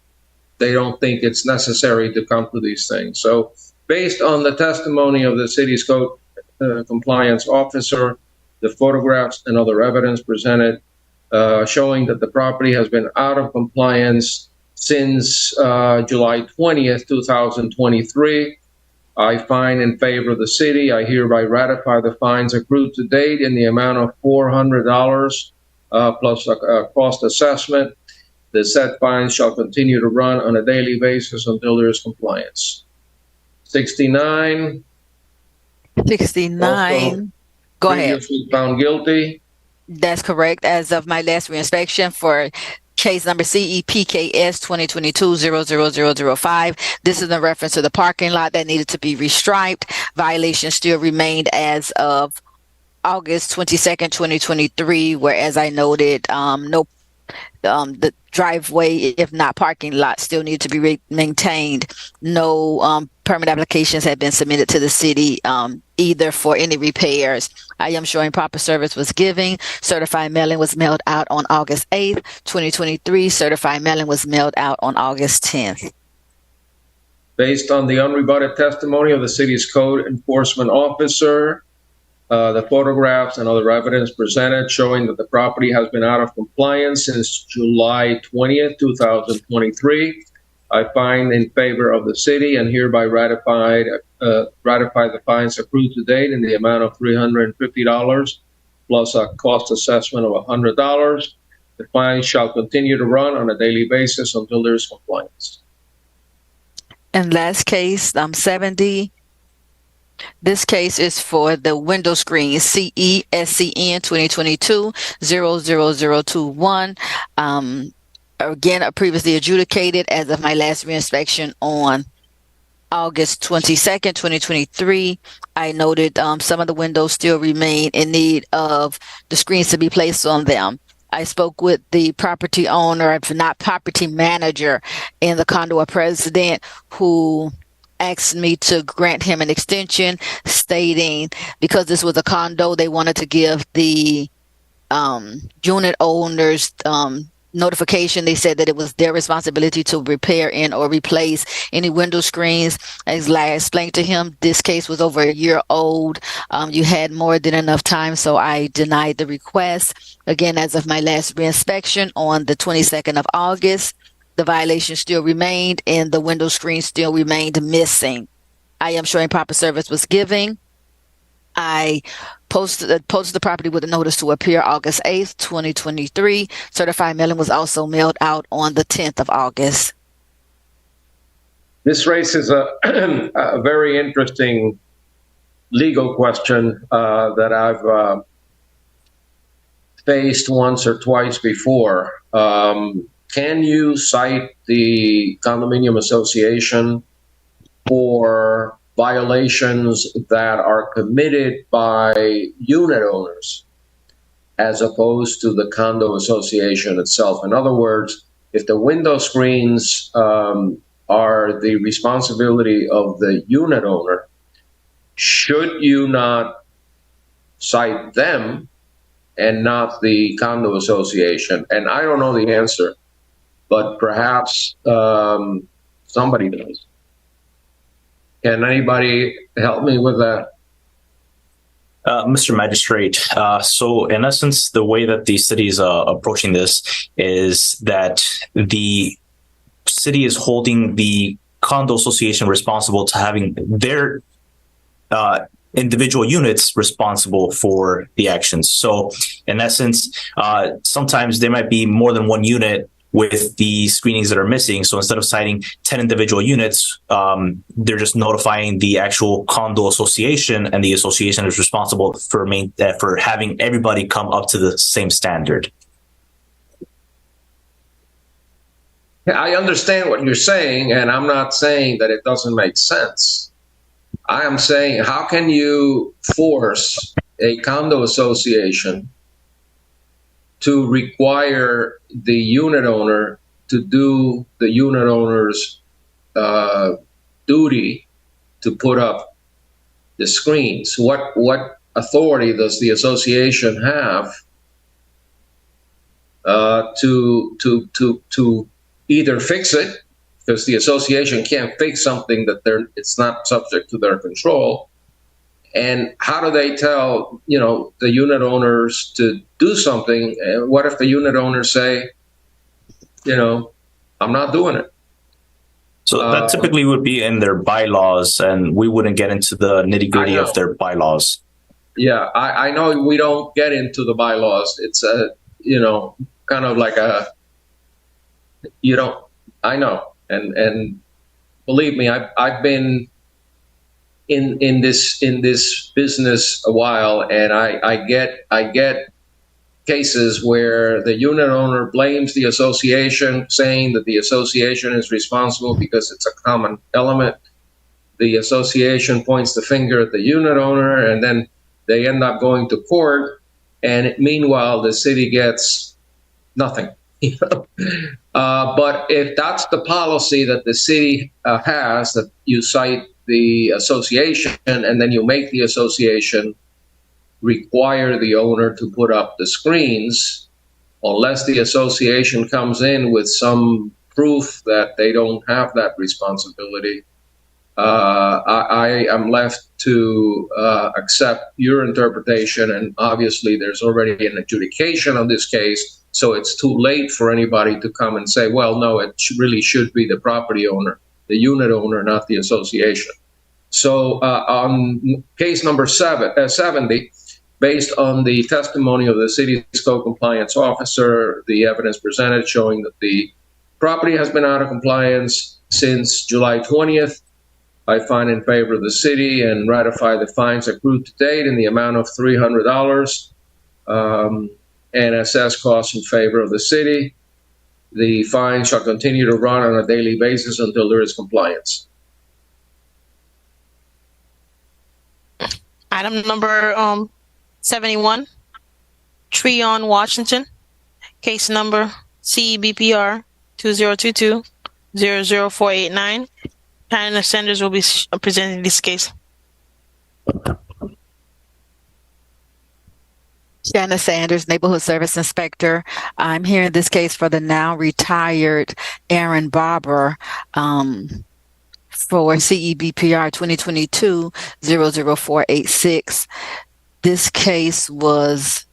they don't think it's necessary to come to these things. So based on the testimony of the city's code compliance officer, the photographs and other evidence presented showing that the property has been out of compliance since July 20th, 2023. I find in favor of the city. I hereby ratify the fines accrued to date in the amount of $400 plus a cost assessment. The said fines shall continue to run on a daily basis until there is compliance. 69.
69. Go ahead.
Previously found guilty.
That's correct. As of my last reinspection for case number CEPKS 2022-00005, this is in reference to the parking lot that needed to be restriped. Violation still remained as of August 22nd, 2023, where, as I noted, the driveway, if not parking lot, still need to be maintained. No permit applications have been submitted to the city either for any repairs. I am showing proper service was given. Certified mailing was mailed out on August 8th, 2023. Certified mailing was mailed out on August 10th.
Based on the unrebutted testimony of the city's code enforcement officer, the photographs and other evidence presented showing that the property has been out of compliance since July 20th, 2023. I find in favor of the city and hereby ratify the fines accrued to date in the amount of $350 plus a cost assessment of $100. The fines shall continue to run on a daily basis until there is compliance.
And last case, 70. This case is for the window screen CESCN 2022-00021. Again, previously adjudicated as of my last reinspection on August 22nd, 2023. I noted some of the windows still remain in need of the screens to be placed on them. I spoke with the property owner, if not property manager, and the condo president, who asked me to grant him an extension, stating because this was a condo, they wanted to give the unit owners notification. They said that it was their responsibility to repair and or replace any window screens. As I explained to him, this case was over a year old. You had more than enough time, so I denied the request. Again, as of my last reinspection on the 22nd of August, the violation still remained and the window screen still remained missing. I am showing proper service was given. I posted the property with a notice to appear August 8th, 2023. Certified mailing was also mailed out on the 10th of August.
This raises a very interesting legal question that I've faced once or twice before. Can you cite the condominium association for violations that are committed by unit owners as opposed to the condo association itself? In other words, if the window screens are the responsibility of the unit owner, should you not cite them and not the condo association? And I don't know the answer, but perhaps somebody does. Can anybody help me with that?
Mr. Magistrate, so in essence, the way that the city is approaching this is that the city is holding the condo association responsible to having their individual units responsible for the actions. So in essence, sometimes there might be more than one unit with the screenings that are missing. So instead of citing 10 individual units, they're just notifying the actual condo association, and the association is responsible for having everybody come up to the same standard.
I understand what you're saying, and I'm not saying that it doesn't make sense. I am saying, how can you force a condo association to require the unit owner to do the unit owner's duty to put up the screens? What authority does the association have to either fix it, because the association can't fix something that it's not subject to their control? And how do they tell, the unit owners to do something? And what if the unit owners say, I'm not doing it?
So that typically would be in their bylaws, and we wouldn't get into the nitty-gritty of their bylaws.
Yeah, I know we don't get into the bylaws. It's kind of like I know. And believe me, I've been in this business a while, and I get cases where the unit owner blames the association, saying that the association is responsible because it's a common element. The association points the finger at the unit owner, and then they end up going to court, and meanwhile the city gets nothing. But if that's the policy that the city has, that you cite the association and then you make the association require the owner to put up the screens, unless the association comes in with some proof that they don't have that responsibility, I am left to accept your interpretation. And obviously there's already an adjudication on this case, so it's too late for anybody to come and say, well, no, it really should be the property owner, the unit owner, not the association. So on case number 70, based on the testimony of the city's code compliance officer, the evidence presented showing that the property has been out of compliance since July 20th, I find in favor of the city and ratify the fines accrued to date in the amount of $300, and assess costs in favor of the city. The fine shall continue to run on a daily basis until there is compliance.
Item number 71, Treon Washington, case number CEBPR 2022-00489. Janice Sanders will be presenting this case.
Janice Sanders, Neighborhood Service Inspector. I'm here in this case for the now retired Aaron Barber for CEBPR 2022-00486. This case was,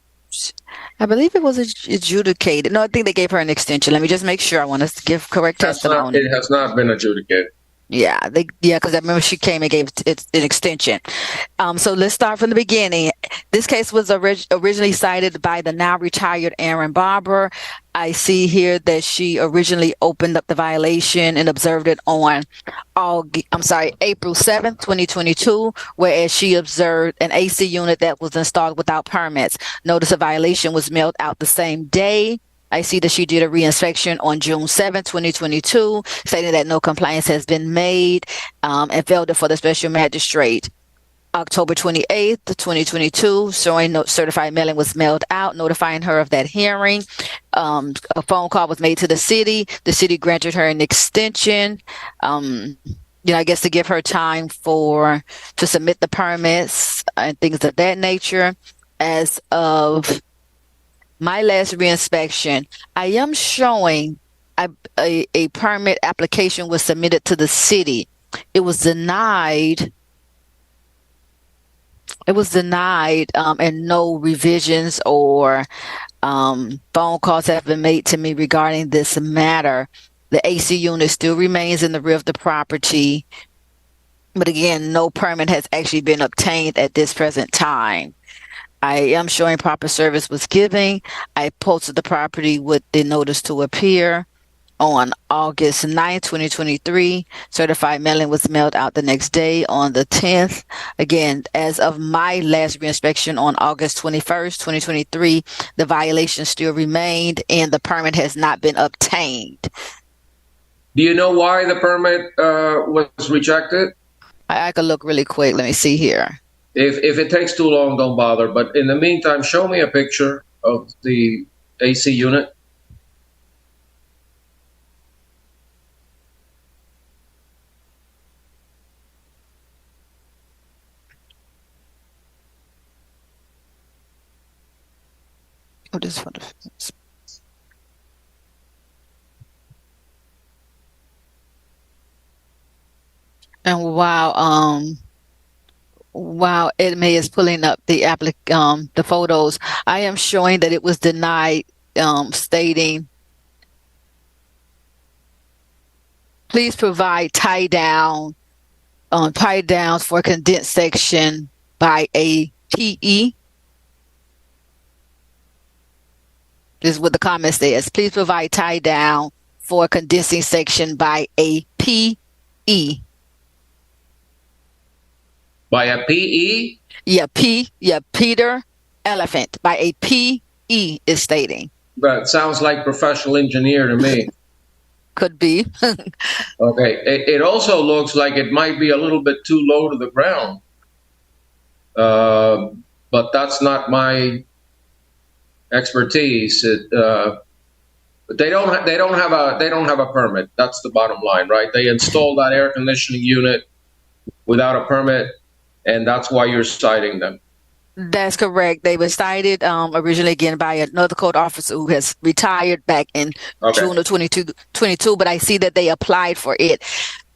I believe it was adjudicated. No, I think they gave her an extension. Let me just make sure. I want to give correct testimony.
It has not been adjudicated.
Yeah, because I remember she came and gave it an extension. So let's start from the beginning. This case was originally cited by the now retired Aaron Barber. I see here that she originally opened up the violation and observed it on April 7th, 2022, whereas she observed an AC unit that was installed without permits. Notice of violation was mailed out the same day. I see that she did a reinspection on June 7, 2022, stating that no compliance has been made, and filed it for the special magistrate. October 28th, 2022, showing no certified mailing was mailed out, notifying her of that hearing. A phone call was made to the city. The city granted her an extension, I guess to give her time to submit the permits and things of that nature. As of my last reinspection, I am showing a permit application was submitted to the city. It was denied. And no revisions or phone calls have been made to me regarding this matter. The AC unit still remains in the rear of the property. But again, no permit has actually been obtained at this present time. I am showing proper service was given. I posted the property with the notice to appear on August 9th, 2023. Certified mailing was mailed out the next day on the 10th. Again, as of my last reinspection on August 21st, 2023, the violation still remained and the permit has not been obtained.
Do you know why the permit was rejected?
I could look really quick. Let me see here.
If it takes too long, don't bother. But in the meantime, show me a picture of the AC unit.
Oh, this one. And while Edme is pulling up the photos, I am showing that it was denied, stating, please provide tie downs for condensed section by a PE. This is what the comment says. Please provide tie down for condensing section by a PE.
By a PE?
Yeah, Peter Elephant. By a PE is stating.
That sounds like professional engineer to me.
Could be.
Okay. It also looks like it might be a little bit too low to the ground. But that's not my expertise. But they don't have a permit. That's the bottom line, right? They installed that air conditioning unit without a permit, and that's why you're citing them.
That's correct. They were cited originally again by another code officer who has retired back in June of 2022, but I see that they applied for it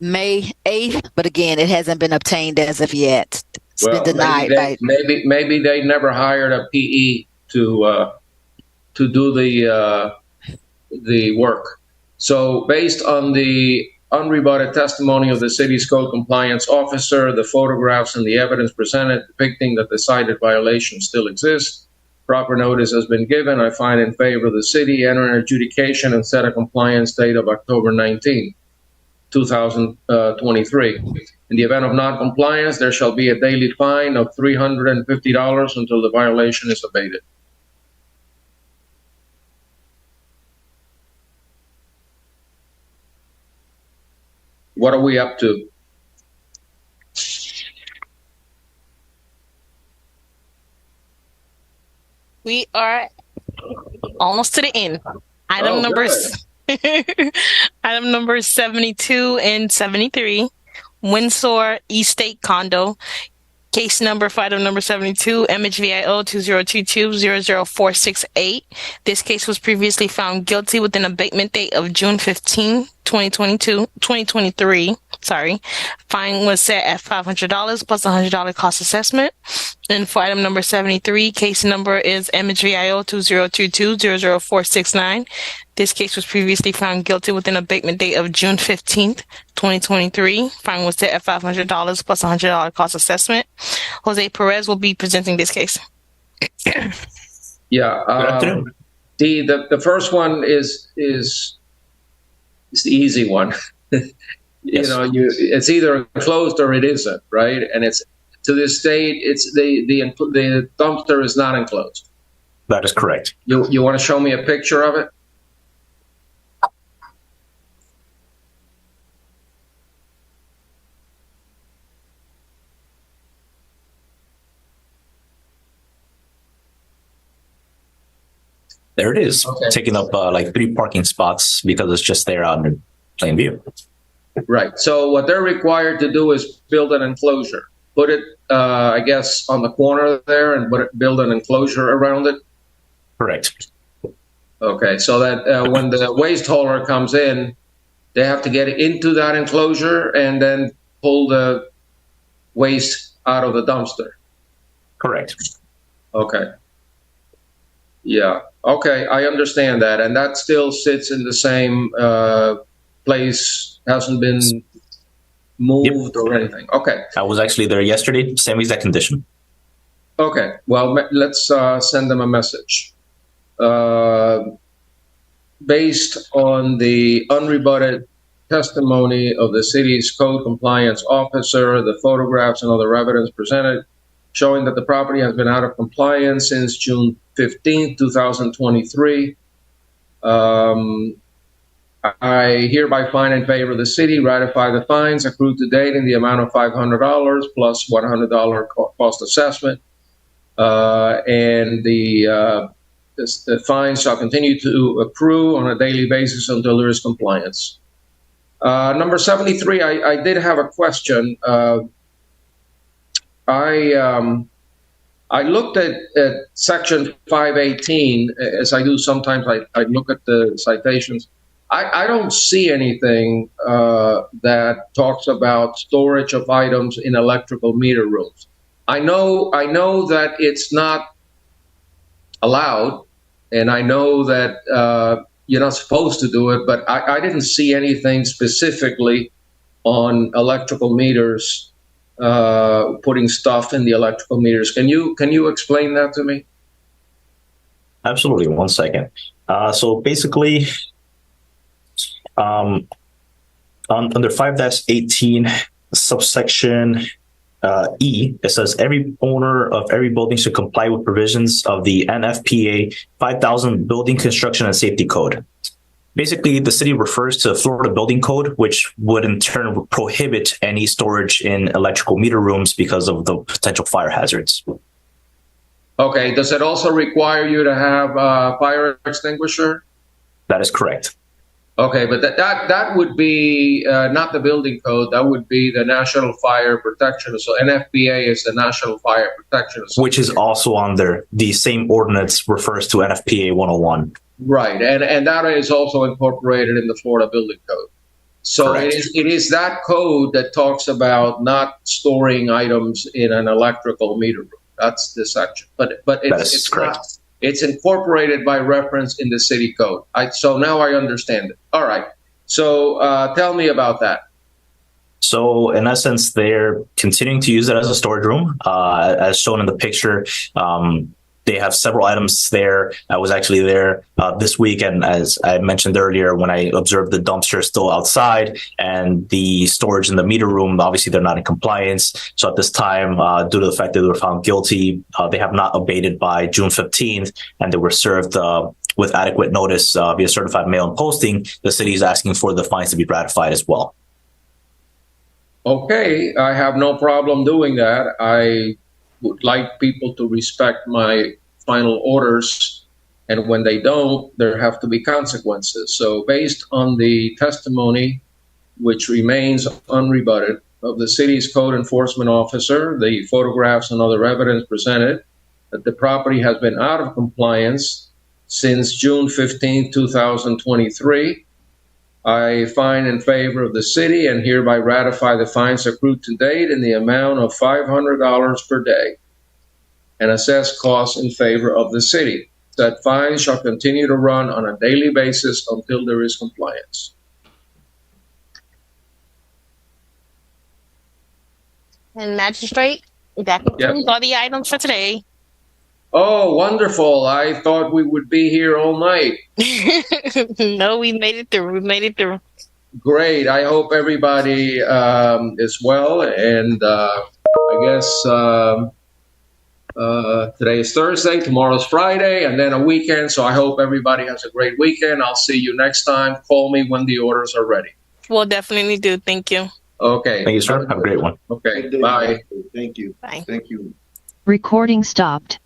May 8th, but again, it hasn't been obtained as of yet. It's been denied.
Maybe they never hired a PE to do the work. So based on the unrebutted testimony of the city's code compliance officer, the photographs and the evidence presented depicting that the cited violation still exists, proper notice has been given. I find in favor of the city, enter an adjudication and set a compliance date of October 19, 2023. In the event of non-compliance, there shall be a daily fine of $350 until the violation is abated. What are we up to?
We are almost to the end. Item numbers 72 and 73, Windsor Estate Condo. Case number for item number 72, MHVIO 2022-00468. This case was previously found guilty with an abatement date of June 15, 2023. Fine was set at $500 plus $100 cost assessment. And for item number 73, case number is MHVIO 2022-00469. This case was previously found guilty with an abatement date of June 15th, 2023. Fine was set at $500 plus $100 cost assessment. Jose Perez will be presenting this case.
Yeah. The first one is the easy one.
Yes.
It's either enclosed or it isn't, right? And it's to this date, it's the dumpster is not enclosed.
That is correct.
You want to show me a picture of it?
There it is, taking up like 3 parking spots because it's just there out in plain view.
Right. So what they're required to do is build an enclosure. Put it, I guess, on the corner there and build an enclosure around it?
Correct.
Okay. So that when the waste hauler comes in, they have to get into that enclosure and then pull the waste out of the dumpster?
Correct.
Okay. Yeah. Okay. I understand that. And that still sits in the same place, hasn't been moved or anything? Okay.
I was actually there yesterday, same exact condition.
Okay. Well, let's send them a message. Based on the unrebutted testimony of the city's code compliance officer, the photographs and other evidence presented showing that the property has been out of compliance since June 15, 2023. I hereby find in favor of the city, ratify the fines accrued to date in the amount of $500 plus $100 cost assessment. And the fines shall continue to accrue on a daily basis until there is compliance. Number 73, I did have a question. I looked at section 518, as I do sometimes. I look at the citations. I don't see anything that talks about storage of items in electrical meter rooms. I know that it's not allowed, and I know that you're not supposed to do it, but I didn't see anything specifically on electrical meters, putting stuff in the electrical meters. Can you explain that to me?
Absolutely. 1 second. So basically, under 5-18, subsection E, it says every owner of every building should comply with provisions of the NFPA 5000 Building Construction and Safety Code. Basically, the city refers to Florida Building Code, which would in turn prohibit any storage in electrical meter rooms because of the potential fire hazards.
Okay. Does it also require you to have a fire extinguisher?
That is correct.
Okay, but that would be not the building code. That would be the National Fire Protection. So NFPA is the National Fire Protection Association.
Which is also under the same ordinance refers to NFPA 101.
Right, and that is also incorporated in the Florida Building Code. So it is that code that talks about not storing items in an electrical meter room. That's the section. But it's correct. Not. It's incorporated by reference in the city code. So now I understand it. All right. So tell me about that.
So in essence, they're continuing to use it as a storage room, as shown in the picture. They have several items there. I was actually there this week, and as I mentioned earlier, when I observed the dumpster still outside and the storage in the meter room, obviously they're not in compliance. So at this time, due to the fact that they were found guilty, they have not abated by June 15th, and they were served with adequate notice via certified mail and posting. The city is asking for the fines to be ratified as well.
Okay, I have no problem doing that. I would like people to respect my final orders, and when they don't, there have to be consequences. So based on the testimony, which remains unrebutted, of the city's code enforcement officer, the photographs and other evidence presented, that the property has been out of compliance since June 15, 2023, I find in favor of the city and hereby ratify the fines accrued to date in the amount of $500 per day and assess costs in favor of the city. That fines shall continue to run on a daily basis until there is compliance.
And Magistrate, that concludes all the items for today.
Oh, wonderful. I thought we would be here all night.
No, we made it through. We made it through.
Great. I hope everybody is well. And I guess today is Thursday, tomorrow's Friday, and then a weekend. So I hope everybody has a great weekend. I'll see you next time. Call me when the orders are ready.
We'll definitely do. Thank you.
Okay.
Thank you, sir. Have a great one.
Okay. Bye.
Thank you.
Bye.
Thank you.
Recording stopped.